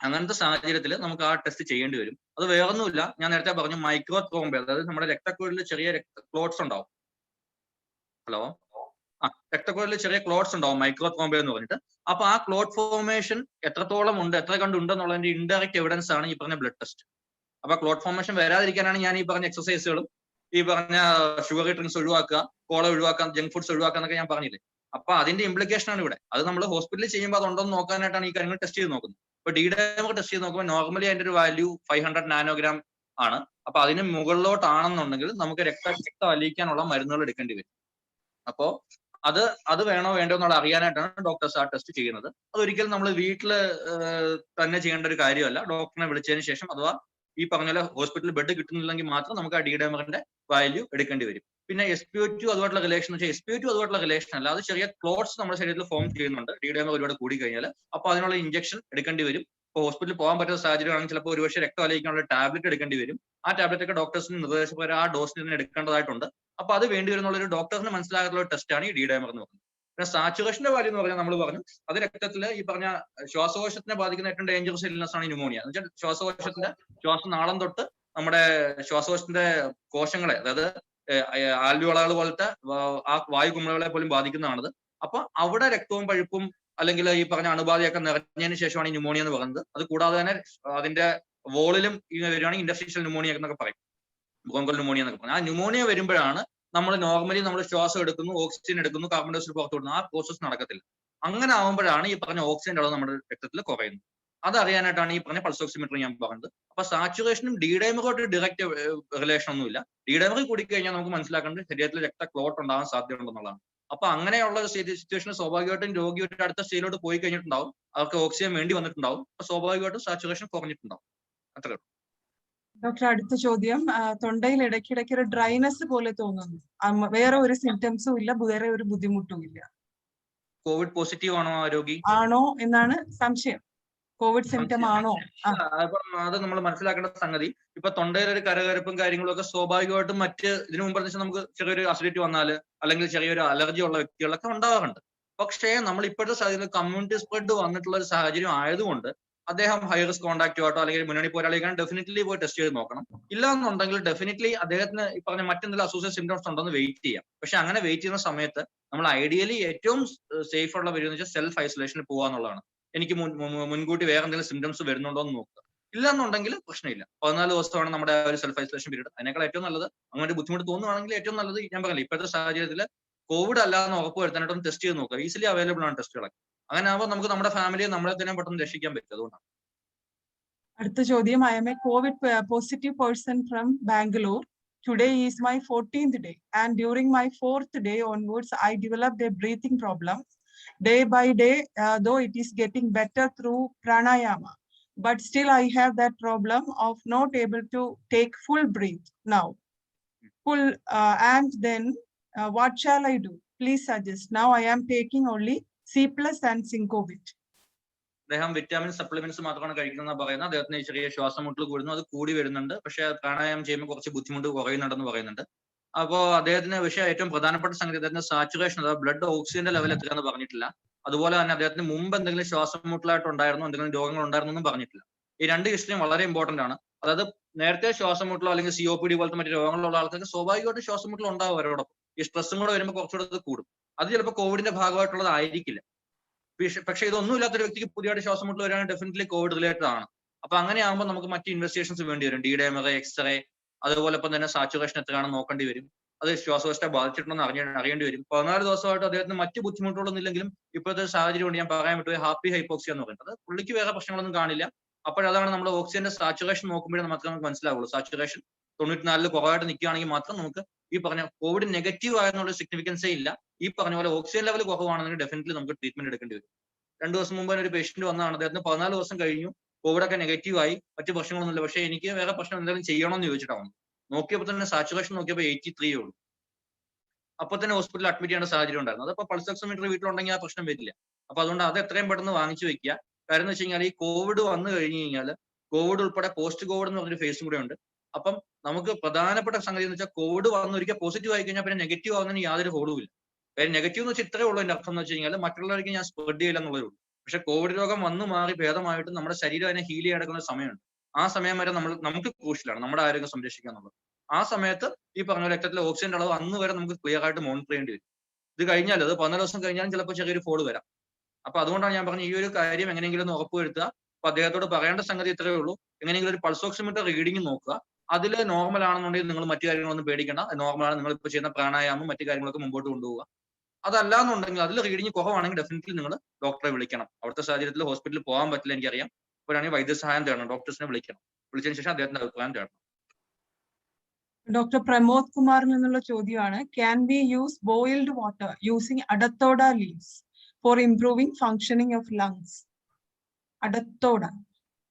അങ്ങനത്തെ സാഹചര്യത്തിൽ നമുക്ക് ആ ടെസ്റ്റ് ചെയ്യേണ്ടി വരും. അത് വേറൊന്നുമില്ല, ഞാൻ നേരത്തെ പറഞ്ഞു, മൈക്രോ ത്രോംബെ, അതായത് നമ്മുടെ രക്തക്കുഴലിൽ ചെറിയ ക്ലോട്ട്സ് ഉണ്ടാവും. ഹലോ, രക്തക്കുഴലിൽ ചെറിയ ക്ലോട്ട്സ് ഉണ്ടാവും, മൈക്രോ ത്രോംബെ എന്ന് പറഞ്ഞിട്ട്. അപ്പൊ ആ ക്ലോട്ട് ഫോർമേഷൻ എത്രത്തോളം ഉണ്ട്, എത്ര കണ്ടുണ്ടെന്നുള്ളതിന്റെ ഇൻഡയറക്റ്റ് എവിഡൻസ് ആണ് ഈ പറഞ്ഞ ബ്ലഡ് ടെസ്റ്റ്. അപ്പൊ ക്ലോട്ട് ഫോർമേഷൻ വരാതിരിക്കാനാണ് ഞാൻ ഈ പറഞ്ഞ എക്സസൈസുകളും ഈ പറഞ്ഞ ഷുഗർ ഡ്രിങ്ക്സ് ഒഴിവാക്കുക, കോള ഒഴിവാക്കുക, ജങ്ക് ഫുഡ്സ് ഒഴിവാക്കുക എന്നൊക്കെ ഞാൻ പറഞ്ഞില്ലേ. അപ്പൊ അതിന്റെ ഇംപ്ലിക്കേഷൻ ആണ് ഇവിടെ. അത് നമ്മൾ ഹോസ്പിറ്റലിൽ ചെയ്യുമ്പോൾ അത് ഉണ്ടോ എന്ന് നോക്കാനായിട്ടാണ് ഈ കാര്യങ്ങൾ ടെസ്റ്റ് ചെയ്ത് നോക്കുന്നത്. ഇപ്പൊ ഡി ഡൈമർ ടെസ്റ്റ് ചെയ്ത് നോക്കുമ്പോൾ നോർമലി അതിന്റെ ഒരു വാല്യൂ 500 നാനോഗ്രാം ആണ്. അപ്പൊ അതിന് മുകളിലോട്ടാണെന്നുണ്ടെങ്കിൽ നമുക്ക് രക്തം അലിയിക്കാനുള്ള മരുന്നുകൾ എടുക്കേണ്ടി വരും. അപ്പോ അത് വേണോ വേണ്ടോ എന്നുള്ള അറിയാനായിട്ടാണ് ഡോക്ടേഴ്സ് ആ ടെസ്റ്റ് ചെയ്യുന്നത്. അതൊരിക്കലും നമ്മൾ വീട്ടിൽ തന്നെ ചെയ്യേണ്ട ഒരു കാര്യമല്ല. ഡോക്ടറിനെ വിളിച്ചതിന് ശേഷം, അഥവാ ഈ പറഞ്ഞ ഹോസ്പിറ്റലിൽ ബെഡ് കിട്ടുന്നില്ലെങ്കിൽ മാത്രം നമുക്ക് ആ ഡി ഡൈമറിന്റെ വാല്യൂ എടുക്കേണ്ടി വരും. പിന്നെ SpO2 അതുമായിട്ടുള്ള റിലേഷൻ എന്ന് വെച്ചാൽ SpO2 അതുമായിട്ടുള്ള റിലേഷൻ അല്ല, അത് ചെറിയ ക്ലോട്ട്സ് നമ്മുടെ ശരീരത്തിൽ ഫോം ചെയ്യുന്നുണ്ട് ഡി ഡൈമർ ഒരുപാട് കൂടി കഴിഞ്ഞാൽ. അപ്പൊ അതിനുള്ള ഇഞ്ചക്ഷൻ എടുക്കേണ്ടി വരും. ഇപ്പോൾ ഹോസ്പിറ്റലിൽ പോകാൻ പറ്റുന്ന സാഹചര്യമാണെങ്കിൽ ചിലപ്പോൾ ഒരുപക്ഷെ രക്തം അലിയിക്കാനുള്ള ടാബ്ലറ്റ് എടുക്കേണ്ടി വരും. ആ ടാബ്ലറ്റ് ഒക്കെ ഡോക്ടേഴ്സിന് നിർദ്ദേശപ്രകാരം ആ ഡോസിൽ തന്നെ എടുക്കേണ്ടതായിട്ടുണ്ട്. അപ്പൊ അത് വേണ്ടി വരുന്നുള്ള ഒരു ഡോക്ടറിന് മനസ്സിലാകാനുള്ള ടെസ്റ്റാണ് ഈ ഡി ഡൈമർ എന്ന് പറയുന്നത്. പിന്നെ സാച്ചുറേഷന്റെ വാല്യൂ എന്ന് പറഞ്ഞാൽ നമ്മൾ പറഞ്ഞു, അത് രക്തത്തിൽ ഈ പറഞ്ഞ ശ്വാസകോശത്തിനെ ബാധിക്കുന്ന ഏറ്റവും ഡേഞ്ചറസ് ഇൽനെസ് ആണ് ന്യൂമോണിയ. എന്ന് വെച്ചാൽ ശ്വാസകോശത്തിന്റെ ശ്വാസനാളം തൊട്ട് നമ്മുടെ ശ്വാസകോശത്തിന്റെ കോശങ്ങളെ, അതായത് ആൽവിയോളകൾ പോലത്തെ ആ വായു കുമിളകളെ പോലും ബാധിക്കുന്നതാണത്. അപ്പൊ അവിടെ രക്തവും പഴുപ്പും അല്ലെങ്കിൽ ഈ പറഞ്ഞ അണുബാധയൊക്കെ നിറഞ്ഞതിന് ശേഷമാണ് ഈ ന്യൂമോണിയ എന്ന് പറയുന്നത്. അത് കൂടാതെ തന്നെ അതിന്റെ വോളിലും വരുവാണെങ്കിൽ ഇന്റർസ്റ്റീഷ്യൽ ന്യൂമോണിയ എന്നൊക്കെ പറയും, ബ്രോങ്കൽ ന്യൂമോണിയ എന്നൊക്കെ പറയും. ആ ന്യൂമോണിയ വരുമ്പോഴാണ് നമ്മൾ നോർമലി നമ്മൾ ശ്വാസം എടുക്കുന്നു, ഓക്സിജൻ എടുക്കുന്നു, കാർബൺ ഡൈഓക്സൈഡ് പുറത്തു വിടുന്നു. ആ പ്രോസസ് നടക്കത്തില്ല. അങ്ങനെ ആവുമ്പോഴാണ് ഈ പറഞ്ഞ ഓക്സിജന്റെ അളവ് നമ്മുടെ രക്തത്തിൽ കുറയുന്നത്. അത് അറിയാനായിട്ടാണ് ഈ പറഞ്ഞ പൾസ് ഓക്സിമീറ്റർ ഞാൻ പറഞ്ഞത്. അപ്പൊ സാച്ചുറേഷനും ഡി ഡൈമറുമായിട്ട് ഡയറക്റ്റ് റിലേഷൻ ഒന്നുമില്ല. ഡി ഡൈമറിൽ കൂടി കഴിഞ്ഞാൽ നമുക്ക് മനസ്സിലാക്കേണ്ടത് ശരീരത്തിൽ രക്ത ക്ലോട്ട് ഉണ്ടാകാൻ സാധ്യതയുണ്ടെന്നുള്ളതാണ്. അപ്പൊ അങ്ങനെയുള്ള സിറ്റുവേഷനിൽ സ്വാഭാവികമായിട്ടും രോഗി ഒരു അടുത്ത സ്റ്റേജിലോട്ട് പോയി കഴിഞ്ഞിട്ടുണ്ടാവും, അവർക്ക് ഓക്സിജൻ വേണ്ടി വന്നിട്ടുണ്ടാവും. അപ്പൊ സ്വാഭാവികമായിട്ടും സാച്ചുറേഷൻ കുറഞ്ഞിട്ടുണ്ടാവും. അത്രേ ഉള്ളൂ. ഡോക്ടർ, അടുത്ത ചോദ്യം, തൊണ്ടയിൽ ഇടയ്ക്കിടയ്ക്ക് ഒരു ഡ്രൈനെസ് പോലെ തോന്നുന്നു, വേറെ ഒരു സിംറ്റംസും ഇല്ല, വേറെ ഒരു ബുദ്ധിമുട്ടും ഇല്ല. കോവിഡ് പോസിറ്റീവ് ആണോ ആ രോഗി? ആണോ എന്നാണ് സംശയം. കോവിഡ് സിംറ്റം ആണോ? അപ്പം അത് നമ്മൾ മനസ്സിലാക്കേണ്ട സംഗതി, ഇപ്പൊ തൊണ്ടയിൽ ഒരു കരകരപ്പും കാര്യങ്ങളും ഒക്കെ സ്വാഭാവികമായിട്ടും മറ്റ് ഇതിനു മുമ്പ് നമുക്ക് ചെറിയൊരു അസിഡിറ്റി വന്നാല് അല്ലെങ്കിൽ ചെറിയൊരു അലർജി ഉള്ള വ്യക്തികളൊക്കെ ഉണ്ടാവാറുണ്ട്. പക്ഷേ നമ്മൾ ഇപ്പോഴത്തെ സാഹചര്യത്തിൽ കമ്മ്യൂണിറ്റി സ്പ്രെഡ് വന്നിട്ടുള്ള ഒരു സാഹചര്യം ആയതുകൊണ്ട് അദ്ദേഹം ഹൈ റിസ്ക് കോൺടാക്റ്റുമായിട്ടോ അല്ലെങ്കിൽ മുന്നണി പോരാളിക്കാൻ ഡെഫിനറ്റ്ലി പോയി ടെസ്റ്റ് ചെയ്ത് നോക്കണം. ഇല്ല എന്നുണ്ടെങ്കിൽ ഡെഫിനറ്റ്ലി അദ്ദേഹത്തിന് ഈ പറഞ്ഞ മറ്റെന്തെങ്കിലും അസോസിയേറ്റ് സിംറ്റംസ് ഉണ്ടെന്ന് വെയിറ്റ് ചെയ്യാം. പക്ഷെ അങ്ങനെ വെയിറ്റ് ചെയ്യുന്ന സമയത്ത് നമ്മൾ ഐഡിയലി ഏറ്റവും സേഫ് ഉള്ള വരും എന്ന് വെച്ചാൽ സെൽഫ് ഐസൊലേഷനിൽ പോകുക എന്നുള്ളതാണ്. എനിക്ക് മുൻകൂട്ടി വേറെ എന്തെങ്കിലും സിംറ്റംസ് വരുന്നുണ്ടോ എന്ന് നോക്കുക. ഇല്ല എന്നുണ്ടെങ്കിൽ പ്രശ്നമില്ല. 14 ദിവസമാണ് നമ്മുടെ ഒരു സെൽഫ് ഐസൊലേഷൻ പീരീഡ്. അതിനേക്കാൾ ഏറ്റവും നല്ലത്, അങ്ങനെ ബുദ്ധിമുട്ട് തോന്നുവാണെങ്കിൽ ഏറ്റവും നല്ലത് ഞാൻ പറഞ്ഞില്ല, ഇപ്പോഴത്തെ സാഹചര്യത്തിൽ കോവിഡ് അല്ലാന്ന് ഉറപ്പ് വരുത്താനായിട്ടൊന്ന് ടെസ്റ്റ് ചെയ്ത് നോക്കുക. ഈസിലി അവൈലബിൾ ആണ് ടെസ്റ്റുകളൊക്കെ. അങ്ങനെ ആകുമ്പോൾ നമുക്ക് നമ്മുടെ ഫാമിലിയെ നമ്മളെ തന്നെ പെട്ടെന്ന് രക്ഷിക്കാൻ പറ്റും. അതുകൊണ്ടാണ്. അടുത്ത ചോദ്യം, I M A Covid positive person from Bangalore. Today is my 14th day and during my 4th day onwards I developed a breathing problem. Day by day, though it is getting better through pranayama, but still I have that problem of not able to take full breath now. And then what shall I do? Please suggest. Now I am taking only C+ and Syncovit. അദ്ദേഹം വിറ്റാമിൻ സപ്ലിമെന്റ്സ് മാത്രമാണ് കഴിക്കുന്നതെന്ന് പറയുന്നത്. അദ്ദേഹത്തിന് ചെറിയ ശ്വാസം മുട്ടൽ കൂടുന്നു, അത് കൂടി വരുന്നുണ്ട്. പക്ഷേ പ്രാണായാമം ചെയ്യുമ്പോൾ കുറച്ച് ബുദ്ധിമുട്ട് കുറയുന്നുണ്ടെന്ന് പറയുന്നുണ്ട്. അപ്പോൾ അദ്ദേഹത്തിന് വിഷയം ഏറ്റവും പ്രധാനപ്പെട്ട സംഗതി അദ്ദേഹത്തിന്റെ സാച്ചുറേഷൻ, അതായത് ബ്ലഡ് ഓക്സിജന്റെ ലെവൽ എത്രയാണെന്ന് പറഞ്ഞിട്ടില്ല. അതുപോലെ തന്നെ അദ്ദേഹത്തിന് മുമ്പ് എന്തെങ്കിലും ശ്വാസം മുട്ടലായിട്ട് ഉണ്ടായിരുന്നോ, എന്തെങ്കിലും രോഗങ്ങൾ ഉണ്ടായിരുന്നോ എന്നും പറഞ്ഞിട്ടില്ല. ഈ രണ്ട് ഹിസ്റ്ററിയും വളരെ ഇമ്പോർട്ടന്റ് ആണ്. അതായത് നേരത്തെ ശ്വാസം മുട്ടലോ അല്ലെങ്കിൽ COPD പോലത്തെ മറ്റു രോഗങ്ങളുള്ള ആൾക്കാർക്ക് സ്വാഭാവികമായിട്ട് ശ്വാസം മുട്ടൽ ഉണ്ടാവും. അവരോടൊപ്പം ഈ സ്ട്രെസ്സും കൂടെ വരുമ്പോൾ കുറച്ചുകൂടെ അത് കൂടും. അത് ചിലപ്പോൾ കോവിഡിന്റെ ഭാഗമായിട്ടുള്ളത് ആയിരിക്കില്ല. പക്ഷേ ഇതൊന്നും ഇല്ലാത്തൊരു വ്യക്തിക്ക് പുതിയതായിട്ട് ശ്വാസം മുട്ടൽ വരികയാണെങ്കിൽ ഡെഫിനറ്റ്ലി കോവിഡ് റിലേറ്റഡ് ആണ്. അപ്പൊ അങ്ങനെ ആകുമ്പോൾ നമുക്ക് മറ്റ് ഇൻവെസ്റ്റിഗേഷൻസ് വേണ്ടി വരും. ഡി ഡൈമർ, എക്സ്റേ, അതുപോലെ തന്നെ സാച്ചുറേഷൻ എത്രയാണെന്ന് നോക്കേണ്ടി വരും. അത് ശ്വാസകോശത്തെ ബാധിച്ചിട്ടുണ്ടെന്ന് അറിയേണ്ടി വരും. 14 ദിവസമായിട്ട് അദ്ദേഹത്തിന് മറ്റ് ബുദ്ധിമുട്ടുകളൊന്നും ഇല്ലെങ്കിലും ഇപ്പോഴത്തെ സാഹചര്യം കൊണ്ട് ഞാൻ പറയാൻ വിട്ടുപോയി ഹാപ്പി ഹൈപ്പോക്സിയ എന്ന് പറയുന്നത്. പുള്ളിക്ക് വേറെ പ്രശ്നങ്ങളൊന്നും കാണില്ല. അപ്പോഴതാണ് നമ്മൾ ഓക്സിജന്റെ സാച്ചുറേഷൻ നോക്കുമ്പോഴേ നമുക്ക് മനസ്സിലാവുള്ളൂ. സാച്ചുറേഷൻ 94 കുറവായിട്ട് നിൽക്കുകയാണെങ്കിൽ മാത്രം നമുക്ക് ഈ പറഞ്ഞ കോവിഡ് നെഗറ്റീവ് ആയെന്നുള്ള സിഗ്നിഫിക്കൻസേ ഇല്ല. ഈ പറഞ്ഞ പോലെ ഓക്സിജൻ ലെവൽ കുറവാണെങ്കിൽ ഡെഫിനറ്റ്ലി നമുക്ക് ട്രീറ്റ്മെന്റ് എടുക്കേണ്ടി വരും. 2 ദിവസം മുമ്പ് ഒരു പേഷ്യന്റ് വന്നതാണ്. അദ്ദേഹത്തിന് 14 ദിവസം കഴിഞ്ഞു, കോവിഡ് ഒക്കെ നെഗറ്റീവ് ആയി, മറ്റു പ്രശ്നങ്ങളൊന്നുമില്ല. പക്ഷേ എനിക്ക് വേറെ പ്രശ്നം എന്തെങ്കിലും ചെയ്യണമെന്ന് ചോദിച്ചിട്ടാണ് നോക്കിയപ്പോൾ തന്നെ സാച്ചുറേഷൻ നോക്കിയപ്പോൾ 83 ഉള്ളൂ. അപ്പൊ തന്നെ ഹോസ്പിറ്റലിൽ അഡ്മിറ്റ് ചെയ്യേണ്ട സാഹചര്യം ഉണ്ടായിരുന്നു. അതപ്പോൾ പൾസ് ഓക്സിമീറ്റർ വീട്ടിലുണ്ടെങ്കിൽ ആ പ്രശ്നം വരില്ല. അപ്പൊ അതുകൊണ്ട് അത് എത്രയും പെട്ടെന്ന് വാങ്ങിച്ചു വെക്കുക. കാര്യം എന്ന് വെച്ച് കഴിഞ്ഞാൽ ഈ കോവിഡ് വന്നു കഴിഞ്ഞു കഴിഞ്ഞാൽ കോവിഡ് ഉൾപ്പെടെ പോസ്റ്റ് കോവിഡ് എന്ന് പറഞ്ഞൊരു ഫേസും കൂടെ ഉണ്ട്. അപ്പം നമുക്ക് പ്രധാനപ്പെട്ട സംഗതി എന്ന് വെച്ചാൽ കോവിഡ് വന്നൊരിക്കൽ പോസിറ്റീവ് ആയി കഴിഞ്ഞാൽ പിന്നെ നെഗറ്റീവ് ആവുന്നതിന് യാതൊരു ഹോളും ഇല്ല. കാര്യം നെഗറ്റീവ് എന്ന് വെച്ചാൽ ഇത്രയേ ഉള്ളൂ. എൻ്റെ അർത്ഥം എന്ന് വെച്ച് കഴിഞ്ഞാൽ മറ്റുള്ളവർക്ക് ഞാൻ സ്പ്രെഡ് ചെയ്യില്ല എന്നുള്ളതേ ഉള്ളൂ. പക്ഷെ കോവിഡ് രോഗം വന്നു മാറി ഭേദമായിട്ട് നമ്മുടെ ശരീരം അതിനെ ഹീൽ ചെയ്യാൻ എടുക്കുന്ന സമയമുണ്ട്. ആ സമയം വരെ നമുക്ക് ക്രൂഷ്യലാണ് നമ്മുടെ ആരോഗ്യം സംരക്ഷിക്കുക എന്നുള്ളത്. ആ സമയത്ത് ഈ പറഞ്ഞ രക്തത്തിലെ ഓക്സിജന്റെ അളവ് അന്ന് വരെ നമുക്ക് ക്ലിയർ ആയിട്ട് മോണിറ്റർ ചെയ്യേണ്ടി വരും. ഇത് കഴിഞ്ഞാൽ അത് 14 ദിവസം കഴിഞ്ഞാലും ചിലപ്പോൾ ചെറിയൊരു ഫോൾ വരാം. അപ്പൊ അതുകൊണ്ടാണ് ഞാൻ പറഞ്ഞത് ഈ ഒരു കാര്യം എങ്ങനെയെങ്കിലും ഒന്ന് ഉറപ്പുവരുത്തുക. അപ്പൊ അദ്ദേഹത്തോട് പറയേണ്ട സംഗതി ഇത്രയേ ഉള്ളൂ. എങ്ങനെയെങ്കിലും ഒരു പൾസ് ഓക്സിമീറ്റർ റീഡിംഗ് നോക്കുക. അതിൽ നോർമൽ ആണെന്നുണ്ടെങ്കിൽ നിങ്ങൾ മറ്റു കാര്യങ്ങളൊന്നും പേടിക്കേണ്ട. നോർമലാണ്, നിങ്ങൾ ഇപ്പോൾ ചെയ്യുന്ന പ്രാണായാമം മറ്റു കാര്യങ്ങളൊക്കെ മുമ്പോട്ട് കൊണ്ടുപോകുക. അതല്ലാന്നുണ്ടെങ്കിൽ അതിൽ റീഡിംഗ് കുറവാണെങ്കിൽ ഡെഫിനറ്റ്ലി നിങ്ങൾ ഡോക്ടറെ വിളിക്കണം. അവിടുത്തെ സാഹചര്യത്തിൽ ഹോസ്പിറ്റലിൽ പോകാൻ പറ്റില്ല എനിക്കറിയാം. അപ്പോഴാണെങ്കിൽ വൈദ്യസഹായം തേടണം, ഡോക്ടേഴ്സിനെ വിളിക്കണം. വിളിച്ചതിന് ശേഷം അദ്ദേഹത്തിന്റെ അഭിപ്രായം തേടണം. ഡോക്ടർ പ്രമോദ് കുമാറിൽ നിന്നുള്ള ചോദ്യമാണ്, can we use boiled water using adhatoda leaves for improving functioning of lungs? Adhatoda,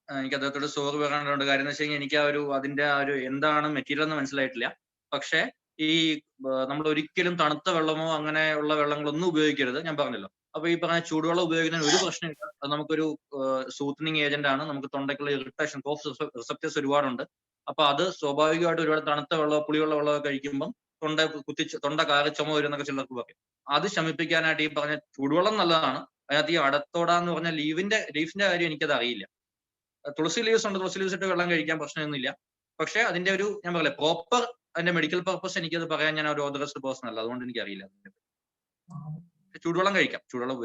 എനിക്ക് അദ്ദേഹത്തോട് സോറി പറയാനുണ്ട്. കാര്യം എന്ന് വെച്ച് കഴിഞ്ഞാൽ എനിക്ക് അതിന്റെ എന്താണ് മെറ്റീരിയൽ എന്ന് മനസ്സിലായിട്ടില്ല. പക്ഷേ ഈ നമ്മൾ ഒരിക്കലും തണുത്ത വെള്ളമോ അങ്ങനെയുള്ള വെള്ളങ്ങളൊന്നും ഉപയോഗിക്കരുത്, ഞാൻ പറഞ്ഞല്ലോ. അപ്പൊ ഈ പറഞ്ഞ ചൂടുവെള്ളം ഉപയോഗിക്കുന്നതിന് ഒരു പ്രശ്നമില്ല. അത് നമുക്കൊരു സൂത്തനിങ് ഏജന്റ് ആണ്. നമുക്ക് തൊണ്ടയ്ക്കുള്ള ഇറിറ്റേഷൻ, കോഫ് റിസപ്റ്റേഴ്സ് ഒരുപാടുണ്ട്. അപ്പൊ അത് സ്വാഭാവികമായിട്ട് ഒരുപാട് തണുത്ത വെള്ളമോ പുളിയുള്ള വെള്ളമോ കഴിക്കുമ്പോൾ തൊണ്ട കാറി ചുമ വരും എന്നൊക്കെ ചിലർക്ക് പറയും. അത് ശമിപ്പിക്കാനായിട്ട് ഈ പറഞ്ഞ ചൂടുവെള്ളം നല്ലതാണ്. അതിനകത്ത് ഈ അടത്തോട എന്ന് പറഞ്ഞ ലീഫിന്റെ കാര്യം എനിക്കത് അറിയില്ല. തുളസി ലീവ്സ് ഉണ്ട്, തുളസി ലീവ്സ് ഇട്ട് വെള്ളം കഴിക്കാൻ പ്രശ്നമൊന്നുമില്ല. പക്ഷെ അതിന്റെ ഞാൻ പറയില്ല പ്രോപ്പർ അതിന്റെ മെഡിക്കൽ പർപ്പസ് എനിക്കത് പറയാൻ ഞാൻ ഒരു ഓതറൈസ്ഡ് പേഴ്സൺ അല്ല, അതുകൊണ്ട് എനിക്ക് അറിയില്ല. ചൂടുവെള്ളം കഴിക്കാം, ചൂടുവെള്ളം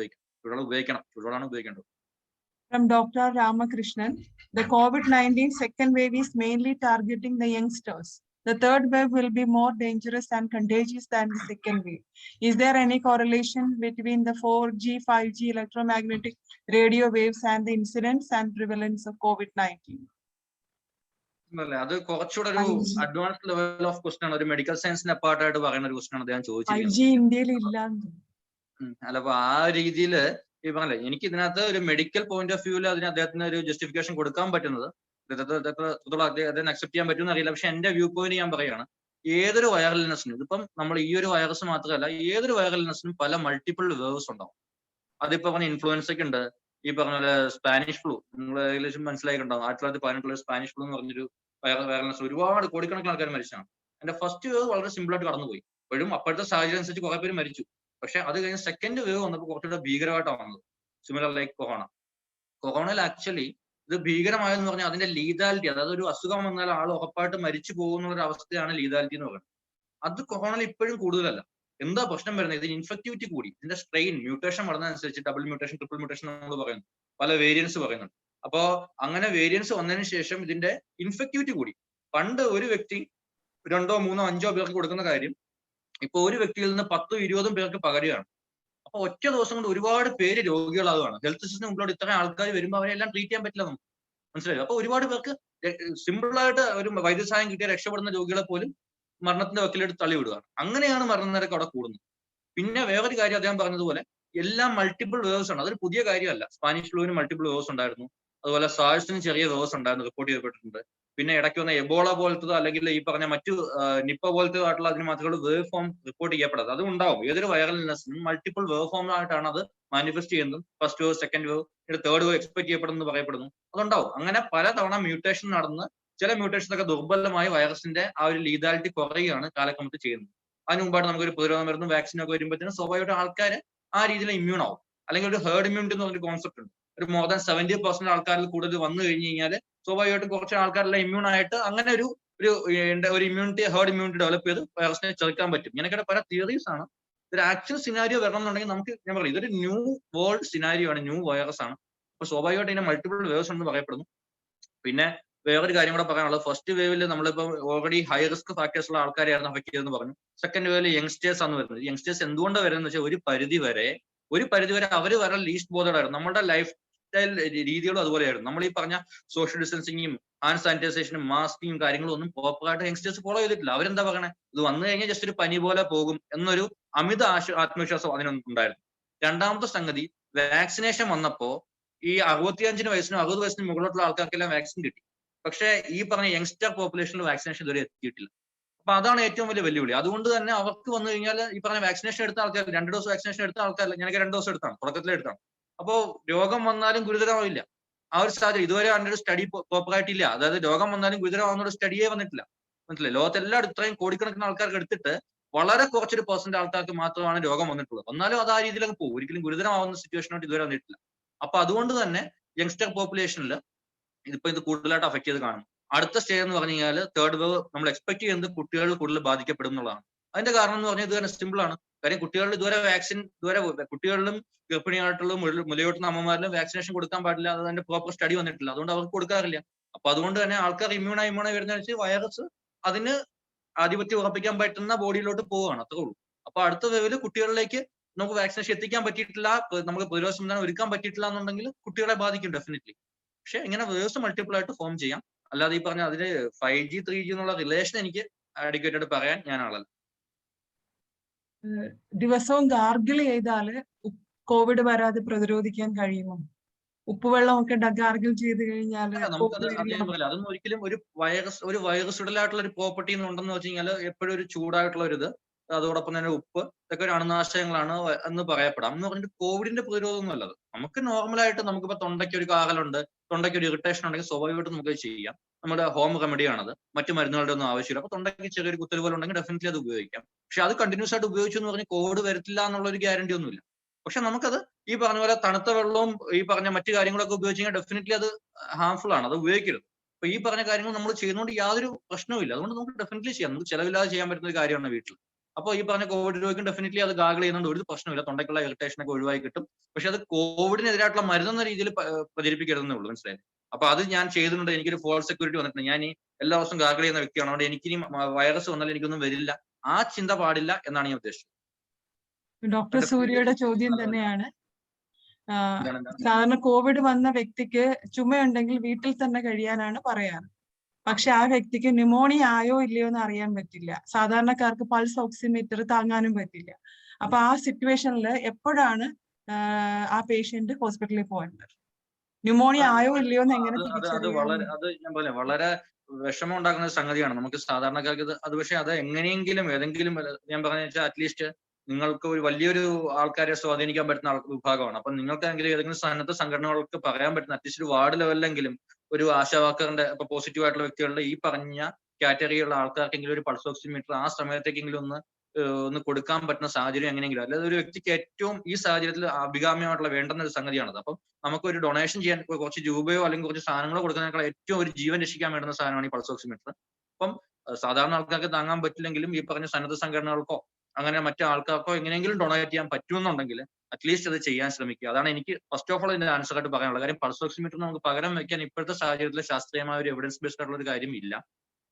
ഉപയോഗിക്കണം, ചൂടുവെള്ളമാണ് ഉപയോഗിക്കേണ്ടത്. From Dr. Ramakrishnan, the COVID-19 second wave is mainly targeting the youngsters. The third wave will be more dangerous and contagious than the second wave. Is there any correlation between the 4G, 5G electromagnetic radio waves and the incidence and prevalence of COVID-19? അത് കുറച്ചുകൂടെ ഒരു അഡ്വാൻസ് ലെവൽ ഓഫ് ക്വസ്റ്റൻ ആണ്. ഒരു മെഡിക്കൽ സയൻസിന്റെ അപ്പാർട്ടായിട്ട് പറയുന്ന ഒരു ക്വസ്റ്റൻ ആണ് അദ്ദേഹം ചോദിച്ചിരിക്കുന്നത്. അല്ല, അപ്പൊ ആ രീതിയിൽ ഈ പറഞ്ഞല്ലേ, എനിക്ക് ഇതിനകത്ത് ഒരു മെഡിക്കൽ പോയിന്റ് ഓഫ് വ്യൂവിൽ അദ്ദേഹത്തിന് ഒരു ജസ്റ്റിഫിക്കേഷൻ കൊടുക്കാൻ പറ്റുന്നത് അദ്ദേഹത്തിന് അക്സെപ്റ്റ് ചെയ്യാൻ പറ്റുമെന്ന് അറിയില്ല. പക്ഷെ എന്റെ വ്യൂ പോയിന്റ് ഞാൻ പറയുകയാണ്, ഏതൊരു വൈറൽ ഇൽനെസ്സിനും, ഇതിപ്പം നമ്മൾ ഈ ഒരു വൈറസ് മാത്രമല്ല, ഏതൊരു വൈറൽ ഇൽനെസ്സിനും പല മൾട്ടിപ്പിൾ വേവ്സ് ഉണ്ടാവും. അതിപ്പോ പറഞ്ഞ ഇൻഫ്ലുവൻസയ്ക്ക് ഉണ്ട്, ഈ പറഞ്ഞ പോലെ സ്പാനിഷ് ഫ്ലൂ, നിങ്ങൾ ഏകദേശം മനസ്സിലായിട്ടുണ്ടാവും. 1918 സ്പാനിഷ് ഫ്ലൂ എന്ന് പറഞ്ഞൊരു വൈറൽനെസ് ഒരുപാട് കോടിക്കണക്കിന് ആൾക്കാർ മരിച്ചാണ്. എന്റെ ഫസ്റ്റ് വേവ് വളരെ സിമ്പിൾ ആയിട്ട് കടന്നുപോയി. ഇപ്പോഴും അപ്പോഴത്തെ സാഹചര്യം അനുസരിച്ച് കുറെ പേര് മരിച്ചു. പക്ഷെ അത് കഴിഞ്ഞ് സെക്കൻഡ് വേവ് വന്നപ്പോൾ കുറച്ചുകൂടെ ഭീകരമായിട്ടാണ് വന്നത്. സിമിലർ ലൈക്ക് കൊറോണയിൽ ആക്ച്വലി ഇത് ഭീകരമായെന്ന് പറഞ്ഞാൽ അതിന്റെ ലീതാലിറ്റി, അതായത് ഒരു അസുഖം വന്നാൽ ആൾ ഉറപ്പായിട്ട് മരിച്ചു പോകുന്ന ഒരു അവസ്ഥയാണ് ലീതാലിറ്റി എന്ന് പറയുന്നത്. അത് കൊറോണയിൽ ഇപ്പോഴും കൂടുതലല്ല. എന്താ പ്രശ്നം വരുന്നത്? ഇതിന് ഇൻഫെക്ടിവിറ്റി കൂടി, ഇതിന്റെ സ്ട്രെയിൻ മ്യൂട്ടേഷൻ വളർന്നതനുസരിച്ച് ഡബിൾ മ്യൂട്ടേഷൻ, ട്രിപ്പിൾ മ്യൂട്ടേഷൻ നമ്മൾ പറയുന്നു, പല വേരിയൻസ് പറയുന്നുണ്ട്. അപ്പോ അങ്ങനെ വേരിയൻസ് വന്നതിന് ശേഷം ഇതിന്റെ ഇൻഫെക്ടിവിറ്റി കൂടി. പണ്ട് ഒരു വ്യക്തി 2, 3, 5 പേർക്ക് കൊടുക്കുന്ന കാര്യം ഇപ്പൊ ഒരു വ്യക്തിയിൽ നിന്ന് 10, 20 പേർക്ക് പകരുകയാണ്. അപ്പൊ ഒറ്റ ദിവസം കൊണ്ട് ഒരുപാട് പേര് രോഗികളാവുകയാണ്. ഹെൽത്ത് സിസ്റ്റം മുമ്പോട്ട് ഇത്ര ആൾക്കാർ വരുമ്പോൾ അവരെല്ലാം ട്രീറ്റ് ചെയ്യാൻ പറ്റില്ല നമുക്ക്, മനസ്സിലായോ? അപ്പൊ ഒരുപാട് പേർക്ക് സിമ്പിളായിട്ട് ഒരു വൈദ്യസഹായം കിട്ടിയ രക്ഷപ്പെടുന്ന രോഗികളെ പോലും മരണത്തിന്റെ വക്കിലെടുത്ത് തള്ളിവിടുകയാണ്. അങ്ങനെയാണ് മരണനിരക്ക് അവിടെ കൂടുന്നത്. പിന്നെ വേറൊരു കാര്യം അദ്ദേഹം പറഞ്ഞതുപോലെ എല്ലാം മൾട്ടിപ്പിൾ വേവ്സ് ആണ്. അതൊരു പുതിയ കാര്യമല്ല. സ്പാനിഷ് ഫ്ലൂവിന് മൾട്ടിപ്പിൾ വേവ്സ് ഉണ്ടായിരുന്നു, അതുപോലെ സാഴ്സിന് ചെറിയ വേവ്സ് ഉണ്ടായിരുന്നു, റിപ്പോർട്ട് ചെയ്യപ്പെട്ടിട്ടുണ്ട്. പിന്നെ ഇടയ്ക്ക് വന്ന എബോള പോലത്തതോ അല്ലെങ്കിൽ ഈ പറഞ്ഞ മറ്റു നിപ്പ പോലത്തതോ ആയിട്ടുള്ള അതിന് മാത്രമേ വേവ് ഫോം റിപ്പോർട്ട് ചെയ്യപ്പെടാതെ. അത് ഉണ്ടാവും. ഏതൊരു വൈറൽ ഇൽനെസ്സിനും മൾട്ടിപ്പിൾ വേവ് ഫോം ആയിട്ടാണ് അത് മാനിഫെസ്റ്റ് ചെയ്യുന്നതും. First wave, second wave, third wave expect ചെയ്യപ്പെടുന്നു പറയപ്പെടുന്നു. അതുണ്ടാവും. അങ്ങനെ പലതവണ മ്യൂട്ടേഷൻ നടന്ന് ചില മ്യൂട്ടേഷൻസ് ഒക്കെ ദുർബലമായ വൈറസിന്റെ ആ ഒരു ലീതാലിറ്റി കുറയുകയാണ് കാലക്രമത്തിൽ ചെയ്യുന്നത്. അതിന് മുമ്പായിട്ട് നമുക്കൊരു പ്രതിരോധ മരുന്നും വാക്സിനൊക്കെ വരുമ്പോഴത്തേനും സ്വാഭാവികമായിട്ട് ആൾക്കാർ ആ രീതിയിൽ ഇമ്മ്യൂൺ ആവും. അല്ലെങ്കിൽ ഒരു ഹേർഡ് ഇമ്മ്യൂണിറ്റി എന്ന് പറഞ്ഞൊരു കോൺസെപ്റ്റ് ഉണ്ട്. ഒരു മോർ ദാൻ 70% ആൾക്കാരിൽ കൂടുതൽ വന്നു കഴിഞ്ഞ് കഴിഞ്ഞാൽ സ്വാഭാവികമായിട്ടും കുറച്ച് ആൾക്കാരെല്ലാം ഇമ്മ്യൂൺ ആയിട്ട് അങ്ങനെ ഒരു ഇമ്മ്യൂണിറ്റി, ഹേർഡ് ഇമ്മ്യൂണിറ്റി ഡെവലപ്പ് ചെയ്ത് വൈറസിനെ ചെറുക്കാൻ പറ്റും. ഇങ്ങനെയൊക്കെ പല തിയറീസ് ആണ്. ഒരു ആക്ച്വൽ സിനാരിയോ വരണം എന്നുണ്ടെങ്കിൽ നമുക്ക്, ഞാൻ പറയും, ഇതൊരു ന്യൂ വേൾഡ് സിനാരിയോ ആണ്, ന്യൂ വൈറസ് ആണ്. അപ്പൊ സ്വാഭാവികമായിട്ട് ഇതിനെ മൾട്ടിപ്പിൾ വേവ്സ് എന്ന് പറയപ്പെടുന്നു. പിന്നെ വേറൊരു കാര്യം കൂടെ പറയാനുള്ളത്, ഫസ്റ്റ് വേവിൽ നമ്മളിപ്പോ ഓൾറെഡി ഹൈ റിസ്ക് ഫാക്ടേഴ്സ് ഉള്ള ആൾക്കാരെയാണ് അഫക്ട് ചെയ്തെന്ന് പറഞ്ഞു. സെക്കൻഡ് വേവിൽ യങ്സ്റ്റേഴ്സ് ആണ് വരുന്നത്. യങ്സ്റ്റേഴ്സ് എന്തുകൊണ്ട് വരുന്നത് വെച്ചാൽ ഒരു പരിധി വരെ അവർ വരെ ലീസ്റ്റ് ബോധേഡായിരുന്നു. നമ്മുടെ ലൈഫ് സ്റ്റൈൽ രീതികളും അതുപോലെയായിരുന്നു. നമ്മൾ ഈ പറഞ്ഞ സോഷ്യൽ ഡിസ്റ്റൻസിങ്ങും ഹാൻഡ് സാനിറ്റൈസേഷനും മാസ്കിങ്ങും കാര്യങ്ങളും ഒന്നും പ്രോപ്പറായിട്ട് യങ്സ്റ്റേഴ്സ് ഫോളോ ചെയ്തിട്ടില്ല. അവരെന്താ പറയണേ, ഇത് വന്നു കഴിഞ്ഞാൽ ജസ്റ്റ് ഒരു പനി പോലെ പോകും എന്നൊരു അമിത ആത്മവിശ്വാസം അതിനുണ്ടായിരുന്നു. രണ്ടാമത്തെ സംഗതി, വാക്സിനേഷൻ വന്നപ്പോ ഈ 65 വയസ്സിനും 60 വയസ്സിനും മുകളിലുള്ള ആൾക്കാർക്കെല്ലാം വാക്സിൻ കിട്ടി. പക്ഷേ ഈ പറഞ്ഞ യങ്സ്റ്റർ പോപ്പുലേഷനിൽ വാക്സിനേഷൻ ഇതുവരെ എത്തിയിട്ടില്ല. അപ്പൊ അതാണ് ഏറ്റവും വലിയ വെല്ലുവിളി. അതുകൊണ്ട് തന്നെ അവർക്ക് വന്നു കഴിഞ്ഞാൽ ഈ പറഞ്ഞ വാക്സിനേഷൻ എടുത്ത ആൾക്കാർ, 2 ഡോസ് വാക്സിനേഷൻ എടുത്ത ആൾക്കാരല്ല, ഞാനൊക്കെ 2 ഡോസ് എടുത്താണ്, തുടക്കത്തിൽ എടുത്താണ്. അപ്പോ രോഗം വന്നാലും ഗുരുതരമാവില്ല. ആ ഒരു സാഹചര്യം ഇതുവരെ അതിന്റെ ഒരു സ്റ്റഡി പ്രോപ്പറായിട്ടില്ല. അതായത് രോഗം വന്നാലും ഗുരുതരമാവുന്ന ഒരു സ്റ്റഡിയേ വന്നിട്ടില്ല. മനസ്സിലായി? ലോകത്തെല്ലായിടത്തും ഇത്രയും കോടിക്കണക്കിന് ആൾക്കാർക്ക് എടുത്തിട്ട് വളരെ കുറച്ചൊരു % ആൾക്കാർക്ക് മാത്രമാണ് രോഗം വന്നിട്ടുള്ളത്. എന്നാലും അത് ആ രീതിയിൽ അങ്ങ് പോകും. ഒരിക്കലും ഗുരുതരമാവുന്ന സിറ്റുവേഷനായിട്ട് ഇതുവരെ വന്നിട്ടില്ല. അപ്പൊ അതുകൊണ്ട് തന്നെ യങ്സ്റ്റർ പോപ്പുലേഷനിൽ ഇത് കൂടുതലായിട്ട് അഫക്ട് ചെയ്ത് കാണും. അടുത്ത സ്റ്റേജ് എന്ന് പറഞ്ഞു കഴിഞ്ഞാൽ തേർഡ് വേവ് നമ്മൾ എക്സ്പെക്ട് ചെയ്യുന്നത് കുട്ടികൾ കൂടുതൽ ബാധിക്കപ്പെടും എന്നുള്ളതാണ്. അതിന്റെ കാരണം എന്ന് പറഞ്ഞാൽ ഇത് തന്നെ സിമ്പിൾ ആണ്. കാര്യം കുട്ടികളിൽ ഇതുവരെ കുട്ടികളിലും ഗർഭിണിയായിട്ടുള്ള മുലയൂട്ടുന്ന അമ്മമാരിലും വാക്സിനേഷൻ കൊടുക്കാൻ പാടില്ല. അതിന്റെ പ്രോപ്പർ സ്റ്റഡി വന്നിട്ടില്ല. അതുകൊണ്ട് അവർക്ക് കൊടുക്കാറില്ല. അപ്പൊ അതുകൊണ്ട് തന്നെ ആൾക്കാർ ഇമ്മ്യൂണായി വരുന്ന വൈറസ് അതിന് ആധിപത്യം ഉറപ്പിക്കാൻ പറ്റുന്ന ബോഡിയിലോട്ട് പോവുകയാണ്. അത്രേ ഉള്ളൂ. അപ്പൊ അടുത്ത വേവില് കുട്ടികളിലേക്ക് നമുക്ക് വാക്സിനേഷൻ എത്തിക്കാൻ പറ്റിയിട്ടില്ല, നമുക്ക് പ്രതിരോധ സംവിധാനം ഒരുക്കാൻ പറ്റിയിട്ടില്ല എന്നുണ്ടെങ്കിൽ കുട്ടികളെ ബാധിക്കും ഡെഫിനറ്റ്ലി. പക്ഷെ ഇങ്ങനെ വേഴ്സ് മൾട്ടിപ്പിൾ ആയിട്ട് ഫോം ചെയ്യാം. അല്ലാതെ ഈ പറഞ്ഞ അതിന് 5G 3G എന്നുള്ള റിലേഷൻ എനിക്ക് അഡിക്വേറ്റ് ആയിട്ട് പറയാൻ ഞാൻ ആളല്ല. ദിവസവും ഗാർഗിൾ ചെയ്താല് കോവിഡ് വരാതെ പ്രതിരോധിക്കാൻ കഴിയുമോ? ഉപ്പുവെള്ളമൊക്കെ ഗാർഗിൾ ചെയ്ത് കഴിഞ്ഞാല് നമുക്കത് അതൊന്നും ഒരിക്കലും ഒരു വൈറസുഡലായിട്ടുള്ള ഒരു പ്രോപ്പർട്ടി ഉണ്ടെന്ന് വെച്ച് കഴിഞ്ഞാൽ എപ്പോഴും ഒരു ചൂടായിട്ടുള്ള ഒരു ഇത്, അതോടൊപ്പം തന്നെ ഉപ്പ്, ഇതൊക്കെ ഒരു അണുനാശകങ്ങളാണ് എന്ന് പറയപ്പെടാം. എന്ന് പറഞ്ഞിട്ട് കോവിഡിന്റെ പ്രതിരോധമൊന്നും അല്ലത്. നമുക്ക് നോർമലായിട്ട് നമുക്കിപ്പോ തൊണ്ടയ്ക്ക് ഒരു കാകലുണ്ട്, തൊണ്ടയ്ക്ക് ഒരു ഇറിറ്റേഷൻ ഉണ്ടെങ്കിൽ സ്വാഭാവികമായിട്ട് നമുക്ക് ചെയ്യാം. നമ്മുടെ ഹോം റെമഡിയാണത്. മറ്റു മരുന്നുകളുടെ ഒന്നും ആവശ്യമില്ല. അപ്പൊ തൊണ്ടയ്ക്ക് ചെറിയൊരു കുത്തൽ പോലെ ഉണ്ടെങ്കിൽ ഡെഫിനറ്റ്ലി അത് ഉപയോഗിക്കാം. പക്ഷെ അത് കണ്ടിന്യൂസ് ആയിട്ട് ഉപയോഗിച്ചു എന്ന് പറഞ്ഞ് കോവിഡ് വരത്തില്ല എന്നുള്ള ഒരു ഗ്യാരണ്ടി ഒന്നുമില്ല. പക്ഷെ നമുക്കത് ഈ പറഞ്ഞ പോലെ തണുത്ത വെള്ളവും ഈ പറഞ്ഞ മറ്റു കാര്യങ്ങളൊക്കെ ഉപയോഗിച്ച് കഴിഞ്ഞാൽ ഡെഫിനറ്റ്ലി അത് ഹാംഫുൾ ആണ്. അത് ഉപയോഗിക്കരുത്. അപ്പൊ ഈ പറഞ്ഞ കാര്യങ്ങൾ നമ്മൾ ചെയ്യുന്നതുകൊണ്ട് യാതൊരു പ്രശ്നവുമില്ല. അതുകൊണ്ട് നമുക്ക് ഡെഫിനറ്റ്ലി ചെയ്യാം. നമുക്ക് ചിലവില്ലാതെ ചെയ്യാൻ പറ്റുന്ന ഒരു കാര്യമാണ് വീട്ടിൽ. അപ്പോൾ ഈ പറഞ്ഞ കോവിഡ് രോഗിക്കും ഡെഫിനറ്റ്ലി അത് ഗാഗിൾ ചെയ്യുന്നതുകൊണ്ട് ഒരു പ്രശ്നമില്ല. തൊണ്ടയ്ക്കുള്ള ഇറിറ്റേഷൻ ഒക്കെ ഒഴിവായി കിട്ടും. പക്ഷെ അത് കോവിഡിനെതിരായിട്ടുള്ള മരുന്നെന്ന രീതിയിൽ പ്രചരിപ്പിക്കരുതെന്നേ ഉള്ളൂ. മനസ്സിലായി? അപ്പൊ അത് ഞാൻ ചെയ്തിട്ടുണ്ട്. എനിക്കൊരു ഫോൾസ് സെക്യൂരിറ്റി വന്നിട്ടുണ്ട്. ഞാൻ ഈ എല്ലാ ദിവസവും ഗാഗിൾ ചെയ്യുന്ന വ്യക്തിയാണ്. അതുകൊണ്ട് എനിക്കിനി വൈറസ് വന്നാൽ എനിക്കൊന്നും വരില്ല, ആ ചിന്ത പാടില്ല എന്നാണ് ഞാൻ ഉദ്ദേശിച്ചത്. ഡോക്ടർ സൂര്യയുടെ ചോദ്യം തന്നെയാണ്. സാധാരണ കോവിഡ് വന്ന വ്യക്തിക്ക് ചുമയുണ്ടെങ്കിൽ വീട്ടിൽ തന്നെ കഴിയാനാണ് പറയാറ്. പക്ഷെ ആ വ്യക്തിക്ക് ന്യൂമോണിയ ആയോ ഇല്ലയോ എന്ന് അറിയാൻ പറ്റില്ല. സാധാരണക്കാർക്ക് പൾസ് ഓക്സിമീറ്റർ താങ്ങാനും പറ്റില്ല. അപ്പൊ ആ സിറ്റുവേഷനിൽ എപ്പോഴാണ് ആ പേഷ്യന്റ് ഹോസ്പിറ്റലിൽ പോകേണ്ടത്? ന്യൂമോണിയ ആയോ ഇല്ലയോ എന്ന് എങ്ങനെ തിരിച്ചറിയാം? വളരെ വിഷമം ഉണ്ടാക്കുന്ന സംഗതിയാണ് നമുക്ക് സാധാരണക്കാർക്ക് അത്. പക്ഷെ അത് എങ്ങനെയെങ്കിലും ഏതെങ്കിലും ഞാൻ പറഞ്ഞ വെച്ചാൽ അറ്റ്ലീസ്റ്റ് നിങ്ങൾക്ക് ഒരു വലിയൊരു ആൾക്കാരെ സ്വാധീനിക്കാൻ പറ്റുന്ന വിഭാഗമാണ്. അപ്പൊ നിങ്ങൾക്കെങ്കിലും ഏതെങ്കിലും സന്നദ്ധ സംഘടനകൾക്ക് പറയാൻ പറ്റുന്ന അറ്റ്ലീസ്റ്റ് ഒരു വാർഡ് ലെവലിലെങ്കിലും ഒരു ആശാവാക്കറിന്റെ ഇപ്പൊ പോസിറ്റീവ് ആയിട്ടുള്ള വ്യക്തികളുടെ ഈ പറഞ്ഞ കാറ്റഗറിയുള്ള ആൾക്കാർക്കെങ്കിലും ഒരു പൾസ് ഓക്സിമീറ്റർ ആ സമയത്തേക്കെങ്കിലും ഒന്ന് കൊടുക്കാൻ പറ്റുന്ന സാഹചര്യം എങ്ങനെയെങ്കിലും. അല്ലാതെ ഒരു വ്യക്തിക്ക് ഏറ്റവും ഈ സാഹചര്യത്തിൽ അഭികാമ്യമായിട്ടുള്ള വേണ്ടുന്ന ഒരു സംഗതിയാണത്. അപ്പം നമുക്ക് ഒരു ഡൊണേഷൻ ചെയ്യാൻ കുറച്ച് രൂപയോ അല്ലെങ്കിൽ കുറച്ച് സാധനങ്ങളോ കൊടുക്കുന്നതിനേക്കാൾ ഏറ്റവും ഒരു ജീവൻ രക്ഷിക്കാൻ വേണ്ടുന്ന സാധനമാണ് ഈ പൾസ് ഓക്സിമീറ്റർ. അപ്പം സാധാരണ ആൾക്കാർക്ക് താങ്ങാൻ പറ്റില്ലെങ്കിലും ഈ പറഞ്ഞ സന്നദ്ധ സംഘടനകൾക്കോ അങ്ങനെ മറ്റു ആൾക്കാർക്കോ എങ്ങനെയെങ്കിലും ഡൊണേറ്റ് ചെയ്യാൻ പറ്റുമെന്നുണ്ടെങ്കിൽ അറ്റ്ലീസ്റ്റ് അത് ചെയ്യാൻ ശ്രമിക്കുക. അതാണ് എനിക്ക് ഫസ്റ്റ് ഓഫ് ഓൾ ഇതിന്റെ ആൻസർ ആയിട്ട് പറയാനുള്ളത്. കാര്യം പൾസ് ഓക്സിമീറ്റർ നമുക്ക് പകരം വെക്കാൻ ഇപ്പോഴത്തെ സാഹചര്യത്തിൽ ശാസ്ത്രീയമായ ഒരു എവിഡൻസ് ബേസ്ഡ് ആയിട്ടുള്ള ഒരു കാര്യം ഇല്ല.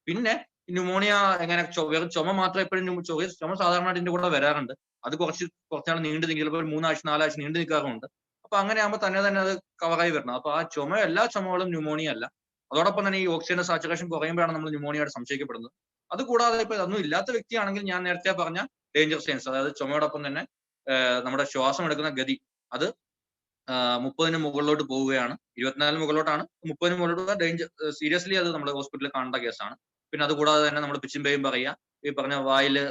പിന്നെ ന്യൂമോണിയ എങ്ങനെ വെറും ചുമ മാത്രം എപ്പോഴും ചുമ സാധാരണയായിട്ട് ഇതിന്റെ കൂടെ വരാറുണ്ട്. അത് കുറച്ചാൾ നീണ്ടു നിൽക്കും, ചിലപ്പോൾ 3 ആഴ്ച 4 ആഴ്ച നീണ്ടു നിൽക്കാറുണ്ട്. അപ്പൊ അങ്ങനെ ആകുമ്പോൾ തന്നെ അത് കവറായി വരണം. അപ്പൊ ആ എല്ലാ ചുമകളും ന്യൂമോണിയ അല്ല. അതോടൊപ്പം തന്നെ ഈ ഓക്സിജന്റെ സാച്ചുറേഷൻ കുറയുമ്പോഴാണ് നമ്മൾ ന്യൂമോണിയായിട്ട് സംശയിക്കപ്പെടുന്നത്. അത് കൂടാതെ ഇപ്പൊ അതൊന്നും ഇല്ലാത്ത വ്യക്തിയാണെങ്കിൽ ഞാൻ നേരത്തെ പറഞ്ഞ ഡേഞ്ചർ സൈൻസ്, അതായത് ചുമയോടൊപ്പം തന്നെ നമ്മുടെ ശ്വാസം എടുക്കുന്ന ഗതി അത് 30 മുകളിലോട്ട് പോവുകയാണ്. 24 മുകളിലോട്ടാണ്. 30 മുകളിലോട്ട് ഡേഞ്ചർ, സീരിയസ്ലി അത് നമ്മൾ ഹോസ്പിറ്റലിൽ കാണേണ്ട കേസാണ്. പിന്നെ അത് കൂടാതെ തന്നെ നമ്മൾ പിച്ചിമ്പയും പറയുക, ഈ പറഞ്ഞ വായില്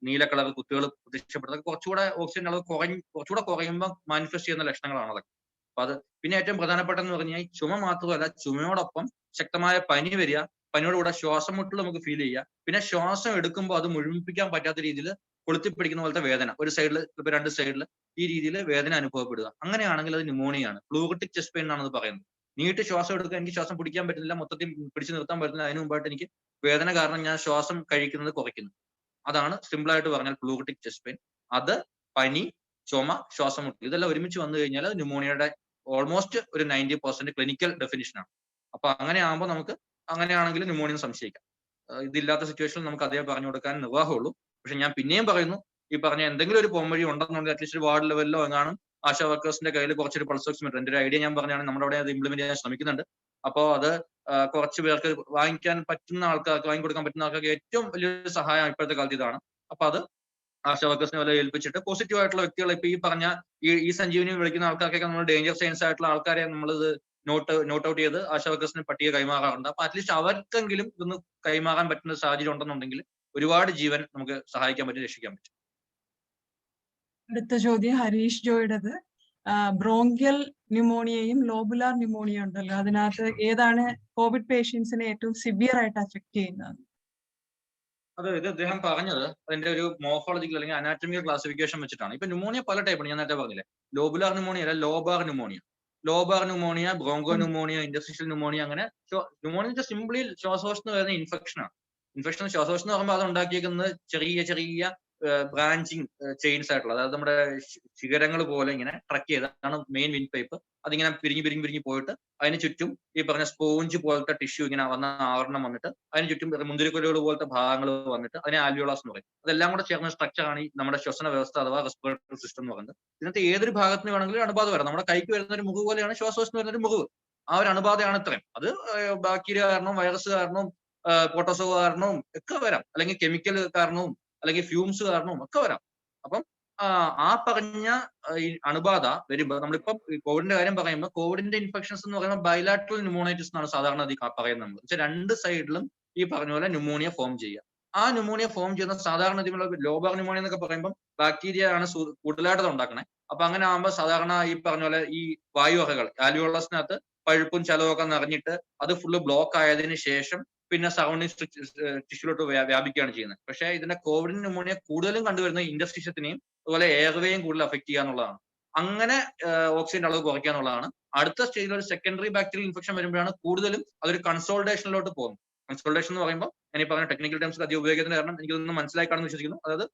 നീല കളർ കുത്തുകൾ പ്രത്യക്ഷപ്പെടുന്നത് കുറച്ചുകൂടെ ഓക്സിജൻ അളവ് കുറച്ചുകൂടെ കുറയുമ്പോൾ മാനിഫെസ്റ്റ് ചെയ്യുന്ന ലക്ഷണങ്ങളാണ് അതൊക്കെ. അപ്പൊ അത് പിന്നെ ഏറ്റവും പ്രധാനപ്പെട്ടെന്ന് പറഞ്ഞാൽ ചുമ മാത്രമല്ല, ചുമയോടൊപ്പം ശക്തമായ പനി വരിക, പനിയോടുകൂടെ ശ്വാസം മുട്ടൽ നമുക്ക് ഫീൽ ചെയ്യുക, പിന്നെ ശ്വാസം എടുക്കുമ്പോൾ അത് മുഴുമിപ്പിക്കാൻ പറ്റാത്ത രീതിയിൽ കൊളുത്തിപ്പിടിക്കുന്ന പോലത്തെ വേദന, ഒരു സൈഡിൽ ഇപ്പൊ 2 സൈഡിൽ ഈ രീതിയിൽ വേദന അനുഭവപ്പെടുക. അങ്ങനെയാണെങ്കിൽ അത് ന്യൂമോണിയാണ്. പ്ലൂറിറ്റിക് ചെസ്റ്റ് പെയിൻ എന്നാണ് പറയുന്നത്. നീട്ട് ശ്വാസം എടുക്കുക, എനിക്ക് ശ്വാസം പിടിക്കാൻ പറ്റുന്നില്ല, മൊത്തത്തിൽ പിടിച്ചു നിർത്താൻ പറ്റുന്നില്ല, അതിന് മുമ്പായിട്ട് എനിക്ക് വേദന കാരണം ഞാൻ ശ്വാസം കഴിക്കുന്നത് കുറയ്ക്കുന്നു. അതാണ് സിമ്പിൾ ആയിട്ട് പറഞ്ഞാൽ പ്ലൂറിറ്റിക് ചെസ്റ്റ് പെയിൻ. അത് പനി, ചുമ, ശ്വാസം മുട്ടൽ ഇതെല്ലാം ഒരുമിച്ച് വന്നു കഴിഞ്ഞാൽ ന്യൂമോണിയയുടെ ഓൾമോസ്റ്റ് ഒരു 90% ക്ലിനിക്കൽ ഡെഫിനിഷനാണ്. അപ്പൊ അങ്ങനെ ആകുമ്പോൾ നമുക്ക് അങ്ങനെയാണെങ്കിൽ ന്യൂമോണിയ സംശയിക്കാം. ഇതില്ലാത്ത സിറ്റുവേഷനിൽ നമുക്ക് അതേ പറഞ്ഞു കൊടുക്കാൻ നിർവാഹമുള്ളൂ. പക്ഷെ ഞാൻ പിന്നെയും പറയുന്നു, ഈ പറഞ്ഞ എന്തെങ്കിലും ഒരു പോംവഴി ഉണ്ടെന്നുണ്ടെങ്കിൽ അറ്റ്ലീസ്റ്റ് വാർഡ് ലെവലിലോ എങ്ങാനും ആശാ വർക്കേഴ്സിന്റെ കയ്യിൽ കുറച്ചൊരു പൾസ് ഓക്സിമീറ്റർ, എന്റെ ഒരു ഐഡിയ ഞാൻ പറഞ്ഞാണ്, നമ്മുടെ അവിടെ അത് ഇംപ്ലിമെന്റ് ചെയ്യാൻ ശ്രമിക്കുന്നുണ്ട്. അപ്പോൾ അത് കുറച്ച് പേർക്ക് വാങ്ങിക്കാൻ പറ്റുന്ന ആൾക്കാർക്ക്, വാങ്ങിക്കൊടുക്കാൻ പറ്റുന്ന ആൾക്കാർക്ക് ഏറ്റവും വലിയൊരു സഹായം ഇപ്പോഴത്തെ കാലത്ത് ഇതാണ്. അപ്പൊ അത് ആശാ വർക്കേഴ്സിനെ വല്ല ഏൽപ്പിച്ചിട്ട് പോസിറ്റീവ് ആയിട്ടുള്ള വ്യക്തികൾ, ഇപ്പൊ ഈ പറഞ്ഞ ഈ സഞ്ജീവനി വിളിക്കുന്ന ആൾക്കാർക്കൊക്കെ നമ്മൾ ഡേഞ്ചർ സയൻസ് ആയിട്ടുള്ള ആൾക്കാരെ നമ്മളിത് നോട്ട് ഔട്ട് ചെയ്ത് ആശാ വർക്കേഴ്സിന് പട്ടിക കൈമാറാറുണ്ട്. അപ്പൊ അറ്റ്ലീസ്റ്റ് അവർക്കെങ്കിലും ഇതൊന്ന് കൈമാറാൻ പറ്റുന്ന സാഹചര്യം ഉണ്ടെന്നുണ്ടെങ്കിൽ ഒരുപാട് ജീവൻ നമുക്ക് സഹായിക്കാൻ പറ്റും, രക്ഷിക്കാൻ പറ്റും. അടുത്ത ചോദ്യം ഹരീഷ് ജോയുടേത്. ബ്രോങ്കിയൽ ന്യൂമോണിയയും ലോബുലാർ ന്യൂമോണിയ ഉണ്ടല്ലോ, അതിനകത്ത് ഏതാണ് കോവിഡ് പേഷ്യൻസിനെ ഏറ്റവും സിവിയർ ആയിട്ട് അഫക്ട് ചെയ്യുന്നത്? ഇത് അദ്ദേഹം പറഞ്ഞത് അതിന്റെ ഒരു മോർഫോളജിക്കൽ അല്ലെങ്കിൽ അനാറ്റമിക്കൽ ക്ലാസിഫിക്കേഷൻ വെച്ചിട്ടാണ്. ഇപ്പൊ ന്യൂമോണിയ പല ടൈപ്പാണ്. ഞാൻ നേരത്തെ പറഞ്ഞില്ലേ, ലോബുലാർ ന്യൂമോണിയ അല്ല, ലോബാർ ന്യൂമോണിയ, ബ്രോങ്കോ ന്യൂമോണിയ, ഇന്റർസ്റ്റിഷ്യൽ ന്യൂമോണിയ. അങ്ങനെ ന്യൂമോണിയ സിംപ്ലി ശ്വാസകോശത്തിന് വരുന്ന ഇൻഫെക്ഷനാണ്. ഇൻഫെക്ഷൻ ശ്വാസകോശം എന്ന് പറയുമ്പോൾ അത് ഉണ്ടാക്കിയിരിക്കുന്നത് ചെറിയ ചെറിയ ബ്രാഞ്ചിങ് ചെയിൻസ് ആയിട്ടുള്ള, അതായത് നമ്മുടെ ശിഖരങ്ങൾ പോലെ ഇങ്ങനെ ട്രക്ക് ചെയ്താണ് മെയിൻ വിൻ പൈപ്പ്. അതിങ്ങനെ പിരിഞ്ഞ് പോയിട്ട് അതിന് ചുറ്റും ഈ പറഞ്ഞ സ്പോഞ്ച് പോലത്തെ ടിഷ്യൂ ഇങ്ങനെ വന്ന ആവരണം വന്നിട്ട് അതിന് ചുറ്റും മുന്തിരിക്കൊലകൾ പോലത്തെ ഭാഗങ്ങൾ വന്നിട്ട് അതിനെ ആൽവിയോളാസ് എന്ന് പറയും. അതെല്ലാം കൂടെ ചേർന്ന സ്ട്രക്ചറാണ് ഈ നമ്മുടെ ശ്വസന വ്യവസ്ഥ അഥവാ റെസ്പിറേറ്ററി സിസ്റ്റം എന്ന് പറയുന്നത്. ഇതിനകത്ത് ഏതൊരു ഭാഗത്തിന് വേണമെങ്കിലും അണുബാധ വരാം. നമ്മുടെ കൈക്ക് വരുന്ന ഒരു മുറിവ് പോലെയാണ് ശ്വാസകോശത്തിന് വരുന്ന ഒരു മുറിവ്. ആ ഒരു അണുബാധയാണ് ഇത്രയും. അത് ബാക്ടീരിയ കാരണവും വൈറസ് കാരണവും പ്രോട്ടോസോ കാരണവും ഒക്കെ വരാം, അല്ലെങ്കിൽ കെമിക്കൽ കാരണവും അല്ലെങ്കിൽ ഫ്യൂംസ് കാരണവും ഒക്കെ വരാം. അപ്പം ആ പറഞ്ഞ ഈ അണുബാധ വരുമ്പോൾ, നമ്മളിപ്പം കോവിഡിന്റെ കാര്യം പറയുമ്പോൾ കോവിഡിന്റെ ഇൻഫെക്ഷൻസ് എന്ന് പറയുമ്പോൾ ബൈലാറ്ററൽ ന്യൂമോണൈറ്റിസ് എന്നാണ് സാധാരണ പറയുന്നത്. നമ്മൾ വെച്ചാൽ രണ്ട് സൈഡിലും ഈ പറഞ്ഞ പോലെ ന്യൂമോണിയ ഫോം ചെയ്യുക. ആ ന്യൂമോണിയ ഫോം ചെയ്യുന്ന സാധാരണ ലോബാർ ന്യൂമോണിയ എന്നൊക്കെ പറയുമ്പോൾ ബാക്ടീരിയ ആണ് കൂടുതലായിട്ട് ഉണ്ടാക്കണേ. അപ്പൊ അങ്ങനെ ആകുമ്പോൾ സാധാരണ ഈ പറഞ്ഞ പോലെ ഈ വായുവകകൾ ആൽവിയോളസിനകത്ത് പഴുപ്പും ചലവൊക്കെ നിറഞ്ഞിട്ട് അത് ഫുള്ള് ബ്ലോക്ക് ആയതിനു ശേഷം പിന്നെ സറൗണ്ടിങ് ടിഷ്യൂലോട്ട് വ്യാപിക്കുകയാണ് ചെയ്യുന്നത്. പക്ഷേ ഇതിന്റെ കോവിഡ് ന്യൂമോണിയ കൂടുതലും കണ്ടുവരുന്നത് ഇന്റർസ്റ്റിഷ്യത്തിനെയും അതുപോലെ എയർവേയും കൂടുതൽ അഫക്ട് ചെയ്യുക എന്നുള്ളതാണ്. അങ്ങനെ ഓക്സിജന്റെ അളവ് കുറയ്ക്കുക എന്നുള്ളതാണ്. അടുത്ത സ്റ്റേജിൽ ഒരു സെക്കൻഡറി ബാക്ടീരിയൽ ഇൻഫെക്ഷൻ വരുമ്പോഴാണ് കൂടുതലും അതൊരു കൺസോൾട്ടേഷനിലോട്ട് പോകുന്നത്. കൺസോൾട്ടേഷൻ എന്ന് പറയുമ്പോൾ ഞാൻ ഈ പറഞ്ഞ ടെക്നിക്കൽ ടേംസ് അധികം ഉപയോഗിക്കുന്നതിന് കാരണം എനിക്കിതൊന്നും മനസ്സിലായി കാണുമെന്ന് വിശ്വസിക്കുന്നു. അതായത്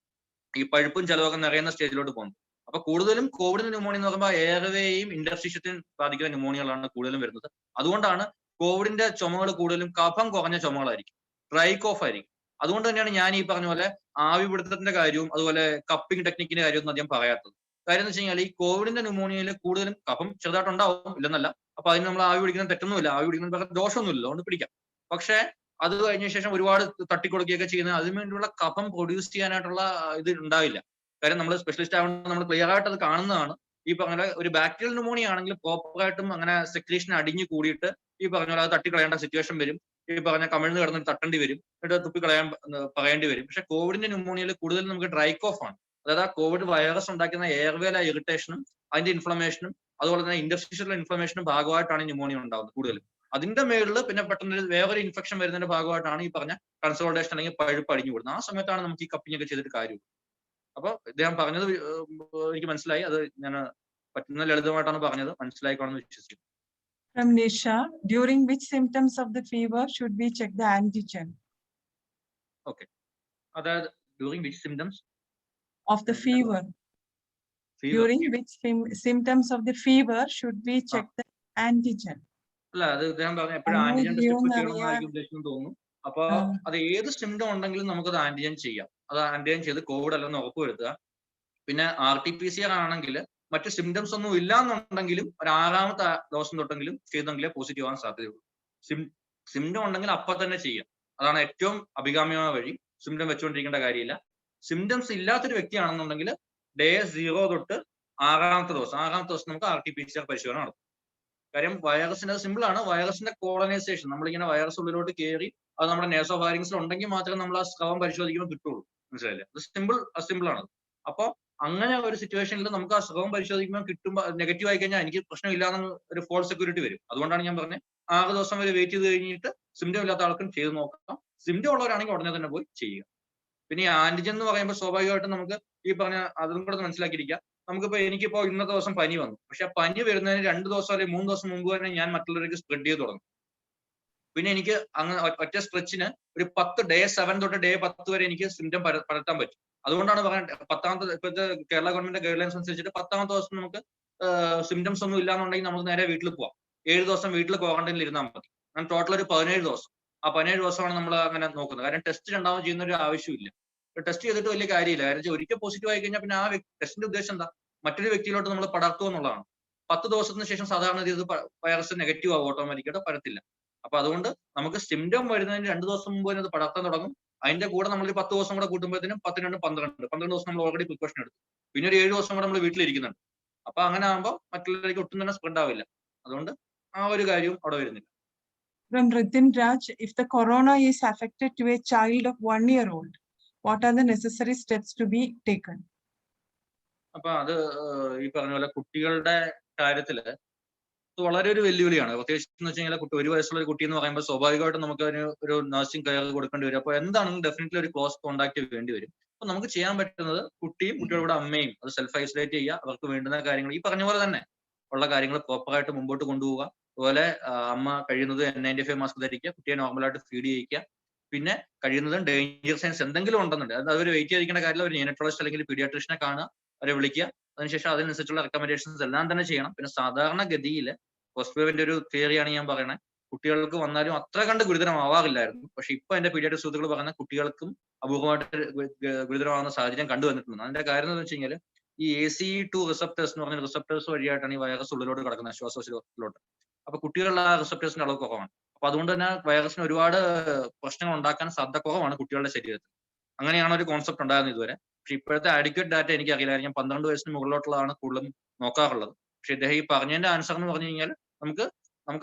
ഈ പഴുപ്പും ചലവൊക്കെ നിറയുന്ന സ്റ്റേജിലോട്ട് പോകുന്നത്. അപ്പൊ കൂടുതലും കോവിഡ് ന്യൂമോണിയ എന്ന് പറയുമ്പോൾ എയർവേയും ഇന്റർസ്റ്റിഷ്യത്തിനും ബാധിക്കുന്ന ന്യൂമോണിയകളാണ് കൂടുതലും വരുന്നത്. അതുകൊണ്ടാണ് കോവിഡിന്റെ ചുമകൾ കൂടുതലും കഫം കുറഞ്ഞ ചുമകളായിരിക്കും, ഡ്രൈ കോഫ് ആയിരിക്കും. അതുകൊണ്ട് തന്നെയാണ് ഞാൻ ഈ പറഞ്ഞ പോലെ ആവി പിടുത്തത്തിന്റെ കാര്യവും അതുപോലെ കപ്പിംഗ് ടെക്നിക്കിന്റെ കാര്യമൊന്നും അധികം പറയാത്തത്. കാര്യം എന്ന് വെച്ച് കഴിഞ്ഞാൽ ഈ കോവിഡിന്റെ ന്യൂമോണിയയിൽ കൂടുതലും കഫം ചെറുതായിട്ടുണ്ടാവും, ഇല്ലെന്നല്ല. അപ്പൊ അതിന് നമ്മൾ ആവി പിടിക്കുന്ന തെറ്റൊന്നുമില്ല, ആവി പിടിക്കുന്ന ദോഷമൊന്നുമില്ല, അതുകൊണ്ട് പിടിക്കാം. പക്ഷെ അത് കഴിഞ്ഞ ശേഷം ഒരുപാട് തട്ടിക്കൊടുക്കുകയൊക്കെ ചെയ്യുന്ന അതിനു വേണ്ടിയുള്ള കഫം പ്രൊഡ്യൂസ് ചെയ്യാനായിട്ടുള്ള ഇത് ഉണ്ടാവില്ല. കാര്യം നമ്മൾ സ്പെഷ്യലിസ്റ്റ് ആവുമ്പോൾ നമ്മൾ ക്ലിയർ ആയിട്ട് അത് കാണുന്നതാണ്. ഈ പറഞ്ഞ ഒരു ബാക്ടീരിയൽ ന്യൂമോണിയ ആണെങ്കിൽ പ്രോപ്പറായിട്ടും അങ്ങനെ സെക്രീഷൻ അടിഞ്ഞു കൂടിയിട്ട് ഈ പറഞ്ഞ പോലെ അത് തട്ടിക്കളയേണ്ട സിറ്റുവേഷൻ വരും. ഈ പറഞ്ഞ കമിഴ്ന്ന് കിടന്ന് തട്ടേണ്ടി വരും, എന്നിട്ട് തുപ്പിക്കളയാൻ പറയേണ്ടി വരും. പക്ഷെ കോവിഡിന്റെ ന്യൂമോണിയയിൽ കൂടുതൽ നമുക്ക് ഡ്രൈ കോഫ് ആണ്. അതായത് ആ കോവിഡ് വൈറസ് ഉണ്ടാക്കുന്ന എയർവേല ഇറിറ്റേഷനും അതിന്റെ ഇൻഫ്ലമേഷനും അതുപോലെ തന്നെ ഇന്റർസ്റ്റിഷ്യൽ ഇൻഫ്ലമേഷനും ഭാഗമായിട്ടാണ് ന്യൂമോണിയ ഉണ്ടാവുന്നത് കൂടുതലും. അതിന്റെ മേളിൽ പിന്നെ പെട്ടെന്ന് വേറൊരു ഇൻഫെക്ഷൻ വരുന്നതിന്റെ ഭാഗമായിട്ടാണ് ഈ പറഞ്ഞ കൺസോൾട്ടേഷൻ അല്ലെങ്കിൽ പഴുപ്പ് അടിഞ്ഞു കൂടുന്നത്. ആ സമയത്താണ് നമുക്ക് ഈ കപ്പിംഗ് ഒക്കെ ചെയ്തിട്ട് കാര്യമുള്ളൂ. അപ്പൊ ഇദ്ദേഹം പറഞ്ഞത് എനിക്ക് മനസ്സിലായി. അത് ഞാൻ പറ്റുന്ന ലളിതമായിട്ടാണ് പറഞ്ഞത്, മനസ്സിലായിക്കോണെന്ന് വിശ്വസിക്കുന്നു. From Nisha, during which symptoms of the fever should we check the antigen? Okay. Aதாவது during which symptoms of the fever? During which symptoms of the fever should we check the antigen? അല്ല, അത് ഇദ്ദേഹം പറഞ്ഞ എപ്പോഴും ആന്റിജൻ ടെസ്റ്റ് ചെയ്യണമെന്നായിരിക്കും ഉദ്ദേശിച്ചെന്ന് തോന്നുന്നു. അപ്പൊ അത് ഏത് സിംറ്റം ഉണ്ടെങ്കിലും നമുക്കത് ആന്റിജൻ ചെയ്യാം. അത് ആന്റിജൻ ചെയ്ത് കോവിഡ് അല്ലെന്ന് ഉറപ്പുവരുത്തുക. പിന്നെ RT-PCR ആണെങ്കിൽ മറ്റു സിംറ്റംസ് ഒന്നും ഇല്ല എന്നുണ്ടെങ്കിലും ഒരു 6ാമത്തെ ദിവസം തൊട്ടെങ്കിലും ചെയ്തെങ്കിലേ പോസിറ്റീവ് ആവാൻ സാധ്യതയുള്ളൂ. സിംറ്റം ഉണ്ടെങ്കിൽ അപ്പൊ തന്നെ ചെയ്യാം, അതാണ് ഏറ്റവും അഭികാമ്യമായ വഴി. സിംറ്റം വെച്ചുകൊണ്ടിരിക്കേണ്ട കാര്യമില്ല. സിംറ്റംസ് ഇല്ലാത്തൊരു വ്യക്തിയാണെന്നുണ്ടെങ്കിൽ ഡേ 0 തൊട്ട് 6ാമത്തെ ദിവസം നമുക്ക് RT-PCR പരിശോധന നടത്തും. കാര്യം വൈറസിന്റെ സിമ്പിൾ ആണ്, വൈറസിന്റെ കോളനൈസേഷൻ. നമ്മളിങ്ങനെ വൈറസ് ഉള്ളിലോട്ട് കയറി അത് നമ്മുടെ നേസോ ഫാരിങ്സിൽ ഉണ്ടെങ്കിൽ മാത്രമേ നമ്മൾ ആ സ്രവം പരിശോധിക്കുമ്പോൾ കിട്ടുള്ളൂ. മനസ്സിലായില്ലേ? അത് സിമ്പിൾ ആണ്. അപ്പൊ അങ്ങനെ ഒരു സിറ്റുവേഷനിൽ നമുക്ക് ആ സ്രവം പരിശോധിക്കുമ്പോൾ കിട്ടുമ്പോൾ നെഗറ്റീവ് ആയി കഴിഞ്ഞാൽ എനിക്ക് പ്രശ്നമില്ലാന്ന് ഒരു ഫോൾസ് സെക്യൂരിറ്റി വരും. അതുകൊണ്ടാണ് ഞാൻ പറഞ്ഞത് 6 ദിവസം വരെ വെയിറ്റ് ചെയ്ത് കഴിഞ്ഞിട്ട് സിംറ്റം ഇല്ലാത്ത ആൾക്കും ചെയ്ത് നോക്കാം. സിംറ്റം ഉള്ളവരാണെങ്കിൽ ഉടനെ തന്നെ പോയി ചെയ്യുക. പിന്നെ ഈ ആന്റിജൻ എന്ന് പറയുമ്പോൾ സ്വാഭാവികമായിട്ടും നമുക്ക് ഈ പറഞ്ഞ അതും കൂടെ മനസ്സിലാക്കിയിരിക്കുക. എനിക്കിപ്പോ ഇന്നത്തെ ദിവസം പനി വന്നു, പക്ഷെ ആ പനി വരുന്നതിന് 2 ദിവസം അല്ലെങ്കിൽ 3 ദിവസം മുമ്പ് തന്നെ ഞാൻ മറ്റുള്ളവർക്ക് സ്പ്രെഡ് ചെയ്ത് തുടങ്ങും. പിന്നെ എനിക്ക് അങ്ങനെ ഒറ്റ സ്ട്രെച്ചിന് ഒരു 10 ഡേ 7 തൊട്ട് ഡേ 10 വരെ എനിക്ക് സിംറ്റം പരത്താൻ പറ്റും. അതുകൊണ്ടാണ് പറയുന്നത് 10ാമത്തെ ഇപ്പോഴത്തെ കേരള ഗവൺമെന്റ് ഗൈഡ് ലൈൻസ് അനുസരിച്ചിട്ട് 10ാമത്തെ ദിവസം നമുക്ക് സിംറ്റംസ് ഒന്നും ഇല്ലാന്നുണ്ടെങ്കിൽ നമുക്ക് നേരെ വീട്ടിൽ പോവാം. 7 ദിവസം വീട്ടിൽ ക്വാറന്റൈനിൽ ഇരുന്നാൽ മതി. ഞാൻ ടോട്ടൽ ഒരു 17 ദിവസം. ആ 17 ദിവസമാണ് നമ്മൾ അങ്ങനെ നോക്കുന്നത്. കാരണം ടെസ്റ്റ് രണ്ടാമത് ചെയ്യുന്ന ഒരു ആവശ്യമില്ല. ടെസ്റ്റ് ചെയ്തിട്ട് വലിയ കാര്യമില്ല. കാരണം ഒരിക്കൽ പോസിറ്റീവ് ആയി കഴിഞ്ഞാൽ പിന്നെ ആ ടെസ്റ്റിന്റെ ഉദ്ദേശം എന്താ? മറ്റൊരു വ്യക്തിയിലോട്ട് നമ്മൾ പടർത്തുക എന്നുള്ളതാണ്. 10 ദിവസത്തിന് ശേഷം സാധാരണ ഇത് വൈറസ് നെഗറ്റീവ് ആവും, ഓട്ടോമാറ്റിക്കായിട്ട് പരത്തില്ല. അപ്പൊ അതുകൊണ്ട് നമുക്ക് സിംറ്റം വരുന്നതിന് 2 ദിവസം മുമ്പ് തന്നെ അത് പടർത്താൻ തുടങ്ങും. അതിന്റെ കൂടെ നമ്മൾ 10 ദിവസം കൂടെ കൂട്ടുമ്പോഴത്തേനും 10 2 12 ദിവസം നമ്മൾ ഓൾറെഡി പ്രിക്കോഷൻ എടുത്തു. പിന്നെ ഒരു 7 ദിവസം കൂടെ നമ്മൾ വീട്ടിലിരിക്കുന്നുണ്ട്. അപ്പൊ അങ്ങനെ ആകുമ്പോൾ മറ്റുള്ളവർക്ക് ഒട്ടും തന്നെ സ്പ്രെഡ് ആവില്ല. അതുകൊണ്ട് ആ ഒരു കാര്യവും അവിടെ വരുന്നില്ല. From Ritin Raj, if the corona is affected to a child of 1 year old, what are the necessary steps to be taken? അപ്പൊ അത് ഈ പറഞ്ഞ പോലെ കുട്ടികളുടെ കാര്യത്തില് വളരെ ഒരു വെല്ലുവിളിയാണ്. പ്രത്യേകിച്ച് എന്ന് വെച്ച് കഴിഞ്ഞാൽ 1 വയസ്സുള്ള ഒരു കുട്ടി എന്ന് പറയുമ്പോൾ സ്വാഭാവികമായിട്ടും നമുക്ക് അതിന് ഒരു നഴ്സിംഗ് കെയർ കൊടുക്കേണ്ടി വരും. അപ്പൊ എന്താണെങ്കിലും ഡെഫിനറ്റ്ലി ഒരു ക്ലോസ് കോൺടാക്ട് വേണ്ടി വരും. അപ്പൊ നമുക്ക് ചെയ്യാൻ പറ്റുന്നത് കുട്ടിയും കുട്ടികളുടെ അമ്മയും അത് സെൽഫ് ഐസൊലേറ്റ് ചെയ്യുക. അവർക്ക് വേണ്ടുന്ന കാര്യങ്ങൾ ഈ പറഞ്ഞ പോലെ തന്നെ ഉള്ള കാര്യങ്ങൾ പ്രോപ്പറായിട്ട് മുമ്പോട്ട് കൊണ്ടുപോവുക. അതുപോലെ അമ്മ കഴിയുന്നത് N95 മാസ്ക് ധരിക്കുക, കുട്ടിയെ നോർമലായിട്ട് ഫീഡ് ചെയ്യിക്കുക. പിന്നെ കഴിയുന്നതും ഡേഞ്ചർ സൈൻസ് എന്തെങ്കിലും ഉണ്ടെന്നുണ്ട് അത് അവർ വെയിറ്റ് ചെയ്തിരിക്കേണ്ട കാര്യമില്ല. ഒരു ന്യൂനറ്റോളജിസ്റ്റ് അല്ലെങ്കിൽ പീഡിയാട്രീഷനെ കാണുക, അവരെ വിളിക്കുക. അതിനുശേഷം അതിനനുസരിച്ചുള്ള റെക്കമെൻഡേഷൻസ് എല്ലാം തന്നെ ചെയ്യണം. പിന്നെ സാധാരണഗതിയിൽ ഹോസ്പിറ്റലിന്റെ ഒരു തിയറിയാണ് ഞാൻ പറയണത്, കുട്ടികൾക്ക് വന്നാലും അത്ര കണ്ട് ഗുരുതരമാവാറില്ലായിരുന്നു. പക്ഷെ ഇപ്പൊ എന്റെ പീഡിയാട്രിക് സുഹൃത്തുക്കൾ പറയുന്ന കുട്ടികൾക്കും അപൂർവമായിട്ട് ഗുരുതരമാകുന്ന സാഹചര്യം കണ്ടുവന്നിട്ടുണ്ട്. അതിന്റെ കാര്യം എന്ന് വെച്ച് കഴിഞ്ഞാൽ ഈ ACE2 റിസപ്റ്റേഴ്സ് എന്ന് പറഞ്ഞ റിസപ്റ്റേഴ്സ് വഴിയായിട്ടാണ് ഈ വൈറസ് ഉള്ളിലോട്ട് കിടക്കുന്നത്, ശ്വാസകോശത്തിലോട്ട്. അപ്പൊ കുട്ടികളുടെ ആ റിസപ്റ്റേഴ്സിന്റെ അളവ് കുറവാണ്. അപ്പൊ അതുകൊണ്ട് തന്നെ വൈറസിന് ഒരുപാട് പ്രശ്നങ്ങൾ ഉണ്ടാക്കാൻ സാധ്യത കുറവാണ് കുട്ടികളുടെ ശരീരത്തിൽ. അങ്ങനെയാണ് ഒരു കോൺസെപ്റ്റ് ഉണ്ടാകുന്നത് ഇതുവരെ. പക്ഷെ ഇപ്പോഴത്തെ അഡിക്വേറ്റ് ഡാറ്റ എനിക്കറിയില്ല. ഞാൻ 12 വയസ്സിന് മുകളിലോട്ടുള്ളതാണ് കൂടുതലും നോക്കാറുള്ളത്. പക്ഷെ ഇദ്ദേഹം ഈ പറഞ്ഞതിന്റെ ആൻസർ എന്ന് പറഞ്ഞു കഴിഞ്ഞാൽ നമുക്ക്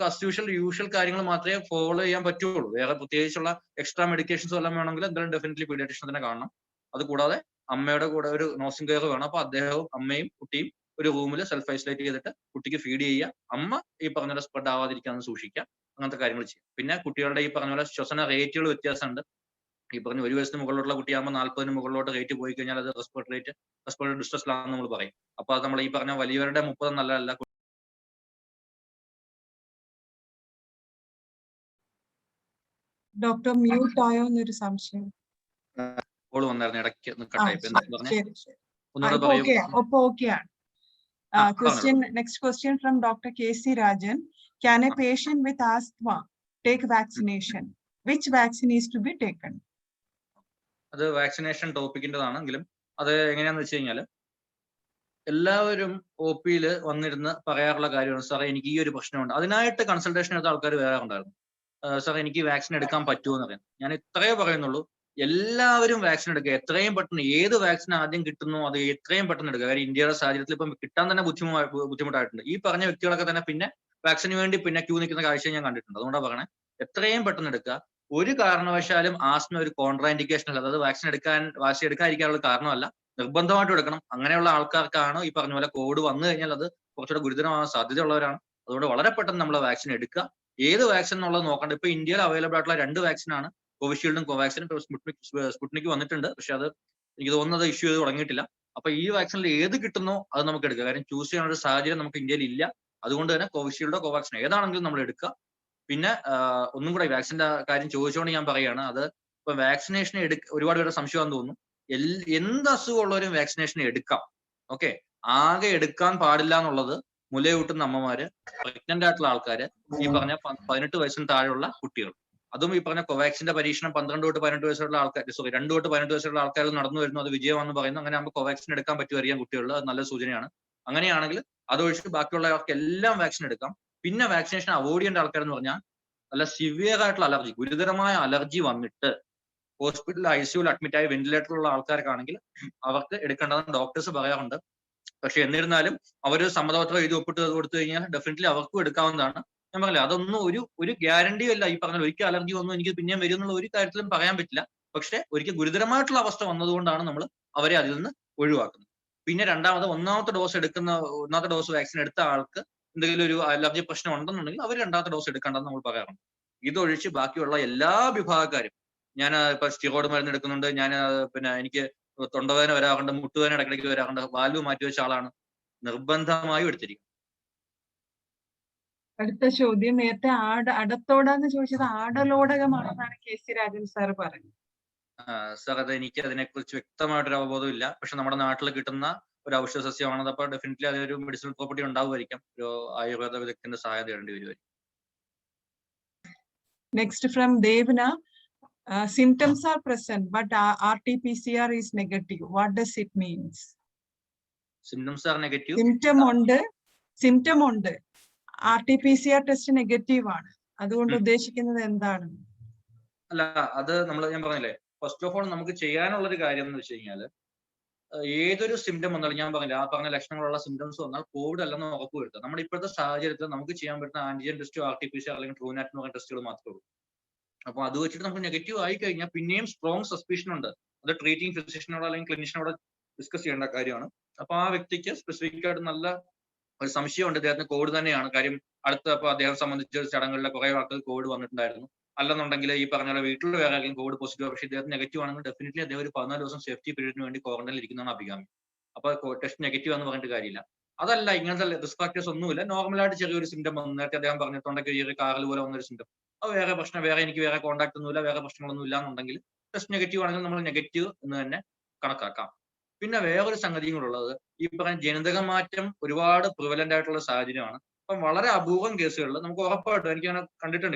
യൂഷ്വൽ കാര്യങ്ങൾ മാത്രമേ ഫോളോ ചെയ്യാൻ പറ്റുള്ളൂ. വേറെ പ്രത്യേകിച്ചുള്ള എക്സ്ട്രാ മെഡിക്കേഷൻസ് എല്ലാം വേണമെങ്കിൽ എന്തായാലും ഡെഫിനറ്റ്ലി പീഡിയാട്രീഷ്യൻ തന്നെ കാണണം. അത് കൂടാതെ അമ്മയുടെ കൂടെ ഒരു നഴ്സിംഗ് കെയർ വേണം. അപ്പൊ അദ്ദേഹവും അമ്മയും കുട്ടിയും ഒരു റൂമിൽ സെൽഫ് ഐസൊലേറ്റ് ചെയ്തിട്ട് കുട്ടിക്ക് ഫീഡ് ചെയ്യുക, അമ്മ ഈ പറഞ്ഞ പോലെ സ്പ്രെഡ് ആവാതിരിക്കാൻ സൂക്ഷിക്കുക, അങ്ങനത്തെ കാര്യങ്ങൾ ചെയ്യും. പിന്നെ കുട്ടികളുടെ ഈ പറഞ്ഞ പോലെ ശ്വസന റേറ്റുകൾ വ്യത്യാസമുണ്ട്. ഈ പറഞ്ഞ 1 വയസ്സിന് മുകളിലോട്ടുള്ള കുട്ടിയാകുമ്പോൾ 40 മുകളിലോട്ട് റേറ്റ് പോയി കഴിഞ്ഞാൽ അത് റെസ്പിറേറ്ററി ഡിസ്ട്രസ്സിലാണെന്ന് നമ്മൾ പറയും. അപ്പൊ അത് നമ്മൾ ഈ പറഞ്ഞ വലിയവരുടെ 30 നല്ലതല്ല. ഡോക്ടർ മ്യൂട്ട് ആയോ എന്നൊരു സംശയം. കോൾ വന്നായിരുന്നു ഇടയ്ക്ക് കട്ടായി. ഒന്നുകൂടെ പറയൂ. Next question from Dr. KC Rajan. Can a patient with asthma take vaccination? Which vaccine is to be taken? അത് വാക്സിനേഷൻ ടോപ്പിക്കിൻ്റെതാണെങ്കിലും അത് എങ്ങനെയാന്ന് വെച്ച് കഴിഞ്ഞാൽ എല്ലാവരും OP-യിൽ വന്നിരുന്ന് പറയാറുള്ള കാര്യമാണ്, സാറേ എനിക്ക് ഈ ഒരു പ്രശ്നമുണ്ട്. അതിനായിട്ട് കൺസൾട്ടേഷൻ എടുത്ത ആൾക്കാർ വേറെ ഉണ്ടായിരുന്നു. സാർ എനിക്ക് വാക്സിൻ എടുക്കാൻ പറ്റുമോ എന്ന് പറയാം. ഞാൻ ഇത്രയേ പറയുന്നുള്ളൂ, എല്ലാവരും വാക്സിൻ എടുക്കുക. എത്രയും പെട്ടെന്ന് ഏത് വാക്സിൻ ആദ്യം കിട്ടുന്നു അത് എത്രയും പെട്ടെന്ന് എടുക്കുക. കാര്യം ഇന്ത്യയുടെ സാഹചര്യത്തിൽ ഇപ്പം കിട്ടാൻ തന്നെ ബുദ്ധിമുട്ടായിട്ടുണ്ട്. ഈ പറഞ്ഞ വ്യക്തികളൊക്കെ തന്നെ പിന്നെ വാക്സിന് വേണ്ടി പിന്നെ ക്യൂ നിൽക്കുന്ന കാഴ്ച ഞാൻ കണ്ടിട്ടുണ്ട്. അതുകൊണ്ടാണ് പറയണേ, എത്രയും പെട്ടെന്ന് എടുക്കുക. ഒരു കാരണവശാലും ആസ്മ ഒരു കോൺട്രാ ഇൻഡിക്കേഷൻ അല്ല. അതായത് വാക്സിൻ എടുക്കാതിരിക്കാനുള്ള കാരണമല്ല, നിർബന്ധമായിട്ടും എടുക്കണം. അങ്ങനെയുള്ള ആൾക്കാർക്കാണ് ഈ പറഞ്ഞ പോലെ കോവിഡ് വന്നു കഴിഞ്ഞാൽ അത് കുറച്ചുകൂടെ ഗുരുതരമാകാൻ സാധ്യതയുള്ളവരാണ്. അതുകൊണ്ട് വളരെ പെട്ടെന്ന് നമ്മൾ വാക്സിൻ എടുക്കുക. ഏത് വാക്സിൻ എന്നുള്ളത് നോക്കണ്ട. ഇപ്പൊ ഇന്ത്യയിൽ അവൈലബിൾ ആയിട്ടുള്ള 2 വാക്സിനാണ്, കോവിഷീൽഡും കോവാക്സിനും. സ്പുട്നിക് വന്നിട്ടുണ്ട്, പക്ഷെ അത് എനിക്ക് തോന്നുന്നത് ഇഷ്യൂ ചെയ്ത് തുടങ്ങിയിട്ടില്ല. അപ്പൊ ഈ വാക്സിനിൽ ഏത് കിട്ടുന്നോ അത് നമുക്ക് എടുക്കുക. കാര്യം ചൂസ് ചെയ്യാനുള്ള ഒരു സാഹചര്യം നമുക്ക് ഇന്ത്യയിൽ ഇല്ല. അതുകൊണ്ട് തന്നെ കോവിഷീൽഡോ കോവാക്സിനോ ഏതാണെങ്കിലും നമ്മൾ എടുക്കുക. പിന്നെ ഒന്നും കൂടെ വാക്സിന്റെ കാര്യം ചോദിച്ചുകൊണ്ട് ഞാൻ പറയുകയാണ്, അത് ഇപ്പൊ വാക്സിനേഷൻ ഒരുപാട് പേരുടെ സംശയമാണെന്ന് തോന്നുന്നു. എന്ത് അസുഖമുള്ളവരും വാക്സിനേഷൻ എടുക്കാം. ഓക്കെ, ആകെ എടുക്കാൻ പാടില്ല എന്നുള്ളത് മുലയൂട്ടുന്ന അമ്മമാര്, പ്രഗ്നന്റ് ആയിട്ടുള്ള ആൾക്കാര്, ഈ പറഞ്ഞ 18 വയസ്സിന് താഴെയുള്ള കുട്ടികൾ. അതും ഈ പറഞ്ഞ കോവാക്സിന്റെ പരീക്ഷണം 12 തൊട്ട് 18 വയസ്സുള്ള ആൾക്കാർ 2 തൊട്ട് 18 വയസ്സുള്ള ആൾക്കാർ നടന്നു വരുന്നു, അത് വിജയമാണെന്ന് പറയുന്നു. അങ്ങനെ ആകുമ്പോൾ കോവാക്സിൻ എടുക്കാൻ പറ്റുമായിരിക്കാം കുട്ടികളിൽ, അത് നല്ല സൂചനയാണ്. അങ്ങനെയാണെങ്കിൽ അതൊഴിച്ച് ബാക്കിയുള്ളവർക്ക് എല്ലാം വാക്സിൻ എടുക്കാം. പിന്നെ വാക്സിനേഷൻ അവോയ്ഡ് ചെയ്യേണ്ട ആൾക്കാരെന്ന് പറഞ്ഞാൽ നല്ല സിവിയർ ആയിട്ടുള്ള അലർജി, ഗുരുതരമായ അലർജി വന്നിട്ട് ഹോസ്പിറ്റലിൽ ICUവിൽ അഡ്മിറ്റ് ആയി വെന്റിലേറ്ററിലുള്ള ആൾക്കാർക്കാണെങ്കിൽ അവർക്ക് എടുക്കേണ്ടതെന്ന് ഡോക്ടേഴ്സ് പറയാറുണ്ട്. പക്ഷെ എന്നിരുന്നാലും അവർ സമ്മതപത്രം എഴുതി ഒപ്പിട്ട് കൊടുത്തു കഴിഞ്ഞാൽ ഡെഫിനറ്റ്ലി അവർക്കും എടുക്കാവുന്നതാണ്. ഞാൻ പറഞ്ഞില്ല, അതൊന്നും ഒരു ഗ്യാരണ്ടിയും അല്ല. ഈ പറഞ്ഞ ഒരിക്കൽ അലർജി വന്നു എനിക്ക് പിന്നെ വരും എന്നുള്ള ഒരു കാര്യത്തിലും പറയാൻ പറ്റില്ല. പക്ഷെ ഒരിക്കൽ ഗുരുതരമായിട്ടുള്ള അവസ്ഥ വന്നതുകൊണ്ടാണ് നമ്മൾ അവരെ അതിൽ നിന്ന് ഒഴിവാക്കുന്നത്. പിന്നെ ഒന്നാമത്തെ ഡോസ് വാക്സിൻ എടുത്ത ആൾക്ക് എന്തെങ്കിലും ഒരു അലർജി പ്രശ്നം ഉണ്ടെന്നുണ്ടെങ്കിൽ അവർ 2ാമത്തെ ഡോസ് എടുക്കേണ്ടെന്ന് നമ്മൾ പറയാറുണ്ട്. ഇതൊഴിച്ച് ബാക്കിയുള്ള എല്ലാ വിഭാഗക്കാരും, ഞാൻ ഇപ്പൊ സ്റ്റിറോയിഡ് മരുന്ന് എടുക്കുന്നുണ്ട്, ഞാൻ പിന്നെ എനിക്ക് തൊണ്ടവേദന വരാറുണ്ട്, മുട്ടുവേദന ഇടയ്ക്കിടയ്ക്ക് വരാറുണ്ട്, വാൽവ് മാറ്റിവെച്ച ആളാണ്, നിർബന്ധമായും എടുത്തിരിക്കും. അടുത്ത ചോദ്യം, നേരത്തെ അടത്തോടാന്ന് ചോദിച്ചത് ആടലോടകമാണെന്നാണ് KC രാജൻ സാർ പറഞ്ഞത്. സാർ, അത് എനിക്ക് അതിനെക്കുറിച്ച് വ്യക്തമായിട്ടൊരു അവബോധമില്ല. പക്ഷെ നമ്മുടെ നാട്ടിൽ കിട്ടുന്ന ഒരു ഔഷധ സസ്യമാണത്. അപ്പോൾ ഡെഫിനറ്റ്ലി അതിനൊരു മെഡിസിനൽ പ്രോപ്പർട്ടി ഉണ്ടാവുമായിരിക്കാം. ഒരു ആയുർവേദ വിദഗ്ധന്റെ സഹായം തേടേണ്ടി വരുമായിരിക്കും. Next from Devna, symptoms are present, but RT-PCR is negative. What does it means? Symptoms are negative. Symptom ഉണ്ട്. RT-PCR ടെസ്റ്റ് നെഗറ്റീവ് ആണ്. അതുകൊണ്ട് ഉദ്ദേശിക്കുന്നത് എന്താണ്? അല്ല, അത് ഞാൻ പറഞ്ഞില്ലേ, ഫസ്റ്റ് ഓഫ് ഓൾ നമുക്ക് ചെയ്യാനുള്ള ഒരു കാര്യം എന്ന് വെച്ച് കഴിഞ്ഞാൽ, ഏതൊരു സിംറ്റം വന്നാലും ഞാൻ പറഞ്ഞില്ല, ആ പറഞ്ഞ ലക്ഷണങ്ങളുള്ള സിംറ്റംസ് വന്നാൽ കോവിഡ് അല്ലെന്ന് ഉറപ്പുവരുത്തുക. നമ്മുടെ ഇപ്പോഴത്തെ സാഹചര്യത്തിൽ നമുക്ക് ചെയ്യാൻ പറ്റുന്ന ആന്റിജൻ ടെസ്റ്റോ RT-PCR അല്ലെങ്കിൽ ട്രൂനാറ്റ് എന്ന് പറയുന്ന ടെസ്റ്റുകൾ മാത്രമേ ഉള്ളൂ. അപ്പൊ അത് വെച്ചിട്ട് നമുക്ക് നെഗറ്റീവ് ആയി കഴിഞ്ഞാൽ പിന്നെയും സ്ട്രോങ് സസ്പീഷൻ ഉണ്ട്. അത് ട്രീറ്റിംഗ് ഫിസിഷ്യനോട് അല്ലെങ്കിൽ ക്ലിനിഷ്യനോട് ഡിസ്കസ് ചെയ്യേണ്ട കാര്യമാണ്. അപ്പൊ ആ വ്യക്തിക്ക് സ്പെസിഫിക് ആയിട്ട് നല്ല ഒരു സംശയമുണ്ട് അദ്ദേഹത്തിന് കോവിഡ് തന്നെയാണ്. കാര്യം അപ്പൊ അദ്ദേഹം സംബന്ധിച്ച ചടങ്ങുകളിലെ കുറെ ആൾക്ക് കോവിഡ് വന്നിട്ടുണ്ടായിരുന്നു. അല്ലെന്നുണ്ടെങ്കിൽ ഈ പറഞ്ഞ വീട്ടിൽ വേറെ ആരെങ്കിലും കോവിഡ് പോസിറ്റീവ്, പക്ഷേ ഇദ്ദേഹത്തിന് നെഗറ്റീവ് ആണെങ്കിൽ ഡെഫിനറ്റ്ലി അദ്ദേഹം ഒരു 14 ദിവസം സേഫ്റ്റി പീരീഡിന് വേണ്ടി ക്വാറന്റൈനിൽ ഇരിക്കുന്നതാണ് അഭികാമ്യം. അപ്പൊ ടെസ്റ്റ് നെഗറ്റീവ് എന്ന് പറഞ്ഞിട്ട് കാര്യമില്ല. അതല്ല, ഇങ്ങനത്തെ റിസ്ക് ഫാക്ടേഴ്സ് ഒന്നുമില്ല, നോർമലായിട്ട് ചെറിയൊരു സിംറ്റം വന്നു. നേരത്തെ അദ്ദേഹം പറഞ്ഞിട്ടുണ്ടെങ്കിൽ ഈ ഒരു കാറിൽ പോലെ വന്നൊരു സിംറ്റം, അത് വേറെ പ്രശ്നം, എനിക്ക് വേറെ കോൺടാക്ട് ഒന്നുമില്ല, വേറെ പ്രശ്നങ്ങളൊന്നും ഇല്ല എന്നുണ്ടെങ്കിൽ ടെസ്റ്റ് നെഗറ്റീവ് ആണെങ്കിൽ നമ്മൾ നെഗറ്റീവ് എന്ന് തന്നെ കണക്കാക്കാം. പിന്നെ വേറൊരു സംഗതിയും കൂടെ ഉള്ളത്, ഈ പറഞ്ഞ ജനിതക മാറ്റം ഒരുപാട് പ്രിവലന്റ് ആയിട്ടുള്ള സാഹചര്യമാണ്. അപ്പം വളരെ അപൂർവം കേസുകളിൽ നമുക്ക് ഉറപ്പായിട്ടും, എനിക്ക് അങ്ങനെ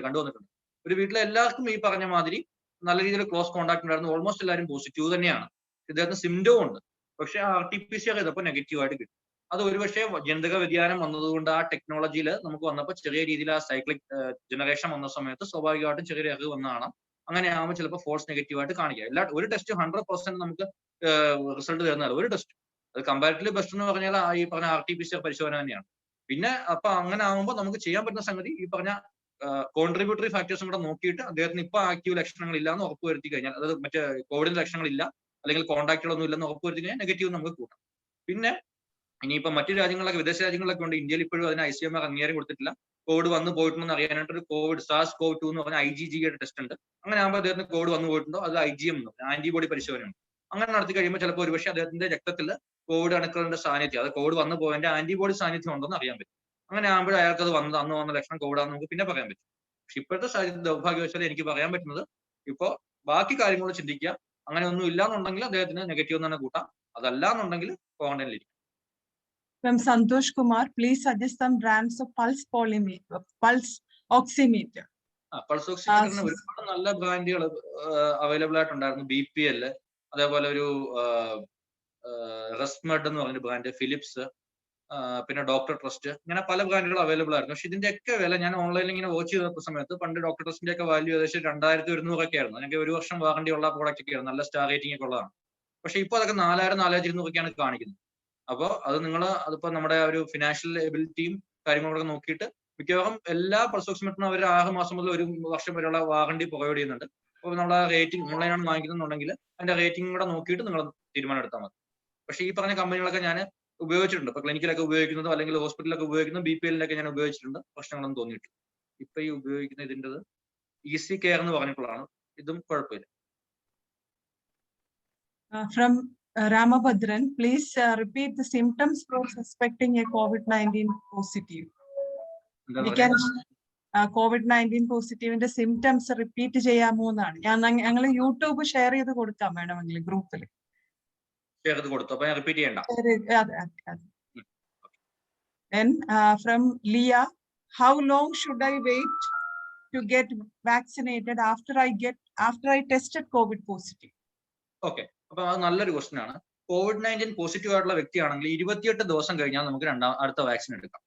കണ്ടുവന്നിട്ടുണ്ട്, ഒരു വീട്ടിലെ എല്ലാവർക്കും ഈ പറഞ്ഞ മാതിരി നല്ല രീതിയിൽ ക്ലോസ് കോൺടാക്ട് ഉണ്ടായിരുന്നു. ഓൾമോസ്റ്റ് എല്ലാവരും പോസിറ്റീവ് തന്നെയാണ്. ഇദ്ദേഹത്തിന് സിംറ്റവും ഉണ്ട്, പക്ഷേ RT-PCR ചെയ്തപ്പോൾ നെഗറ്റീവ് ആയിട്ട് കിട്ടും. അത് ഒരുപക്ഷെ ജനിതക വ്യതിയാനം വന്നതുകൊണ്ട് ആ ടെക്നോളജിയിൽ നമുക്ക് വന്നപ്പോൾ ചെറിയ രീതിയിൽ ആ സൈക്ലിക് ജനറേഷൻ വന്ന സമയത്ത് സ്വാഭാവികമായിട്ടും ചെറിയ അറിവ് വന്നതാണ്. അങ്ങനെ ആകുമ്പോൾ ചിലപ്പോൾ ഫോൾസ് നെഗറ്റീവ് ആയിട്ട് കാണിക്കുക. ഒരു ടെസ്റ്റ് 100% നമുക്ക് റിസൾട്ട് തരുന്നതല്ല. ഒരു ടെസ്റ്റ് അത് കമ്പാരിറ്റീവ്ലി ബെസ്റ്റ് എന്ന് പറഞ്ഞാൽ ഈ പറഞ്ഞ RT-PCR പരിശോധന തന്നെയാണ്. പിന്നെ അപ്പൊ അങ്ങനെ ആകുമ്പോൾ നമുക്ക് ചെയ്യാൻ പറ്റുന്ന സംഗതി, ഈ പറഞ്ഞ കോൺട്രിബ്യൂട്ടറി ഫാക്ടേഴ്സും കൂടെ നോക്കിയിട്ട് അദ്ദേഹത്തിന് ഇപ്പൊ ആക്റ്റീവ് ലക്ഷണങ്ങൾ ഇല്ലാന്ന് ഉറപ്പുവരുത്തി കഴിഞ്ഞാൽ, അതായത് മറ്റേ കോവിഡിന്റെ ലക്ഷണങ്ങൾ ഇല്ല അല്ലെങ്കിൽ കോൺടാക്റ്റുകളൊന്നും ഇല്ലെന്ന് ഉറപ്പുവരുത്തി കഴിഞ്ഞാൽ നെഗറ്റീവ് നമുക്ക് കൂട്ടാം. പിന്നെ ഇനിയിപ്പോ മറ്റു രാജ്യങ്ങളിലൊക്കെ, വിദേശ രാജ്യങ്ങളിലൊക്കെ ഉണ്ട്, ഇന്ത്യയിൽ ഇപ്പോഴും അതിന് ICMR അംഗീകാരം കൊടുത്തിട്ടില്ല. കോവിഡ് വന്നു പോയിട്ടുണ്ടെന്ന് അറിയാനായിട്ട് ഒരു കോവിഡ് SARS-CoV-2 എന്ന് പറഞ്ഞ IgG-യുടെ ടെസ്റ്റ് ഉണ്ട്. അങ്ങനെ ആകുമ്പോൾ അദ്ദേഹത്തിന് കോവിഡ് വന്നു പോയിട്ടുണ്ടോ, അത് IgM എന്ന് പറഞ്ഞാൽ ആന്റിബോഡി പരിശോധനയുണ്ട്. അങ്ങനെ നടത്തി കഴിയുമ്പോൾ ചിലപ്പോൾ ഒരുപക്ഷെ അദ്ദേഹത്തിന്റെ രക്തത്തിൽ കോവിഡ് അണുക്കളുടെ സാന്നിധ്യം, അത് കോവിഡ് വന്നു പോയതിന്റെ ആന്റിബോഡി സാന്നിധ്യം ഉണ്ടെന്ന് അറിയാൻ പറ്റും. അങ്ങനെ ആകുമ്പോൾ അയാൾക്ക് അത് അന്ന് വന്ന ലക്ഷണം കോവിഡാന്ന് നമുക്ക് പിന്നെ പറയാൻ പറ്റും. പക്ഷെ ഇപ്പോഴത്തെ സാഹചര്യത്തിൽ ദൗർഭാഗ്യവശാൽ എനിക്ക് പറയാൻ പറ്റുന്നത്, ഇപ്പോ ബാക്കി കാര്യങ്ങൾ ചിന്തിക്കുക, അങ്ങനെ ഒന്നും ഇല്ലാന്നുണ്ടെങ്കിൽ അദ്ദേഹത്തിന് നെഗറ്റീവ് തന്നെ കൂട്ടാം, അതല്ല എന്നുണ്ടെങ്കിൽ ക്വാറന്റൈനിലിരിക്കും. From Santosh Kumar, please suggest some brands of pulse oximeter. Pulse ഓക്സിമീറ്ററിന് ഒരുപാട് നല്ല ബ്രാൻഡുകൾ അവൈലബിൾ ആയിട്ടുണ്ടായിരുന്നു. BPL, അതേപോലെ ഒരു റെസ്മെഡ് എന്ന് പറഞ്ഞ ബ്രാൻഡ്, ഫിലിപ്സ്, പിന്നെ ഡോക്ടർ ട്രസ്റ്റ്, ഇങ്ങനെ പല ബ്രാൻഡുകൾ അവൈലബിൾ ആയിരുന്നു. പക്ഷെ ഇതിന്റെയൊക്കെ വില ഞാൻ ഓൺലൈനിൽ ഇങ്ങനെ വാച്ച് ചെയ്ത സമയത്ത്, പണ്ട് ഡോക്ടർ ട്രസ്റ്റിന്റെ ഒക്കെ വാല്യൂ ഏകദേശം 2100 ആയിരുന്നു. എനിക്ക് 1 വർഷം വാറണ്ടി ഉള്ള പ്രോഡക്റ്റ് ഒക്കെ ആയിരുന്നു, നല്ല സ്റ്റാർ റേറ്റിംഗ് ഒക്കെ ഉള്ളതാണ്. പക്ഷെ ഇപ്പൊ അതൊക്കെ 4000-4200 കാണിക്കുന്നത്. അപ്പോൾ അത് അതിപ്പോ നമ്മുടെ ഒരു ഫിനാൻഷ്യൽ എബിലിറ്റിയും കാര്യങ്ങളൊക്കെ നോക്കിയിട്ട് മിക്കവാറും എല്ലാ പൾസ് ഓക്സിമീറ്ററിനും അവർ 6 മാസം മുതൽ 1 വർഷം വരെയുള്ള വാറണ്ടി പ്രൊവൈഡ് ചെയ്യുന്നുണ്ട്. അപ്പോൾ നമ്മളെ റേറ്റിംഗ് ഓൺലൈനാണ് വാങ്ങിക്കുന്നുണ്ടെങ്കിൽ അതിന്റെ റേറ്റിംഗ് കൂടെ നോക്കിയിട്ട് നിങ്ങൾ തീരുമാനം എടുത്താൽ മതി. പക്ഷെ ഈ പറഞ്ഞ കമ്പനികളൊക്കെ ഞാൻ ഉപയോഗിച്ചിട്ടുണ്ട്. ഇപ്പൊ ക്ലിനിക്കിലൊക്കെ ഉപയോഗിക്കുന്നതോ അല്ലെങ്കിൽ ഹോസ്പിറ്റലിലൊക്കെ ഉപയോഗിക്കുന്ന BPL-ലേക്ക് ഞാൻ ഉപയോഗിച്ചിട്ടുണ്ട്. പ്രശ്നങ്ങളൊന്നും തോന്നിയിട്ടില്ല. ഇപ്പൊ ഈ ഉപയോഗിക്കുന്ന ഇതിൻ്റെത് ഈസി കെയർ എന്ന് പറഞ്ഞിട്ടുള്ളതാണ്. ഇതും കുഴപ്പമില്ല. From Ramabhadran, please repeat the symptoms for suspecting a COVID-19 positive. We can COVID-19 പോസിറ്റീവിന്റെ സിംറ്റംസ് റിപ്പീറ്റ് ചെയ്യാമോ എന്നാണ്. ഞങ്ങൾ യൂട്യൂബ് ഷെയർ ചെയ്ത് കൊടുക്കാം വേണമെങ്കിൽ ഗ്രൂപ്പിൽ. ഷെയർ ചെയ്ത് കൊടുത്തു, അപ്പൊ ഞാൻ റിപ്പീറ്റ് ചെയ്യണ്ട. Then from Leah, how long should I wait to get vaccinated after I tested COVID positive? Okay, അപ്പൊ അത് നല്ലൊരു ക്വസ്റ്റ്യൻ ആണ്. COVID-19 പോസിറ്റീവ് ആയിട്ടുള്ള വ്യക്തിയാണെങ്കിൽ 28 ദിവസം കഴിഞ്ഞാൽ നമുക്ക് അടുത്ത വാക്സിൻ എടുക്കാം.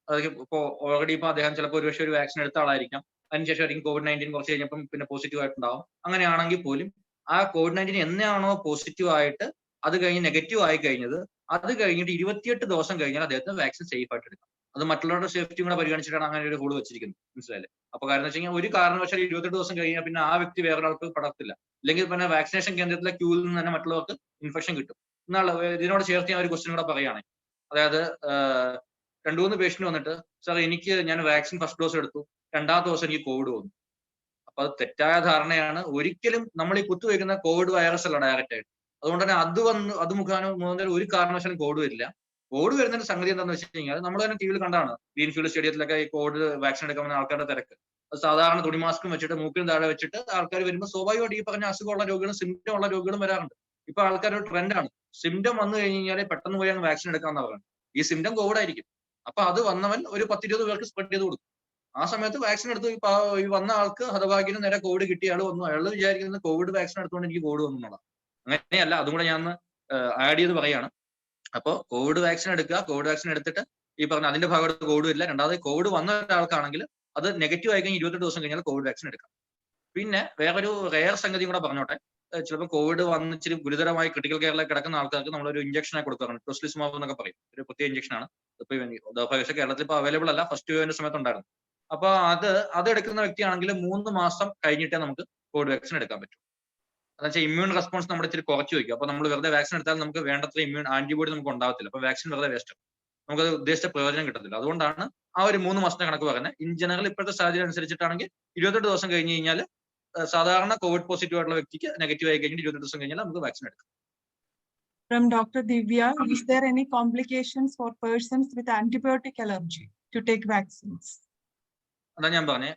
അതായത് ഇപ്പോ ഓൾറെഡി ഇപ്പൊ അദ്ദേഹം ചിലപ്പോൾ ഒരുപക്ഷെ ഒരു വാക്സിൻ എടുത്ത ആളായിരിക്കാം, അതിനുശേഷം ആയിരിക്കും COVID-19 കുറച്ച് കഴിഞ്ഞപ്പം പിന്നെ പോസിറ്റീവ് ആയിട്ടുണ്ടാവും. അങ്ങനെയാണെങ്കിൽ പോലും ആ COVID-19 എന്നാണോ പോസിറ്റീവ് ആയിട്ട് അത് കഴിഞ്ഞ് നെഗറ്റീവ് ആയി കഴിഞ്ഞത്, അത് കഴിഞ്ഞിട്ട് 28 ദിവസം കഴിഞ്ഞാൽ അദ്ദേഹത്തിന് വാക്സിൻ സേഫ് ആയിട്ട് എടുക്കാം. അത് മറ്റുള്ളവരുടെ സേഫ്റ്റി കൂടെ പരിഗണിച്ചിട്ടാണ് അങ്ങനെ ഒരു റൂൾ വെച്ചിരിക്കുന്നത്, മനസ്സിലായില്ലേ? അപ്പൊ കാരണം വെച്ച് കഴിഞ്ഞാൽ ഒരു കാരണവശാലും 28 ദിവസം കഴിഞ്ഞാൽ പിന്നെ ആ വ്യക്തി വേറൊരാൾക്ക് പടർത്തില്ല, അല്ലെങ്കിൽ പിന്നെ വാക്സിനേഷൻ കേന്ദ്രത്തിലെ ക്യൂവിൽ നിന്ന് തന്നെ മറ്റുള്ളവർക്ക് ഇൻഫെക്ഷൻ കിട്ടും. എന്നാൽ ഇതിനോട് ചേർത്ത് ഞാൻ ഒരു ക്വസ്റ്റ്യൻ കൂടെ പറയുകയാണെങ്കിൽ, അതായത് 2-3 പേഷ്യന്റ് വന്നിട്ട്, സാർ ഞാൻ വാക്സിൻ ഫസ്റ്റ് ഡോസ് എടുത്തു, 2ാമത്തെ ദിവസം എനിക്ക് കോവിഡ് വന്നു. അപ്പൊ അത് തെറ്റായ ധാരണയാണ്. ഒരിക്കലും നമ്മൾ ഈ കുത്തുവയ്ക്കുന്ന കോവിഡ് വൈറസ് അല്ല ഡയറക്റ്റ് ആയിട്ട്. അതുകൊണ്ട് തന്നെ അത് മുഖാന്തരം ഒരു കാരണവശാലും കോവിഡ് വരില്ല. കോവിഡ് വരുന്നതിന്റെ സംഗതി എന്താണെന്ന് വെച്ച് കഴിഞ്ഞാൽ, നമ്മൾ തന്നെ ടി വിയിൽ കണ്ടാണ് ഗ്രീൻഫീൽഡ് സ്റ്റേഡിയത്തിലൊക്കെ ഈ കോവിഡ് വാക്സിൻ എടുക്കാൻ വന്ന ആൾക്കാരുടെ തിരക്ക്. അത് സാധാരണ തുണി മാസ്കും വെച്ചിട്ട് മൂക്കിന് താഴെ വെച്ചിട്ട് ആൾക്കാർ വരുമ്പോൾ സ്വാഭാവികമായിട്ട് ഈ പറഞ്ഞ അസുഖമുള്ള രോഗികളും സിംറ്റം ഉള്ള രോഗികളും വരാറുണ്ട്. ഇപ്പൊ ആൾക്കാരുടെ ഒരു ട്രെൻഡാണ്, സിംറ്റം വന്നു കഴിഞ്ഞാൽ പെട്ടെന്ന് പോയി വാക്സിൻ എടുക്കാമെന്ന് പറയുന്നത്. ഈ സിംറ്റം കോവിഡ് ആയിരിക്കും. അപ്പൊ അത് വന്നവൻ ഒരു 10-20 പേർക്ക് സ്പ്രെഡ് ചെയ്ത് കൊടുക്കും. ആ സമയത്ത് വാക്സിൻ എടുത്ത് ഈ വന്ന ആൾക്ക് ഹതഭാഗ്യന് നേരെ കോവിഡ് കിട്ടിയ ആൾ വന്നു. അയാൾ വിചാരിക്കുന്നത് കോവിഡ് വാക്സിൻ എടുത്തുകൊണ്ട് എനിക്ക് കോവിഡ് വന്നു എന്നുള്ളത്. അങ്ങനെയല്ല. അതും കൂടെ ഞാൻ ആഡ് ചെയ്ത് പറയാണ്. അപ്പോൾ കോവിഡ് വാക്സിൻ എടുക്കുക. കോവിഡ് വാക്സിൻ എടുത്തിട്ട് ഈ പറഞ്ഞ അതിന്റെ ഭാഗമായിട്ട് കോവിഡ് ഇല്ല. രണ്ടാമത് കോവിഡ് വന്ന ഒരാൾക്കാണെങ്കിൽ അത് നെഗറ്റീവ് ആയി കഴിഞ്ഞാൽ 28 ദിവസം കഴിഞ്ഞാൽ കോവിഡ് വാക്സിൻ എടുക്കാം. പിന്നെ വേറൊരു റെയർ സംഗതി കൂടെ പറഞ്ഞോട്ടെ. ചിലപ്പോൾ കോവിഡ് വന്ന് ഇച്ചിരി ഗുരുതരമായി ക്രിട്ടിക്കൽ കെയറിലേക്ക് കിടക്കുന്ന ആൾക്കാർക്ക് നമ്മളൊരു ഇഞ്ചക്ഷനെ കൊടുക്കാറുണ്ട്. ടോസ്ലിസ്മാബ് എന്നൊക്കെ പറയും. ഒരു പ്രത്യേക ഇഞ്ചക്ഷൻ ആണ്. ഇപ്പൊ പക്ഷേ കേരളത്തിൽ ഇപ്പോൾ അവൈലബിൾ അല്ല. ഫസ്റ്റ് വേവിന്റെ സമയത്ത് ഉണ്ടായിരുന്നു. അപ്പൊ അത് എടുക്കുന്ന വ്യക്തിയാണെങ്കിൽ 3 മാസം കഴിഞ്ഞിട്ടേ നമുക്ക് കോവിഡ് വാക്സിൻ എടുക്കാൻ പറ്റും. എന്ന് വെച്ചാൽ ഇമ്മ്യൂൺ റെസ്പോൺസ് നമ്മുടെ ഇച്ചിരി കുറച്ച് വയ്ക്കും. അപ്പൊ നമ്മൾ വെറുതെ വാക്സിൻ എടുത്താൽ നമുക്ക് വേണ്ടത്ര ഇമ്മ്യൂൺ ആന്റിബോഡി നമുക്ക് ഉണ്ടാവത്തില്ല. അപ്പൊ വാക്സിൻ വെറുതെ വേസ്റ്റ്. നമുക്ക് ഉദ്ദേശിച്ച പ്രയോജനം കിട്ടത്തില്ല. അതുകൊണ്ടാണ് ആ ഒരു 3 മാസത്തെ കണക്ക് പറയുന്നത്. ഇൻ ജനറൽ ഇപ്പോഴത്തെ സാഹചര്യം അനുസരിച്ചിട്ടാണെങ്കിൽ 28 ദിവസം കഴിഞ്ഞ് കഴിഞ്ഞാൽ സാധാരണ കോവിഡ് പോസിറ്റീവ് ആയിട്ടുള്ള വ്യക്തിക്ക് നെഗറ്റീവ് ആയി കഴിഞ്ഞിട്ട് 28 ദിവസം കഴിഞ്ഞാൽ നമുക്ക് വാക്സിൻ എടുക്കാം. From Dr. Divya, is there any complications for persons with antibiotic allergy to take vaccines? അതാ ഞാൻ പറഞ്ഞേ.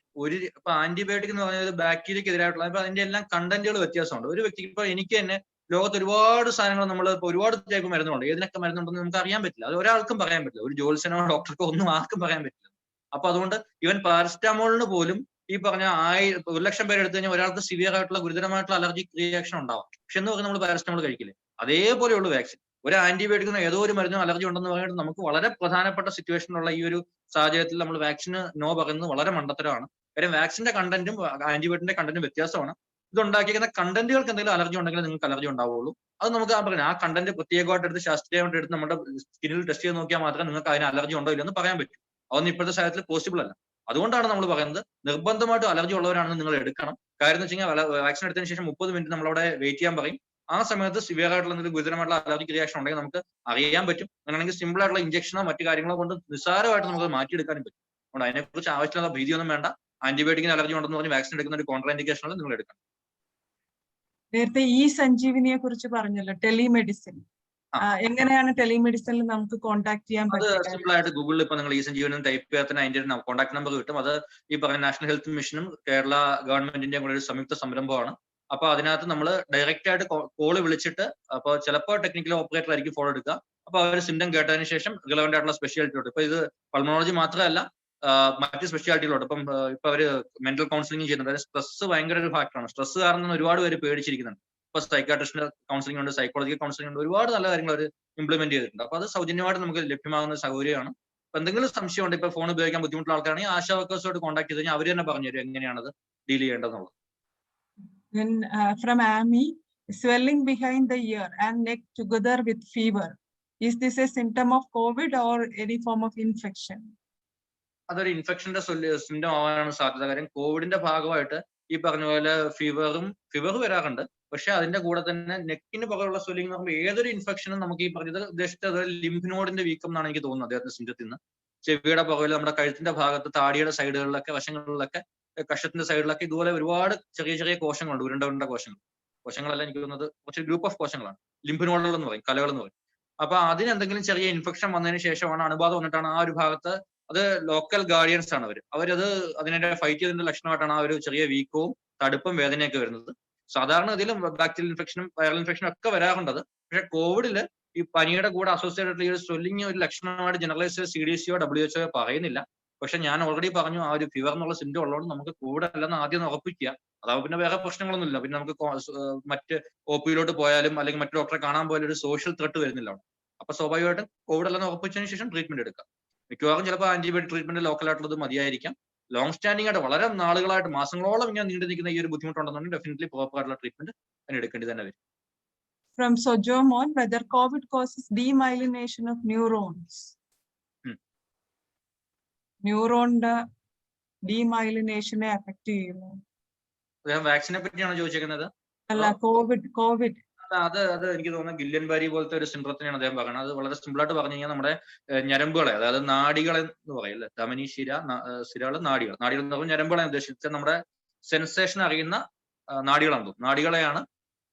ഇപ്പൊ ആന്റിബയോട്ടിക് എന്ന് പറഞ്ഞത് ബാക്ടീരിയക്ക് എതിരായിട്ടുള്ള അപ്പൊ അതിന്റെ എല്ലാം കണ്ടന്റുകൾ വ്യത്യാസമുണ്ട്. ഒരു വ്യക്തിക്ക് ഇപ്പൊ എനിക്ക് തന്നെ ലോകത്ത് ഒരുപാട് സാധനങ്ങൾ നമ്മൾ ഇപ്പൊ ഒരുപാട് ടൈപ്പ് മരുന്നുണ്ട്. ഏതിനൊക്കെ മരുന്നുണ്ടെന്ന് നമുക്ക് അറിയാൻ പറ്റില്ല. അത് ഒരാൾക്കും പറയാൻ പറ്റില്ല. ഒരു ജോത്സ്യനോ ഡോക്ടർക്കോ ഒന്നും ആർക്കും പറയാൻ പറ്റില്ല. അപ്പൊ അതുകൊണ്ട് ഇവൻ പാരസ്റ്റമോളിന് പോലും ഈ പറഞ്ഞ 1,00,000 പേര് എടുത്തു കഴിഞ്ഞാൽ ഒരാൾക്ക് സിവിയർ ആയിട്ടുള്ള ഗുരുതരമായിട്ടുള്ള അലർജിക് റിയാക്ഷൻ ഉണ്ടാവും. പക്ഷെ എന്ന് പറഞ്ഞാൽ നമ്മൾ പാരസ്റ്റമോൾ കഴിക്കില്ലേ? അതേപോലെയുള്ള വാക്സിൻ. ഒരു ആന്റിബയോട്ടിക്കിന് ഏതോ ഒരു മരുന്നും അലർജി ഉണ്ടെന്ന് പറഞ്ഞിട്ട് നമുക്ക് വളരെ പ്രധാനപ്പെട്ട സിറ്റുവേഷനുള്ള ഈ ഒരു സാഹചര്യത്തിൽ നമ്മൾ വാക്സിന് നോ പറയുന്നത് വളരെ മണ്ടത്തരമാണ്. കാര്യം വാക്സിന്റെ കണ്ടന്റും ആന്റിബയോട്ടിന്റെ കണ്ടന്റും വ്യത്യാസമാണ്. ഇത് ഉണ്ടാക്കിയിരിക്കുന്ന കണ്ടന്റുകൾക്ക് എന്തെങ്കിലും അലർജി ഉണ്ടെങ്കിൽ നിങ്ങൾക്ക് അലർജി ഉണ്ടാവുള്ളൂ. അത് നമുക്ക് ആ കണ്ടന്റ് പ്രത്യേകമായിട്ട് എടുത്ത് ശാസ്ത്രീയമായിട്ട് എടുത്ത് നമ്മുടെ സ്കിന്നിൽ ടെസ്റ്റ് ചെയ്ത് നോക്കിയാൽ മാത്രമേ നിങ്ങൾക്ക് അതിന് അലർജി ഉണ്ടോ ഇല്ലെന്ന് പറയാൻ പറ്റൂ. അതൊന്നും ഇപ്പോഴത്തെ സാഹചര്യത്തിൽ പോസിബിൾ അല്ല. അതുകൊണ്ടാണ് നമ്മൾ പറയുന്നത് നിർബന്ധമായിട്ടും അലർജി ഉള്ളവരാണെന്ന് നിങ്ങൾ എടുക്കണം. കാര്യം എന്ന് വെച്ച് കഴിഞ്ഞാൽ വാക്സിൻ എടുത്തതിന് ശേഷം 30 മിനിറ്റ് നമ്മളവിടെ വെയിറ്റ് ചെയ്യാൻ പറയും. ആ സമയത്ത് സിവിയർ ആയിട്ടുള്ള എന്തെങ്കിലും ഗുരുതരമായിട്ടുള്ള അലർജിക് റിയാക്ഷൻ ഉണ്ടെങ്കിൽ നമുക്ക് അറിയാൻ പറ്റും. അങ്ങനെയാണെങ്കിൽ സിമ്പിൾ ആയിട്ടുള്ള ഇഞ്ചക്ഷനോ മറ്റു കാര്യങ്ങളോ കൊണ്ട് നിസ്സാരമായിട്ട് നമുക്ക് മാറ്റിയെടുക്കാനും പറ്റും. അതുകൊണ്ട് അതിനെക്കുറിച്ച് ആവശ്യമുള്ള ഭീതിയൊന്നും വേണ്ട. ആന്റിബയോട്ടിക്കിന് അലർജി ഉണ്ടെന്ന് പറഞ്ഞ് വാക്സിൻ എടുക്കുന്ന ഒരു കോൺട്രാ ഇൻഡിക്കേഷനിൽ നിങ്ങൾ എടുക്കണം. നേരത്തെ ഈ സഞ്ജീവിനിയെ കുറിച്ച് പറഞ്ഞല്ലോ, ടെലിമെഡിസിൻ. എങ്ങനെയാണ് ടെലിമെഡിസിനിൽ നമുക്ക് കോൺടാക്ട് ചെയ്യാൻ അത് പറ്റുക? സിമ്പിൾ ആയിട്ട് ഗൂഗിളിൽ ഇപ്പൊ നിങ്ങൾ ഈ സഞ്ജീവനം ടൈപ്പ് ചെയ്യാൻ തന്നെ അതിന്റെ കോൺടാക്ട് നമ്പർ കിട്ടും. അത് ഈ പറഞ്ഞ നാഷണൽ ഹെൽത്ത് മിഷനും കേരള ഗവൺമെന്റിന്റെയും കൂടെ ഒരു സംയുക്ത സംരംഭമാണ്. അപ്പൊ അതിനകത്ത് നമ്മൾ ഡയറക്റ്റ് ആയിട്ട് കോള് വിളിച്ചിട്ട് അപ്പൊ ചിലപ്പോൾ ടെക്നിക്കൽ ഓപ്പറേറ്റർ ആയിരിക്കും ഫോൺ എടുക്കുക. അപ്പൊ അവർ സിംറ്റം കേട്ടതിന് ശേഷം റിലവന്റ് ആയിട്ടുള്ള സ്പെഷ്യാലിറ്റിയോട് ഇപ്പൊ ഇത് പൾമോളജി മാത്രമല്ല മറ്റ് സ്പെഷ്യാലിറ്റികളോട് ഇപ്പൊ അവര് മെന്റൽ കൗൺസിലിംഗ് ചെയ്യുന്നുണ്ട്. സ്ട്രെസ് ഭയങ്കര ഒരു ഫാക്ടറാണ്. സ്ട്രെസ് കാരണം ഒരുപാട് പേര് പേടിച്ചിരിക്കുന്നുണ്ട്. ഇപ്പൊ സൈക്കാട്രിസ്റ്റിന്റെ കൗൺസിലിംഗ് ഉണ്ട്, സൈക്കോളജിക്കൽ കൗൺസിലിംഗ് ഉണ്ട്, ഒരുപാട് നല്ല കാര്യങ്ങൾ അവർ ഇംപ്ലിമെന്റ് ചെയ്തിട്ടുണ്ട്. അപ്പൊ അത് സൗജന്യമായിട്ട് നമുക്ക് ലഭ്യമാകുന്ന സൗകര്യമാണ്. അപ്പൊ എന്തെങ്കിലും സംശയം ഉണ്ട്, ഇപ്പൊ ഫോൺ ഉപയോഗിക്കാൻ ബുദ്ധിമുട്ടുള്ള ആൾക്കാരാണെങ്കിൽ ആശാ വർക്കേഴ്സോട് കോൺടാക്ട് ചെയ്ത് കഴിഞ്ഞാൽ അവർ തന്നെ പറഞ്ഞു തരും എങ്ങനെയാണത് deal ചെയ്യേണ്ടതെന്നുള്ളത്. Then from Amy, swelling behind the ear and neck together with fever. Is this a symptom of COVID or any form of infection? അതൊരു ഇൻഫെക്ഷന്റെ സിംറ്റം ആവാനാണ് സാധ്യത. കാര്യം കോവിഡിന്റെ ഭാഗമായിട്ട് ഈ പറഞ്ഞ പോലെ ഫീവർ വരാറുണ്ട്. പക്ഷെ അതിന്റെ കൂടെ തന്നെ നെക്കിന് പുറകുള്ള സ്വെല്ലിംഗ് എന്ന് പറയുമ്പോൾ ഏതൊരു ഇൻഫെക്ഷനും നമുക്ക് ഈ പറഞ്ഞത് ഉദ്ദേശിച്ചത് ലിംഫ് നോഡിന്റെ വീക്കം എന്നാണ് എനിക്ക് തോന്നുന്നത് അദ്ദേഹത്തിന്റെ സിംറ്റത്തിൽ നിന്ന്. ചെവിയുടെ പുറകിൽ നമ്മുടെ കഴുത്തിന്റെ ഭാഗത്ത് താടിയുടെ സൈഡുകളിലൊക്കെ വശങ്ങളിലൊക്കെ കഷത്തിന്റെ സൈഡിലൊക്കെ ഇതുപോലെ ഒരുപാട് ചെറിയ ചെറിയ കോശങ്ങളുണ്ട്. ഉരുണ്ട കോശങ്ങളല്ല, എനിക്ക് തോന്നുന്നത് കുറച്ച് ഗ്രൂപ്പ് ഓഫ് കോശങ്ങളാണ്. ലിംഫ് നോഡുകൾ എന്ന് പറയും, കലകൾ എന്ന് പറയും. അപ്പൊ അതിന് എന്തെങ്കിലും ചെറിയ ഇൻഫെക്ഷൻ വന്നതിന് ശേഷമാണ്, അണുബാധ വന്നിട്ടാണ് ആ ഒരു ഭാഗത്ത്, അത് ലോക്കൽ ഗാർഡിയൻസ് ആണ് അവരത് അതിനെ ഫൈറ്റ് ചെയ്തതിന്റെ ലക്ഷണമായിട്ടാണ് ആ ഒരു ചെറിയ വീക്കവും തടുപ്പും വേദനയൊക്കെ വരുന്നത്. സാധാരണ ഇതിലും ബാക്ടീരിയൽ ഇൻഫെക്ഷനും വൈറൽ ഇൻഫെക്ഷനും ഒക്കെ വരാറുണ്ടത്. പക്ഷെ കോവിഡില് ഈ പനിയുടെ കൂടെ അസോസിയേറ്റഡ് ആയിട്ടുള്ള ഈ ഒരു സ്വെല്ലിംഗ് ഒരു ലക്ഷണമായിട്ട് ജനറലൈസ് CDCO WHO പറയുന്നില്ല. പക്ഷെ ഞാൻ ഓൾറെഡി പറഞ്ഞു, ആ ഒരു ഫീവർ എന്നുള്ള സിംറ്റം ഉള്ളതുകൊണ്ട് നമുക്ക് കോവിഡ് അല്ലെന്ന് ആദ്യം ഉറപ്പിക്കുക. അതാവുമ്പോൾ പിന്നെ വേറെ പ്രശ്നങ്ങളൊന്നുമില്ല. പിന്നെ നമുക്ക് മറ്റ് OP-യിലോട്ട് പോയാലും അല്ലെങ്കിൽ മറ്റു ഡോക്ടറെ കാണാൻ പോയാലും ഒരു സോഷ്യൽ ത്രെട്ട് വരുന്നില്ല അവിടെ. അപ്പൊ സ്വാഭാവികമായിട്ടും കോവിഡ് അല്ലെന്ന് ഉറപ്പിച്ചതിന് ശേഷം ട്രീറ്റ്മെന്റ് എടുക്കാം. മിക്കവാറും ചിലപ്പോൾ ആന്റിബയോട്ടിക് ട്രീറ്റ്മെന്റ് ലോക്കലായിട്ടുള്ളത് മതിയായിരിക്കാം. ലോങ് സ്റ്റാൻഡിംഗ് ആയിട്ട് വളരെ നാളുകളായിട്ട് മാസങ്ങളോളം ഇങ്ങനെ നീണ്ടു നിൽക്കുന്ന ഈ ഒരു ബുദ്ധിമുട്ടുണ്ടെന്നുണ്ടെങ്കിൽ ഡെഫിനറ്റ്ലി പ്രോപ്പർ ആയിട്ടുള്ള ട്രീറ്റ്മെന്റ് അതിന് എടുക്കേണ്ടി തന്നെ വരും. From Sojomon, whether COVID causes demyelination of neurons. ന്യൂറോണിന്റെ ഡീമൈലിനേഷനെ അഫക്ട് ചെയ്യുന്നു. വാക്സിനെ പറ്റിയാണോ ചോദിച്ചേക്കുന്നത്? അല്ല, കോവിഡ്. അത് എനിക്ക് തോന്നുന്നത് ഗില്ലൻ ബാരി പോലത്തെ ഒരു സിൻഡ്രത്തിനെയാണ് അദ്ദേഹം പറയുന്നത്. അത് വളരെ സിമ്പിൾ ആയിട്ട് പറഞ്ഞു കഴിഞ്ഞാൽ നമ്മുടെ ഞരമ്പുകളെ, അതായത് നാഡികളെ എന്ന് പറയും അല്ലെ, ധമനി ശിരകള് നാഡികൾ എന്ന് പറഞ്ഞാൽ ഞരമ്പുകളെ ഉദ്ദേശിച്ച നമ്മുടെ സെൻസേഷൻ അറിയുന്ന നാഡികളാണെന്ന് തോന്നുന്നു. നാഡികളെയാണ്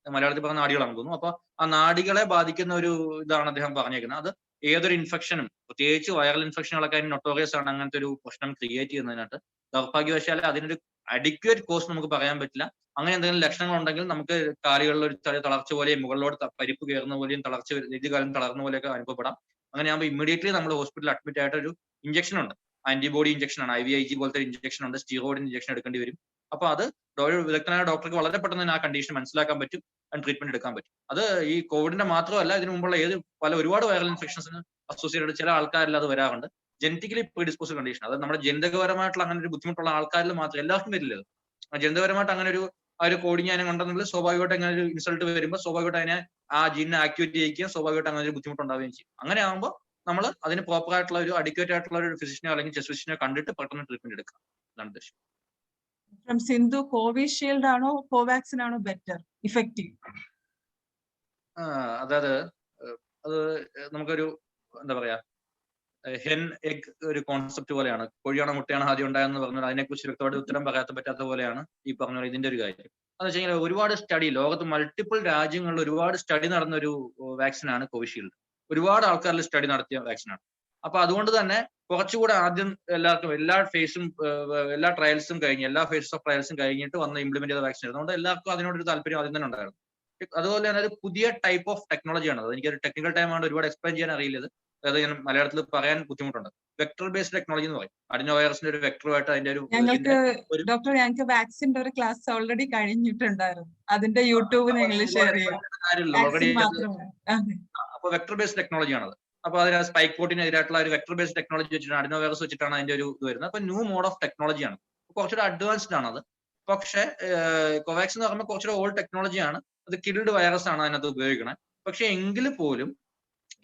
മലയാളത്തിൽ പറഞ്ഞ നാഡികളാണെന്ന് തോന്നുന്നു. അപ്പൊ ആ നാഡികളെ ബാധിക്കുന്ന ഒരു ഇതാണ് അദ്ദേഹം പറഞ്ഞേക്കുന്നത്. അത് ഏതൊരു ഇൻഫെക്ഷനും, പ്രത്യേകിച്ച് വൈറൽ ഇൻഫെക്ഷനുകളൊക്കെ അതിന് നൊട്ടോറിയസ് ആണ് അങ്ങനത്തെ ഒരു പ്രശ്നം ക്രിയേറ്റ് ചെയ്യുന്നതിനായിട്ട്. ദൗർഭാഗ്യവശാൽ അതിനൊരു അഡിക്വേറ്റ് കോസ് നമുക്ക് പറയാൻ പറ്റില്ല. അങ്ങനെ എന്തെങ്കിലും ലക്ഷണങ്ങൾ ഉണ്ടെങ്കിൽ നമുക്ക് കാലുകളിൽ ഒരു ചെറിയ തളർച്ച പോലെയും മുകളിലോട്ട് പരിപ്പ് കയറുന്ന പോലെയും തളർച്ച കാലം തളർന്ന പോലെയൊക്കെ അനുഭവപ്പെടാം. അങ്ങനെയാകുമ്പോൾ ഇമ്മീഡിയറ്റ്ലി നമ്മൾ ഹോസ്പിറ്റലിൽ അഡ്മിറ്റ് ആയിട്ട് ഒരു ഇഞ്ചക്ഷൻ ഉണ്ട്. ആന്റിബോഡി ഇഞ്ചക്ഷൻ ആണ്, IVIG പോലത്തെ ഇഞ്ചക്ഷൻ ഉണ്ട്, സ്റ്റീറോയിഡ് ഇഞ്ചക്ഷൻ എടുക്കേണ്ടി വരും. അപ്പൊ അത് വിദഗ്ധനായ ഡോക്ടർക്ക് വളരെ പെട്ടെന്ന് തന്നെ ആ കണ്ടീഷൻ മനസ്സിലാക്കാൻ പറ്റും, ട്രീറ്റ്മെന്റ് എടുക്കാൻ പറ്റും. അത് ഈ കോവിഡിന്റെ മാത്രമല്ല, ഇതിനു മുമ്പുള്ള ഒരുപാട് വൈറൽ ഇൻഫെക്ഷൻസിന് അസോസിയേറ്റഡ് ചില ആൾക്കാരിൽ അത് വരാറുണ്ട്. ജനറ്റിക്കലി പ്രീഡിസ്പോസ് കണ്ടീഷൻ, അത് നമ്മുടെ ജനിതകപരമായിട്ടുള്ള അങ്ങനെ ഒരു ബുദ്ധിമുട്ടുള്ള ആൾക്കാരിൽ മാത്രം, എല്ലാവർക്കും വരില്ല. ജനിതകപരമായിട്ട് അങ്ങനെ ഒരു കോഡിങ് ഞാൻ ഉണ്ടെങ്കിൽ സ്വാഭാവികമായിട്ട് അങ്ങനെ ഒരു ഇൻസൾട്ട് വരുമ്പോൾ സ്വാഭാവികമായിട്ട് അതിനെ ആ ജീനിനെ ആക്ടിവേറ്റ് ചെയ്യിക്കുകയും സ്വാഭാവികമായിട്ട് അങ്ങനെ ഒരു ബുദ്ധിമുട്ടുണ്ടാവുകയും ചെയ്യും. അങ്ങനെ ആകുമ്പോൾ നമ്മൾ അതിന് പ്രോപ്പർ ആയിട്ടുള്ള ഒരു അഡിക്വേറ്റ് ആയിട്ടുള്ള ഒരു ഫിസിഷ്യനോ അല്ലെങ്കിൽ ചെസ്റ്റ് ഫിസിഷ്യനോ കണ്ടിട്ട് പെട്ടെന്ന് ട്രീറ്റ്മെന്റ് എടുക്കാം. അതാണ് ഉദ്ദേശം. From Sindhu, Covishield ആണോ കോവാക്സിൻ ആണോ ബെറ്റർ ഇഫക്റ്റീവ്? അതായത് അത് നമുക്കൊരു എന്താ പറയാ, ഹെൻ എഗ് ഒരു കോൺസെപ്റ്റ് പോലെയാണ്. കോഴിയാണോ മുട്ടയാണോ ആദ്യം ഉണ്ടായെന്ന് പറഞ്ഞാൽ അതിനെക്കുറിച്ച് വ്യക്തമായിട്ട് ഉത്തരം പറയാൻ പറ്റാത്ത പോലെയാണ് ഈ പറഞ്ഞ ഇതിന്റെ ഒരു കാര്യം. എന്ന് വെച്ച് കഴിഞ്ഞാൽ ഒരുപാട് സ്റ്റഡി, ലോകത്ത് മൾട്ടിപ്പിൾ രാജ്യങ്ങളിൽ ഒരുപാട് സ്റ്റഡി നടന്ന ഒരു വാക്സിനാണ് കോവിഷീൽഡ്. ഒരുപാട് ആൾക്കാരിൽ സ്റ്റഡി നടത്തിയ വാക്സിനാണ്. അപ്പൊ അതുകൊണ്ട് തന്നെ കുറച്ചുകൂടെ ആദ്യം എല്ലാവർക്കും എല്ലാ ഫേസും എല്ലാ ട്രയൽസും കഴിഞ്ഞ് എല്ലാ ഫേസ് ഓഫ് ട്രയൽസും കഴിഞ്ഞിട്ട് വന്ന് ഇംപ്ലിമെന്റ് ചെയ്ത വാക്സിൻ അതുകൊണ്ട് എല്ലാവർക്കും അതിനോടൊരു താല്പര്യം ആദ്യം തന്നെ ഉണ്ടായിരുന്നു. അതുപോലെ തന്നെ ഒരു പുതിയ ടൈപ്പ് ഓഫ് ടെക്നോളജിയാണ്. അത് എനിക്കൊരു ടെക്നിക്കൽ ടൈമാണ്, ഒരുപാട് എക്സ്പ്ലെയിൻ ചെയ്യാൻ അറിയില്ലത്. അതായത് ഞാൻ മലയാളത്തിൽ പറയാൻ ബുദ്ധിമുട്ടുണ്ട്. വെക്ടർ ബേസ്ഡ് ടെക്നോളജി എന്ന് പറയും. അഡിനോ വൈറസിന്റെ ഒരു വെക്ടറുമായിട്ട് അതിന്റെ ഞങ്ങൾക്ക് വാക്സിന്റെ ഒരു ക്ലാസ് ഓൾറെഡി കഴിഞ്ഞിട്ടുണ്ടായിരുന്നു. അതിന്റെ യൂട്യൂബ് നിങ്ങൾ ഷെയർ ചെയ്യാം. അപ്പൊ വെക്ടർ ബേസ്ഡ് ടെക്നോളജിയാണത്. അപ്പൊ അതിന് സ്പൈക്ക് പ്രോട്ടീനെതിരായിട്ടുള്ള ഒരു വെക്ടർ ബേസ്ഡ് ടെക്നോളജി വെച്ചിട്ടാണ്, അഡിനോ വൈറസ് വെച്ചിട്ടാണ് അതിന്റെ ഒരു ഇത് വരുന്നത്. അപ്പൊ ന്യൂ മോഡ് ഓഫ് ടെക്നോളജിയാണ്, കുറച്ചുകൂടെ അഡ്വാൻസ്ഡ് ആണ് അത്. പക്ഷെ കോവാക്സിൻ എന്ന് പറയുമ്പോൾ കുറച്ചുകൂടെ ഓൾഡ് ടെക്നോളജിയാണ്. അത് കിൽഡ് വൈറസ് ആണ് അതിനകത്ത് ഉപയോഗിക്കുന്നത്. പക്ഷെ എങ്കിൽ പോലും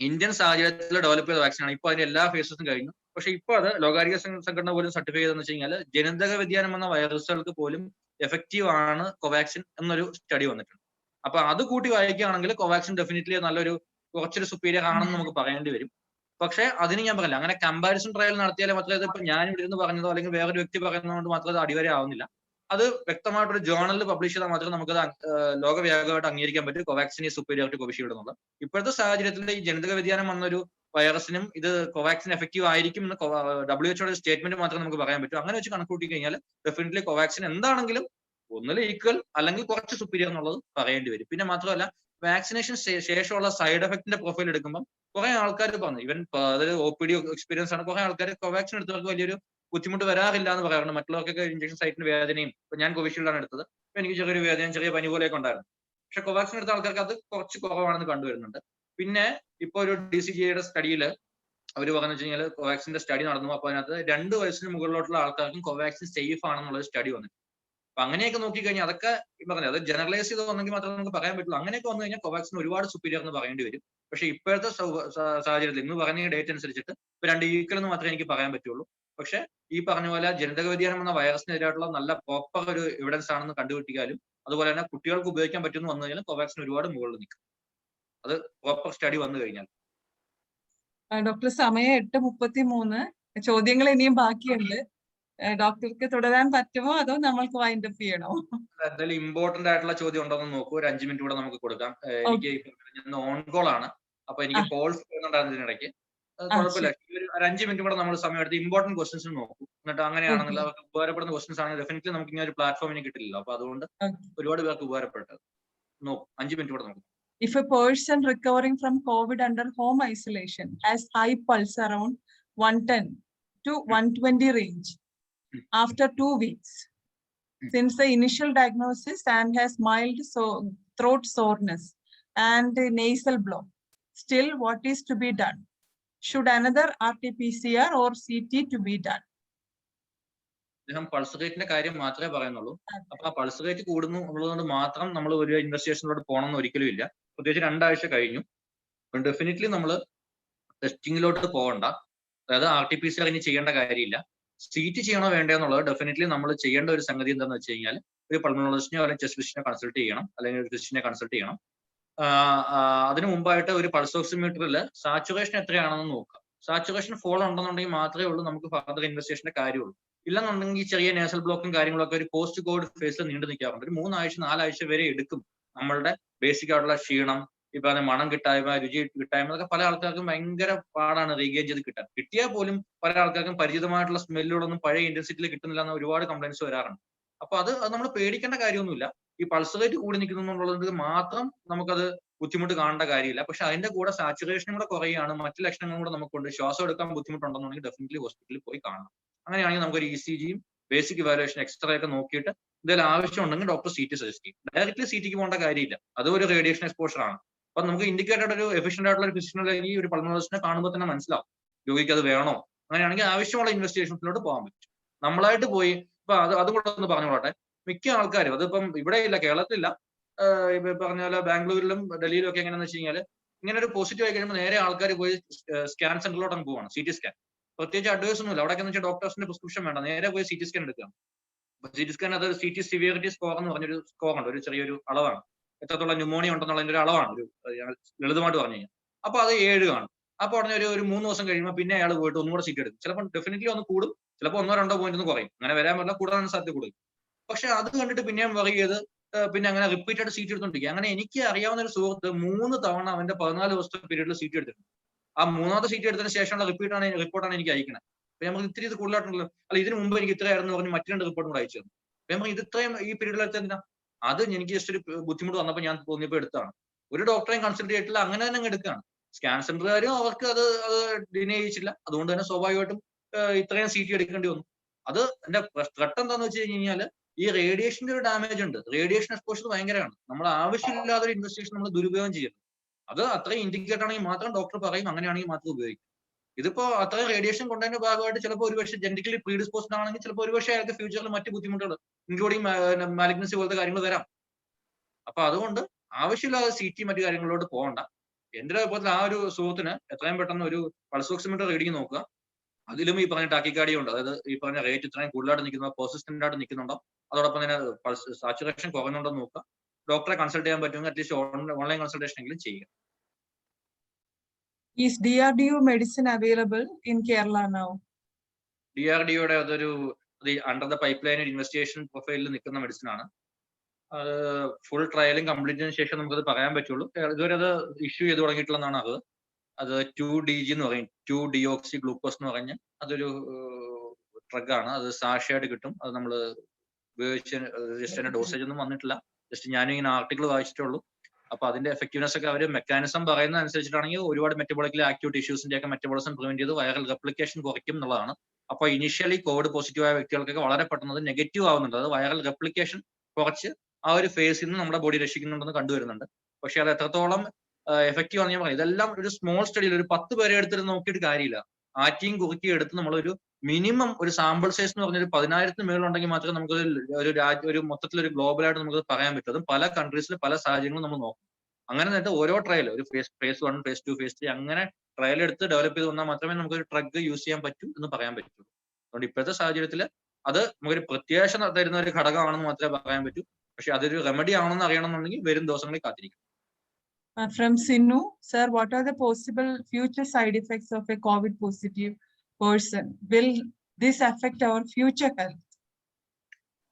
ഇന്ത്യൻ സാഹചര്യത്തിൽ ഡെവലപ്പ് ചെയ്ത വാക്സിനാണ്. ഇപ്പൊ അതിന്റെ എല്ലാ ഫേസസും കഴിഞ്ഞു. പക്ഷെ ഇപ്പൊ അത് ലോകാരോഗ്യ സംഘടന പോലും സർട്ടിഫൈ ചെയ്തെന്ന് വെച്ച് കഴിഞ്ഞാൽ ജനിതക വ്യതിയാനം വന്ന വൈറസുകൾക്ക് പോലും എഫക്റ്റീവ് ആണ് കോവാക്സിൻ എന്നൊരു സ്റ്റഡി വന്നിട്ടുണ്ട്. അപ്പൊ അത് കൂട്ടി വായിക്കുകയാണെങ്കിൽ കോവാക്സിൻ ഡെഫിനറ്റ്ലി നല്ലൊരു കുറച്ചൊരു സുപ്പീരിയർ ആണെന്ന് നമുക്ക് പറയേണ്ടി വരും. പക്ഷെ അതിന് ഞാൻ പറയില്ല, അങ്ങനെ കമ്പാരിസൺ ട്രയൽ നടത്തിയാലേ മാത്രമേ ഇപ്പൊ ഞാൻ ഇവിടെ ഇരുന്ന് പറഞ്ഞതോ അല്ലെങ്കിൽ വേറൊരു വ്യക്തി പറയുന്നതുകൊണ്ട് മാത്രമേ അത് അടിവരെ ആവുന്നില്ല. അത് വ്യക്തമായിട്ടൊരു ജേർണലിൽ പബ്ലിഷ് ചെയ്താൽ മാത്രമേ നമുക്കത് ലോകവ്യാപകമായിട്ട് അംഗീകരിക്കാൻ പറ്റും കോവാക്സിൻ ഈ സുപ്പീരിയർ ടു കോവിഷീൽഡ് എന്നുള്ളത്. ഇപ്പോഴത്തെ സാഹചര്യത്തിൽ ഈ ജനിതക വ്യതിയാനം വന്നൊരു വൈറസിനും ഇത് കോവാക്സിൻ എഫക്റ്റീവ് ആയിരിക്കും എന്ന് WHO സ്റ്റേറ്റ്മെന്റ് മാത്രമേ നമുക്ക് പറയാൻ പറ്റൂ. അങ്ങനെ വെച്ച് കണക്ക് കൂട്ടി കഴിഞ്ഞാൽ ഡെഫിനറ്റ്ലി കോവാക്സിൻ എന്താണെങ്കിലും ഒന്നിൽ ഈക്വൽ അല്ലെങ്കിൽ കുറച്ച് സുപ്പീരിയർ എന്നുള്ളത് പറയേണ്ടി വരും. പിന്നെ മാത്രമല്ല വാക്സിനേഷൻ ശേഷമുള്ള സൈഡ് എഫക്റ്റിന്റെ പ്രൊഫൈൽ എടുക്കുമ്പോൾ കുറെ ആൾക്കാർ പറഞ്ഞു, ഇവൻ അതൊരു OPD എക്സ്പീരിയൻസ് ആണ്, കുറെ ആൾക്കാർ കോവാക്സിൻ എടുത്തവർക്ക് വലിയൊരു ബുദ്ധിമുട്ട് വരാറില്ല എന്ന് പറയാറുണ്ട്. മറ്റുള്ളവർക്കൊക്കെ ഇഞ്ചക്ഷൻ സൈറ്റിന് വേദനയും, ഇപ്പൊ ഞാൻ കോവിഷീൽഡാണ് എടുത്തത്, അപ്പൊ എനിക്ക് ചെറിയൊരു വേദനയും ചെറിയ പനി പോലെയൊക്കെ ഉണ്ടായിരുന്നു. പക്ഷെ കോവാക്സിൻ എടുത്ത ആൾക്കാർക്ക് അത് കുറച്ച് കുറവാണെന്ന് കണ്ടുവരുന്നുണ്ട്. പിന്നെ ഇപ്പൊ ഒരു DCGIയുടെ സ്റ്റഡിയിൽ അവർ പറഞ്ഞു വെച്ച് കഴിഞ്ഞാൽ കോവാക്സിന്റെ സ്റ്റഡി നടന്നു. അപ്പൊ അതിനകത്ത് 2 വയസ്സിന് മുകളിലോട്ടുള്ള ആൾക്കാർക്കും കോവാക്സിൻ സേഫ് ആണെന്നുള്ള സ്റ്റഡി വന്നിട്ടുണ്ട്. അപ്പൊ അങ്ങനെയൊക്കെ നോക്കിക്കഴിഞ്ഞാൽ അതൊക്കെ പറഞ്ഞത് അത് ജനറലൈസ് ചെയ്ത് വന്നെങ്കിൽ മാത്രമേ നമുക്ക് പറയാൻ പറ്റുള്ളൂ. അങ്ങനെയൊക്കെ വന്നു കഴിഞ്ഞാൽ കോവാക്സിൻ ഒരുപാട് സുപ്പീരിയർ എന്ന് പറയേണ്ടി വരും. പക്ഷെ ഇപ്പോഴത്തെ സാഹചര്യത്തിൽ ഇന്ന് പറഞ്ഞ ഡേറ്റ് അനുസരിച്ചിട്ട് ഇപ്പൊ 2 ഈക്വൽ എന്ന് മാത്രമേ എനിക്ക് പറയാൻ പറ്റുള്ളൂ. പക്ഷെ ഈ പറഞ്ഞ പോലെ ജനിതക വ്യതിയാനം എന്ന വൈറസിനെതിരായിട്ടുള്ള നല്ല പ്രോപ്പർ ഒരു എവിഡൻസ് ആണെന്ന് കണ്ടുപിടിക്കാനും അതുപോലെ തന്നെ കുട്ടികൾക്ക് ഉപയോഗിക്കാൻ പറ്റുമെന്ന് വന്നു കഴിഞ്ഞാൽ കോവാക്സിൻ ഒരുപാട് മുകളിൽ നിൽക്കും, അത് പ്രോപ്പർ സ്റ്റഡി വന്നു കഴിഞ്ഞാൽ. ഡോക്ടർ, സമയം 8:33. ചോദ്യങ്ങൾ ഇനിയും ബാക്കിയുണ്ട്. ഡോക്ടർക്ക് തുടരാൻ പറ്റുമോ അതോ നമ്മൾക്ക് വൈൻഡ് അപ്പ് ചെയ്യണോ? എന്തായാലും ഇമ്പോർട്ടന്റ് ആയിട്ടുള്ള ചോദ്യം ഉണ്ടോ എന്ന് നോക്കൂ. ഒരു 5 മിനിറ്റ് കൂടെ നമുക്ക് കൊടുക്കാം. എനിക്ക് ഓൺ കോൾ ആണ്, അപ്പൊ എനിക്ക് കോൾസ് വരുന്നുണ്ടായിരുന്നു ഇതിനിടയ്ക്ക്. കുഴപ്പമില്ല, ഒരു 5 മിനിറ്റ് കൂടെ നമ്മൾ സമയം എടുത്ത് ഇമ്പോർട്ടന്റ് ക്വസ്റ്റൻസ് നോക്കും. എന്നിട്ട് അങ്ങനെയാണെങ്കിൽ അവർക്ക് ഉപകാരപ്പെടുന്ന ക്വസ്റ്റൻസ് ആണെങ്കിൽ ഡെഫിനറ്റ്ലി നമുക്ക് ഇങ്ങനെ ഒരു പ്ലാറ്റ്ഫോമിന് കിട്ടില്ലല്ലോ. അപ്പൊ അതുകൊണ്ട് ഒരുപാട് പേർക്ക് ഉപകാരപ്പെട്ടത് നോക്കും. 5 മിനിറ്റ് കൂടെ നോക്കും. If a person recovering from COVID under home isolation has high pulse around 110 to 120 range after 2 weeks, since the initial diagnosis and has mild throat soreness and nasal block, still what is to be done? Should another RT-PCR or CT to be done? അദ്ദേഹം പൾസ് റേറ്റിന്റെ കാര്യം മാത്രമേ പറയുന്നുള്ളൂ. അപ്പൊ ആ പൾസ് റേറ്റ് കൂടുന്നു എന്നുള്ളതുകൊണ്ട് മാത്രം നമ്മൾ ഒരു ഇൻവെസ്റ്റിഗേഷനിലോട്ട് പോകണമെന്ന് ഒരിക്കലും ഇല്ല. പ്രത്യേകിച്ച് 2 ആഴ്ച കഴിഞ്ഞു. ഡെഫിനറ്റ്ലി നമ്മൾ ടെസ്റ്റിങ്ങിലോട്ട് പോകണ്ട. അതായത് RT-PCR ഇനി ചെയ്യേണ്ട കാര്യമില്ല. CT ചെയ്യണോ വേണ്ടോ എന്നുള്ളത് ഡെഫിനറ്റ്ലി നമ്മൾ ചെയ്യേണ്ട ഒരു സംഗതി എന്താണെന്ന് വെച്ച് കഴിഞ്ഞാൽ ഒരു പൾമണോളജിസ്റ്റിനെയോ അല്ലെങ്കിൽ ചെസ്റ്റ് ഫിസിഷ്യനെ കൺസൾട്ട് ചെയ്യണം, അല്ലെങ്കിൽ ഒരു ഫിസിഷ്യനെ കൺസൾട്ട് ചെയ്യണം. അതിനു മുമ്പായിട്ട് ഒരു പൾസ് ഓക്സിമീറ്ററിൽ സാച്ചുറേഷൻ എത്രയാണെന്ന് നോക്കുക. സാച്ചുറേഷൻ ഫോൾ ഉണ്ടെന്നുണ്ടെങ്കിൽ മാത്രമേ ഉള്ളൂ നമുക്ക് ഫർദർ ഇൻവെസ്റ്റിഗേഷന്റെ കാര്യമുള്ളൂ. ഇല്ലെന്നുണ്ടെങ്കിൽ ചെറിയ നേസൽ ബ്ലോക്കും കാര്യങ്ങളൊക്കെ ഒരു പോസ്റ്റ് കോവിഡ് ഫേസിൽ നീണ്ടു നിൽക്കാറുണ്ട്. ഒരു 3 ആഴ്ച 4 ആഴ്ച വരെ എടുക്കും നമ്മളുടെ ബേസിക് ആയിട്ടുള്ള ക്ഷീണം, ഈ പറഞ്ഞ മണം കിട്ടായ്മ, രുചി കിട്ടായ്മ, അതൊക്കെ പല ആൾക്കാർക്കും ഭയങ്കര പാടാണ് റീഗെയിൻ ചെയ്ത് കിട്ടാൻ. കിട്ടിയാൽ പോലും പല ആൾക്കാർക്കും പരിചിതമായിട്ടുള്ള സ്മെല്ലുകളൊന്നും പഴയ ഇന്റൻസിറ്റിയിൽ കിട്ടുന്നില്ല എന്ന് ഒരുപാട് കംപ്ലൈൻസ് വരാറുണ്ട്. അപ്പൊ അത് നമ്മൾ പേടിക്കേണ്ട കാര്യമൊന്നുമില്ല. ഈ പൾസ് റേറ്റ് കൂടി നിൽക്കുന്നു എന്നുള്ളത് മാത്രം നമുക്കത് ബുദ്ധിമുട്ട് കാണേണ്ട കാര്യമില്ല. പക്ഷെ അതിന്റെ കൂടെ സാച്ചുറേഷനും കൂടെ കുറയുകയാണ്, മറ്റു ലക്ഷണങ്ങളും കൂടെ നമുക്കുണ്ട്, ശ്വാസം എടുക്കാൻ ബുദ്ധിമുട്ടുണ്ടെന്നുണ്ടെങ്കിൽ ഡെഫിനറ്റ്ലി ഹോസ്പിറ്റലിൽ പോയി കാണണം. അങ്ങനെയാണെങ്കിൽ നമുക്കൊരു ECGയും ബേസിക് ഇവാലുവേഷൻ എക്സ്റേ ഒക്കെ നോക്കിയിട്ട് എന്തെങ്കിലും ആവശ്യം ഉണ്ടെങ്കിൽ ഡോക്ടർ CT സജസ്റ്റ് ചെയ്യും. ഡയറക്റ്റ്ലി CTക്ക് പോകേണ്ട കാര്യമില്ല, അത് ഒരു റേഡിയേഷൻ എക്സ്പോഷർ ആണ്. അപ്പൊ നമുക്ക് ഇൻഡിക്കേറ്റഡ് ഒരു എഫിഷ്യന്റ് ആയിട്ടുള്ള ഒരു ഫിസിഷ്യനോളജി ഒരു പൾമണോളജിസ്റ്റിനെ കാണുമ്പോൾ തന്നെ മനസ്സിലാവും രോഗിക്ക് അത് വേണോ. അങ്ങനെയാണെങ്കിൽ ആവശ്യമുള്ള ഇൻവെസ്റ്റിഗേഷൻസിലോട്ട് പോകാൻ പറ്റും. നമ്മളായിട്ട് പോയി ഇപ്പൊ അതുകൂടെ ഒന്ന് പറഞ്ഞോട്ടെ, മിക്ക ആൾക്കാരും അതിപ്പം ഇവിടെ ഇല്ല, കേരളത്തിലില്ല, ഇപ്പൊ പറഞ്ഞ പോലെ ബാംഗ്ലൂരിലും ഡൽഹിയിലും ഒക്കെ എങ്ങനെയാണെന്ന് വെച്ച് കഴിഞ്ഞാൽ ഇങ്ങനെ ഒരു പോസിറ്റീവ് ആയി കഴിയുമ്പോൾ നേരെ ആൾക്കാർ പോയി സ്കാൻ സെന്ററിലോട്ട് അങ്ങ് പോവാണ്, CT സ്കാൻ. പ്രത്യേകിച്ച് അഡ്വൈസ് ഒന്നുമില്ല അവിടെ, എന്ന് വെച്ചാൽ ഡോക്ടേഴ്സിന്റെ പ്രിസ്ക്രിപ്ഷൻ വേണ്ട, നേരെ പോയി CT സ്കാൻ എടുക്കാം. CT സ്കാൻ അത് CT സിവിയറിറ്റി സ്കോർ എന്ന് പറഞ്ഞൊരു സ്കോർ ഉണ്ട്, ഒരു ചെറിയൊരു അളവാണ്, എത്രത്തോളം ന്യൂമോണിയ ഉണ്ടെന്നുള്ളതിന്റെ ഒരു അളവാണ്, ഒരു ലളിതമായിട്ട് പറഞ്ഞു കഴിഞ്ഞാൽ. അപ്പൊ അത് 7 കാണും. അപ്പൊ ഉടനെ ഒരു 3 ദിവസം കഴിയുമ്പോൾ പിന്നെ അയാൾ പോയിട്ട് ഒന്നുകൂടെ CT എടുക്കും. ചിലപ്പോൾ ഡെഫിനറ്റ്ലി ഒന്ന് കൂടും, ചിലപ്പോൾ 1-2 പോയിന്റ് ഒന്ന് കുറയും, അങ്ങനെ വരാൻ പറ്റില്ല, കൂടാൻ സാധ്യത കൂടുതൽ. പക്ഷെ അത് കണ്ടിട്ട് പിന്നെയും വർക്ക് ചെയ്ത് പിന്നെ അങ്ങനെ റിപ്പീറ്റഡ് CT എടുത്തോണ്ടിരിക്കുക. അങ്ങനെ എനിക്ക് അറിയാവുന്ന ഒരു സുഹൃത്ത് 3 തവണ അവന്റെ 14 ദിവസത്തെ പീരീഡിൽ CT എടുത്തിട്ടുണ്ട്. ആ 3ാമത്തെ CT എടുത്തതിന് ശേഷമുള്ള റിപ്പോർട്ടാണ് എനിക്ക് അയക്കുന്നത്. അപ്പൊ നമുക്ക് ഇത്തിരി ഇത് കൂടുതലായിട്ടുണ്ടല്ലോ, അല്ല ഇതിന് മുമ്പ് എനിക്ക് ഇത്രയായിരുന്നു പറഞ്ഞ് മറ്റു 2 റിപ്പോർട്ടും കൂടെ അയച്ചു തന്നു. അപ്പൊ നമുക്ക് ഇത് ഇത്രയും ഈ പീരീഡിൽ എടുത്തതിനാ, അത് എനിക്ക് ജസ്റ്റ് ഒരു ബുദ്ധിമുട്ട് വന്നപ്പോൾ ഞാൻ തോന്നിയപ്പോൾ എടുത്താണ്. ഒരു ഡോക്ടറെയും കൺസൾട്ട് ചെയ്തിട്ടില്ല, അങ്ങനെ തന്നെ അങ്ങ് എടുക്കുകയാണ്. സ്കാൻ സെന്ററുകാരും അവർക്ക് അത് ഡിനേ ചെയ്യിച്ചില്ല, അതുകൊണ്ട് തന്നെ സ്വാഭാവികമായിട്ടും ഇത്രയും CT എടുക്കേണ്ടി വന്നു. അത് എന്റെ ഘട്ടം എന്താന്ന് വെച്ച് കഴിഞ്ഞാൽ ഈ റേഡിയേഷന്റെ ഒരു ഡാമേജ് ഉണ്ട്, റേഡിയേഷൻ എക്സ്പോഷർ ഭയങ്കരമാണ്. നമ്മൾ ആവശ്യമില്ലാത്ത ഒരു ഇൻവെസ്റ്റിഗേഷൻ നമ്മൾ ദുരുപയോഗം ചെയ്യരുത്. അത് അത്രയും ഇൻഡിക്കേറ്റ് ആണെങ്കിൽ മാത്രം ഡോക്ടർ പറയും, അങ്ങനെയാണെങ്കിൽ മാത്രം ഉപയോഗിക്കും. ഇതിപ്പോ അത്രയും റേഡിയേഷൻ കൊണ്ടതിന്റെ ഭാഗമായിട്ട് ചിലപ്പോൾ ഒരുപക്ഷെ ജെനറ്റിക്കലി പ്രീഡിസ്പോസ്ഡ് ആണെങ്കിൽ ചിലപ്പോൾ ഒരുപക്ഷെ അയാൾക്ക് ഫ്യൂച്ചറിൽ മറ്റു ബുദ്ധിമുട്ടുകൾ ഇൻക്ലൂഡിങ് മാലിഗ്നൻസി പോലത്തെ കാര്യങ്ങൾ വരാം. അപ്പൊ അതുകൊണ്ട് ആവശ്യമില്ലാതെ CT മറ്റു കാര്യങ്ങളിലോട്ട് പോകണ്ട. എന്റെ അഭിപ്രായത്തിൽ ആ ഒരു സുഹൃത്തിന് എത്രയും പെട്ടെന്ന് ഒരു പൾസ് ഓക്സിമീറ്റർ റീഡിങ് നോക്കുക. അതിലും ഈ പറഞ്ഞ ടാക്കിക്കാർഡിയ ഉണ്ട്, അതായത് ഈ പറഞ്ഞ റേറ്റ് ഇത്രയും കൂടുതലായിട്ട് നിൽക്കുന്നോ പെർസിസ്റ്റന്റ് ആയിട്ട് നിൽക്കുന്നുണ്ടോ, അതോടൊപ്പം തന്നെ പൾസ് സാച്ചുറേഷൻ കുറഞ്ഞുണ്ടോ നോക്കുക. ഡോക്ടറെ കൺസൾട്ട് ചെയ്യാൻ പറ്റുമെങ്കിൽ അറ്റ്ലീസ്റ്റ് ഓൺലൈൻ കൺസൾട്ടേഷൻ എങ്കിലും ചെയ്യുക. Is DRDO medicine available in Kerala now? DRDOയുടെ അതൊരു under the pipe line investigation പ്രൊഫൈലിൽ നിൽക്കുന്ന മെഡിസിൻ ആണ്. അത് ഫുൾ ട്രയലും കംപ്ലീറ്റ് ചെയ്തതിനു ശേഷം നമുക്കത് പറയാൻ പറ്റുള്ളൂ. ഇതുവരെ അത് ഇഷ്യൂ ചെയ്ത് തുടങ്ങിയിട്ടുള്ളതാണ്. അത് 2DG എന്ന് പറയും, 2-deoxy glucose എന്ന് പറഞ്ഞ് അതൊരു ഡ്രഗാണ്. അത് സാഷയായിട്ട് കിട്ടും. അത് നമ്മൾ ഉപയോഗിച്ച് ജസ്റ്റ് അതിന്റെ ഡോസേജ് ഒന്നും വന്നിട്ടില്ല, ജസ്റ്റ് ഞാനും ഇങ്ങനെ ആർട്ടിക്കിൾ വായിച്ചിട്ടുള്ളൂ. അപ്പൊ അതിന്റെ എഫക്റ്റീവ്നെസ് ഒക്കെ അവർ മെക്കാനിസം പറയുന്ന അനുസരിച്ചിട്ടാണെങ്കിൽ ഒരുപാട് മെറ്റബോളിക്കലി ആക്റ്റീവ് ടിഷ്യൂസിന്റെ ഒക്കെ മെറ്റബോളിസം പ്രിവെന്റ് ചെയ്ത് വൈറൽ റെപ്ലിക്കേഷൻ കുറയ്ക്കും എന്നുള്ളതാണ്. അപ്പൊ ഇനിഷ്യലി കോവിഡ് പോസിറ്റീവ് ആയ വ്യക്തികൾക്കൊക്കെ വളരെ പെട്ടെന്ന് നെഗറ്റീവ് ആവുന്നുണ്ട്. അത് വൈറൽ റെപ്ലിക്കേഷൻ കുറച്ച് ആ ഒരു ഫേസിൽ നിന്ന് നമ്മുടെ ബോഡി രക്ഷിക്കുന്നുണ്ടെന്ന് കണ്ടുവരുന്നുണ്ട്. പക്ഷെ അത് എത്രത്തോളം എഫക്റ്റീവ് ആണെന്ന് ഞാൻ പറയാം. ഇതെല്ലാം ഒരു സ്മോൾ സ്റ്റഡിയിൽ ഒരു 10 പേരെ എടുത്തിട്ട് നോക്കിയിട്ട് കാര്യമില്ല. ആറ്റിയും കുറുക്കി എടുത്ത് നമ്മളൊരു മിനിമം ഒരു സാമ്പിൾ സൈസ് എന്ന് പറഞ്ഞൊരു 10,000 മേളുണ്ടെങ്കിൽ മാത്രമേ നമുക്ക് ഒരു മൊത്തത്തിലൊരു ഗ്ലോബലായിട്ട് നമുക്ക് പറയാൻ പറ്റൂ. അതും പല കൺട്രീസിൽ പല സാഹചര്യങ്ങളും നമ്മൾ നോക്കും. അങ്ങനെ എന്നിട്ട് ഓരോ ട്രയൽ, ഒരു phase 1, phase 2, phase 3 അങ്ങനെ ട്രയൽ എടുത്ത് ഡെവലപ്പ് ചെയ്ത് വന്നാൽ മാത്രമേ നമുക്ക് ഒരു ഡ്രഗ് യൂസ് ചെയ്യാൻ പറ്റൂ എന്ന് പറയാൻ പറ്റുള്ളൂ. അതുകൊണ്ട് ഇപ്പോഴത്തെ സാഹചര്യത്തിൽ അത് നമുക്കൊരു പ്രത്യാശ തരുന്ന ഒരു ഘടകമാണെന്ന് മാത്രമേ പറയാൻ പറ്റൂ. പക്ഷെ അതൊരു റെമഡി ആണെന്ന് അറിയണമെന്നുണ്ടെങ്കിൽ വരും ദിവസങ്ങളിൽ കാത്തിരിക്കും. From Sinu, sir, what are the possible future side effects of a COVID positive person? Will this affect our future health?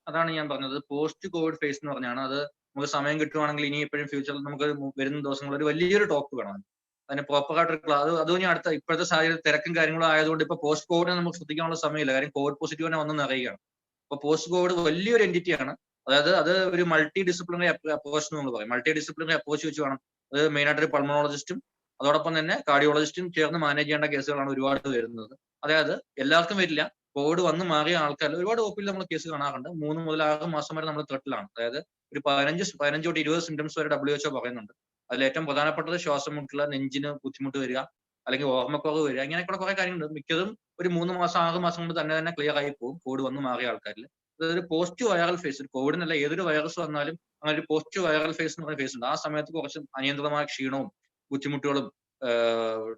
അതാണ് ഞാൻ പറഞ്ഞത്, പോസ്റ്റ് കോവിഡ് ഫേസ് എന്ന് പറഞ്ഞാണ്. അത് നമുക്ക് സമയം കിട്ടുവാണെങ്കിൽ ഇനി എപ്പോഴും ഫ്യൂച്ചറിൽ നമുക്ക് വരുന്ന ദിവസങ്ങളിൽ ഒരു വലിയൊരു ടോക്ക് വേണം. അതിന് പ്രോപ്പർ ആയിട്ട് ക്ലാസ് അത് ഞാൻ അടുത്ത ഇപ്പോഴത്തെ സാഹചര്യം തിരക്കും കാര്യങ്ങളും ആയതുകൊണ്ട് ഇപ്പൊ പോസ്റ്റ് കോവിഡിനെ നമുക്ക് ശ്രദ്ധിക്കാനുള്ള സമയമില്ല. കാര്യം കോവിഡ് പോസിറ്റീവ് തന്നെ വന്ന് നിറയുകയാണ്. അപ്പൊ പോസ്റ്റ് കോവിഡ് വലിയൊരു എൻറ്റിറ്റിയാണ്. അതായത് അത് ഒരു മൾട്ടി ഡിസിപ്ലിനറി അപ്രോച്ച് എന്ന് നമ്മൾ പറയും. മൾട്ടി ഡിസിപ്ലിനറി അപ്രോച്ച് വെച്ച് വേണം. അത് മെയിനായിട്ട് ഒരു പൾമണോളജിസ്റ്റും അതോടൊപ്പം തന്നെ കാർഡിയോളജിസ്റ്റും ചേർന്ന് മാനേജ് ചെയ്യേണ്ട കേസുകളാണ് ഒരുപാട് വരുന്നത്. അതായത് എല്ലാവർക്കും വരില്ല. കോവിഡ് വന്ന് മാറിയ ആൾക്കാർ ഒരുപാട് ഒപ്പിൽ നമ്മൾ കേസ് കാണാറുണ്ട്. 3 മുതൽ 6 മാസം വരെ നമ്മൾ ത്രെട്ടിലാണ്. അതായത് ഒരു 15 തൊട്ട് 20 സിംറ്റംസ് വരെ WHO പറയുന്നുണ്ട്. അതിൽ ഏറ്റവും പ്രധാനപ്പെട്ടത് ശ്വാസം മുട്ടുള്ള, നെഞ്ചിന് ബുദ്ധിമുട്ട് വരിക, അല്ലെങ്കിൽ ഓർമ്മക്കുറവ് വരിക, ഇങ്ങനെയൊക്കെയുള്ള കുറെ കാര്യങ്ങളുണ്ട്. മിക്കതും ഒരു 3 മാസം 6 മാസം കൊണ്ട് തന്നെ ക്ലിയർ ആയി പോകും കോവിഡ് വന്ന് മാറിയ ആൾക്കാരിൽ. അതൊരു പോസ്റ്റ് വൈറൽ ഫേസ്, കോവിഡിനല്ല ഏതൊരു വൈറസ് വന്നാലും അങ്ങനെ ഒരു പോസ്റ്റ് വൈറൽ ഫേസ് എന്ന് പറയുന്ന ഫേസ് ഉണ്ട്. ആ സമയത്ത് കുറച്ച് അനിയന്ത്രിതമായ ക്ഷീണവും ബുദ്ധിമുട്ടുകളും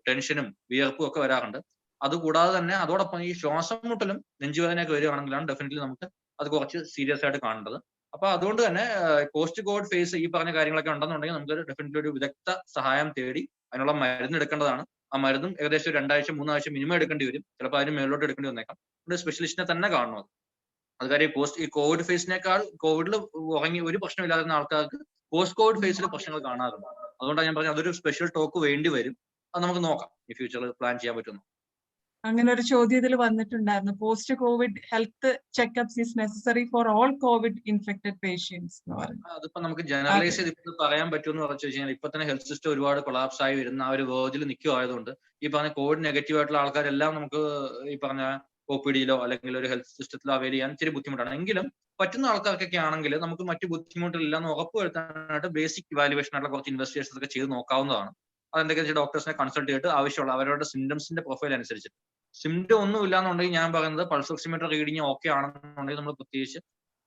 ടെൻഷനും വിയർപ്പും ഒക്കെ വരാറുണ്ട്. അതുകൂടാതെ തന്നെ അതോടൊപ്പം ഈ ശ്വാസം മുട്ടലും നെഞ്ചുവേദനയൊക്കെ വരികയാണെങ്കിലാണ് ഡെഫിനറ്റ്ലി നമുക്ക് അത് കുറച്ച് സീരിയസ് ആയിട്ട് കാണേണ്ടത്. അപ്പൊ അതുകൊണ്ട് തന്നെ പോസ്റ്റ് കോവിഡ് ഫേസ് ഈ പറഞ്ഞ കാര്യങ്ങളൊക്കെ ഉണ്ടെന്നുണ്ടെങ്കിൽ നമുക്ക് ഡെഫിനറ്റ്ലി ഒരു വിദഗ്ധ സഹായം തേടി അതിനുള്ള മരുന്ന് എടുക്കേണ്ടതാണ്. ആ മരുന്നും ഏകദേശം 2 ആഴ്ച 3 ആഴ്ച മിനിമം എടുക്കേണ്ടി വരും. ചിലപ്പോൾ അതിന് മേലോട്ട് എടുക്കേണ്ടി വന്നേക്കാം. ഒരു സ്പെഷ്യലിസ്റ്റിനെ തന്നെ കാണണം. അത് കാര്യം ഈ കോവിഡ് ഫേസിനേക്കാൾ കോവിഡിൽ ഉറങ്ങി ഒരു പ്രശ്നമില്ലാതിരുന്ന ആൾക്കാർക്ക് പോസ്റ്റ് കോവിഡ് ഫേസിൽ പ്രശ്നങ്ങൾ കാണാറുണ്ട്. അതുകൊണ്ടാണ് ഞാൻ പറഞ്ഞത് അതൊരു സ്പെഷ്യൽ ടോക്ക് വേണ്ടി വരും. അത് നമുക്ക് നോക്കാം ഈ ഫ്യൂച്ചറിൽ പ്ലാൻ ചെയ്യാൻ പറ്റുന്നു. അങ്ങനെ ഒരു ചോദ്യം ഇതിൽ വന്നിട്ടുണ്ടായിരുന്നു. Post covid health checkups is necessary for all covid infected patients എന്ന് പറഞ്ഞു. അതിപ്പോ നമുക്ക് ജനറലൈസ് ചെയ്ത് ഇപ്പൊ പറയാൻ പറ്റുമെന്ന് പറഞ്ഞു കഴിഞ്ഞാൽ ഇപ്പൊ തന്നെ ഹെൽത്ത് സിസ്റ്റം ഒരുപാട് കൊളാപ്സ് ആയി വരുന്ന ആ ഒരു വേർജിൽ നിൽക്കുമായതുകൊണ്ട് ഈ പറഞ്ഞ കോവിഡ് നെഗറ്റീവ് ആയിട്ടുള്ള ആൾക്കാരെല്ലാം നമുക്ക് ഈ പറഞ്ഞ OPD-യിലോ അല്ലെങ്കിൽ ഒരു ഹെൽത്ത് സിസ്റ്റത്തിലോ അവൈൽ ചെയ്യാൻ ഇച്ചിരി ബുദ്ധിമുട്ടാണ്. എങ്കിലും പറ്റുന്ന ആൾക്കാർക്കൊക്കെ ആണെങ്കിൽ നമുക്ക് മറ്റു ബുദ്ധിമുട്ടില്ല എന്ന് ഉറപ്പുവരുത്താനായിട്ട് ബേസിക് ഇവാലുവേഷൻ ആയിട്ടുള്ള കുറച്ച് ഇൻവെസ്റ്റിഗേഷൻസ് ഒക്കെ ചെയ്ത് നോക്കാവുന്നതാണ്. അതെന്തൊക്കെയാ ഡോക്ടേഴ്സിനെ കൺസൾട്ട് ചെയ്തിട്ട് ആവശ്യമുള്ള അവരുടെ സിംറ്റംസിന്റെ പ്രൊഫൈൽ അനുസരിച്ച് സിംറ്റം ഒന്നും ഇല്ലാന്നുണ്ടെങ്കിൽ ഞാൻ പറയുന്നത് പൾസ് ഓക്സിമീറ്റർ റീഡിങ് ഓക്കെ ആണെന്നുണ്ടെങ്കിൽ നമ്മൾ പ്രത്യേകിച്ച്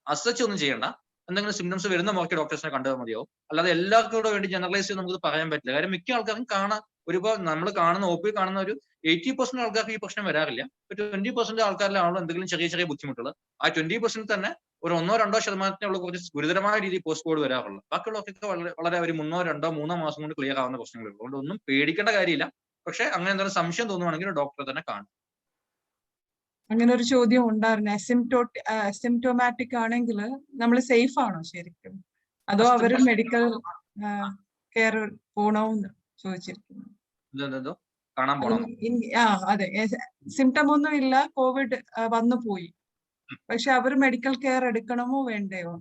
അസച്ച് ഒന്നും ചെയ്യണ്ട. എന്തെങ്കിലും സിംറ്റംസ് വരുന്ന നോക്കി ഡോക്ടേഴ്സിനെ കണ്ടാൽ മതിയാവും. അല്ലാതെ എല്ലാവർക്കും കൂടെ വേണ്ടി ജനറലൈസ് ചെയ്ത് നമുക്ക് പറയാൻ പറ്റില്ല. കാര്യം മിക്ക ആൾക്കാരും ഒരുപാട് നമ്മൾ കാണുന്ന OP കാണുന്ന ഒരു 80% ആൾക്കാർക്ക് ഈ പ്രശ്നം വരാറില്ല. ഒരു 20% ആൾക്കാരിലാണല്ലോ എന്തെങ്കിലും ചെറിയ ചെറിയ ബുദ്ധിമുട്ടുകൾ. ആ 20% തന്നെ ഒരു 1-2% കുറച്ച് ഗുരുതരമായ രീതിയിൽ പോസ്റ്റ് കോവിഡ് വരാറുള്ളൂ. ബാക്കിയുള്ളവർക്കൊക്കെ വളരെ ഒരു 1-2-3 മാസം കൊണ്ട് ക്ലിയർ ആവുന്ന പ്രശ്നങ്ങളുള്ളൂ. അതുകൊണ്ട് ഒന്നും പേടിക്കേണ്ട കാര്യമില്ല. പക്ഷെ അങ്ങനെ എന്തെങ്കിലും സംശയം തോന്നുവാണെങ്കിൽ ഡോക്ടറെ തന്നെ കാണും. അങ്ങനെ ഒരു ചോദ്യം ഉണ്ടായിരുന്നു. അസിംപ്റ്റോമാറ്റിക് ആണെങ്കിൽ നമ്മൾ സേഫ് ആണോ ശരിക്കും, അതോ അവർ മെഡിക്കൽ കെയർ പോണോന്ന് ചോദിച്ചിരിക്കുന്നു. എന്തോ കാണാൻ പോണം. അതെ, സിംറ്റം ഒന്നും ഇല്ല, കോവിഡ് വന്നു പോയി, പക്ഷെ അവർ മെഡിക്കൽ കെയർ എടുക്കണമോ വേണ്ടയോ?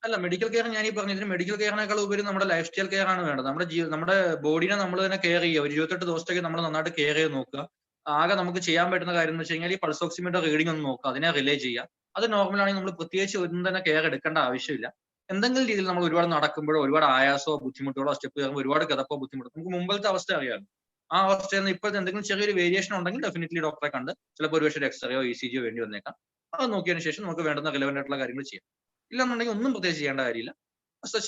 അല്ല, മെഡിക്കൽ കെയർ ഞാൻ ഈ പറഞ്ഞതിന് മെഡിക്കൽ കെയറിനേക്കാൾ ഉപരി നമ്മുടെ ലൈഫ് സ്റ്റൈൽ കെയർ ആണ് വേണ്ടത്. നമ്മുടെ ബോഡിനെ നമ്മൾ തന്നെ കെയർ ചെയ്യുക. ഒരു 28 ദിവസത്തേക്ക് നമ്മൾ നന്നായിട്ട് കെയർ ചെയ്ത് നോക്കുക. ആകെ നമുക്ക് ചെയ്യാൻ പറ്റുന്ന കാര്യം എന്ന് വെച്ച് കഴിഞ്ഞാൽ ഈ പൾസ് ഓക്സിമീറ്റർ റീഡിംഗ് ഒന്ന് നോക്കുക, അതിനെ റിലേ ചെയ്യുക. അത് നോർമൽ ആണെങ്കിൽ നമ്മൾ പ്രത്യേകിച്ച് ഒന്നും തന്നെ കെയർ എടുക്കേണ്ട ആവശ്യമില്ല. എന്തെങ്കിലും രീതിയിൽ നമ്മൾ ഒരുപാട് നടക്കുമ്പോഴോ ഒരുപാട് ആയാസമോ ബുദ്ധിമുട്ടുകളോ സ്റ്റെപ്പ് കയറുമ്പോൾ ഒരുപാട് കിതപ്പോ ബുദ്ധിമുട്ടോ നമുക്ക് മുമ്പത്തെ അവസ്ഥ അറിയാമല്ലോ. ആ അവസ്ഥയിൽ നിന്ന് ഇപ്പോഴത്തെ എന്തെങ്കിലും ചെറിയൊരു വേരിയേഷൻ ഉണ്ടെങ്കിൽ ഡെഫിനറ്റ്ലി ഡോക്ടറെ കണ്ട് ചിലപ്പോൾ ഒരു പക്ഷേ ഒരു എക്സ്റേയോ ECG വേണ്ടി വന്നേക്കാം. അത് നോക്കിയതിന് ശേഷം നമുക്ക് വേണ്ടുന്ന റിലവന്റ് ആയിട്ടുള്ള കാര്യങ്ങൾ ചെയ്യാം. ഇല്ലെന്നുണ്ടെങ്കിൽ ഒന്നും പ്രത്യേകിച്ച് ചെയ്യേണ്ട കാര്യമില്ല.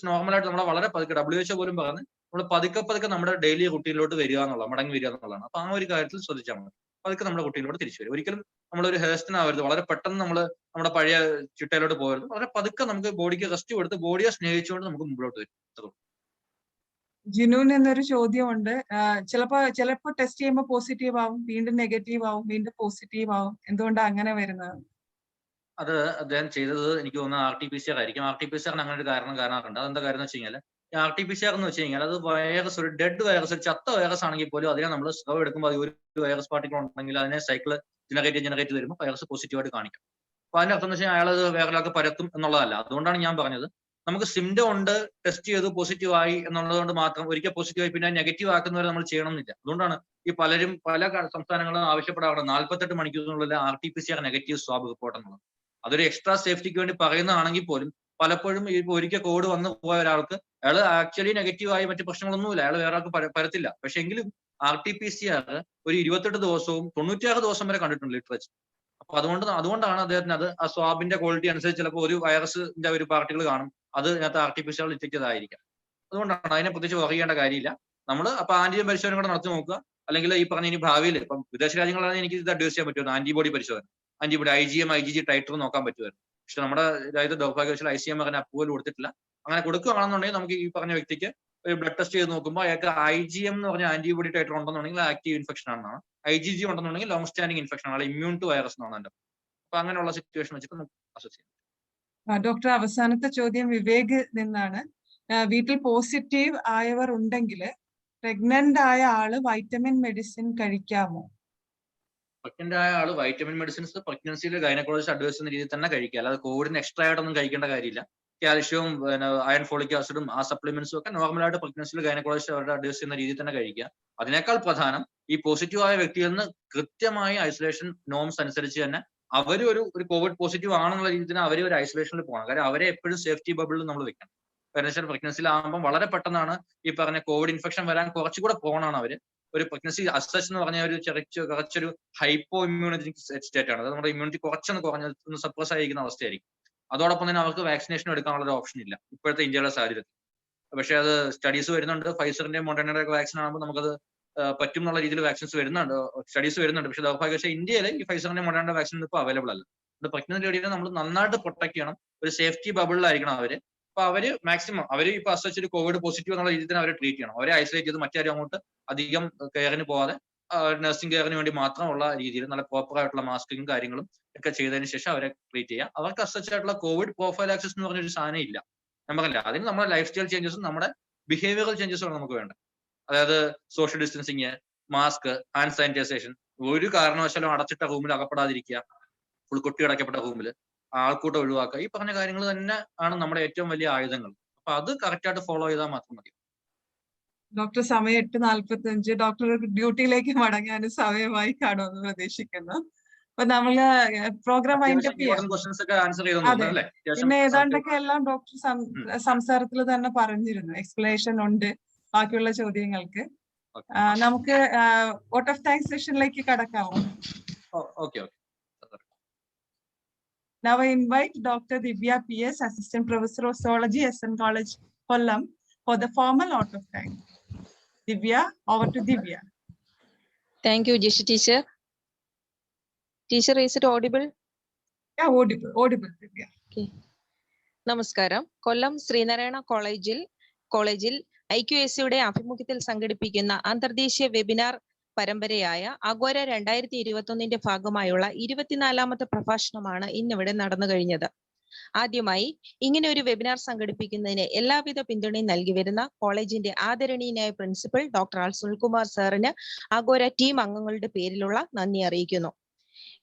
നോർമലായിട്ട് നമ്മളെ വളരെ പതുക്കെ WHO പോലും പറഞ്ഞ് നമ്മൾ പതുക്കെ നമ്മുടെ ഡെയിലി റുട്ടീനിലോട്ട് വരിക എന്നുള്ളത്, മടങ്ങി വരിക എന്നുള്ളതാണ്. അപ്പൊ ആ ഒരു കാര്യത്തിൽ ശ്രദ്ധിച്ചാൽ മതി. പതുക്കെ നമ്മുടെ റുട്ടീനിലോട്ട് തിരിച്ചു വരും. ഒരിക്കലും നമ്മളൊരു ഹേസ്റ്റിനാവരുത്, വളരെ പെട്ടെന്ന് നമ്മൾ നമ്മുടെ പഴയ ചിട്ടയിലോട്ട് പോകരുത്. വളരെ പതുക്കെ നമുക്ക് ബോഡിക്ക് റെസ്റ്റ് കൊടുത്ത് ബോഡിയെ സ്നേഹിച്ചുകൊണ്ട് നമുക്ക് മുമ്പോട്ട് വരും. ജിനൂൻ എന്നൊരു ചോദ്യമുണ്ട്. ചിലപ്പോ ടെസ്റ്റ് ചെയ്യുമ്പോൾ പോസിറ്റീവ് ആവും, വീണ്ടും നെഗറ്റീവ് ആവും, വീണ്ടും പോസിറ്റീവ് ആവും. എന്തുകൊണ്ടാണ് അങ്ങനെ വരുന്നത്? അത് അദ്ദേഹം ചെയ്തത് എനിക്ക് തോന്നുന്നത് RT-PCR ആയിരിക്കും. RT-PCR അങ്ങനെ ഒരു കാണാറുണ്ട്. അതെന്താ കാര്യം എന്ന് വെച്ച് കഴിഞ്ഞാൽ RT-PCR എന്ന് വെച്ച് കഴിഞ്ഞാൽ അത് വൈറസ്, ഒരു ഡെഡ് വൈറസ്, ഒരു ചത്ത വൈറസ് ആണെങ്കിൽ പോലും അതിനെ നമ്മൾ സ്രവ് എടുക്കുമ്പോൾ അത് ഒരു വൈറസ് പാർട്ടിക്കിൾ ഉണ്ടെങ്കിൽ അതിനെ സൈക്കിൾ ജനറേറ്റ് വരുമ്പോൾ വൈറസ് പോസിറ്റീവായിട്ട് കാണിക്കും. അപ്പൊ അതിന്റെ അർത്ഥം എന്ന് വെച്ചാൽ അയാൾ അത് വേറെ ഒരാൾക്ക് പരത്തും എന്നുള്ളതല്ല. അതുകൊണ്ടാണ് ഞാൻ പറഞ്ഞത് നമുക്ക് സിംറ്റം ഉണ്ട്, ടെസ്റ്റ് ചെയ്തു പോസിറ്റീവ് ആയി എന്നുള്ളത് കൊണ്ട് മാത്രം ഒരിക്കൽ പോസിറ്റീവ് ആയി പിന്നെ നെഗറ്റീവ് ആക്കുന്നവരെ നമ്മൾ ചെയ്യണമെന്നില്ല. അതുകൊണ്ടാണ് ഈ പല സംസ്ഥാനങ്ങളും ആവശ്യപ്പെടാറുണ്ട് 48 മണിക്കൂറിനുള്ളിൽ RT-PCR നെഗറ്റീവ് സ്വാബ് റിപ്പോർട്ട് എന്നുള്ളത്. അതൊരു എക്സ്ട്രാ സേഫ്റ്റിക്ക് വേണ്ടി പറയുന്നതാണെങ്കിൽ പോലും പലപ്പോഴും ഈ ഒരിക്കൽ കോവിഡ് വന്നു പോയ ഒരാൾക്ക് അയാൾ ആക്ച്വലി നെഗറ്റീവ് ആയി മറ്റു പ്രശ്നങ്ങളൊന്നുമില്ല, അയാൾ വേറെ ആൾക്ക് പരത്തില്ല. പക്ഷെ എങ്കിലും RT-PCR ഒരു 28 ദിവസവും 96 ദിവസം വരെ കണ്ടിട്ടുണ്ട് ലിറ്ററേച്ചർ. അപ്പൊ അതുകൊണ്ടാണ് അദ്ദേഹത്തിന് അത് ആ സ്വാബിന്റെ ക്വാളിറ്റി അനുസരിച്ച് ചിലപ്പോൾ ഒരു വൈറസിന്റെ ഒരു പാർട്ടികൾ കാണും, അത് ഇതിനകത്ത് RT-PCR ഡിറ്റക്ട് ചെയ്തതായിരിക്കാം. അതുകൊണ്ടാണ് അതിനെ പ്രത്യേകിച്ച് അറിയേണ്ട കാര്യമില്ല. നമ്മൾ അപ്പൊ ആന്റിജൻ പരിശോധന കൂടെ നടത്തി നോക്കുക. അല്ലെങ്കിൽ ഈ പറഞ്ഞ ഇനി ഭാവിയിൽ ഇപ്പം വിദേശ രാജ്യങ്ങളാണെങ്കിൽ എനിക്ക് ഇത് അഡ്വൈസ് ചെയ്യാൻ പറ്റുമോ, ആന്റിബോഡി പരിശോധന, ആന്റിബോഡി IgM IgG ടൈറ്റർ നോക്കാൻ പറ്റുമായിരുന്നു. പക്ഷെ നമ്മുടെ രാജ്യത്ത് ദൗർഭാഗ്യവശാൽ ICM അങ്ങനെ അപ്രൂവൽ കൊടുത്തിട്ടില്ല. അങ്ങനെ കൊടുക്കുകയാണെന്നുണ്ടെങ്കിൽ നമുക്ക് ഈ പറഞ്ഞ വ്യക്തിക്ക് ഒരു ബ്ലഡ് ടെസ്റ്റ് ചെയ്ത് നോക്കുമ്പോൾ അയാൾക്ക് IgM എന്ന് പറഞ്ഞ ആന്റിബോഡി ടൈറ്റർ ഉണ്ടെന്നുണ്ടെങ്കിൽ ആക്റ്റീവ് ഇൻഫെക്ഷൻ ആണെന്നാണ്, IgG ഉണ്ടെന്നുണ്ടെങ്കിൽ ലോങ് സ്റ്റാൻഡിംഗ് ഇൻഫെക്ഷൻ ആണ്, ഇമ്മ്യൂൺ ടു വൈറസ് എന്നാണ് എൻ്റെ. അപ്പൊ അങ്ങനെയുള്ള സിറ്റുവേഷൻ വെച്ചിട്ട് നമുക്ക് അസസ് ചെയ്യാം. ഡോക്ടർ, അവസാനത്തെ ചോദ്യം വിവേക് നിന്നാണ്. വീട്ടിൽ പോസിറ്റീവ് ആയവർ ഉണ്ടെങ്കിൽ പ്രഗ്നന്റ് ആയ ആള് വൈറ്റമിൻ മെഡിസിൻ കഴിക്കാമോ? പ്രഗ്നന്റ് ആയ ആള് വൈറ്റമിൻ മെഡിസിൻസ് പ്രഗ്നൻസിയിൽ ഗൈനക്കോളജിസ്റ്റ് അഡ്വൈസ് ചെയ്യുന്ന രീതിയിൽ തന്നെ കഴിക്കുക. അല്ലാതെ കോവിഡിന് എക്സ്ട്രാ ആയിട്ടൊന്നും കഴിക്കേണ്ട കാര്യമില്ല. കാൽഷ്യവും അയൺ ഫോളിക് ആസിഡും ആ സപ്ലിമെന്റ്സും ഒക്കെ നോർമലായിട്ട് പ്രഗ്നൻസിയിൽ ഗൈനക്കോളജിസ്റ്റ് അവരുടെ അഡ്വൈസ് ചെയ്യുന്ന രീതിയിൽ തന്നെ കഴിക്കുക. അതിനേക്കാൾ പ്രധാനം ഈ പോസിറ്റീവ് ആയ വ്യക്തിയിൽ നിന്ന് കൃത്യമായി ഐസൊലേഷൻ നോംസ് അനുസരിച്ച് തന്നെ അവർ ഒരു കോവിഡ് പോസിറ്റീവ് ആണെന്നുള്ള രീതിയിൽ തന്നെ അവരെ ഒരു ഐസൊലേഷനിൽ പോകണം. കാര്യം അവരെ എപ്പോഴും സേഫ്റ്റി ബബിളിൽ നമ്മൾ വെക്കണം. കാരണം പ്രഗ്നൻസിയിലാകുമ്പോൾ വളരെ പെട്ടെന്നാണ് ഈ പറഞ്ഞ കോവിഡ് ഇൻഫെക്ഷൻ വരാൻ കുറച്ചുകൂടെ പോകണമാണ് അവര്. ഒരു പ്രഗ്നൻസി അസസ് എന്ന് പറഞ്ഞ ഒരു കുറച്ചൊരു ഹൈപ്പോ ഇമ്മ്യൂണറ്റിക് സ്റ്റേറ്റ് ആണ്. അത് നമ്മുടെ ഇമ്മ്യൂണിറ്റി കുറച്ചൊന്ന് സപ്രസ് ആയിരിക്കുന്ന അവസ്ഥയായിരിക്കും. അതോടൊപ്പം തന്നെ അവർക്ക് വാക്സിനേഷൻ എടുക്കാനുള്ള ഒരു ഓപ്ഷൻ ഇല്ല ഇപ്പോഴത്തെ ഇന്ത്യയുടെ സാഹചര്യത്തിൽ. പക്ഷെ അത് സ്റ്റഡീസ് വരുന്നുണ്ട്. ഫൈസറിന്റെയും മോഡേണയുടെ ഒക്കെ വാക്സിൻ ആകുമ്പോൾ നമുക്കത് പറ്റും എന്നുള്ള രീതിയിൽ വാക്സിൻസ് വരുന്നുണ്ട്, സ്റ്റഡീസ് വരുന്നുണ്ട്. പക്ഷെ ദൗർഭാഗ്യവശാൽ ഇന്ത്യയിൽ ഈ ഫൈസറിന്റെ മോഡേണയുടെ വാക്സിൻ ഇപ്പോൾ അവൈലബിൾ അല്ല. പ്രഗ്നന്റ് ലേഡിയെ നമ്മൾ നന്നായിട്ട് പ്രൊട്ടക്ട് ചെയ്യണം. ഒരു സേഫ്റ്റി ബബിളിലായിരിക്കണം അവര്. അപ്പൊ അവര് മാക്സിമം അവര് ഇപ്പൊ അസച്ച് ഒരു കോവിഡ് പോസിറ്റീവ് എന്നുള്ള രീതിയിൽ തന്നെ അവരെ ട്രീറ്റ് ചെയ്യണം. അവരെ ഐസൊലേറ്റ് ചെയ്ത് മറ്റാരും അങ്ങോട്ട് അധികം കെയറിന് പോകാതെ നഴ്സിംഗ് കെയറിന് വേണ്ടി മാത്രമുള്ള രീതിയിൽ നല്ല പ്രോപ്പർ ആയിട്ടുള്ള മാസ്കിങ്ങും കാര്യങ്ങളും ഒക്കെ ചെയ്തതിന് ശേഷം അവരെ ട്രീറ്റ് ചെയ്യുക. അവർക്ക് അസച്ച് ആയിട്ടുള്ള കോവിഡ് പ്രൊഫൈലാക്സിസ് എന്ന് പറഞ്ഞൊരു സാധനം ഇല്ല, ഞാൻ പറഞ്ഞില്ല. അതിന് നമ്മുടെ ലൈഫ് സ്റ്റൈൽ ചേഞ്ചസും നമ്മുടെ ബിഹേവിയറൽ ചേഞ്ചസും ആണ് നമുക്ക് വേണ്ടത്. അതായത് social distancing, mask, hand sanitisation, ഒരു കാരണവശാലും അടച്ചിട്ട റൂമിൽ അകപ്പെടാതിരിക്കുക, ഫുൾ കൊട്ടി അടയ്ക്കപ്പെട്ട റൂമിൽ ആൾക്കൂട്ടം ഒഴിവാക്കുക, ഈ പറഞ്ഞ കാര്യങ്ങൾ തന്നെ ആണ് നമ്മുടെ ഏറ്റവും വലിയ ആയുധങ്ങൾ. അപ്പൊ അത് കറക്റ്റ് ആയിട്ട് ഫോളോ ചെയ്താൽ മാത്രം മതി. ഡോക്ടർ സമയം 8:45, ഡോക്ടർ ഡ്യൂട്ടിയിലേക്ക് മടങ്ങാനും സമയമായി കാണുമെന്ന് പ്രതീക്ഷിക്കുന്നു. അപ്പൊ നമ്മള് പ്രോഗ്രാം വൈൻഡപ്പ് ചെയ്യാം. ക്വസ്റ്റ്യൻസ് ഒക്കെ ആൻസർ ചെയ്തു അതെ, അല്ലേ? പിന്നെ ഏതാണ്ടൊക്കെ എല്ലാം ഡോക്ടർ സംസാരത്തിൽ തന്നെ പറഞ്ഞിരുന്നു, എക്സ്പ്ലനേഷൻ ഉണ്ട് ബാക്കിയുള്ള ചോദ്യങ്ങൾക്ക്. നമുക്ക് വോട്ട് ഓഫ് താങ്ക്സ് സെഷനിലേക്ക് കടക്കാമോ? Okay. Now I invite Dr. Divya PS, Assistant Professor of Zoology, SN College, Kollam, for the formal vote of thanks. Divya, over to Divya. Thank you, Jishi teacher. Teacher, is it audible? Yeah, audible, Divya. Okay. നമസ്കാരം. കൊല്ലം ശ്രീനാരായണ കോളേജിൽ IQAC-യുടെ ആഭിമുഖ്യത്തിൽ സംഘടിപ്പിക്കുന്ന അന്തർദേശീയ വെബിനാർ പരമ്പരയായ അഗോര 2021 ഭാഗമായുള്ള 24ാമത്തെ പ്രഭാഷണമാണ് ഇന്നിവിടെ നടന്നു കഴിഞ്ഞത്. ആദ്യമായി ഇങ്ങനെ ഒരു വെബിനാർ സംഘടിപ്പിക്കുന്നതിന് എല്ലാവിധ പിന്തുണയും നൽകി വരുന്ന കോളേജിന്റെ ആദരണീയനായ പ്രിൻസിപ്പൽ ഡോക്ടർ സുനിൽകുമാർ സാറിന് അഗോര ടീം അംഗങ്ങളുടെ പേരിലുള്ള നന്ദി അറിയിക്കുന്നു.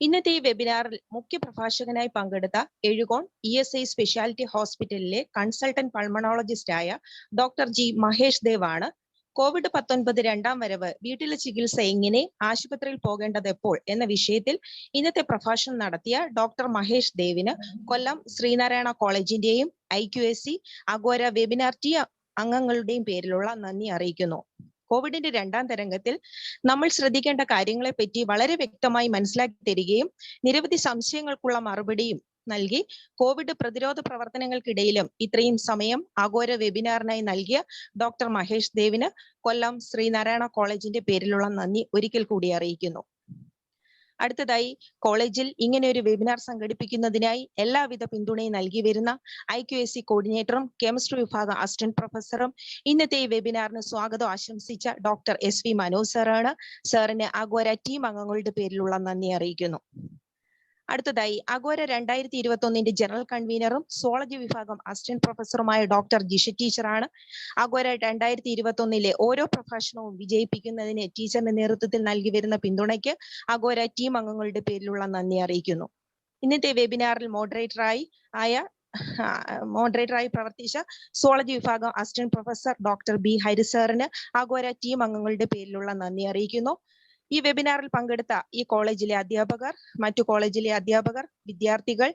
ഇന്നത്തെ ഈ വെബിനാറിൽ മുഖ്യ പ്രഭാഷകനായി പങ്കെടുത്ത എഴുകോൺ ESI സ്പെഷ്യാലിറ്റി ഹോസ്പിറ്റലിലെ കൺസൾട്ടന്റ് പൾമണോളജിസ്റ്റായ ഡോക്ടർ G. മഹേഷ് ദേവ് ആണ്. COVID-19 രണ്ടാം വരവ്, വീട്ടിലെ ചികിത്സ എങ്ങനെ, ആശുപത്രിയിൽ പോകേണ്ടത് എപ്പോൾ എന്ന വിഷയത്തിൽ ഇന്നത്തെ പ്രഭാഷണം നടത്തിയ ഡോക്ടർ മഹേഷ് ദേവിന് കൊല്ലം Sreenarayana കോളേജിന്റെയും IQAC Agora webinar team അംഗങ്ങളുടെയും പേരിലുള്ള നന്ദി അറിയിക്കുന്നു. കോവിഡിന്റെ രണ്ടാം തരംഗത്തിൽ നമ്മൾ ശ്രദ്ധിക്കേണ്ട കാര്യങ്ങളെ പറ്റി വളരെ വ്യക്തമായി മനസ്സിലാക്കി തരികയും നിരവധി സംശയങ്ങൾക്കുള്ള മറുപടിയും നൽകി കോവിഡ് പ്രതിരോധ പ്രവർത്തനങ്ങൾക്കിടയിലും ഇത്രയും സമയം അഗോര വെബിനാറിനായി നൽകിയ ഡോക്ടർ മഹേഷ് ദേവിന് കൊല്ലം ശ്രീനാരായണ കോളേജിന്റെ പേരിലുള്ള നന്ദി ഒരിക്കൽ കൂടി അറിയിക്കുന്നു. അടുത്തതായി കോളേജിൽ ഇങ്ങനെ ഒരു വെബിനാർ സംഘടിപ്പിക്കുന്നതിനായി എല്ലാവിധ പിന്തുണയും നൽകി വരുന്ന IQAC കോർഡിനേറ്ററും കെമിസ്ട്രി വിഭാഗം അസിസ്റ്റന്റ് പ്രൊഫസറും ഇന്നത്തെ ഈ വെബിനാറിന് സ്വാഗതം ആശംസിച്ച ഡോക്ടർ SV മനോജ് സാറാണ്. സാറിന് അഗോര ടീം അംഗങ്ങളുടെ പേരിലുള്ള നന്ദി അറിയിക്കുന്നു. അടുത്തതായി അഗോര 2021 ജനറൽ കൺവീനറും സോളജി വിഭാഗം അസിസ്റ്റന്റ് പ്രൊഫസറുമായ ഡോക്ടർ ജിഷ ടീച്ചറാണ്. അഗോര 2021 ഓരോ പ്രഭാഷണവും വിജയിപ്പിക്കുന്നതിന് ടീച്ചറിന്റെ നേതൃത്വത്തിൽ നൽകി വരുന്ന പിന്തുണയ്ക്ക് അഗോര ടീം അംഗങ്ങളുടെ പേരിലുള്ള നന്ദി അറിയിക്കുന്നു. ഇന്നത്തെ വെബിനാറിൽ മോഡറേറ്ററായി പ്രവർത്തിച്ച സോളജി വിഭാഗം assistant professor doctor B. Hari സാറിന് അഗോര ടീം അംഗങ്ങളുടെ പേരിലുള്ള നന്ദി അറിയിക്കുന്നു. ഈ വെബിനാറിൽ പങ്കെടുത്ത ഈ കോളേജിലെ അധ്യാപകർ, മറ്റു കോളേജിലെ അധ്യാപകർ, വിദ്യാർത്ഥികൾ,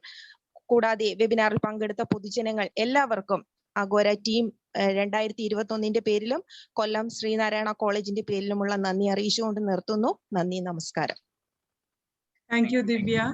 കൂടാതെ വെബിനാറിൽ പങ്കെടുത്ത പൊതുജനങ്ങൾ എല്ലാവർക്കും അഗോര ടീം 2021 പേരിലും കൊല്ലം ശ്രീനാരായണ കോളേജിന്റെ പേരിലുമുള്ള നന്ദി അറിയിച്ചുകൊണ്ട് നിർത്തുന്നു. നന്ദി, നമസ്കാരം. Thank you, Divya.